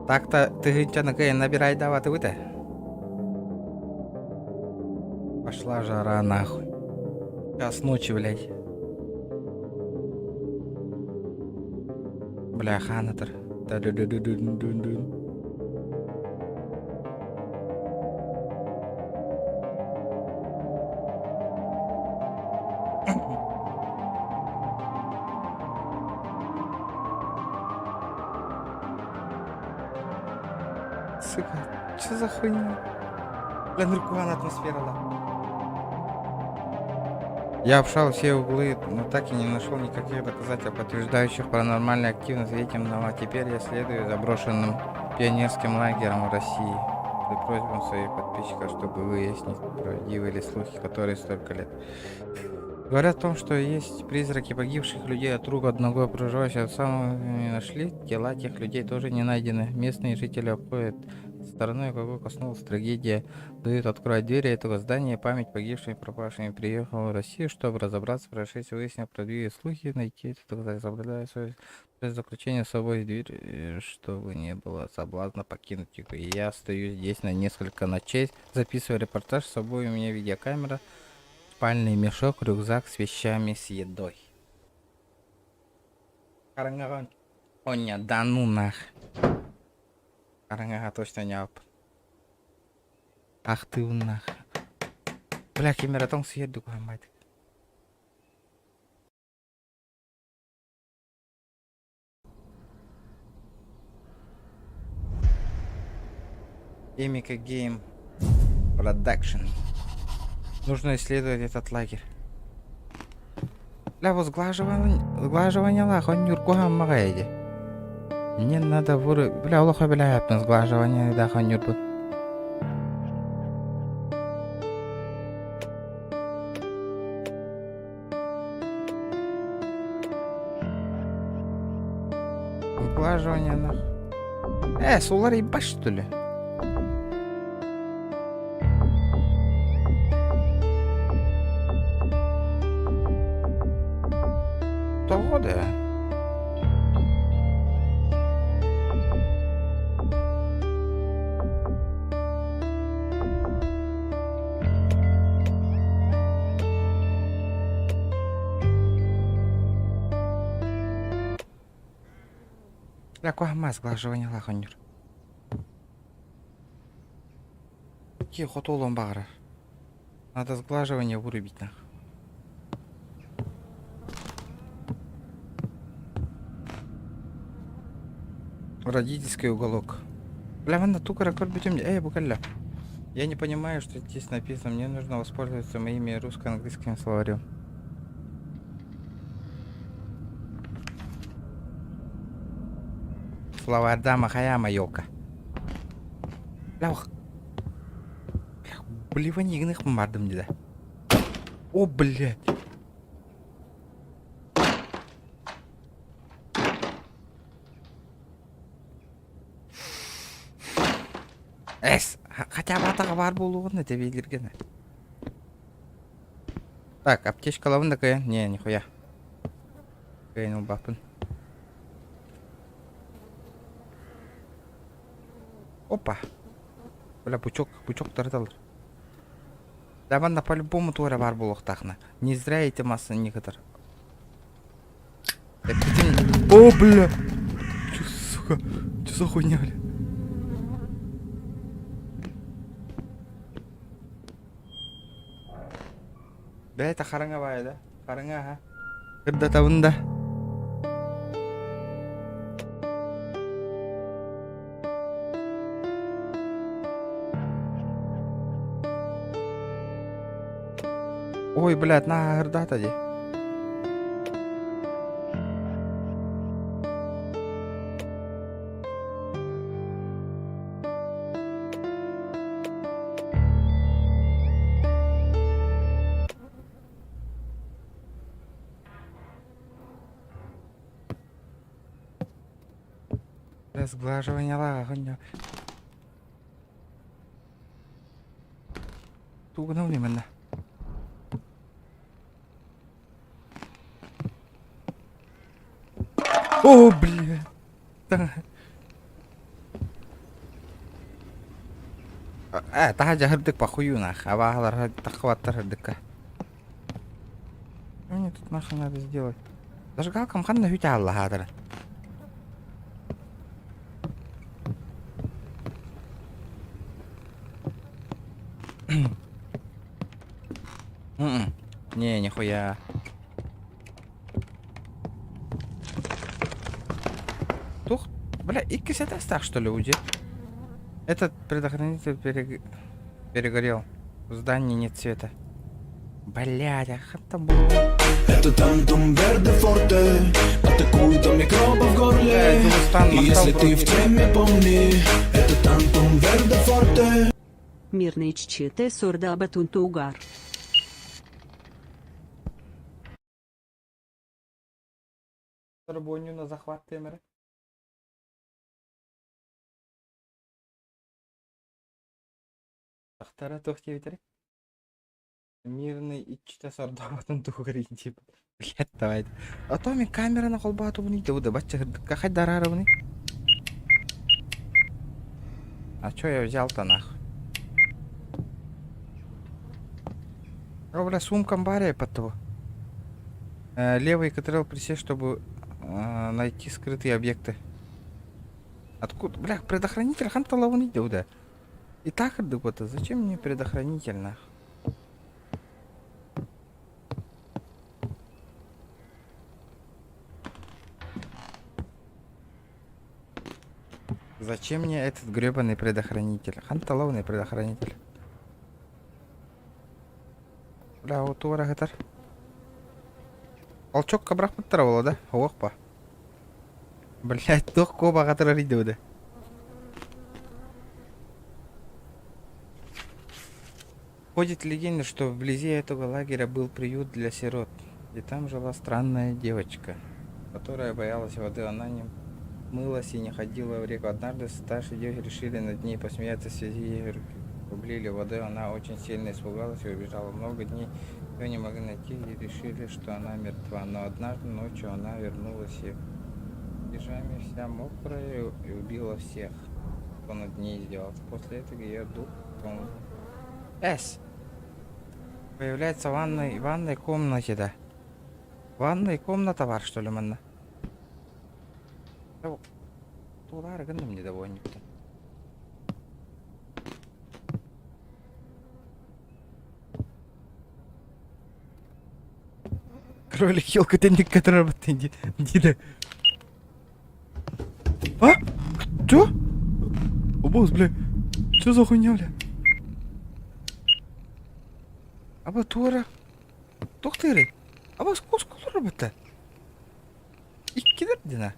Так-то тыгынчаны кайын набирай даваты выта. Пошла жара нахуй. Час ночи, блядь. Бля, ханатор. Да-да-да-да-да-да-да. сука. Что за хуйня? Бля, наркоман атмосфера. Я обшал все углы, но так и не нашел никаких доказательств, подтверждающих паранормальную активность Ведьмного. А теперь я следую заброшенным пионерским лагерем в России. При просьбам своих подписчиков, чтобы выяснить, правдивы ли слухи, которые столько лет. Говорят о том, что есть призраки погибших людей от рук одного проживающего. Самого не нашли, тела тех людей тоже не найдены. Местные жители обходят стороной, какой коснулась трагедия. Дают открывать двери этого здания. Память погибшими и пропавшими приехал в Россию, чтобы разобраться в происшествии, выяснив правдивые слухи, найти это доказательство, соблюдая свое заключение с собой дверь, чтобы не было соблазна покинуть их. И я остаюсь здесь на несколько ночей, записываю репортаж. С собой у меня видеокамера, спальный мешок, рюкзак с вещами, с едой. Карангаган. Оня, да ну нах. Карангага точно не алып. Ах ты нах. Бля, камератон съеду қоймайды. Эмика Гейм Продакшн. Нужно исследовать этот лагерь. Бля, вот сглаживание лах, он юркугам магайди. Мне надо вырубить. Бля, лоха бля, я сглаживание, да, хан юрбу. Сглаживание нах. Сулар ебать, что ли? Да. Бля, куама сглаживание лахонер. Какие хотолом багра. Надо сглаживание вырубить нах. Родительский уголок. Бля, вон тукара корбитем. Букаля. Я не понимаю, что здесь написано. Мне нужно воспользоваться моими русско-английским словарем. Словарь дама хаяма елка. Бля, блевани игных мардым деда. О, блядь. Хотя бы атаға бар болуғын өте белгілген. Так, аптечка лавында каян? Не, нихуя. Каян ол бапын. Опа. Бля, пучок тарталыр. Даванда по-любому туара бар болуқ тақына. Не зря эти массы некотор. О, бля. Чё, сука? Чё за хуйня, бля? Да, это харанговая, да? Харanga, ага. Когда тавында. Ой, блядь, на гырдата ди. Сглаживание лагоня. Тугнул именно. О, бля. Тахаджа хырдык похую нах. Авагалар тахваттар хырдыка. Что мне тут нахуй надо сделать? Зажигалкам ханна хютя Аллаха адара. Не, нихуя. Тух, бля, и кисета так что ли уйдет? Этот предохранитель перегорел. В здании нет света. Блядь, а там было? Это Тантум Верде Форте. Атакуют от микроба в горле. И если ты в теме, помни, это Тантум Верде Форте. Мирный ччите сорда батунтугар. Рабоню на захват темера. Тахтара тохте ветер. Мирный ичте сорда батунтугар тип. Блядь, давай. А то ми камера на колбату не делаю, бачка, как дараровный. А чё я взял-то нахуй? О, бля, сумка баре под того. Левый контрол присесть, чтобы найти скрытые объекты. Откуда? Бля, предохранитель хантала вон идет, да. И так вот, зачем мне предохранитель нахуй? Зачем мне этот гребаный предохранитель? Ханталовный предохранитель. Бля, вот тура гатар. Алчок кабрах подтравала, да? Охпа. Блять, тох коба гатар риду, да. Ходит легенда, что вблизи этого лагеря был приют для сирот. И там жила странная девочка, которая боялась воды. Она не мылась и не ходила в реку. Однажды старшие девочки решили над ней посмеяться, в связи ей облили водой. Она очень сильно испугалась и убежала. Много дней ее не могли найти и решили, что она мертва. Но однажды ночью она вернулась и в пижаме вся мокрая и убила всех, кто над ней издевался. После этого ее дух появляется в ванной комнате, да. Ванной комната бар, что ли, манна? Тулар гандам недовольный. Кролик елка тенник, который работает. Дида. А? Чё? О, босс, бля. Чё за хуйня, бля? Аба туара. Тохтыры. Аба сколько работа? Иккидер дина.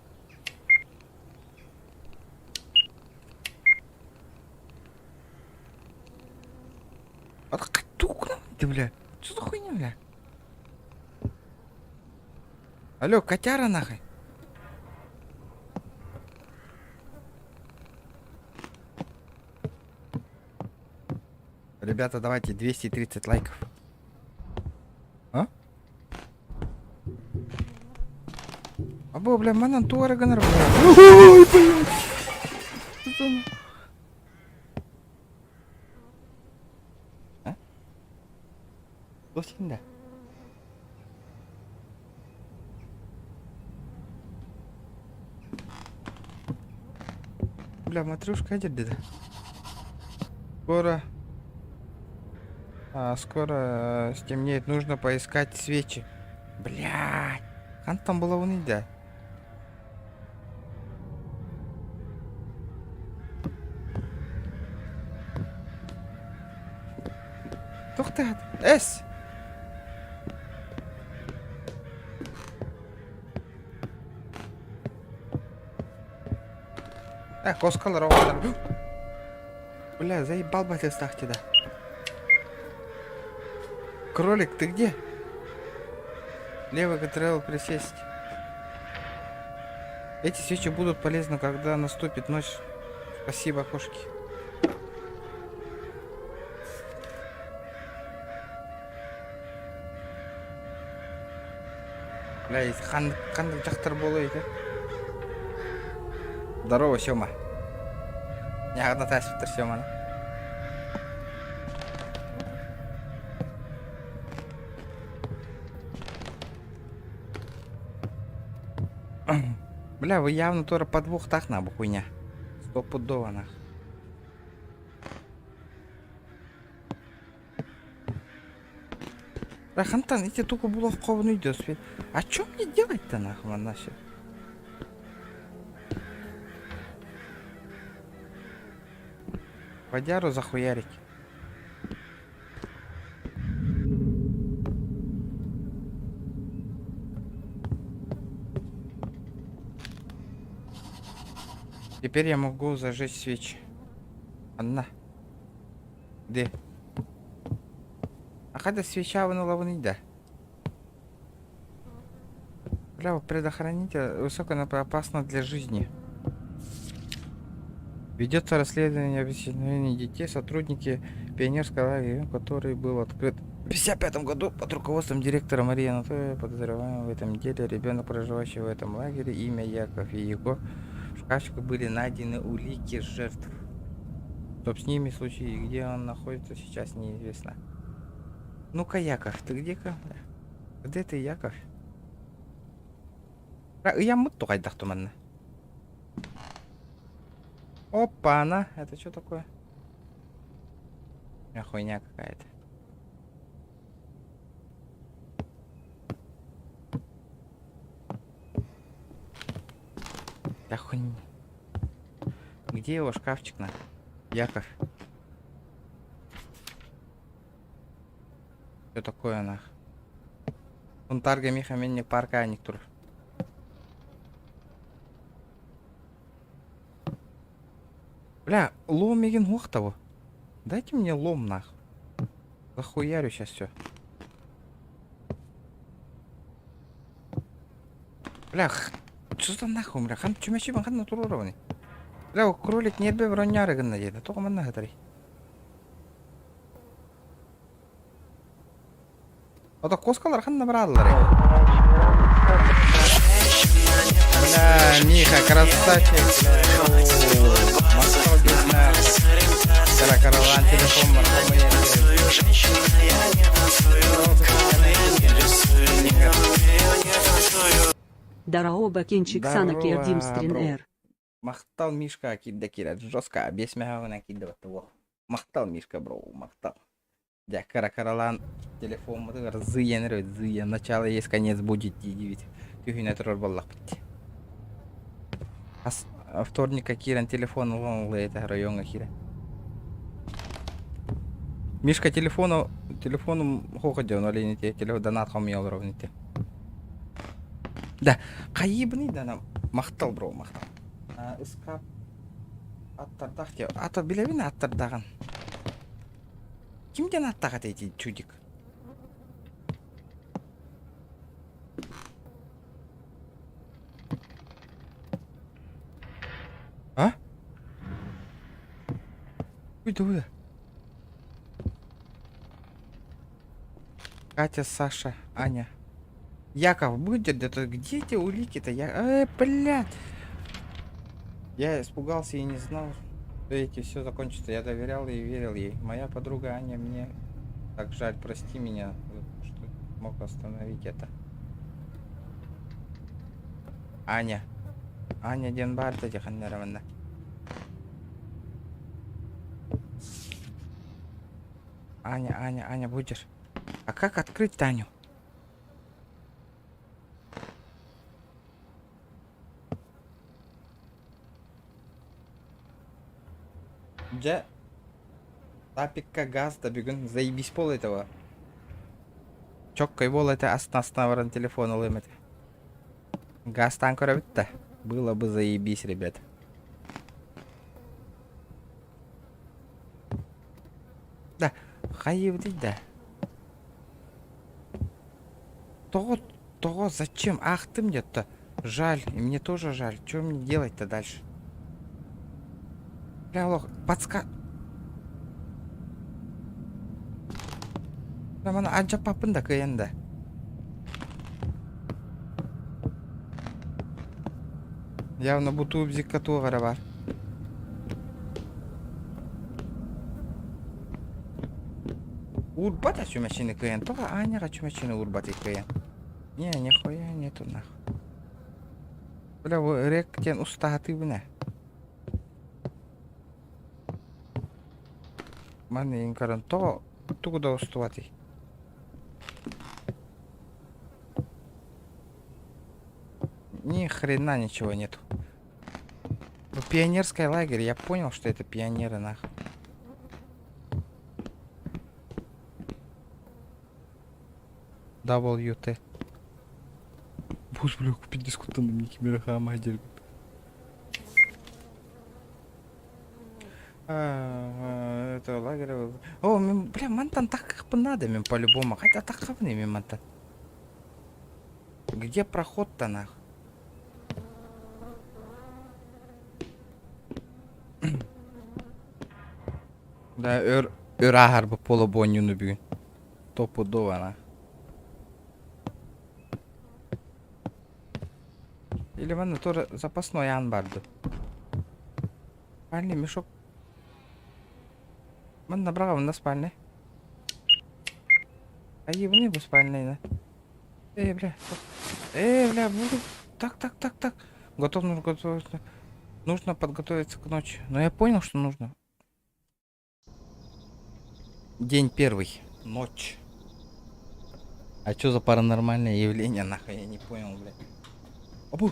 А как тукна ты, бля? Что за хуйня, бля? Алло, котяра нахуй. Ребята, давайте 230 лайков. А? Або, бля, манан туара гонор, бля. Ой, блядь. А? Досинда. Бля, матрюшка идет где-то. Скоро стемнеет, нужно поискать свечи. Блядь, хан там была унида. Тохтат, эс. Коскал ровно. Бля, заебал бы ты стахти, да. Кролик, ты где? Левый контрол присесть. Эти свечи будут полезны, когда наступит ночь. Спасибо, кошки. Бля, хан жақтар болует, Здорово, Сёма. Неғана тәсіптір, Сёманы. Бля, вы явно тоже подвох так на хуйня. Стопудово нах. Бля, хантан, эти только было в ковну идет. А что мне делать-то нахуй, манаше? Водяру захуярить. Теперь я могу зажечь свечи. Анна. Где? А когда свеча вынула вон да? Бля, предохранитель высокоопасно для жизни. Ведется расследование об исчезновении детей. Сотрудники пионерского лагеря, который был открыт в 1955 году под руководством директора Марии Анатольевны, подозреваемого в этом деле. Ребенок, проживающий в этом лагере, имя Яков и его в шкафчике были найдены улики жертв. Чтоб с ними случаи, где он находится, сейчас неизвестно. Ну-ка, Яков, ты где-ка? Где ты, Яков? Я муту кайдах туманно. Опа, она. Это что такое? Хуйня какая-то. Да хуйня. Где его шкафчик на? Яков. Что такое нах? Он тарга мехаменник парка аниктур. Бля, лом меген ух того. Дайте мне лом нах. Захуярю сейчас все. Бля, что за нахуй, бля? Хан чумачи хан натурированы. Бля, кролик не бе броняры гына дейді. Только манна гатари. Ото коскалар хан набрадылар. Бля, Миха, красавчик. Москва, бедная. Каракаралан, телефон, маркомый. Дарао бакенчик сана кердим стринер. Мақтал Мишка кидда кират жестко, без мяга накидывать его. Мақтал Мишка, бро, мақтал. Я каракаралан, телефон, мотор, зыен, начало есть, конец будет, дивить. Тюхина трор баллах пить. Вторника киран телефон, он это район кира. Мишка телефоном хоходил, но ли не те, телефон донат хомил ровните. Да, кайыбный да нам мақтал, бро, мақтал. Искап аттардақ те, аты білебін аттардаған. Кімден аттағат әйті чудик? А? Уйда. Катя, Саша, Аня. Яков, будет это где эти улики-то? Блядь. Я испугался и не знал, что эти все закончится. Я доверял ей и верил ей. Моя подруга Аня, мне так жаль, прости меня, что мог остановить это. Аня, Денбарта Диханнеровна. Аня, будешь? А как открыть Таню? Же тапикка газ да бүгін заебись пол этого. Чоккой бол это астына баран телефон улым это. Гастан көрі бітті. Было бы заебись, ребят. Да, хайып дейді да. Того зачем? Ах ты мне-то. Жаль, и мне тоже жаль. Что мне делать-то дальше? Бля, лох, Мана аджа папында кыянда. Явно бутубзик катугара бар. Урбата чумачины кыян. Тога Аняга чумачины урбаты кыян. Не, нихуя нету нахуй. Бля, ректен устаты бна. Маны инкаран то тугуда устуати. Ни хрена ничего нету. Ну, пионерский лагерь, я понял, что это пионеры нахуй. WT. Боже, бля, купить дискутанный мне кимераха мадер. Это лагерь. О, бля, мантан так как бы надо, мне по-любому. Хотя так хавный, мне мантан. Где проход-то нах? Да, өр bu polo boynunu bugün. Topu duvana. Или ванна тоже запасной анбарды. Спальный мешок. Ман набрал на спальне. А его не спальный, да? Бля. Бля, буду. Так. Готов. Нужно подготовиться к ночи. Но я понял, что нужно. День первый. Ночь. А чё за паранормальное явление, нахуй, я не понял, блядь. Абу,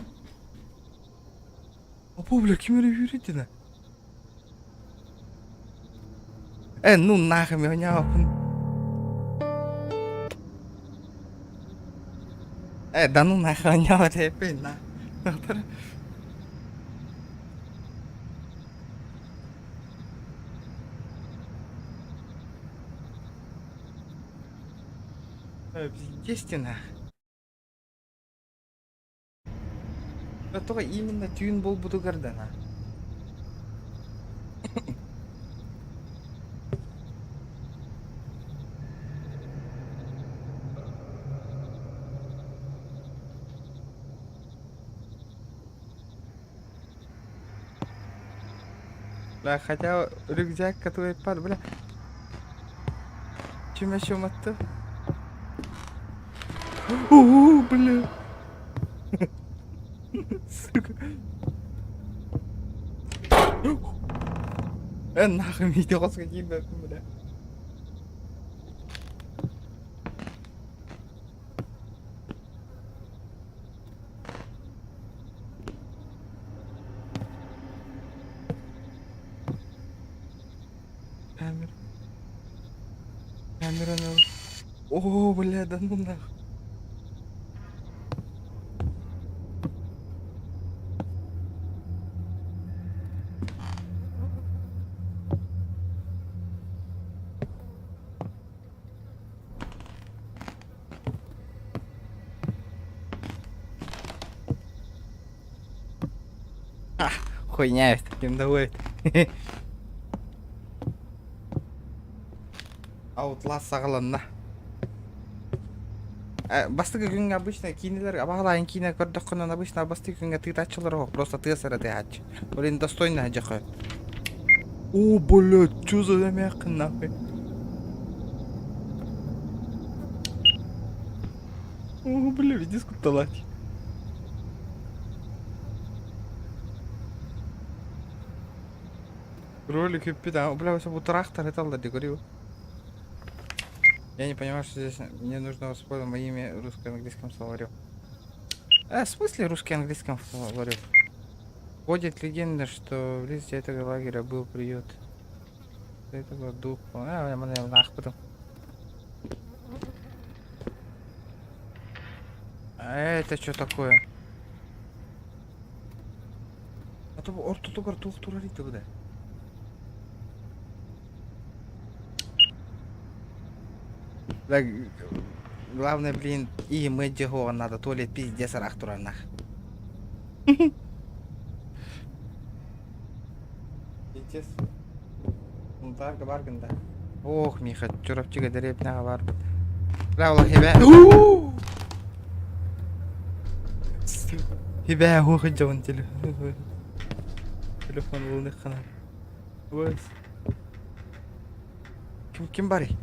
бля, кем юридина? Ну нахуй, меня. Да ну нахуй, меня опять на. Естественно. Только именно тюн был буду гордана. Да, хотя рюкзак, который под, бля. Чем еще мотор? О, бля. Сука. Нахуй видел с каким, бля. Камера на. О, бля, да ну нахуй. Хуйня, таким доводит. Outlast сағыланна. Бастығы күнге обычно кинелер, абағалайын кине көрдік күнін обычно бастығы күнге тыйтачылар оқ, просто тыйсыры тыйатчы. Олен достойно жақы. О, блядь, чё за замяқын нахуй? О, бля, види скуталать. Ролик и пида. Бля, все будут трактор и талда декорил. Я не понимаю, что здесь мне нужно воспользоваться моими русско-английским словарем. В смысле русский-английским словарем? Ходит легенда, что в листе этого лагеря был приют. Этого духа. Я нах потом. А это что такое? А то ортотугар тух туралит туда. Да, главное, блин, и мы дего надо, то ли пиздец рахтура нах. Пиздец. Ну так, барганда. Ох, Миха, чурапчига деревня бар. Бля, Аллах, Хибя, ох, джон телефон. Телефон волны хана. Вот. Ким бари?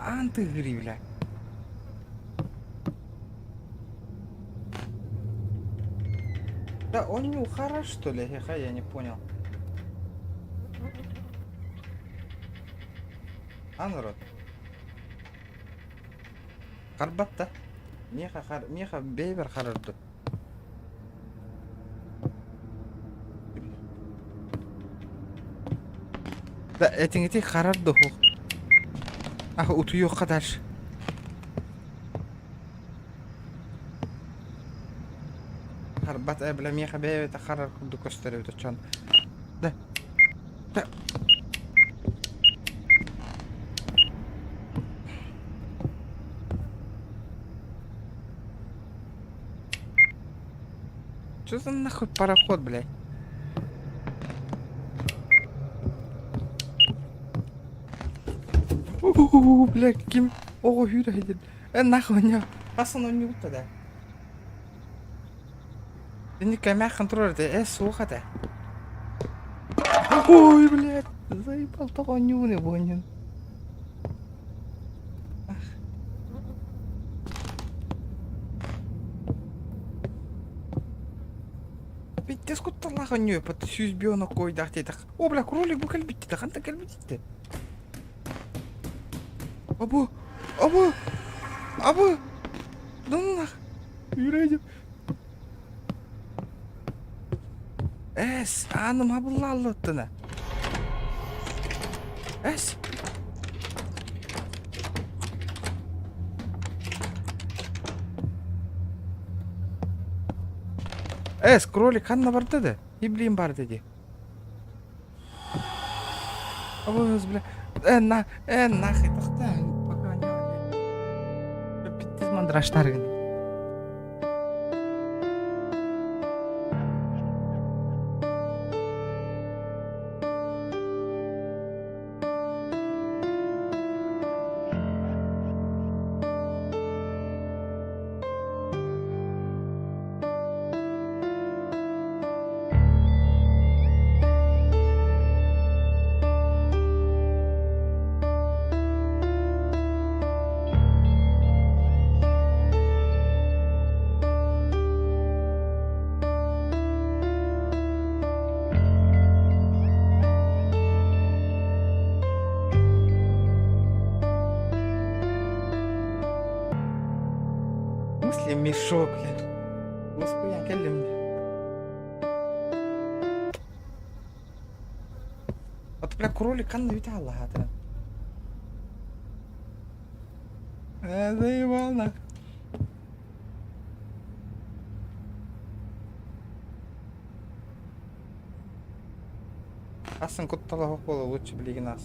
Анты гривля. Да он не ухара, что ли? Я не понял. А, народ. Харбатта. Меха бейбер харарду. Да, этиңити харарды ху. Ах, уту yok дальше. Харбат бля меха бе это харар куду костере это чан. Да. Да. Что за нахуй пароход, блядь? Бля, каким... Ого, Юра, идет. Нахуй, не. Пацан, не утода. Ты не камях контроль, ты слухай-то. Ой, блядь, заебал того нюны, вонин. Ведь ты сколько лаха не, под сюзбио на кой дахте так. О, бля, кролик бы кальбить, да ханта кальбить. Абу, абу, абу, да ну нах, юридим. Анам абыллаллыттына. Кролик ханна бар деді. Иблин бар деді. Абыз, бля. Нахай тақта. Пока не вали. Биттіз мандыраштар гіне. Мешок, бля. Господи, я калим. Вот, бля, кролик кан на витя Аллаха, да. Заебал, нах. Асан кот-талаха кола лучше блиги нас.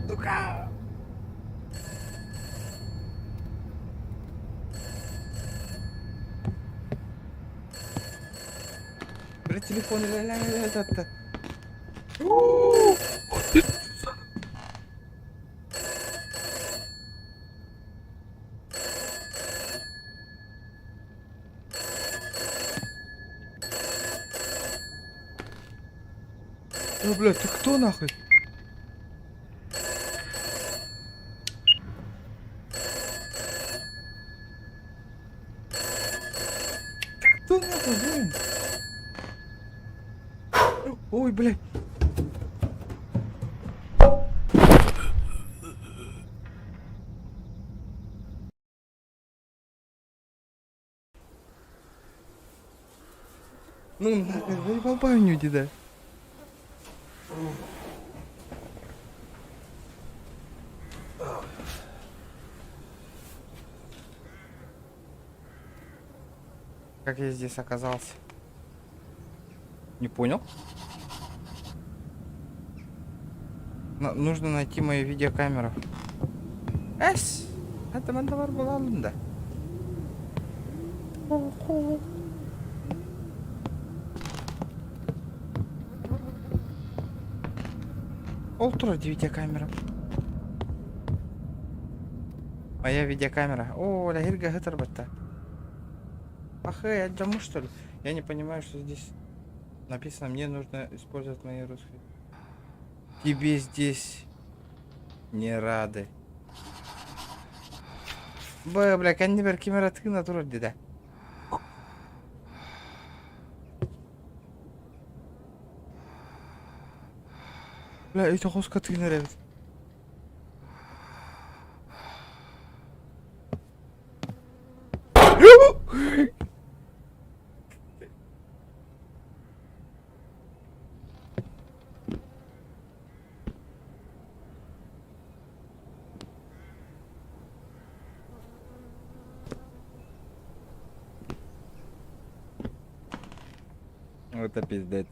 Сука! Бля, телефон, это. Бля, ты кто нахуй? Кто нахуй, блин? Ой, блядь. Ну, нахуй, заебал баню, деда. Как я здесь оказался? Не понял? Нужно найти мою видеокамеру. Это мандавар была лунда. Ултра видеокамера. Моя видеокамера. О, ля хирга хитарбата. Ах, я джаму, что ли? Я не понимаю, что здесь написано. Мне нужно использовать мои русские. Тебе здесь не рады. Бля, каннибер камера ты натура деда. Бля, это хоска ты нравится. Это пиздец.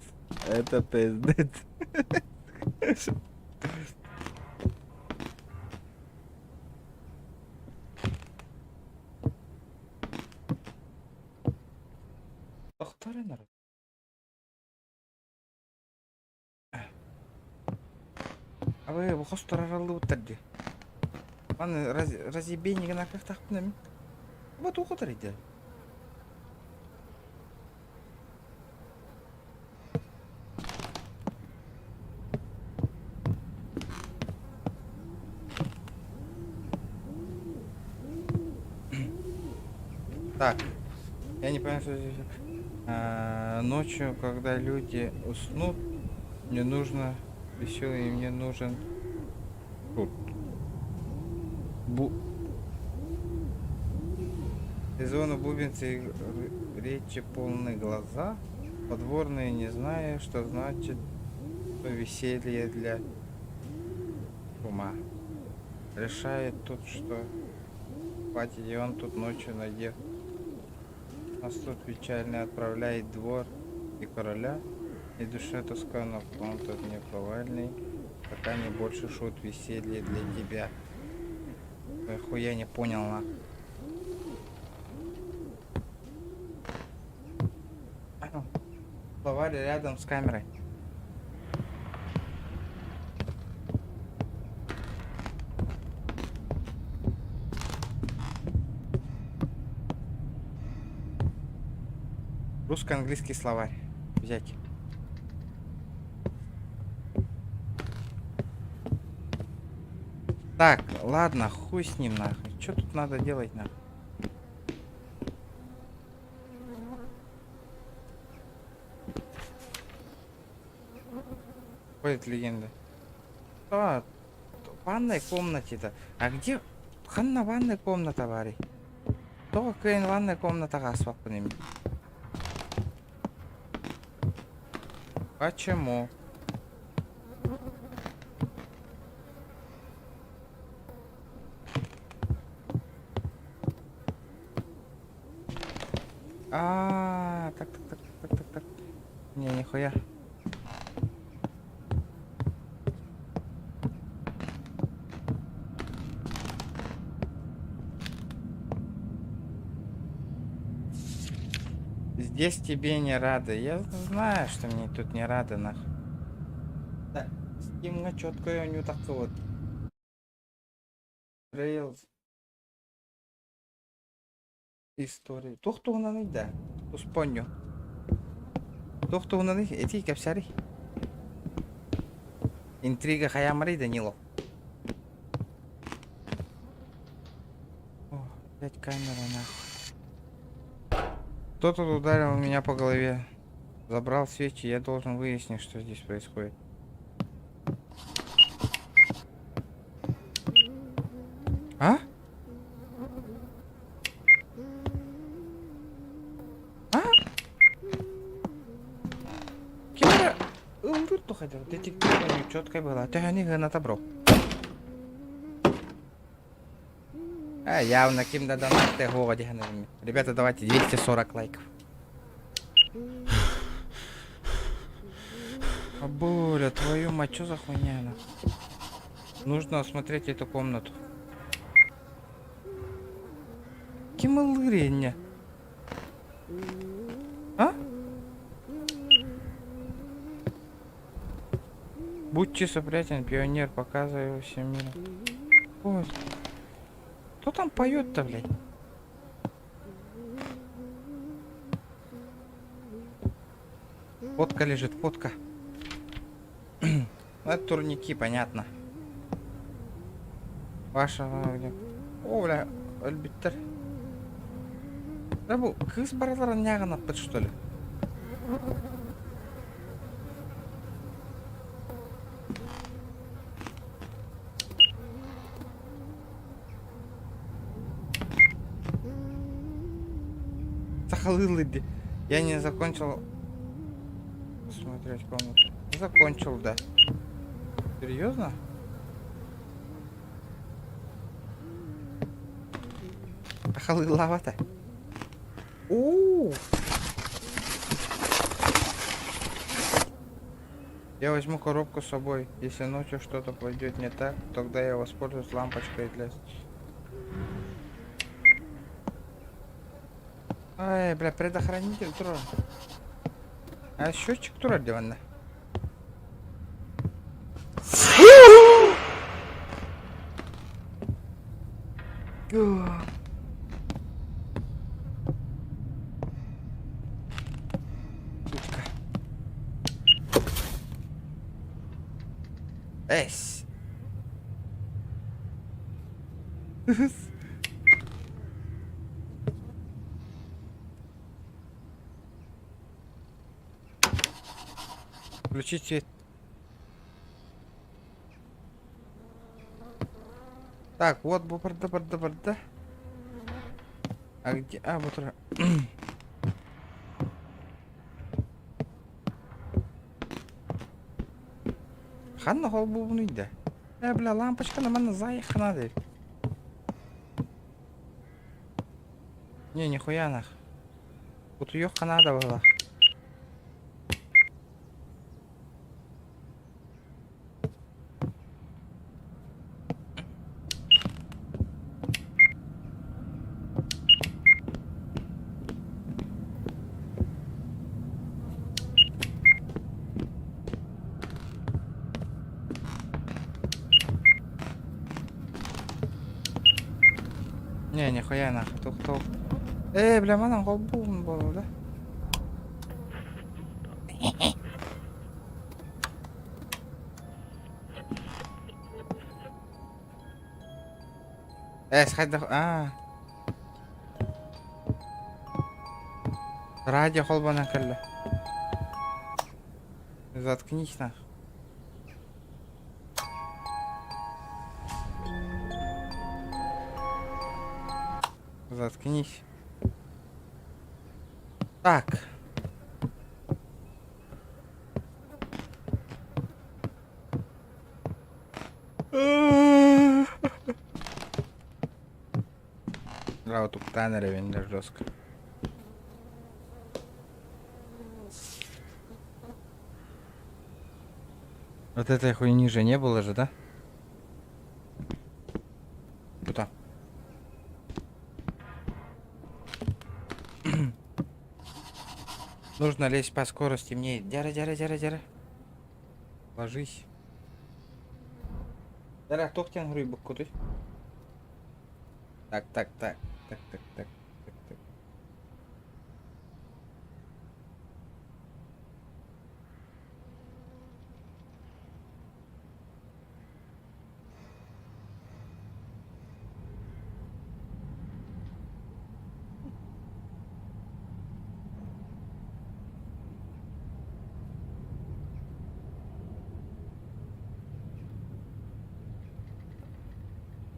Это пиздец. Тоқтар народ. А вы бухостар аралды бұттарды. Аны разъебение на как так пнами. Вот ухотар иде. Так, я не понимаю, что здесь. Ночью, когда люди уснут, мне нужно веселый, мне нужен тут. Сезону бубенцы речи полные глаза, подворные не знаю, что значит веселье для ума. Решает тут, что хватит, и он тут ночью найдет. Нас тут печально отправляет двор и короля, и душа тоскана, он тут не повальный, пока не больше шут веселье для тебя. Хуя не понял, на. Словарь рядом с камерой. Русско-английский словарь взять. Так, ладно, хуй с ним нахуй. Что тут надо делать нахуй? Ходит легенда. А, в ванной комнате-то. А где? Ханна ванной комната вари. Только крен ванной комната гасвак по ним. Почему? Так. Не, нихуя. Здесь тебе не рады. Я знаю, что мне тут не рады, нахуй. Да, стимга четко я не так вот. Рейл. История. Тохтугунаны да. Успоню. Тохтугунаны эти капсари. Интрига хаямари Данило. О, опять камера нахуй. Кто-то ударил меня по голове. Забрал свечи, я должен выяснить, что здесь происходит. А? Кемера ылдыр тухайдыр. Детектив четкой была. Ты они граната бро. Явно кем-то донаты годи. Ребята, давайте 240 лайков. А Боря, твою мать, что за хуйня? Нужно осмотреть эту комнату. Кималыреня. А? Будьте сопрятен, пионер, показывай всем миру. Вот. Кто там поет-то, блядь? Фотка лежит, фотка. Это турники, понятно. Ваша... О, бля, альбиттер. Да бұл, кыз баралар няган атпыт, что ли? Захалылы. Я не закончил смотреть комнату. Закончил, да. Серьезно? Захалыловато. Оу. Я возьму коробку с собой. Если ночью что-то пойдет не так, тогда я воспользуюсь лампочкой для... Ай, бля, предохранитель тура. А счетчик тура диванна. Эс. Включить свет. Так, вот бупарда. А где? А, вот. Ханна хол бубнуйда. Бля, лампочка на меня заехала надо. Не, нихуя нах. Тут ее надо было. Не, нихуя нахуй, тук. Бля, манан қол болуын болды. Сходи, радио холбана кәлі. Заткнись нахуй. Заткнись. Так. Да, тут таннеры вендер жестко. Вот этой хуйни же не было же, да? Куда? Нужно лезть по скорости мне. Дяра. Ложись. Дяра, тоқтен рыбок куды? Так.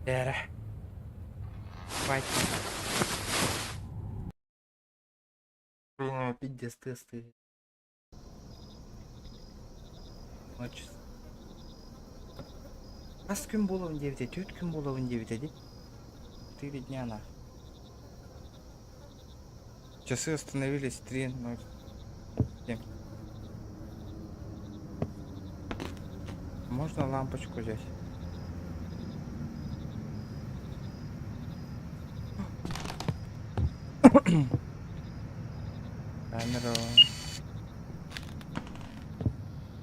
Дяра. Хватит. Пиздец тесты. Ночь. Раз күн болуын дебіте, 4 күн болуын дебіте де. 4 дня на. Часы остановились 3:07. Можно лампочку взять? Камера.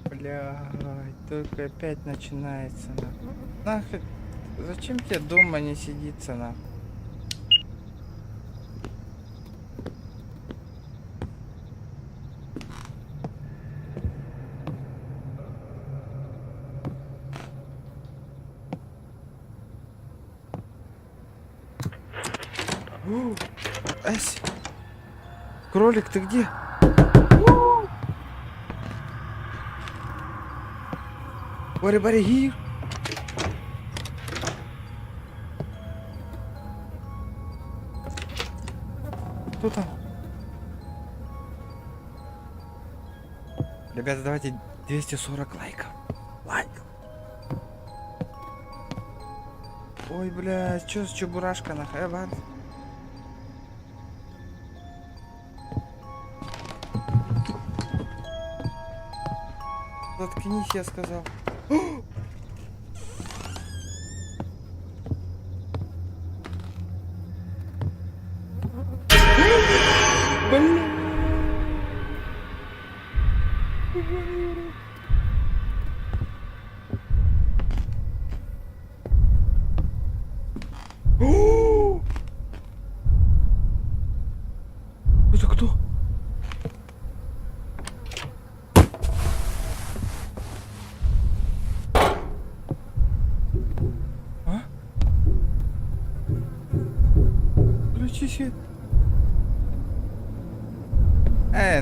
Блядь, только опять начинается нахуй. Зачем тебе дома не сидится нахуй? Эс, кролик, ты где? Бари, here. Кто там? Ребята, давайте 240 лайков. Ой, блядь, чё с чебурашка нахуй, ладно. Заткнись, я сказал. Это кто? А? Включи свет.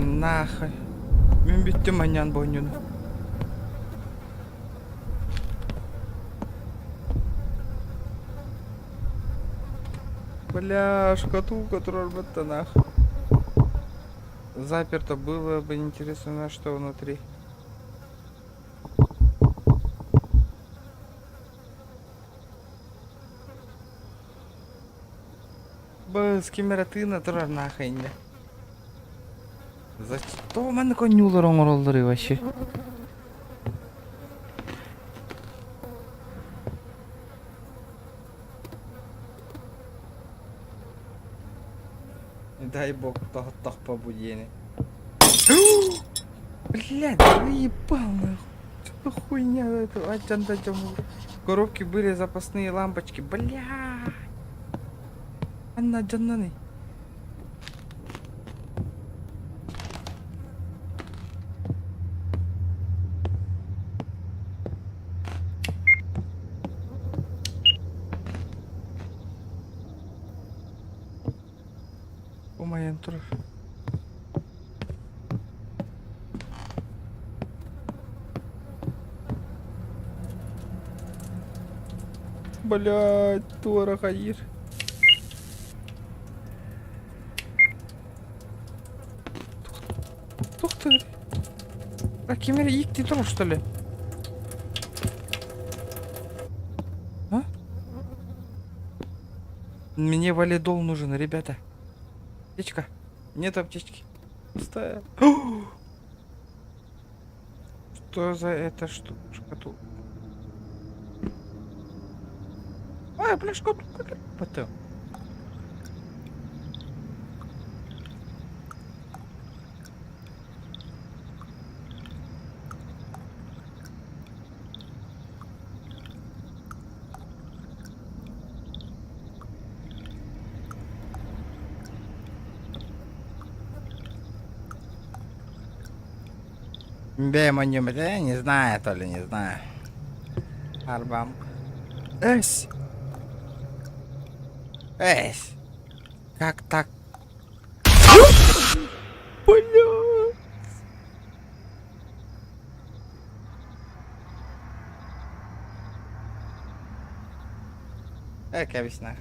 Нахуй. Мен бүттім маньян бойнюны. Бля, шкатулка турбата нахуй. Заперто, было бы интересно, что внутри. С кемератына турар нахуй инде. За что у меня конюлар оңоролдыры вообще? Дай бог, так побудение. Блядь, заебал нахуй. Что за хуйня это? В коробке были запасные лампочки. Блядь. Анна джаннаны. Умаян турар. Блядь, туара хаир. Туктар. А кемер икти тур, что ли? А? Мне валидол нужен, ребята. Аптечка. Нет аптечки. Пустая. Что за это шкатулка? Ай, бля, шкатулка. Потом. Я не знаю, то ли не знаю. Арбам. Эсь! Эсь! Как так? Бля! Какая весна.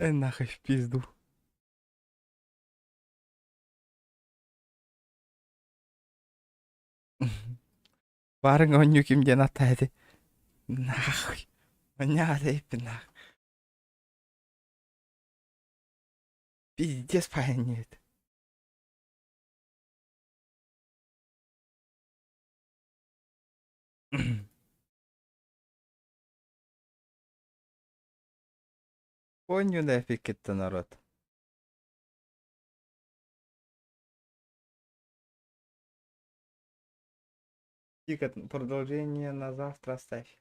Нахуй в пизду. Барың оню кимден атайды. Нахуй. Меня дейпи нахуй. Пиздец пойнет. Поню нафиг это народ. Тикет, продолжение на завтра оставь.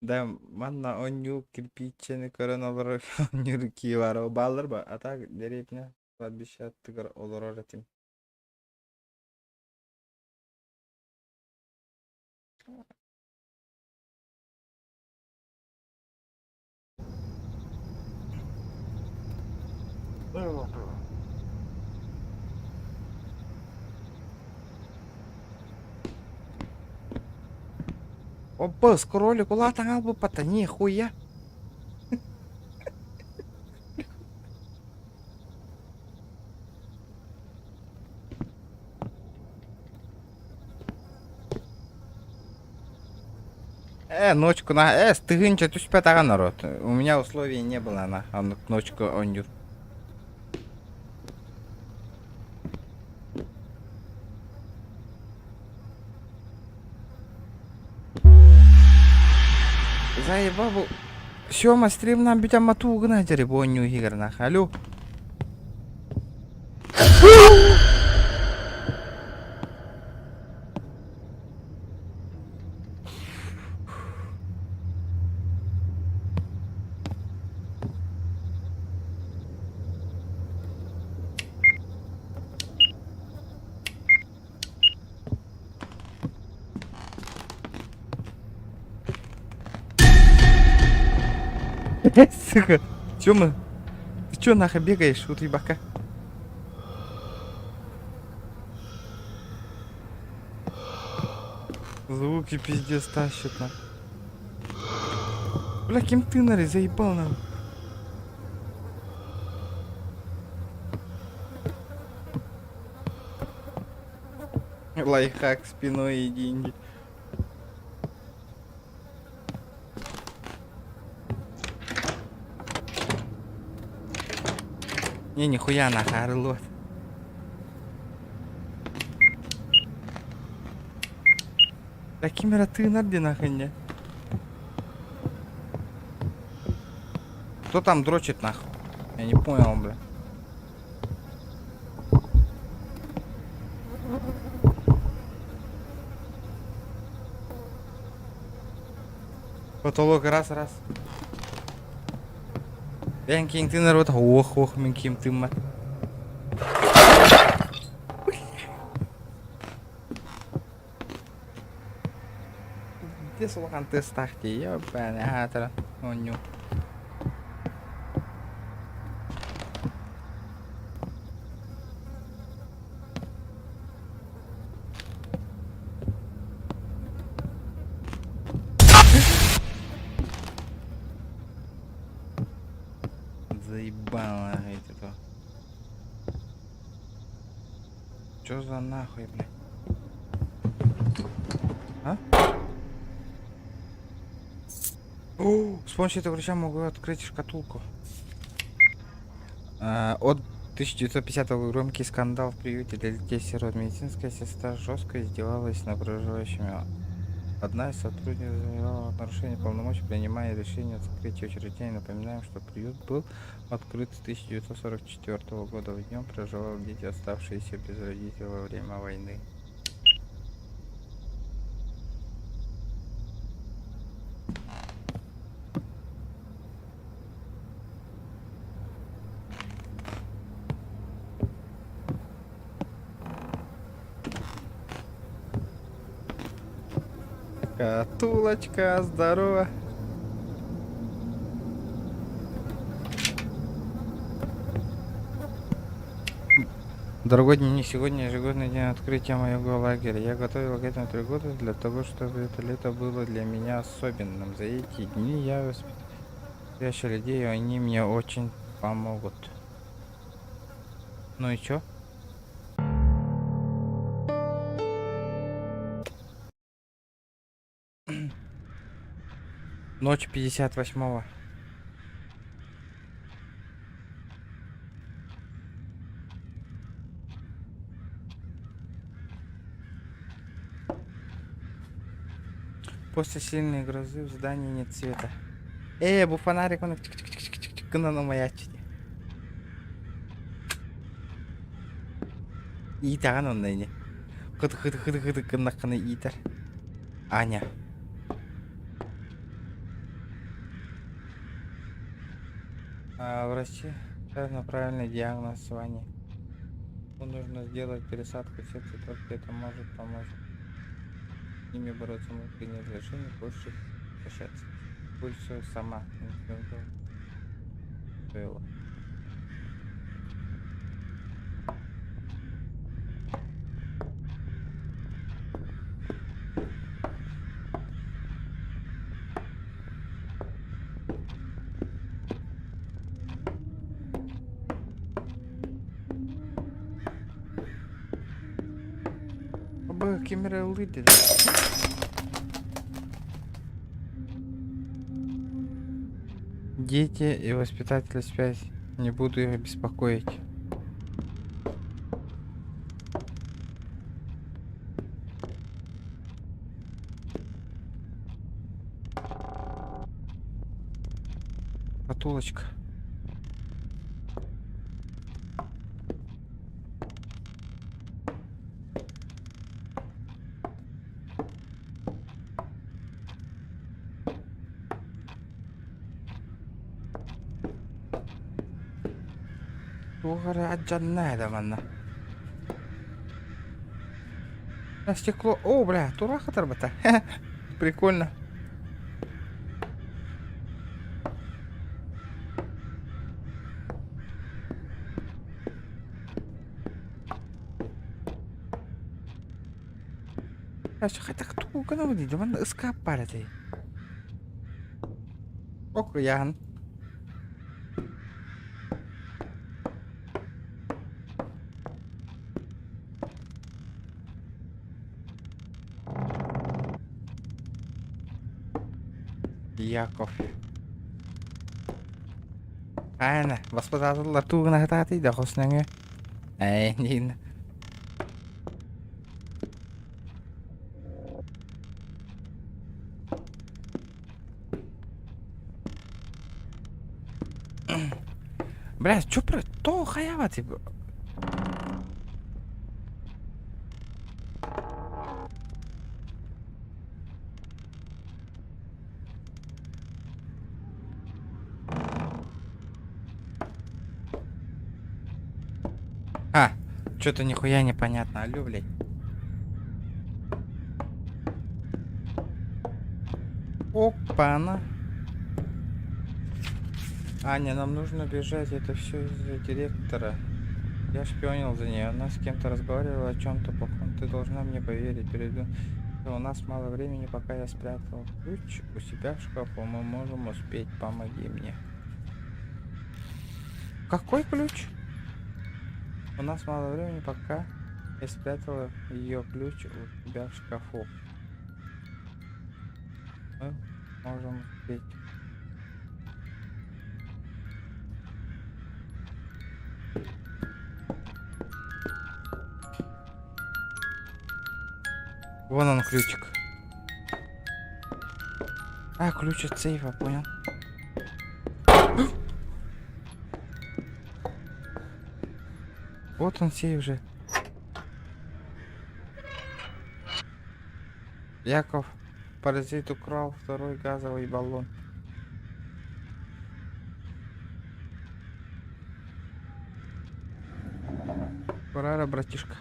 Да, манна оню кирпичени коронавирус онюрки варо балдыр ба, а так деревня кладбище тыгыр олорор этим. Опа, скролик, ула тангал бы пата, нихуя. Ночку на... стыгынча туспя таган народ. У меня условий не было на ночку онюр. Заебал был. Сёма, стрим нам битя мату гна жеребо оню игрнах. Алло. Сука, Тёма, ты чё нахуй бегаешь, вот ебака? Звуки пиздец тащат на. Бля, кем ты нари, заебал нам. Лайфхак спиной и деньги. Не, нихуя нахуй, орлот. Да камера ты нарди нахуй не. Кто там дрочит нахуй? Я не понял, бля. Потолок раз. Ben king ты народ, ох, мен ким ты мат. Где слухан ты стахти, ёбаный хатра, оню. Заебало это. Чё за нахуй, блядь? А? О, с помощью этого ключа могу открыть шкатулку. От 1950 громкий скандал в приюте для детей сирот. Медицинская сестра жестко издевалась над проживающими. Одна из сотрудников заявила нарушение полномочий, принимая решение о закрытии учреждения. Напоминаем, что приют был открыт с 1944 года. В нем проживали дети, оставшиеся без родителей во время войны. Катулочка, здорово. Дорогой дневник, сегодня ежегодный день открытия моего лагеря. Я готовил к этому 3 года для того, чтобы это лето было для меня особенным. За эти дни я воспитываю людей, и они мне очень помогут. Ну и чё? Ночь 58-го. После сильной грозы в здании нет света. Бу фонарик, он на маячит. Итаган он не. Хыды наханы итар. Аня. Врачи на правильный диагноз Ване. Нужно сделать пересадку сердца, только это может помочь. С ними бороться мы принять решение, больше прощаться. Пусть все сама. Было. Камера улыбит. Дети и воспитатели спят. Не буду их беспокоить. Шкатулочка. Угора отжанная манна. На стекло. О, бля, тура хатарбата. Прикольно. Хотя кто угодно, да man эскапара ты. Ок, Ян. Яков. Ана, воспитатель тугна хатати да хоснанге. Нин. Бля, чё про то хаява ты? Что-то нихуя непонятно, алё, блядь. Опа-на. Аня, нам нужно бежать, это все из-за директора. Я шпионил за ней, она с кем-то разговаривала о чем-то плохом. Ты должна мне поверить, перейду. У нас мало времени, пока я спрятал ключ у себя в шкафу. Мы можем успеть, помоги мне. Какой ключ? У нас мало времени, пока я спрятала ее ключ у тебя в шкафу. Мы можем успеть. Вон он, ключик. А, ключ от сейфа, понял. Вот он сейф же. Яков, паразит украл второй газовый баллон. Пора, братишка.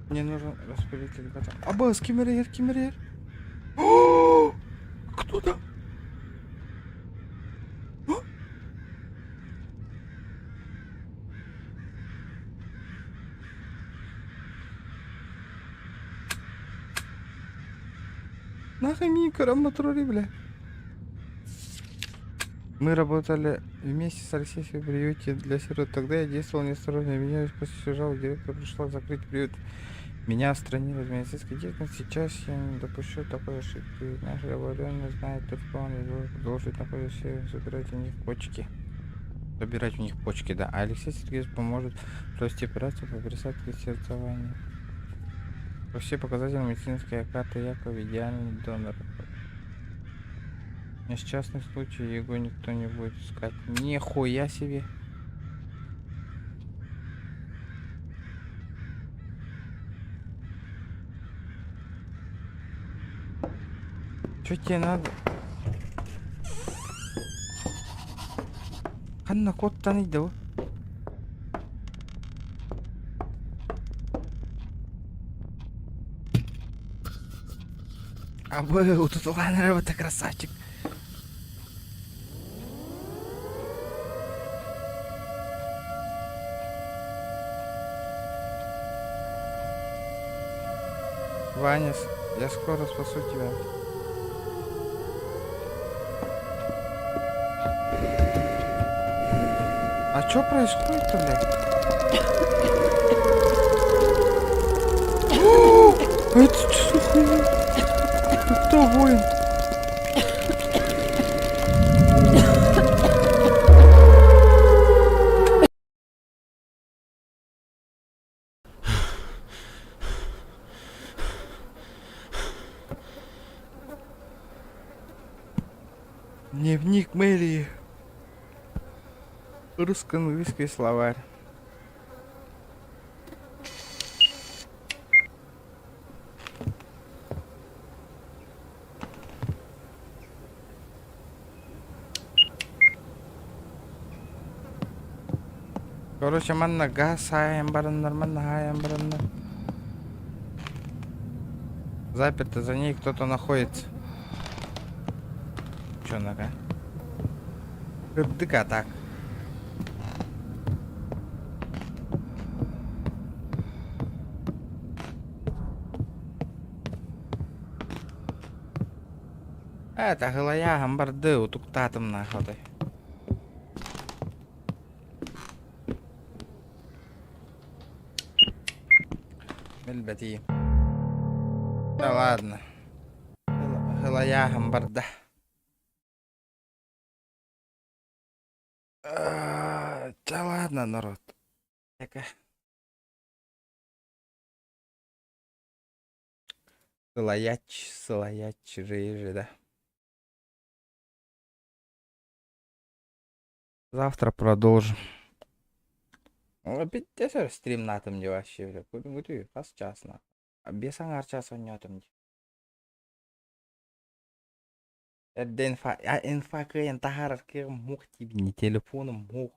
Мне нужен распылитель готов. Абас, кимерер, кимерер. О, кто там? Нахуй Мика, раматури, бля. Мы работали вместе с Алексеем в приюте для сирот. Тогда я действовал неосторожно. Меня посещал директор, пришла закрыть приют. Меня отстранили от медицинской деятельности. Сейчас я не допущу такой ошибки. Наш говоренный знает только он и должен такое все забирать у них почки. Забирать у них почки, да. А Алексей Сергеевич поможет провести операцию по пересадке сердцевания. По все показатели медицинской карты Яков идеальный донор. Несчастный случай, его никто не будет искать. Нихуя себе. Что тебе надо? Ханна кот таныйды бу. А вы утутулган работа, красавчик. Ваня, я скоро спасу тебя. А что происходит-то, блядь? Это что за хуйня? Кто воин? Дневник Мэри. Русско-английский словарь. Короче, манна газ хаям бараннар, манна хаям бараннар. Заперто, за ней кто-то находится. Чё нога? Дыка так. Это гылая гамбарды утуктатым нахуй. Мельбати. Да ладно. Гылая гамбарда. Да ладно, народ. Сылаяч, рыжий, да. Завтра продолжим. Опять стрим на там не вообще, бля. Куды, раз час на. А без час он не там. Это инфа кайын тахар кем мух тебе не телефоном мух.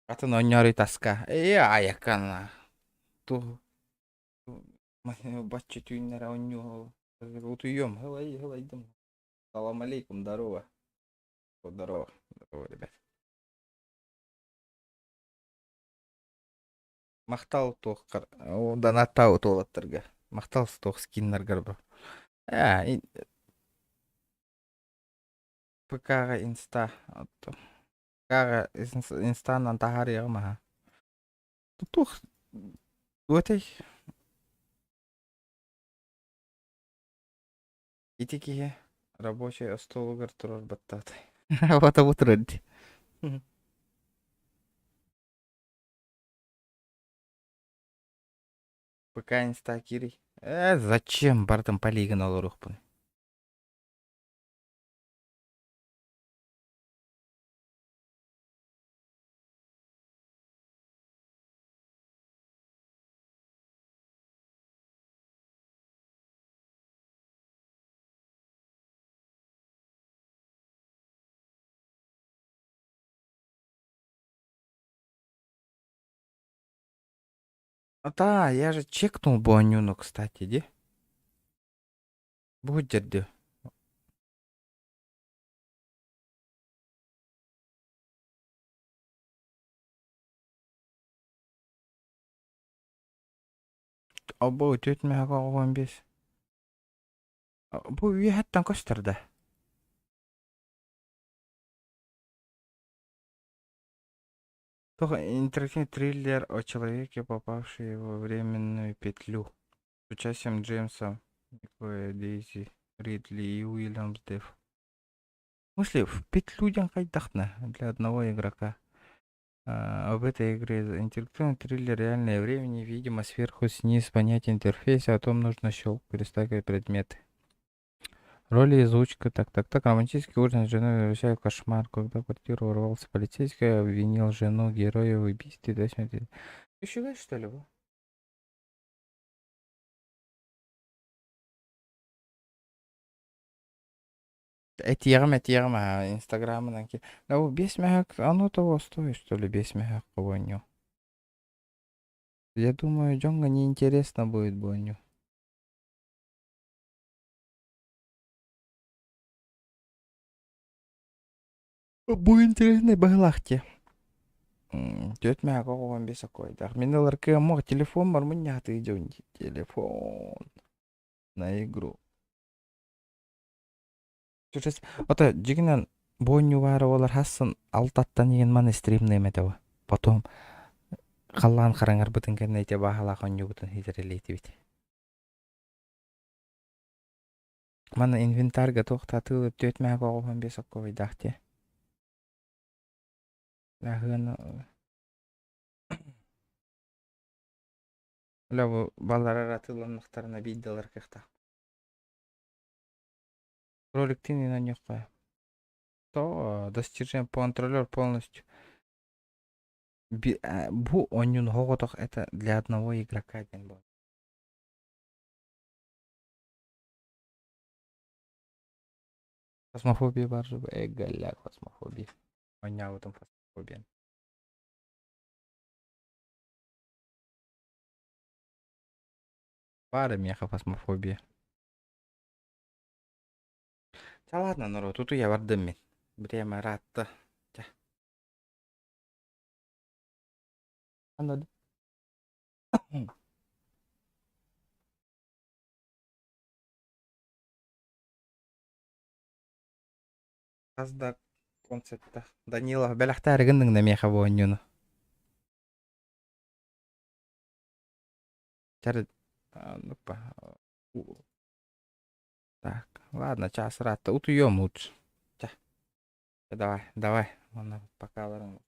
Аты ноньори таска. Аякана. Ту. Бачча түйнер онью. Утуем. Гылайдым. Салам алейкум, здорово. Здорово, ребят. Мақтал тоққар. Донаттау толаттырға. Мақтал тоқ скиннергар бро. ПК-ға инста. ПК-ға инстанан тахар яғма. Тух. Өтей. Итеке рабочий стол тұрар баттаты. Вот отырады. ПК инста кирей. Зачем бардым полигон алырықпын? Да, я же чекнул Буанюну, кстати, де? Будет де. Абу, тетме аға 15. Бұл үй хаттан көстірді. Только интерактивный триллер о человеке, попавшей во временную петлю. С участием Джеймса, Дейзи, Ридли и Уильямс Деф. В смысле, в петлю кайдахна для одного игрока. Об этой игре интерактивный триллер реальное времени, видимо, сверху снизу понятие интерфейса, о том нужно щелкать, перестакивать предметы. Роли и озвучка, так, романтический ужин с женой возвращает кошмар, когда в квартиру ворвался полицейский, обвинил жену героя в убийстве, да, смотри. Еще что ли, вы? Этирма, инстаграм, наки. Да, без мяк, оно того стоит, что ли, без мяк, Боню. Я думаю, Джонга неинтересно будет Боню. Будет интересный баглахте. Тет меня какого вам бесокой. Так, мне ларке мог телефон, мармуня ты идёт. Телефон. На игру. Сейчас, это жигинен Боню бары олар хассын алтаттан еген маны стримный метева. Потом қаллан қараңар бұтын кәннейте бағалақын юбытын хитерелейті бит. Маны инвентарга тоқтатылып тет меня какого вам бесокой дахте. Лағын... Ләбі балар аратыланықтарына бейдалар кіқта. Ролик на них. То достижение контролер полностью. Бу онюн хоготох это для одного игрока один был. Фасмофобия бар же. Голяк фасмофобия. Оня в этом фасмофобия. Пара меха фасмофобия. Да ладно, народ, тут я вардым мен. Время ратта. Anladım. Қазда концертта Данилов бәләхтәрігінің нәмеха бойынуны. Так, ладно, час ратта. Утуем лучше. Давай. Пока,